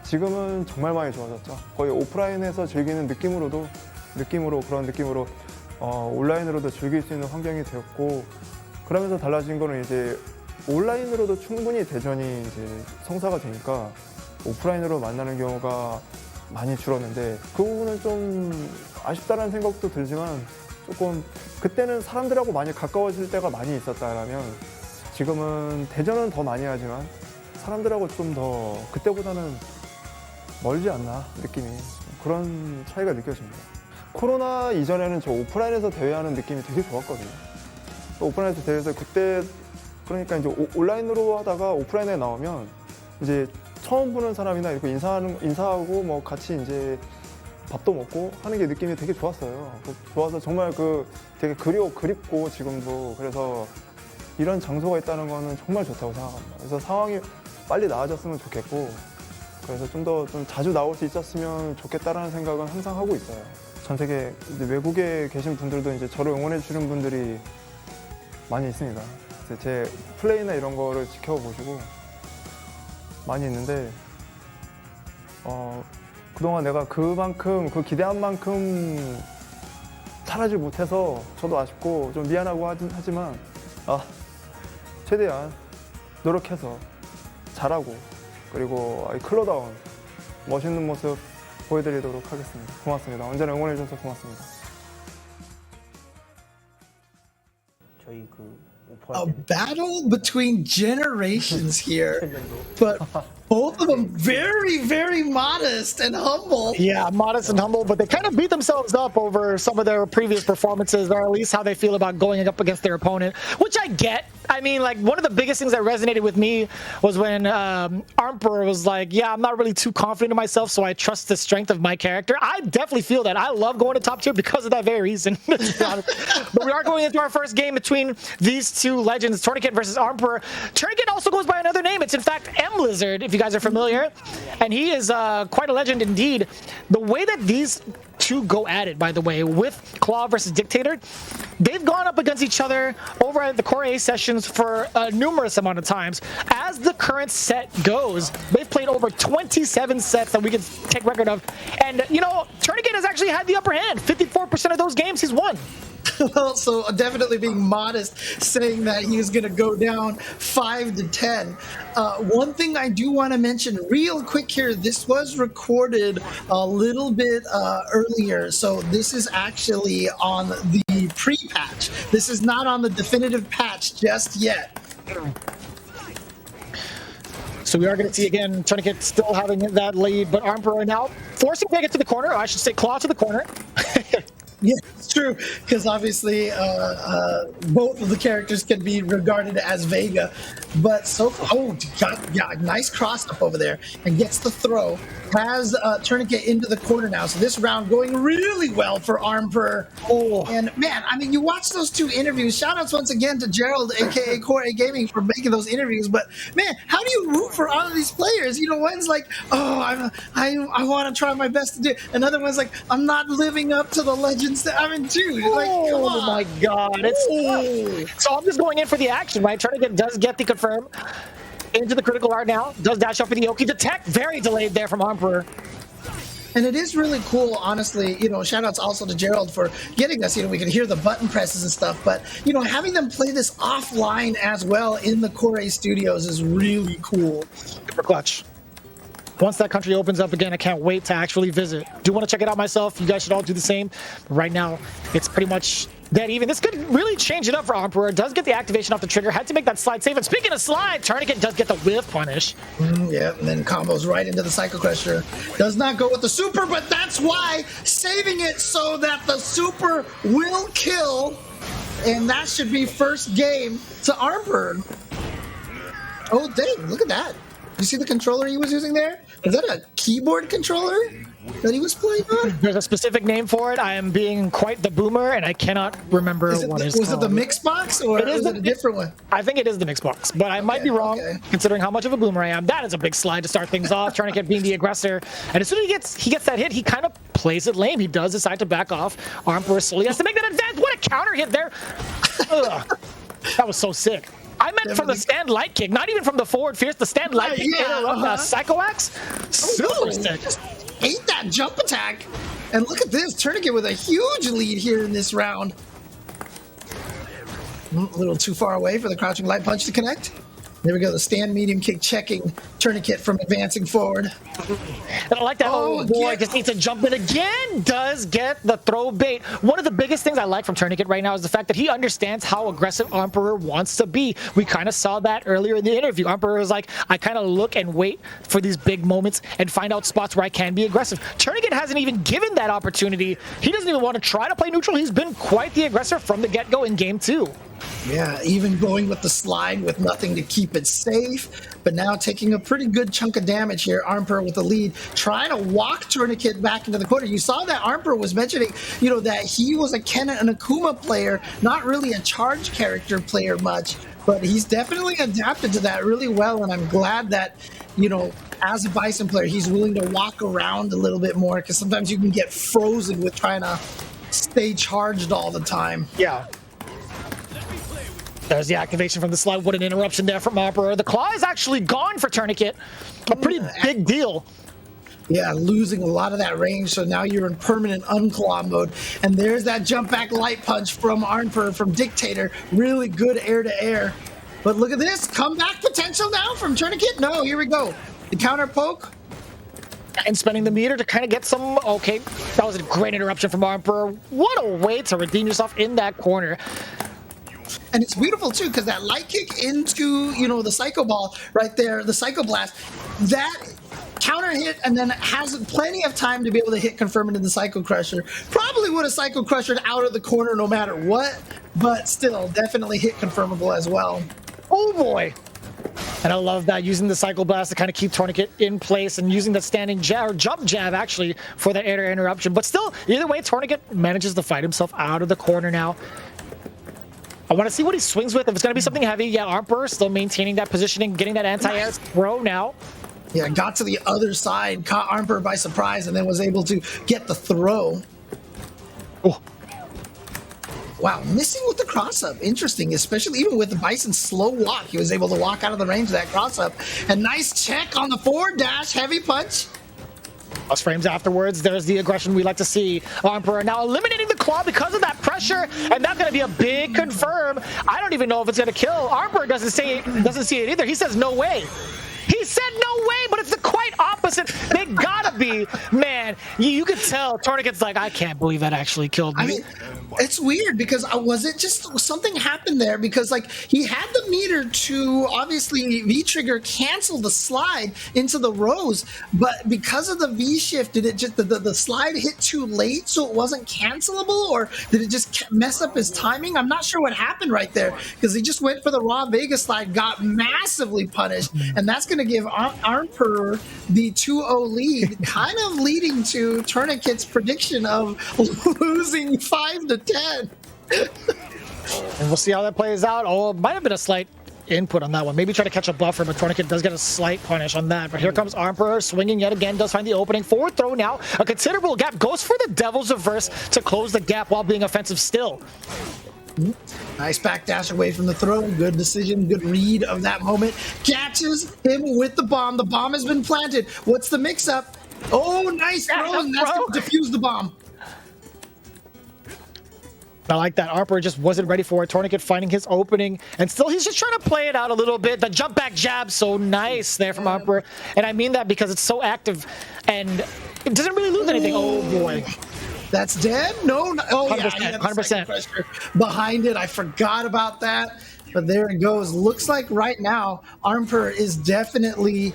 지금은 정말 많이 좋아졌죠. 거의 오프라인에서 즐기는 그런 느낌으로 온라인으로도 즐길 수 있는 환경이 되었고 그러면서 달라진 거는 이제 온라인으로도 충분히 대전이 이제 성사가 되니까 오프라인으로 만나는 경우가 많이 줄었는데 그 부분은 좀 아쉽다는 생각도 들지만 조금 그때는 사람들하고 많이 가까워질 때가 많이 있었다라면 지금은 대전은 더 많이 하지만 사람들하고 좀 더 그때보다는 멀지 않나 느낌이 그런 차이가 느껴집니다. 코로나 이전에는 저 오프라인에서 대회하는 느낌이 되게 좋았거든요. 오프라인에서 대회에서 그때 그러니까 이제 온라인으로 하다가 오프라인에 나오면 이제 처음 보는 사람이나 이렇게 인사하고 뭐 같이 이제 밥도 먹고 하는 게 느낌이 되게 좋았어요. 좋아서 정말 되게 그립고 지금도 그래서 이런 장소가 있다는 거는 정말 좋다고 생각합니다. 그래서 상황이 빨리 나아졌으면 좋겠고 그래서 좀 자주 나올 수 있었으면 좋겠다라는 생각은 항상 하고 있어요. 전 세계 외국에 계신 분들도 이제 저를 응원해 주는 분들이 많이 있습니다. 제 플레이나 이런 거를 지켜보시고 많이 있는데 그동안 내가 그만큼 그 기대한 만큼 잘하지 못해서 저도 아쉽고 좀 미안하고 하지만 최대한 노력해서 잘하고 그리고 클로다운 멋있는 모습 보여드리도록 하겠습니다. 고맙습니다. 언제나 응원해주셔서 고맙습니다. 저희 A battle between generations here, but both of them very, very modest and humble. Yeah, modest and humble, but they kind of beat themselves up over some of their previous performances, or at least how they feel about going up against their opponent, which I get. I mean, like, one of the biggest things that resonated with me was when Armper was like, yeah, I'm not really too confident in myself, so I trust the strength of my character. I definitely feel that. I love going to top tier because of that very reason. But we are going into our first game between these two legends, Tourniquet versus Armper. Tourniquet also goes by another name. It's, in fact, M-Lizard, if you guys are familiar. And he is quite a legend indeed. The way that these two go at it, by the way, with Claw versus Dictator, they've gone up against each other over at the Core A sessions for a numerous amount of times. As the current set goes, they've played over 27 sets that we can take record of. And, you know, Tourniquet has actually had the upper hand. 54% of those games he's won. Well, so definitely being modest, saying that he was going to go down 5-10. One thing I do want to mention real quick here, this was recorded a little bit earlier. So this is actually on the pre-patch. This is not on the definitive patch just yet. So we are going to see, again, Tourniquet still having that lead, but Armper now forcing Vega to the corner, or I should say Claw to the corner. Yeah, it's true, because obviously both of the characters can be regarded as Vega, but nice cross up over there, and gets the throw, has Tourniquet into the corner now, so this round going really well for Armper. And man, I mean, you watch those two interviews, shout outs once again to Gerald, aka Core A Gaming, for making those interviews, but man, how do you root for all of these players? You know, one's like, oh, I want to try my best to do it. Another one's like, I'm not living up to the legends that I'm in, dude. Like, come on. Oh my god. So I'm just going in for the action, right? Tourniquet does get the confirm into the critical art now. Does dash up for the Oki. Detect, very delayed there from Armper. And it is really cool, honestly, you know, shout outs also to Gerald for getting us, you know, we can hear the button presses and stuff, but, you know, having them play this offline as well in the Core A studios is really cool. Super clutch. Once that country opens up again, I can't wait to actually visit. Do want to check it out myself. You guys should all do the same. Right now, it's pretty much dead even. This could really change it up for Emperor. Does get the activation off the trigger. Had to make that slide safe. And speaking of slide, Tourniquet does get the whiff punish. Yeah, and then combos right into the Psycho Crusher. Does not go with the super, but that's why saving it so that the super will kill. And that should be first game to Emperor. Oh, dang, look at that. You see the controller he was using there? Is that a keyboard controller that he was playing on? There's a specific name for it. I am being quite the boomer, and I cannot remember what it's called. Was it the Mixbox, or is it a different one? I think it is the Mixbox, but I might be wrong, considering how much of a boomer I am. That is a big slide to start things off. Tourniquet being the aggressor, and as soon as he gets that hit, he kind of plays it lame. He does decide to back off. Emperor slowly has to make that advance. What a counter hit there! Ugh. That was so sick. I meant from the stand light kick, not even from the forward fierce. The stand light kick Psycho Axe. Super sick. Just ate that jump attack. And look at this, Tourniquet with a huge lead here in this round. A little too far away for the crouching light punch to connect. There we go, the stand medium kick checking Tourniquet from advancing forward. And I like that. Oh boy, just needs to jump in again. Does get the throw bait. One of the biggest things I like from Tourniquet right now is the fact that he understands how aggressive Emperor wants to be. We kind of saw that earlier in the interview. Emperor was like, I kind of look and wait for these big moments and find out spots where I can be aggressive. Tourniquet hasn't even given that opportunity. He doesn't even want to try to play neutral. He's been quite the aggressor from the get-go in game 2. Yeah, even going with the slide with nothing to keep it safe, but now taking a pretty good chunk of damage here. Emperor with the lead, trying to walk Tourniquet back into the corner. You saw that Emperor was mentioning, that he was a Ken and Akuma player, not really a charge character player much, but he's definitely adapted to that really well, and I'm glad that, as a Bison player, he's willing to walk around a little bit more, because sometimes you can get frozen with trying to stay charged all the time. Yeah. There's the activation from the slide. What an interruption there from Emperor. The claw is actually gone for Tourniquet. A pretty big deal. Yeah, losing a lot of that range, so now you're in permanent unclaw mode. And there's that jump back light punch from Emperor, from Dictator. Really good air-to-air. But look at this, comeback potential now from Tourniquet. No, here we go. The counter poke. And spending the meter to kind of get some, okay, that was a great interruption from Emperor. What a way to redeem yourself in that corner. And it's beautiful too, because that light kick into, the Psycho Ball right there, the Psycho Blast, that counter hit and then has plenty of time to be able to hit confirm into the Psycho Crusher. Probably would have Psycho Crushed out of the corner no matter what, but still definitely hit confirmable as well. Oh boy. And I love that, using the Psycho Blast to kind of keep Tourniquet in place and using the standing jab, or jump jab actually, for that air interruption. But still, either way, Tourniquet manages to fight himself out of the corner now. I want to see what he swings with. If it's going to be something heavy, yeah, Emperor still maintaining that positioning, getting that anti-air throw now. Yeah, got to the other side, caught Emperor by surprise, and then was able to get the throw. Oh. Wow, missing with the cross-up. Interesting, especially even with the Bison's slow walk. He was able to walk out of the range of that cross-up. And nice check on the forward dash, heavy punch. Plus frames afterwards, there's the aggression we like to see. Emperor now eliminating the claw because of that pressure, and that's going to be a big confirm. I don't even know if it's going to kill. Emperor doesn't see it either. He says no way. He said no way, but it's the quite opposite. They gotta be, man. You could tell Tourniquet's like, I can't believe that actually killed me. I mean, it's weird because was it just something happened there? Because he had the meter to obviously V-trigger cancel the slide into the rows, but because of the V shift, did it just the slide hit too late so it wasn't cancelable, or did it just mess up his timing? I'm not sure what happened right there because he just went for the raw Vegas slide, got massively punished, and that's going to give Emperor the 2-0 lead, kind of leading to Tourniquet's prediction of losing 5-10. And we'll see how that plays out. Oh, it might have been a slight input on that one. Maybe try to catch a buffer, but Tourniquet does get a slight punish on that. But here comes Emperor swinging yet again, does find the opening. Forward throw now, a considerable gap, goes for the Devil's Reverse to close the gap while being offensive still. Nice backdash away from the throw. Good decision, good read of that moment. Catches him with the bomb. The bomb has been planted. What's the mix-up? Oh, nice throw, and that's going to defuse the bomb. I like that. Armper just wasn't ready for it. Tourniquet finding his opening, and still he's just trying to play it out a little bit. The jump back jab, so nice there from Armper. And I mean that because it's so active, and it doesn't really lose anything. Oh boy. That's dead? No, no. Oh, 100%, yeah, 100%. Pressure behind it. I forgot about that. But there it goes. Looks like right now, Armper is definitely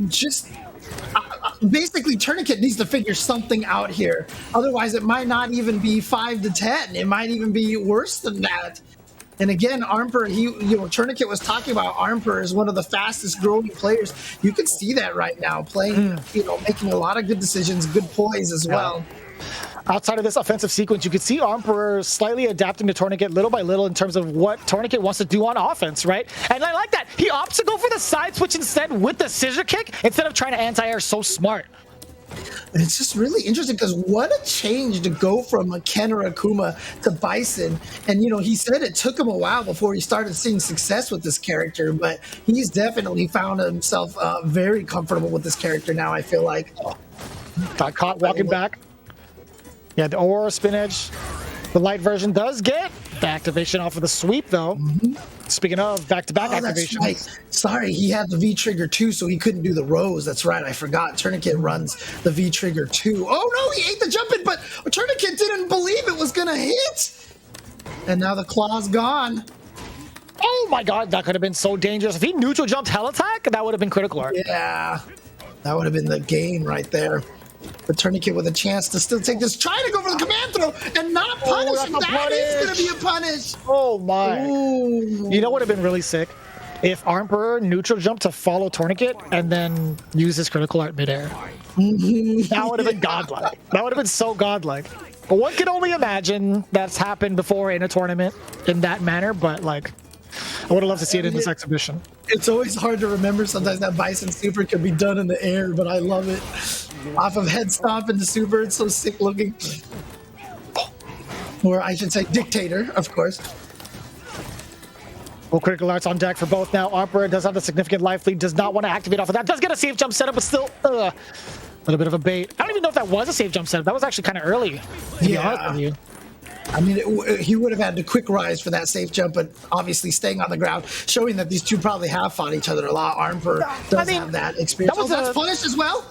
just... basically, Tourniquet needs to figure something out here. Otherwise, it might not even be 5 to 10. It might even be worse than that. And again, Armper, Tourniquet was talking about Armper is one of the fastest growing players. You can see that right now, playing, making a lot of good decisions, good poise as well. Outside of this offensive sequence, you can see Armper slightly adapting to Tourniquet little by little in terms of what Tourniquet wants to do on offense, right? And I like that. He opts to go for the side switch instead with the scissor kick instead of trying to anti-air. So smart. And it's just really interesting because what a change to go from a Ken or Akuma to Bison. And, he said it took him a while before he started seeing success with this character, but he's definitely found himself very comfortable with this character now, I feel like. Got caught walking back. Yeah, the Aurora spin edge. The light version does get the activation off of the sweep, though. Speaking of back-to-back activation. That's right. Sorry, he had the V-trigger too, so he couldn't do the Rose. That's right, I forgot. Tourniquet runs the V-trigger too. Oh no, he ate the jump in, but Tourniquet didn't believe it was gonna hit. And now the claw's gone. Oh my god, that could have been so dangerous. If he neutral jumped hell attack, that would have been critical art. Yeah, that would have been the game right there. But Tourniquet with a chance to still take this, trying to go for the command throw and not punish. That is going to be a punish. Oh my. Ooh. You know what would have been really sick? If Armper neutral jumped to follow Tourniquet and then use his critical art midair. That would have been godlike. That would have been so godlike. But one can only imagine that's happened before in a tournament in that manner, but like, I would have loved to see it in this exhibition. It's always hard to remember sometimes that Bison super can be done in the air, but I love it. Off of head stomp into super, it's so sick looking. Or I should say dictator, of course. Well, critical arts on deck for both now. Armper does have a significant life lead, does not want to activate off of that. Does get a safe jump setup, but still, a little bit of a bait. I don't even know if that was a safe jump setup. That was actually kind of early, to be honest with you. I mean, he would have had to quick rise for that safe jump, but obviously staying on the ground, showing that these two probably have fought each other a lot. Armper does have that experience. That's punished as well.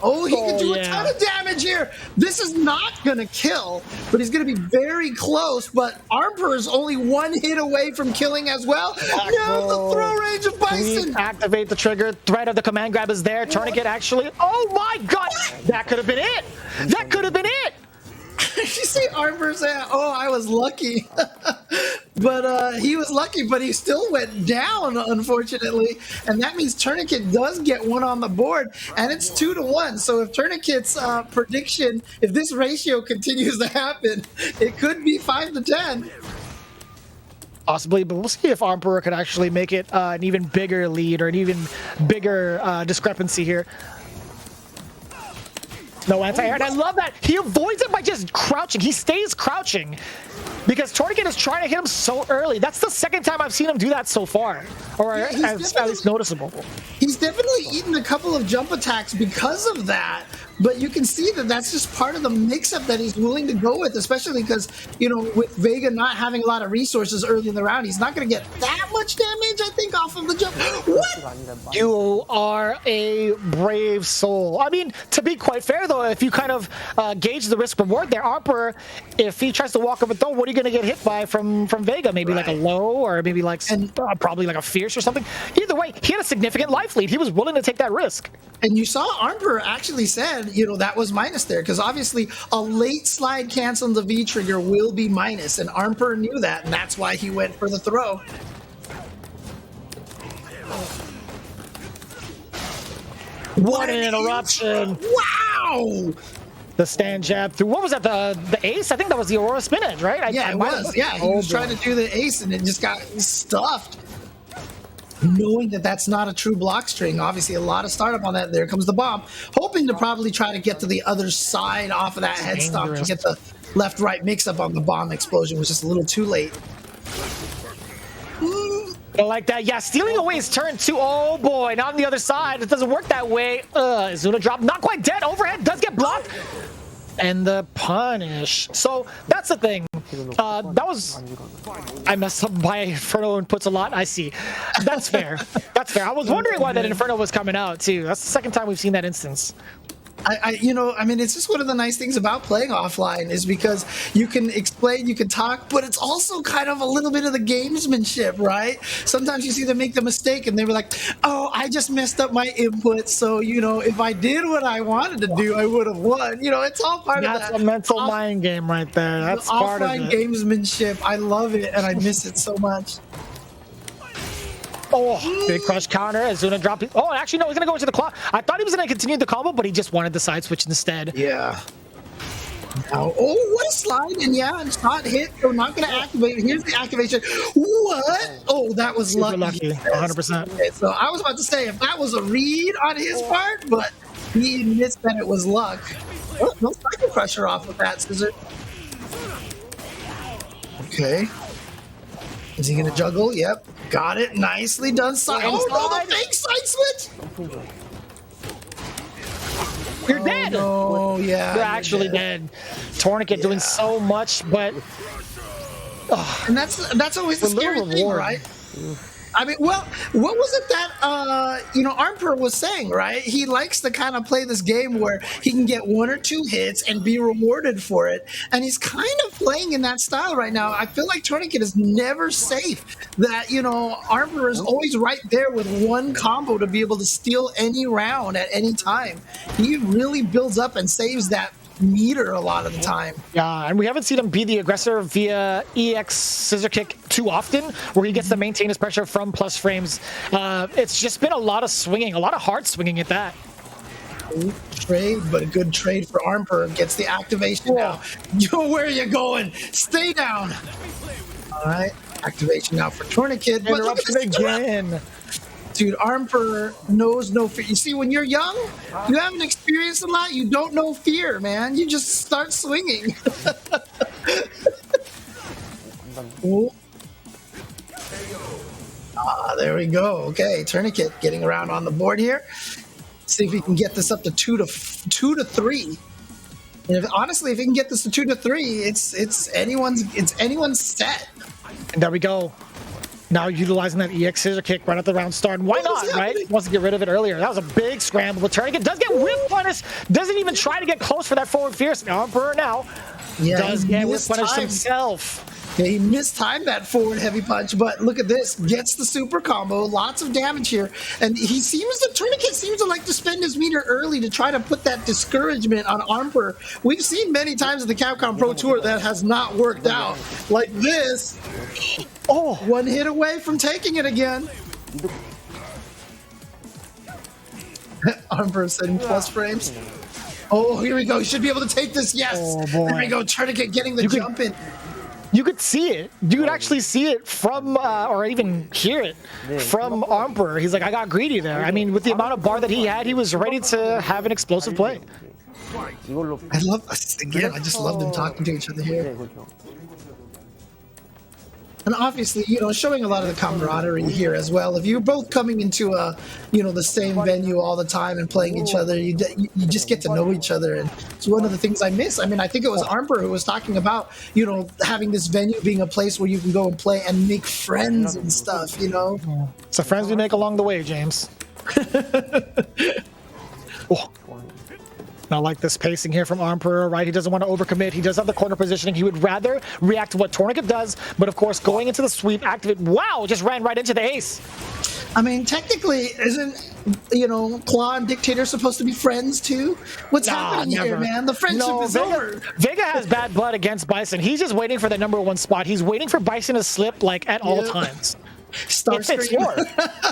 Oh, he can do a ton of damage here. This is not going to kill, but he's going to be very close. But Armper is only one hit away from killing as well. No, the throw range of Bison. Activate the trigger. Threat of the command grab is there. Tourniquet actually. Oh my god. That could have been it. That could have been it. You see Armper say, oh, I was lucky. But he was lucky, but he still went down, unfortunately. And that means Tourniquet does get one on the board, and it's 2-1. So if Tourniquet's prediction, if this ratio continues to happen, it could be 5-10. Possibly, but we'll see if Armper could actually make it an even bigger lead or an even bigger discrepancy here. No anti-air, and I love that. He avoids it by just crouching. He stays crouching because Tourniquet is trying to hit him so early. That's the second time I've seen him do that so far, or at least noticeable. He's definitely eaten a couple of jump attacks because of that, but you can see that that's just part of the mix-up that he's willing to go with, especially because, with Vega not having a lot of resources early in the round, he's not going to get that much damage, I think, off of the jump. What? You are a brave soul. I mean, to be quite fair, though, if you kind of gauge the risk-reward there, Armper, if he tries to walk up and throw, what are you going to get hit by from Vega? Maybe like a low, or maybe like probably like a fierce or something. Either way, he had a significant life lead. He was willing to take that risk. And you saw Armper actually said, that was minus there, because obviously a late slide cancel on the V trigger will be minus, and Armper knew that, and that's why he went for the throw. What an interruption! Wow! The stand jab through, what was that, the ace? I think that was the Aurora spin edge, right? Yeah, it was. Yeah, he was trying to do the ace, and it just got stuffed. Knowing that that's not a true block string, obviously a lot of startup on that. There comes the bomb, hoping to probably try to get to the other side off of that head stomp to get the left-right mix-up on the bomb explosion. Was just a little too late. I like that. Yeah, stealing away his turn too. Oh boy, not on the other side. It doesn't work that way. Izuna drop, not quite dead. Overhead does get blocked. And the punish. So that's the thing. That was... I messed up by Inferno inputs a lot. I see. That's fair. That's fair. I was wondering why that Inferno was coming out, too. That's the second time we've seen that instance. I mean, it's just one of the nice things about playing offline is because you can explain, you can talk, but it's also kind of a little bit of the gamesmanship, right? Sometimes you see them make the mistake and they were like, oh, I just messed up my input. So, if I did what I wanted to do, I would have won. It's all part of that. That's a mental mind game right there. That's part of it. Offline gamesmanship. I love it and I miss it so much. Oh, big crush counter. Azuna dropped it. Oh, actually, no, he's going to go into the clock. I thought he was going to continue the combo, but he just wanted the side switch instead. Yeah. Now, what a slide. And yeah, it's not hit. So not going to activate. Here's the activation. What? Oh, that was Super lucky. 100%. Okay, so I was about to say, if that was a read on his part, but he admits that it was luck. Oh, no cycle pressure off of that, Scissor. Okay. Is he going to juggle? Yep. Got it. Nicely done. Oh, no, the fake side switch. You're dead. Oh, yeah. You're actually dead. Tourniquet doing so much, but... And that's always the scary thing, right? I mean, well, what was it that Armper was saying, right? He likes to kind of play this game where he can get 1 or 2 hits and be rewarded for it, and he's kind of playing in that style right now. I feel like Tourniquet is never safe. That Armper is always right there with one combo to be able to steal any round at any time. He really builds up and saves that meter a lot of the time. Yeah, and we haven't seen him be the aggressor via EX scissor kick too often, where he gets to maintain his pressure from plus frames. It's just been a lot of swinging, a lot of hard swinging at that. Trade, but a good trade for Armper. Gets the activation now. Where are you going? Stay down. All right, activation now for Tourniquet. But look at this again. Dude, Armper knows no fear. You see, when you're young, you haven't experienced a lot, you don't know fear, man. You just start swinging. There we go. Okay, Tourniquet getting around on the board here. See if he can get this up to 2 to 3. And honestly, if he can get this to 2 to 3, it's anyone's set. And there we go. Now utilizing that EX scissor kick right at the round start. Why not, right? He wants to get rid of it earlier. That was a big scramble. But Tourniquet does get whip punish. Doesn't even try to get close for that forward fierce. Now Emperor does get whip punish himself. Yeah, he mistimed that forward heavy punch, but look at this. Gets the super combo. Lots of damage here. And Tourniquet seems to like to spend his meter early to try to put that discouragement on Armper. We've seen many times in the Capcom Pro Tour that has not worked out. Like this. Oh, 1 hit away from taking it again. Armper setting plus frames. Oh, here we go. He should be able to take this. Yes. Oh, boy. There we go. Tourniquet getting the jump in. You could see it. You could actually see it from, or even hear it from Armper. He's like, I got greedy there. I mean, with the amount of bar that he had, he was ready to have an explosive play. I just love them talking to each other here. And obviously, showing a lot of the camaraderie here as well. If you're both coming into the same venue all the time and playing each other, you just get to know each other. And it's one of the things I miss. I mean, I think it was Armper who was talking about, having this venue being a place where you can go and play and make friends and stuff, So friends we make along the way, James. Oh. Now, like this pacing here from Armper, right? He doesn't want to overcommit. He does have the corner positioning. He would rather react to what Tourniquet does, but of course, going into the sweep, activate. Wow, just ran right into the ace. I mean, technically, isn't Claw and Dictator supposed to be friends too? What's happening here, man? The friendship is over. Vega has bad blood against Bison. He's just waiting for the #1 spot. He's waiting for Bison to slip at all times. It's lore.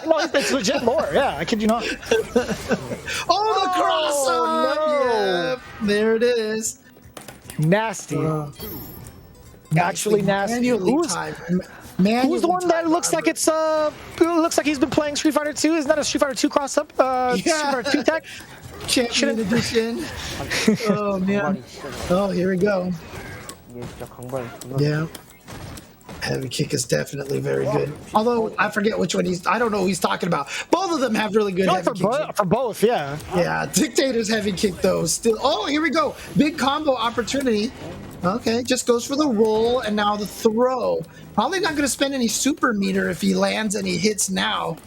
No, it's legit lore. Yeah, I kid you not. Oh, the cross up! No. Yep, there it is. Nasty. Actually nasty. Who's the one that looks like it's looks like he's been playing Street Fighter 2? Isn't that a Street Fighter 2 cross up? Street Fighter 2 tech? Champion edition. Oh man. Oh, here we go. Yeah. Heavy kick is definitely very good. Although I forget which one I don't know who he's talking about. Both of them have really good heavy kicks. For both, yeah. Yeah, Dictator's heavy kick though still. Oh, here we go. Big combo opportunity. Okay, just goes for the roll and now the throw. Probably not going to spend any super meter if he lands any hits now.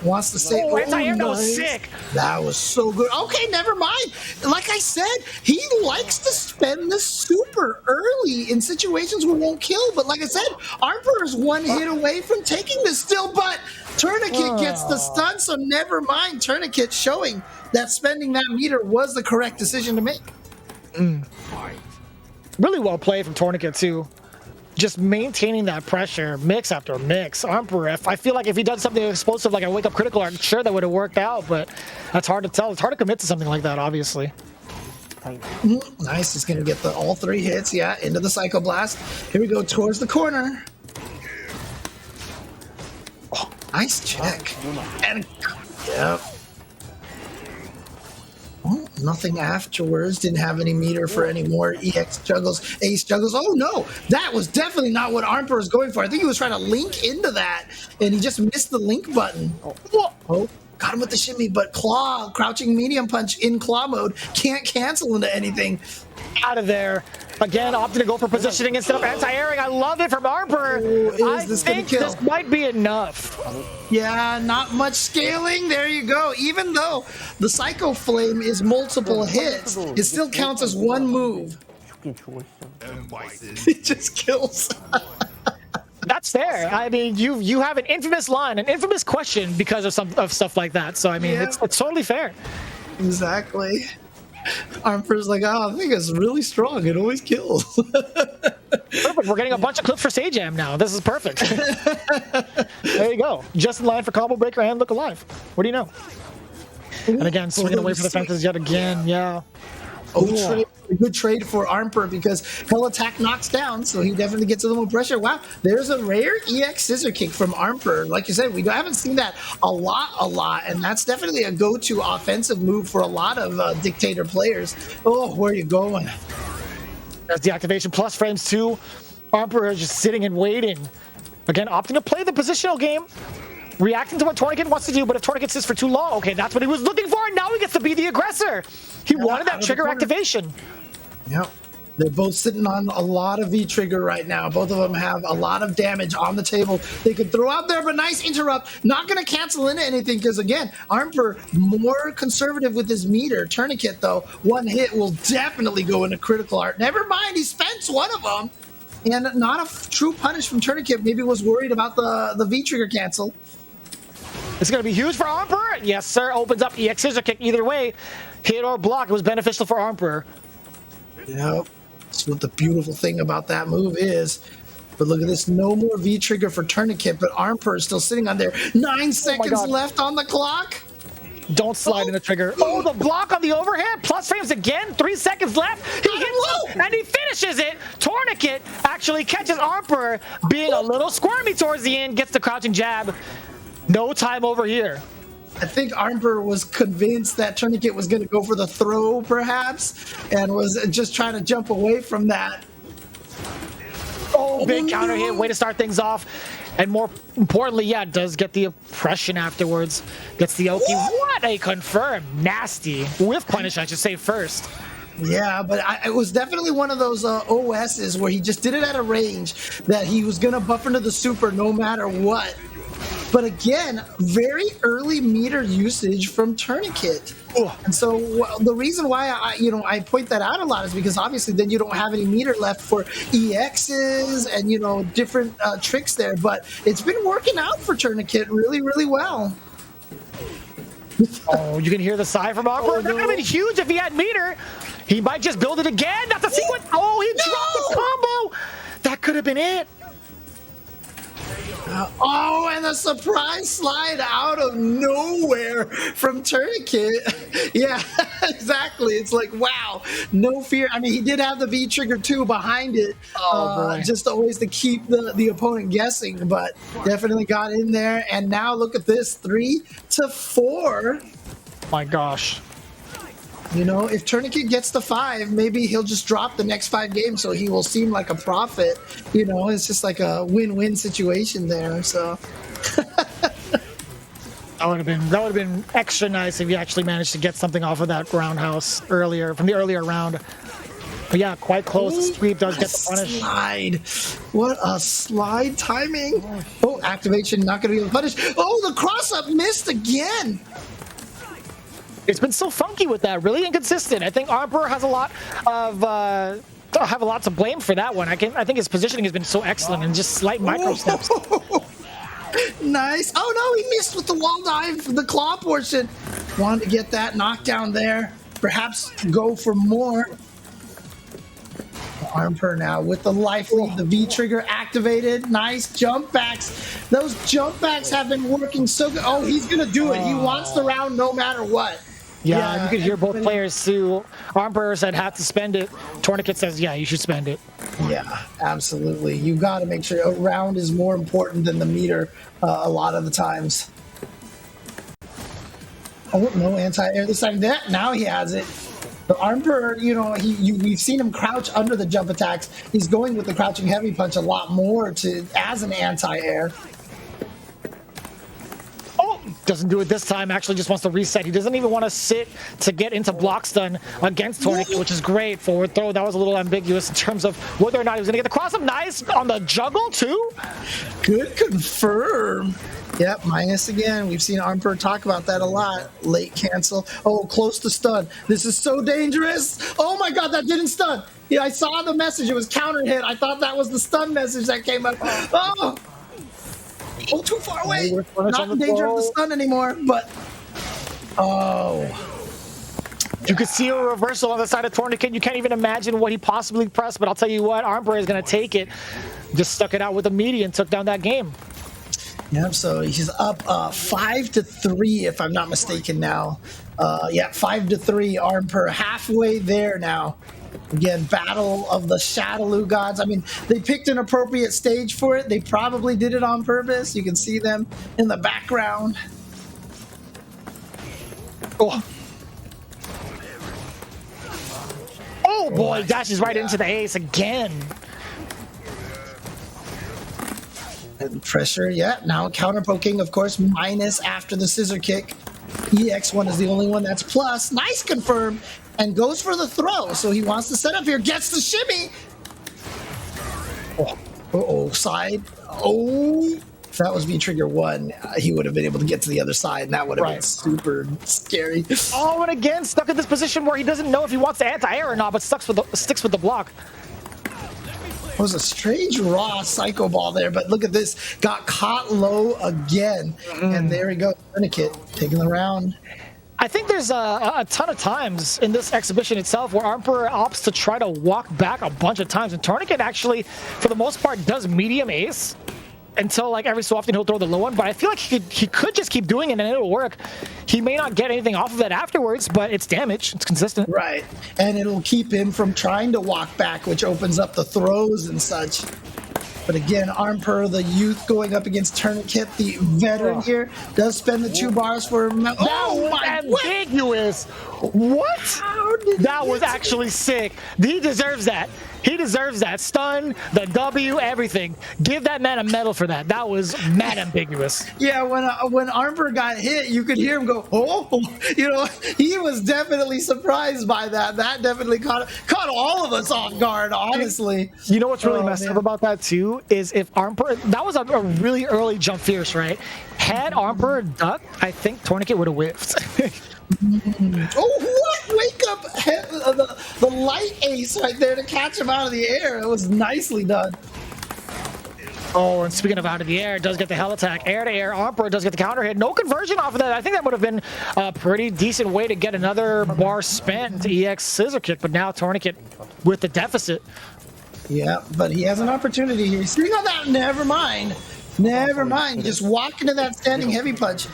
Wants to say, oh, that was sick. That was so good. Okay, never mind. Like I said, he likes to spend the super early in situations where it won't kill. But like I said, Armper is one hit away from taking this still. But Tourniquet gets the stun, so never mind. Tourniquet showing that spending that meter was the correct decision to make. Really well played from Tourniquet too. Just maintaining that pressure, mix after mix. Armper, I feel like if he done something explosive like a wake up critical, I'm sure that would have worked out, but that's hard to tell. It's hard to commit to something like that, obviously. Nice, he's gonna get all 3 hits, yeah, into the Psycho Blast. Here we go, towards the corner. Oh, nice check. And, yep. Oh, nothing afterwards. Didn't have any meter for any more EX juggles, ace juggles. Oh no, that was definitely not what Armper was going for. I think he was trying to link into that, and he just missed the link button. Oh, got him with the shimmy, but claw, crouching medium punch in claw mode, can't cancel into anything. Out of there. Again, opting to go for positioning instead of anti-airing. I love it from Armper. I think this might be enough. Yeah, not much scaling. There you go. Even though the Psycho Flame is multiple hits, it still counts as one move. It just kills. That's fair. I mean, you have an infamous line, an infamous question because of stuff like that. So I mean, it's totally fair. Exactly. Armper's like, oh, I think it's really strong. It always kills. Perfect. We're getting a bunch of clips for Sajam now. This is perfect. There you go. Just in line for Combo Breaker and Look Alive. What do you know? And again, swinging away for the fences yet again. Yeah. Oh, a good trade for Armper because Hell Attack knocks down, so he definitely gets a little more pressure. Wow, there's a rare EX Scissor Kick from Armper. Like you said, we haven't seen that a lot, and that's definitely a go-to offensive move for a lot of Dictator players. Oh, where are you going? There's the activation plus frames too. Armper is just sitting and waiting. Again, opting to play the positional game. Reacting to what Tourniquet wants to do, but if Tourniquet sits for too long, okay, that's what he was looking for, and now he gets to be the aggressor. He wanted that trigger activation. Yep. They're both sitting on a lot of V-trigger right now. Both of them have a lot of damage on the table. They could throw out there, but nice interrupt. Not going to cancel into anything because, again, Armper more conservative with his meter. Tourniquet, though, one hit will definitely go into critical art. Never mind, he spends one of them. And not a true punish from Tourniquet. Maybe was worried about the V-trigger cancel. It's going to be huge for Armper. Yes, sir. Opens up EX Scissor Kick either way. Hit or block. It was beneficial for Armper. Yep. That's what the beautiful thing about that move is. But look at this. No more V-trigger for Tourniquet, but Armper is still sitting on there. 9 seconds left on the clock. Don't slide in the trigger. Oh, the block on the overhead. Plus frames again. 3 seconds left. He hits and he finishes it. Tourniquet actually catches Armper being a little squirmy towards the end. Gets the crouching jab. No time over here. I think Armper was convinced that Tourniquet was going to go for the throw, perhaps, and was just trying to jump away from that. Oh, big counter hit. Way to start things off. And more importantly, yeah, does get the oppression afterwards. Gets the Oki. What a confirm. Nasty. With punish, I should say first. Yeah, but it was definitely one of those OSs where he just did it at a range that he was going to buff into the super no matter what. But again, very early meter usage from Tourniquet. And so the reason why I point that out a lot is because obviously then you don't have any meter left for EXs and different tricks there. But it's been working out for Tourniquet really, really well. Oh, you can hear the sigh from Armper. That would have been huge if he had meter. He might just build it again. That's a sequence. Oh, he dropped the combo. That could have been it. And a surprise slide out of nowhere from Tourniquet. Yeah, exactly. It's like, wow, no fear. I mean, he did have the V-trigger too behind it, just always to keep the opponent guessing, but definitely got in there. And now look at this, 3-4. My gosh. You know, if Tourniquet gets the 5, maybe he'll just drop the next 5 games, so he will seem like a profit. You know, it's just like a win-win situation there. So that would have been extra nice if you actually managed to get something off of that roundhouse earlier from the earlier round. But yeah, quite close. The sweep does get the punish. Slide. What a slide timing. Oh, activation not going to be able to punish. Oh, the cross-up missed again. It's been so funky with that, really inconsistent. I think Armper has a lot of have a lot to blame for that one. I think his positioning has been so excellent and just slight micro steps. Nice. Oh no, he missed with the wall dive, the claw portion. Wanted to get that knockdown there. Perhaps go for more. Armper now with the life lead, the V trigger activated. Nice jump backs. Those jump backs have been working so good. Oh, he's gonna do it. He wants the round no matter what. Yeah, you could hear both players too. Armper said have to spend it. Tourniquet says, yeah, you should spend it. Yeah, absolutely. You got to make sure a round is more important than the meter a lot of the times. Oh, no anti-air this time. Now he has it. The Armper, you know, we've seen him crouch under the jump attacks. He's going with the crouching heavy punch a lot more as an anti-air. Doesn't do it this time, actually just wants to reset. He doesn't even want to sit to get into block stun against Tourniquet, which is great. Forward throw, that was a little ambiguous in terms of whether or not he was going to get the cross-up. Nice on the juggle, too. Good confirm. Yep, minus again. We've seen Armper talk about that a lot. Late cancel. Oh, close to stun. This is so dangerous. Oh my god, that didn't stun. Yeah, I saw the message. It was counter hit. I thought that was the stun message that came up. Oh! Oh, too far away. Not in danger of the stun anymore, but oh. You could see a reversal on the side of Tourniquet. You can't even imagine what he possibly pressed, but I'll tell you what, Armper is going to take it. Just stuck it out with a meaty and took down that game. Yep, so he's up 5-3, if I'm not mistaken now. Yeah, 5-3, Armper halfway there now. Again, battle of the Shadaloo gods. I mean, they picked an appropriate stage for it. They probably did it on purpose. You can see them in the background. Oh boy, dashes right into the ace again. And pressure, yeah. Now counter poking, of course, minus after the scissor kick. EX1 is the only one that's plus. Nice confirm. And goes for the throw. So he wants to set up here. Gets the shimmy. Uh-oh, side. Oh, if that was V-Trigger 1, he would have been able to get to the other side, and that would have been super scary. Oh, and again, stuck in this position where he doesn't know if he wants to anti-air or not, but sticks with the block. It was a strange raw psycho ball there, but look at this. Got caught low again. And there we go. Tourniquet taking the round. I think there's a ton of times in this exhibition itself where Armper opts to try to walk back a bunch of times, and Tourniquet actually, for the most part, does medium ace until like every so often he'll throw the low one. But I feel like he could just keep doing it and it'll work. He may not get anything off of it afterwards, but it's damage. It's consistent. Right, and it'll keep him from trying to walk back, which opens up the throws and such. But again, Armper, the youth going up against Tourniquet, the veteran here, does spend the 2 bars for him. Oh my, ambiguous. What? That was actually sick. He deserves that. He deserves that. Stun, the W, everything. Give that man a medal for that. That was mad ambiguous. Yeah, when Armper got hit, you could hear him go, oh, you know, he was definitely surprised by that. That definitely caught all of us off guard, honestly. You know what's really messed up about that too is if Armper, that was a really early jump fierce, right? Had Armper ducked, I think Tourniquet would have whiffed. Oh, what? Wake up! The light ace right there to catch him out of the air. It was nicely done. Oh, and speaking of out of the air, does get the hell attack. Air to air, Armper does get the counter hit. No conversion off of that. I think that would have been a pretty decent way to get another bar spent to EX scissor kick, but now Tourniquet with the deficit. Yeah, but he has an opportunity here. He's sitting on that. Never mind. Never mind. Just walk into that standing heavy punch.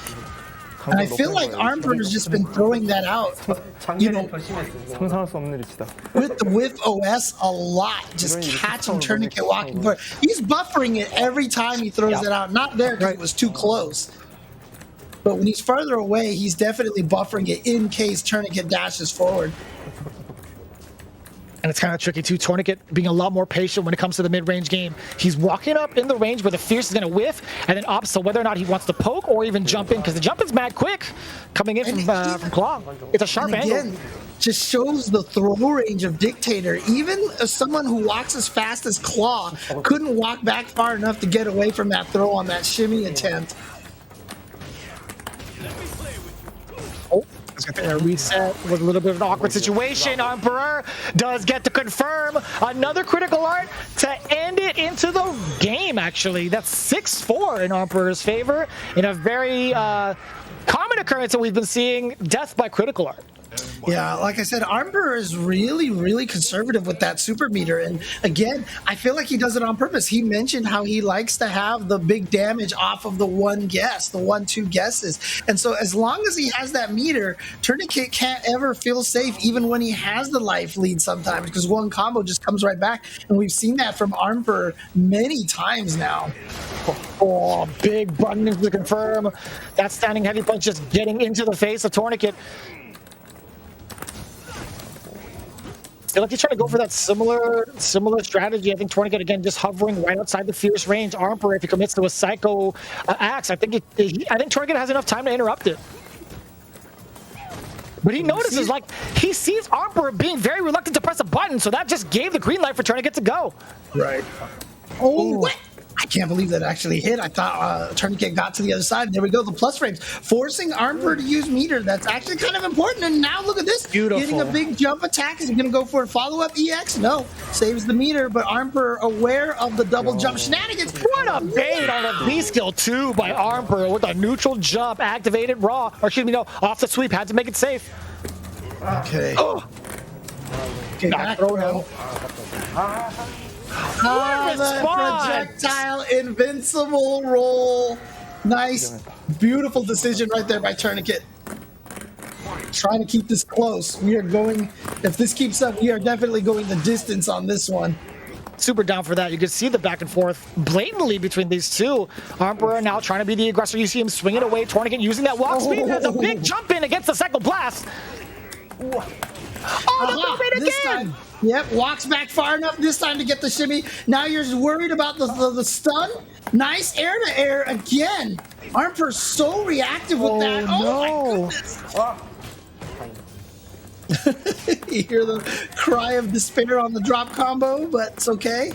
And I feel like Armper has just been throwing that out, you know, with the whiff OS a lot, just catching Tourniquet walking forward. He's buffering it every time he throws it out. Not there because it was too close. but when he's farther away, he's definitely buffering it in case Tourniquet dashes forward. And it's kind of tricky too. Tourniquet being a lot more patient when it comes to the mid-range game. He's walking up in the range where the Fierce is going to whiff, and then opts to whether or not he wants to poke or even jump in, because the jump is mad quick coming in from Claw. It's a sharp angle. Just shows the throw range of Dictator. Even as someone who walks as fast as Claw couldn't walk back far enough to get away from that throw on that shimmy attempt. Reset was a little bit of an awkward situation. Emperor does get to confirm another critical art to end it into the game, actually. That's 6-4 in Emperor's favor in a very common occurrence that we've been seeing, death by critical art. Yeah, like I said, Emperor is really, really conservative with that super meter. And again, I feel like he does it on purpose. He mentioned how he likes to have the big damage off of the one guess, the 1-2 guesses. And so as long as he has that meter, Tourniquet can't ever feel safe, even when he has the life lead sometimes, because one combo just comes right back. And we've seen that from Emperor many times now. Oh, big button to confirm. That standing heavy punch just getting into the face of Tourniquet. I feel like he's trying to go for that similar strategy. I think Tourniquet, again, just hovering right outside the Fierce range. Emperor, if he commits to a Psycho Axe, I think Tourniquet has enough time to interrupt it. But he notices, like, he sees Emperor being very reluctant to press a button, so that just gave the green light for Tourniquet to go. Right. Oh, what? I can't believe that actually hit. I thought Tourniquet got to the other side. There we go, the plus frames. Forcing Emperor to use meter. That's actually kind of important. And now look at this. Beautiful. Getting a big jump attack. Is he going to go for a follow-up EX? No. Saves the meter, but Emperor aware of the double jump shenanigans. What a bait on a B-skill, too, by Emperor with a neutral jump activated raw. Or excuse me, no, off the sweep. Had to make it safe. Okay. Oh. Okay, back throw. The projectile invincible roll. Nice, beautiful decision right there by Tourniquet. Trying to keep this close. We are going, if this keeps up, we are definitely going the distance on this one. Super down for that. You can see the back and forth blatantly between these two. Emperor now trying to be the aggressor. You see him swinging away. Tourniquet using that walk speed. There's a big jump in against the Psycho Blast. Oh, the this time. Yep, walks back far enough this time to get the shimmy. Now you're worried about the stun. Nice air to air again. Emperor's so reactive with that. Oh my goodness. You hear the cry of despair on the drop combo, but it's okay.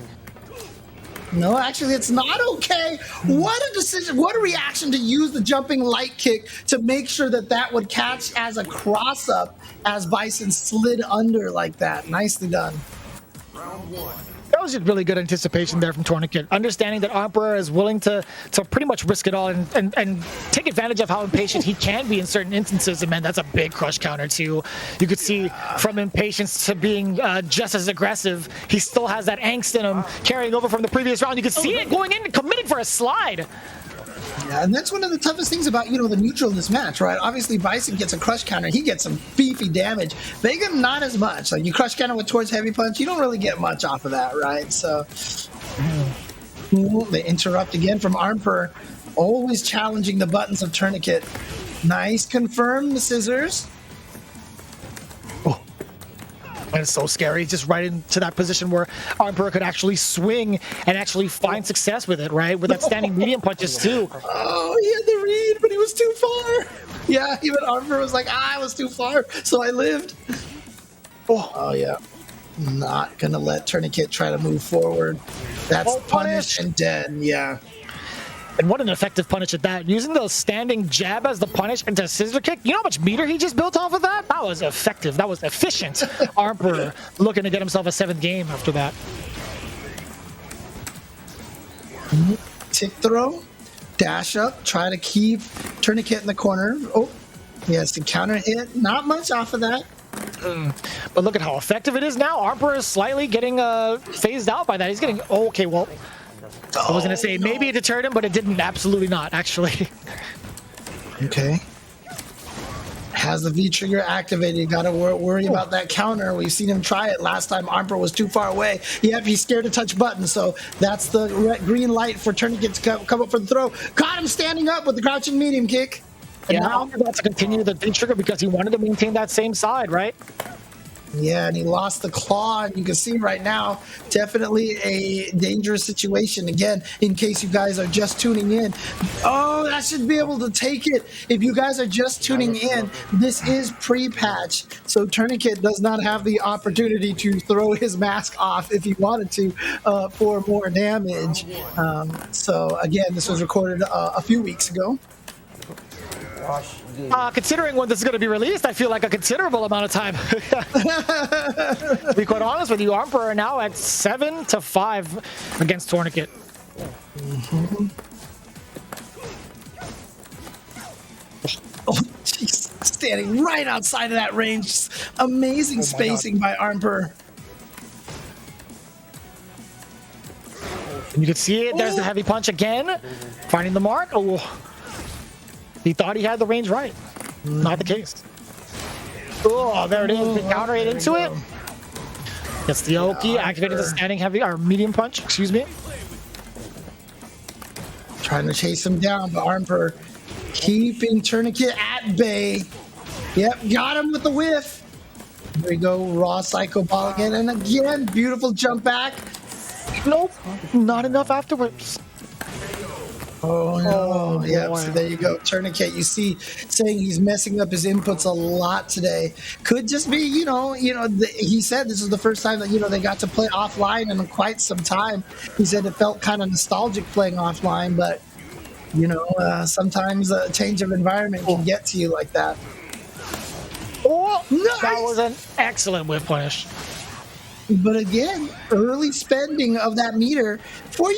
No, actually, it's not okay. What a decision. What a reaction to use the jumping light kick to make sure that that would catch as a cross-up as Bison slid under like that. Nicely done. That was just really good anticipation there from Tourniquet. Understanding that Emperor is willing to pretty much risk it all and take advantage of how impatient he can be in certain instances. And man, that's a big crush counter too. You could see from impatience to being just as aggressive, he still has that angst in him carrying over from the previous round. You could see it going in and committing for a slide. Yeah, and that's one of the toughest things about, the neutral in this match, right? Obviously, Bison gets a crush counter. He gets some beefy damage. Vega, not as much. Like, you crush counter with towards heavy punch, you don't really get much off of that, right? So, they interrupt again from Emperor. Always challenging the buttons of Tourniquet. Nice confirm the scissors. And it's so scary, just right into that position where Emperor could actually swing and actually find success with it, right? With that standing medium punches too. Oh, he had the read, but he was too far. Yeah, even Emperor was like, I was too far, so I lived. Oh yeah. Not gonna let Tourniquet try to move forward. That's punish and dead, yeah. And what an effective punish at that. Using the standing jab as the punish into scissor kick. You know how much meter he just built off of that? That was effective. That was efficient. Emperor looking to get himself a 7th game after that. Tick throw, dash up, try to keep Tourniquet in the corner. Oh, he has to counter hit. Not much off of that. But look at how effective it is now. Emperor is slightly getting phased out by that. He's getting, okay, well, I was going to say maybe it deterred him, but it didn't. Absolutely not, actually. Okay. Has the V-trigger activated. You got to worry about that counter. We've seen him try it last time. Emperor was too far away. Yep, he's scared to touch buttons, so that's the green light for Tourniquet to come up for the throw. Caught him standing up with the crouching medium kick. And yeah, now, about to continue the V trigger because he wanted to maintain that same side, right? yeah, and he lost the claw, and you can see right now, definitely a dangerous situation. Again, in case you guys are just tuning in, oh, that should be able to take it. If you guys are just tuning in, this is pre-patch, so Tourniquet does not have the opportunity to throw his mask off if he wanted to for more damage. So again, this was recorded a few weeks ago. Considering when this is going to be released, I feel like a considerable amount of time. To be quite honest with you, Emperor are now at 7-5 against Tourniquet. Oh, jeez. Standing right outside of that range. Amazing spacing by Emperor. You can see it. There's the heavy punch again. Finding the mark. Oh, he thought he had the range right. Not the case. Oh, there it is. Counter it into it. Gets the Oki, activated the standing heavy or medium punch. Excuse me. Trying to chase him down, but Emperor keeping Tourniquet at bay. Yep, got him with the whiff. There we go, raw psycho ball again, and again, beautiful jump back. Nope, not enough afterwards. Oh no! Yeah, so there you go. Tourniquet, you see, saying he's messing up his inputs a lot today. Could just be, he said this is the first time that they got to play offline in quite some time. He said it felt kind of nostalgic playing offline, but sometimes a change of environment can get to you like that. Oh, nice! That was an excellent whip punish. But again, early spending of that meter for,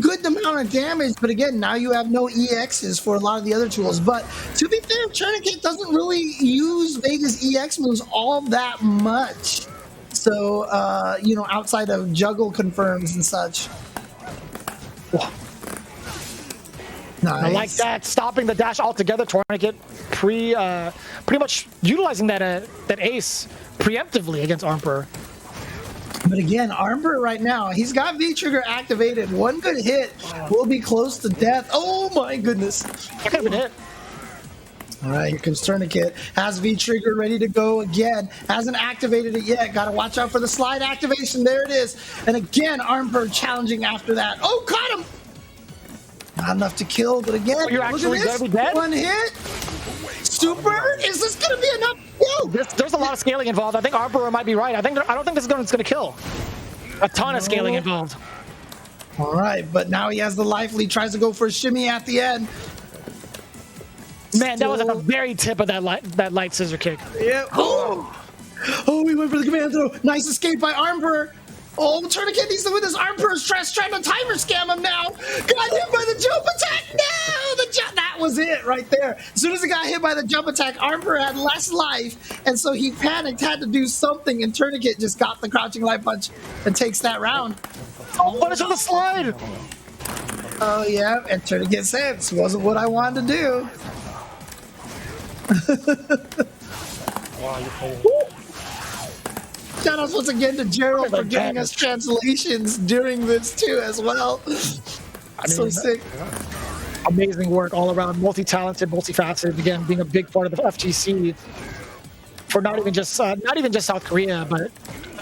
good amount of damage. But again, now you have no EXs for a lot of the other tools. But to be fair, Tourniquet doesn't really use Vega's EX moves all that much. So, outside of juggle confirms and such. Nice. I like that, stopping the dash altogether. Tourniquet pretty much utilizing that ace preemptively against Emperor. But again, Emperor right now, he's got V-Trigger activated. One good hit will be close to death. Oh my goodness. That could have been it. All right, here comes Tourniquet. Has V-Trigger ready to go again. Hasn't activated it yet. Got to watch out for the slide activation. There it is. And again, Emperor challenging after that. Oh, caught him. Not enough to kill, but again, You're actually look at this. dead? One hit. Super? Is this going to be enough? Whoa. There's a lot of scaling involved. I think Emperor might be right. I don't think this is going to kill. A ton of scaling involved. All right, but now he has the life lead. Tries to go for a shimmy at the end. Man, that was at the very tip of that light scissor kick. Yeah. Oh, he went for the command throw. Nice escape by Emperor. Oh, Tourniquet needs to win this. Emperor's trying to timer scam him now. Got hit by the jump attack. No, that was it right there. As soon as he got hit by the jump attack, Emperor had less life, and so he panicked, had to do something, and Tourniquet just got the crouching light punch and takes that round. Oh, punish on the slide. Oh, yeah, and Tourniquet said, this wasn't what I wanted to do. Shout outs once again to Gerald for giving us translations during this too as well. So sick. Amazing work all around, multi-talented, multifaceted. Again, being a big part of the FGC for not even just South Korea, but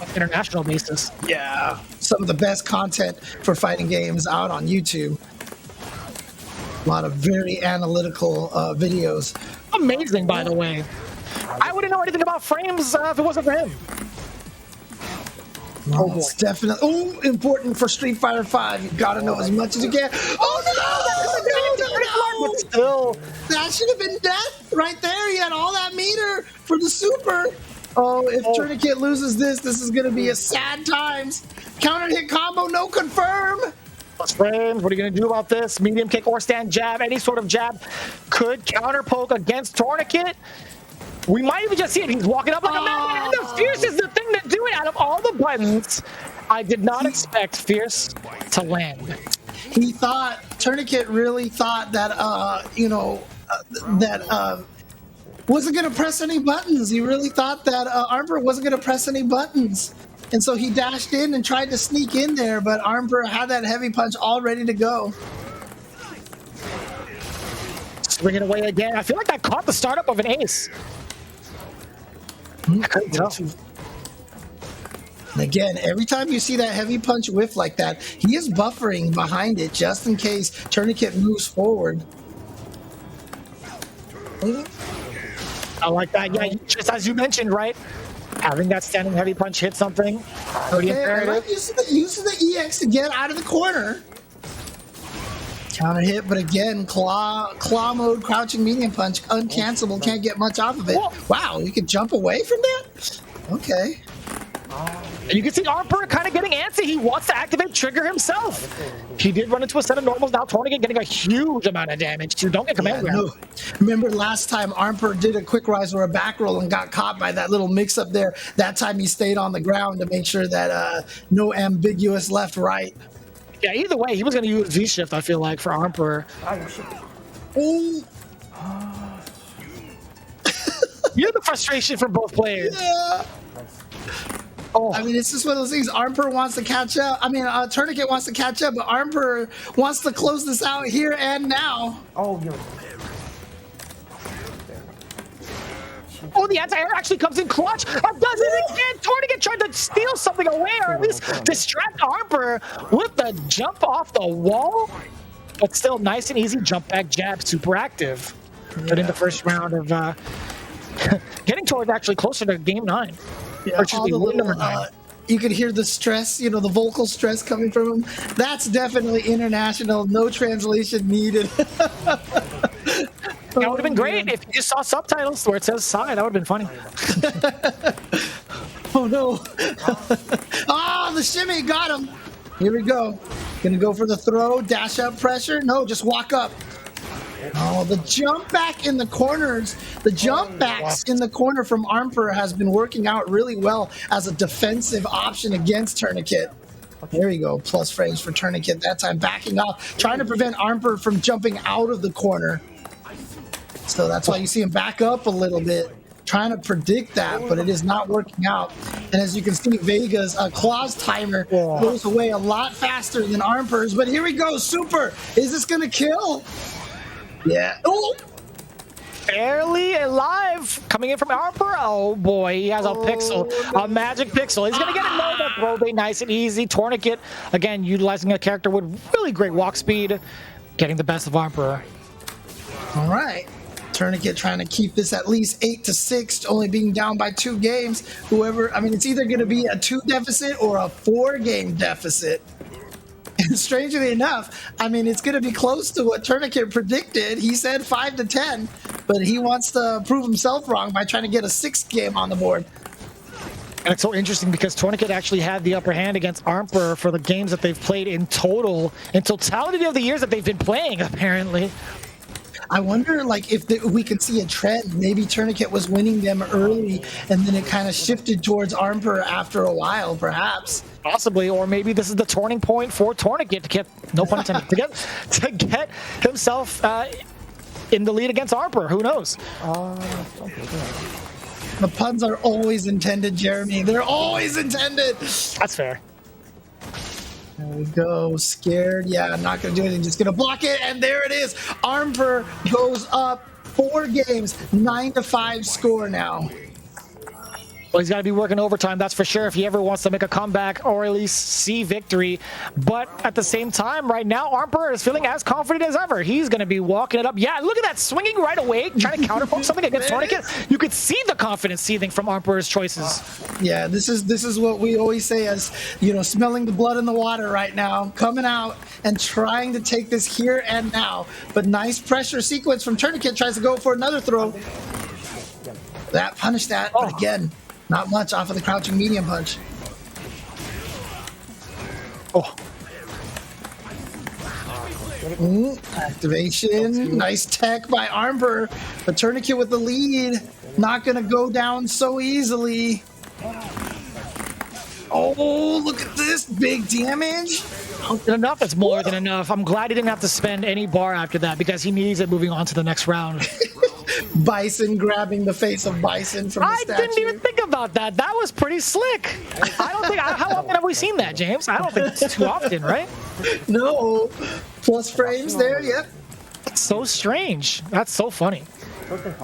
on an international basis. Yeah, some of the best content for fighting games out on YouTube. A lot of very analytical videos. Amazing, by the way. I wouldn't know anything about frames if it wasn't for him. Oh, it's definitely important for Street Fighter 5. You gotta know as much as you can. Oh no! But still, that should have been death right there. He had all that meter for the super. Oh, if Tourniquet loses this is gonna be a sad times. Counter hit combo, no confirm. Plus frames. What are you gonna do about this? Medium kick or stand jab. Any sort of jab could counter poke against Tourniquet. We might even just see it. He's walking up like a madman. And the Fierce is the thing to do it. Out of all the buttons, I did not expect Fierce to land. He thought, Tourniquet really thought that, wasn't going to press any buttons. He really thought that Emperor wasn't going to press any buttons. And so he dashed in and tried to sneak in there, but Emperor had that heavy punch all ready to go. Swing it away again. I feel like that caught the startup of an ace. I couldn't tell. And again, every time you see that heavy punch whiff like that, he is buffering behind it just in case Tourniquet moves forward. I like that. Yeah, just as you mentioned, right? Having that standing heavy punch hit something. Pretty imperative. I like using the EX to get out of the corner. Counter hit, but again, claw mode, crouching medium punch, uncancelable, can't get much off of it. Wow, you can jump away from that? Okay. And you can see Armper kind of getting antsy. He wants to activate trigger himself. He did run into a set of normals. Now Tourniquet getting a huge amount of damage too. Don't get command grab. No. Remember last time Armper did a quick rise or a back roll and got caught by that little mix up there. That time he stayed on the ground to make sure that no ambiguous left right. Yeah, either way, he was going to use V-shift, I feel like, for Armper. Oh. You have the frustration from both players. Yeah. Oh. I mean, it's just one of those things. Armper wants to catch up. I mean, Tourniquet wants to catch up, but Armper wants to close this out here and now. Oh, yo. Oh, the anti-air actually comes in clutch. Does it again. Tourniquet tried to steal something away, or at least distract Armper with the jump off the wall. But still, nice and easy jump back jab, super active. But in the first round of getting towards actually closer to game 9. Yeah, or should be win number 9. You could hear the stress, the vocal stress coming from him. That's definitely international. No translation needed. That would have been great if you just saw subtitles where it says "Sigh." That would have been funny. Oh no! The shimmy got him. Here we go. Gonna go for the throw, dash up pressure. No, just walk up. Oh, the jump back in the corners. The jump backs in the corner from Armper has been working out really well as a defensive option against Tourniquet. There you go. Plus frames for Tourniquet. That time backing off, trying to prevent Armper from jumping out of the corner. So that's why you see him back up a little bit, trying to predict that, but it is not working out. And as you can see, Vega's claws timer goes away a lot faster than Armper's. But here we go. Super. Is this going to kill? Yeah. Oh! Barely alive. Coming in from Armper. Oh boy, he has a pixel, a magic pixel. He's gonna get it. No, that throw bait nice and easy. Tourniquet, again, utilizing a character with really great walk speed, getting the best of Armper. All right. Tourniquet trying to keep this at least 8-6, only being down by 2 games. It's either going to be a 2 deficit or a 4-game deficit. And strangely enough, it's going to be close to what Tourniquet predicted. He said 5-10, but he wants to prove himself wrong by trying to get a 6th game on the board. And it's so interesting because Tourniquet actually had the upper hand against Armper for the games that they've played in totality of the years that they've been playing, apparently. I wonder, if we could see a trend. Maybe Tourniquet was winning them early, and then it kind of shifted towards Armper after a while, perhaps. Possibly, or maybe this is the turning point for Tourniquet to get, no pun intended, to get himself in the lead against Armper. Who knows? The puns are always intended, Jeremy. They're always intended. That's fair. There we go. Scared. Yeah, I'm not going to do anything. Just going to block it. And there it is. Armper goes up 4 games. 9-5 score now. Well, he's got to be working overtime, that's for sure, if he ever wants to make a comeback or at least see victory. But at the same time, right now, Armper is feeling as confident as ever. He's going to be walking it up. Yeah, look at that, swinging right away, trying to counterpoke something against Tourniquet. You could see the confidence seething from Armper's choices. Yeah, this is what we always say as, smelling the blood in the water right now, coming out and trying to take this here and now. But nice pressure sequence from Tourniquet, tries to go for another throw. That punished that, but again, not much off of the crouching medium punch. Activation. Nice tech by Armper. The Tourniquet with the lead. Not going to go down so easily. Oh, look at this. Big damage. Enough. That's more than enough. I'm glad he didn't have to spend any bar after that because he needs it moving on to the next round. Bison grabbing the face of Bison from the statue. I didn't even think about that. That was pretty slick. I don't think. How often have we seen that, James? I don't think it's too often, right? No. Plus frames there, yep. So strange. That's so funny.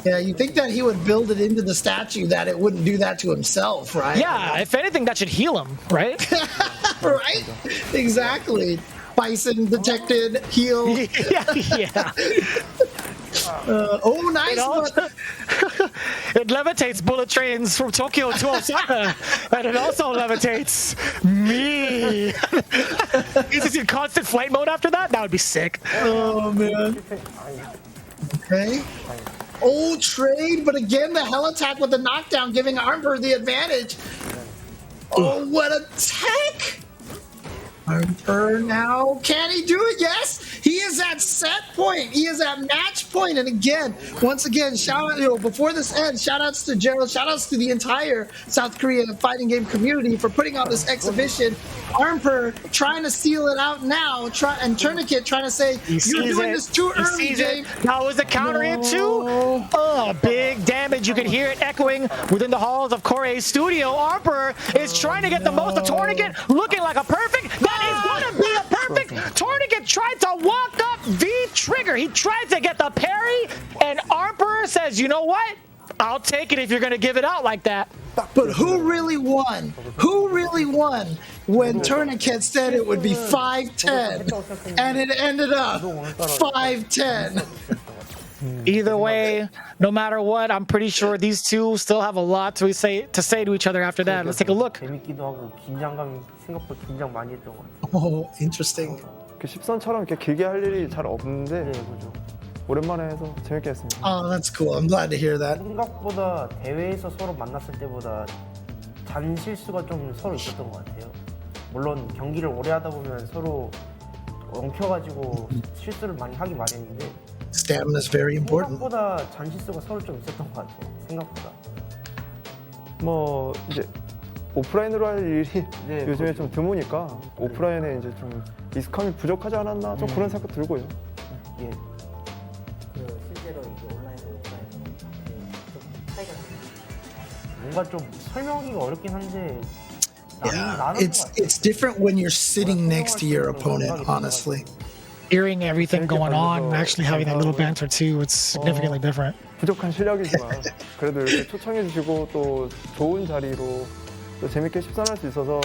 Yeah, you think that he would build it into the statue that it wouldn't do that to himself, right? Yeah, if anything, that should heal him, right? Right? Exactly. Bison detected, heal. yeah. Oh, nice. It levitates bullet trains from Tokyo to Osaka, and it also levitates me. Is this in constant flight mode after that? That would be sick. Oh, man. Okay. Oh, trade, but again, the hell attack with the knockdown, giving Armper the advantage. Oh, what a tech! Armper now, can he do it? Yes, he is at set point. He is at match point. And again, once again, shout out, before this ends, shout outs to Gerald, shout outs to the entire South Korean fighting game community for putting on this exhibition. Armper trying to seal it out now, and Tourniquet trying to say, you're doing this too early, James. Now was the counter hit too? Oh, big damage. You can hear it echoing within the halls of Korei's studio. Armper is trying to get the most of Tourniquet, looking like a perfect. That is going to be a perfect. Tourniquet tried to walk up V-trigger. He tried to get the parry, and Armper says, you know what? I'll take it if you're going to give it out like that. But who really won? Who really won when Tourniquet said it would be 5-10, and it ended up 5-10? Either way, no matter what, I'm pretty sure these two still have a lot to say to each other after that. Let's take a look. Oh, interesting. 십선처럼 이렇게 길게 할 일이 잘 없는데 오랜만에 해서 재밌게 했습니다. Oh, that's cool. I'm glad to hear that. 생각보다 대회에서 서로 만났을 때보다 잔 실수가 좀 서로 있었던 것 같아요. 물론 경기를 오래 하다 보면 서로 엉켜가지고 실수를 많이 하기 마련인데 Stamina is very important. 생각보다 잔 실수가 서로 좀 있었던 것 같아요. 생각보다. 뭐 이제 오프라인으로 할 일이 요즘에 좀 드무니까 오프라인에 이제 좀 익숙함이 부족하지 않았나 좀 그런 생각 들고요. 예. 실제로 이제 온라인과 오프라인 좀 차이가 뭔가 좀 설명하기가 어렵긴 한데. Yeah, it's different when you're sitting next to your opponent, honestly. Hearing everything going on and actually having that little banter too, it's significantly different. 부족한 실력이지만 그래도 이렇게 초청해 주시고 또 좋은 자리로 또 재밌게 십선할 수 있어서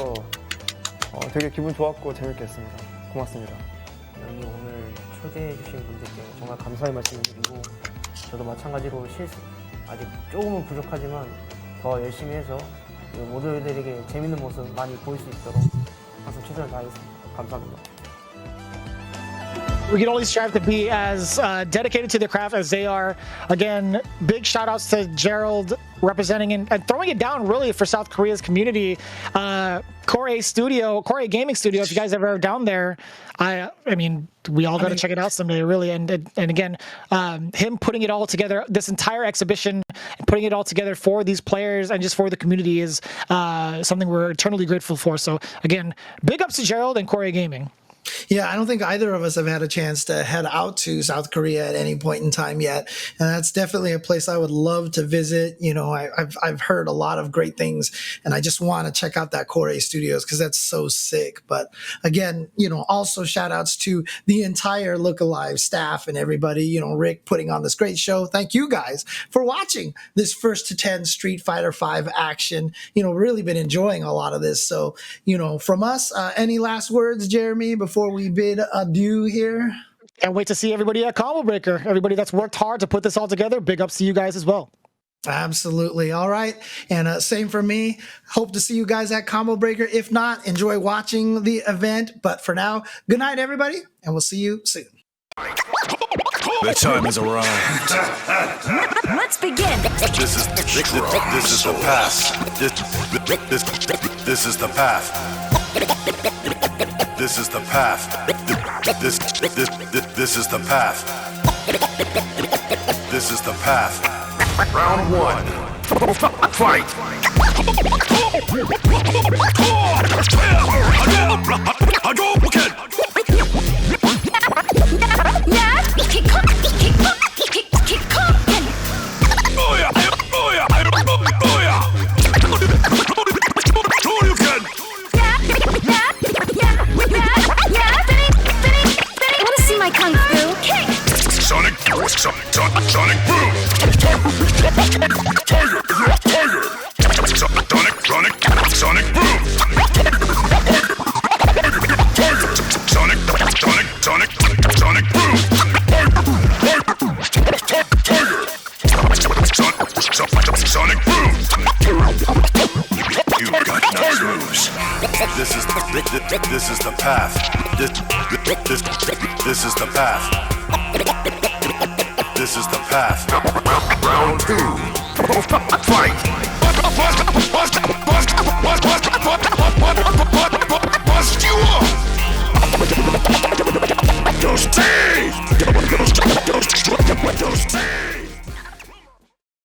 되게 기분 좋았고 재밌게 했습니다. 고맙습니다. 여기 오늘 초대해 주신 분들께 정말 감사의 말씀을 드리고 저도 마찬가지로 아직 조금은 부족하지만 더 열심히 해서 모두들에게 재밌는 모습 많이 보일 수 있도록 항상 최선을 다하겠습니다. 감사합니다. We can only strive to be as dedicated to the craft as they are. Again, big shout outs to Gerald representing and throwing it down really for South Korea's community. Korei Gaming Studio, if you guys ever are down there, I mean, we all got to check it out someday, really. And again, him putting it all together, this entire exhibition, and putting it all together for these players and just for the community is something we're eternally grateful for. So again, big ups to Gerald and Korei Gaming. Yeah, I don't think either of us have had a chance to head out to South Korea at any point in time yet, and that's definitely a place I would love to visit. You know, I've heard a lot of great things, and I just want to check out that Korei Studios because that's so sick. But again, you know, also shout outs to the entire Look Alive staff and everybody. You know, Rick putting on this great show. Thank you guys for watching this first to 10 Street Fighter V action. You know, really been enjoying a lot of this. So, you know, from us, any last words, Jeremy, before we bid adieu here? Can't wait to see everybody at Combo Breaker. Everybody that's worked hard to put this all together. Big ups to you guys as well. Absolutely. All right. And same for me. Hope to see you guys at Combo Breaker. If not, enjoy watching the event. But for now, good night, everybody, and we'll see you soon. The time has arrived. Let's begin. This is the path. This is the path. This is the path. This is the path. This is the path. Round one. Fight. My kung fu kick. Son This is the path. This is the path. This is the path. Round 2. Fight.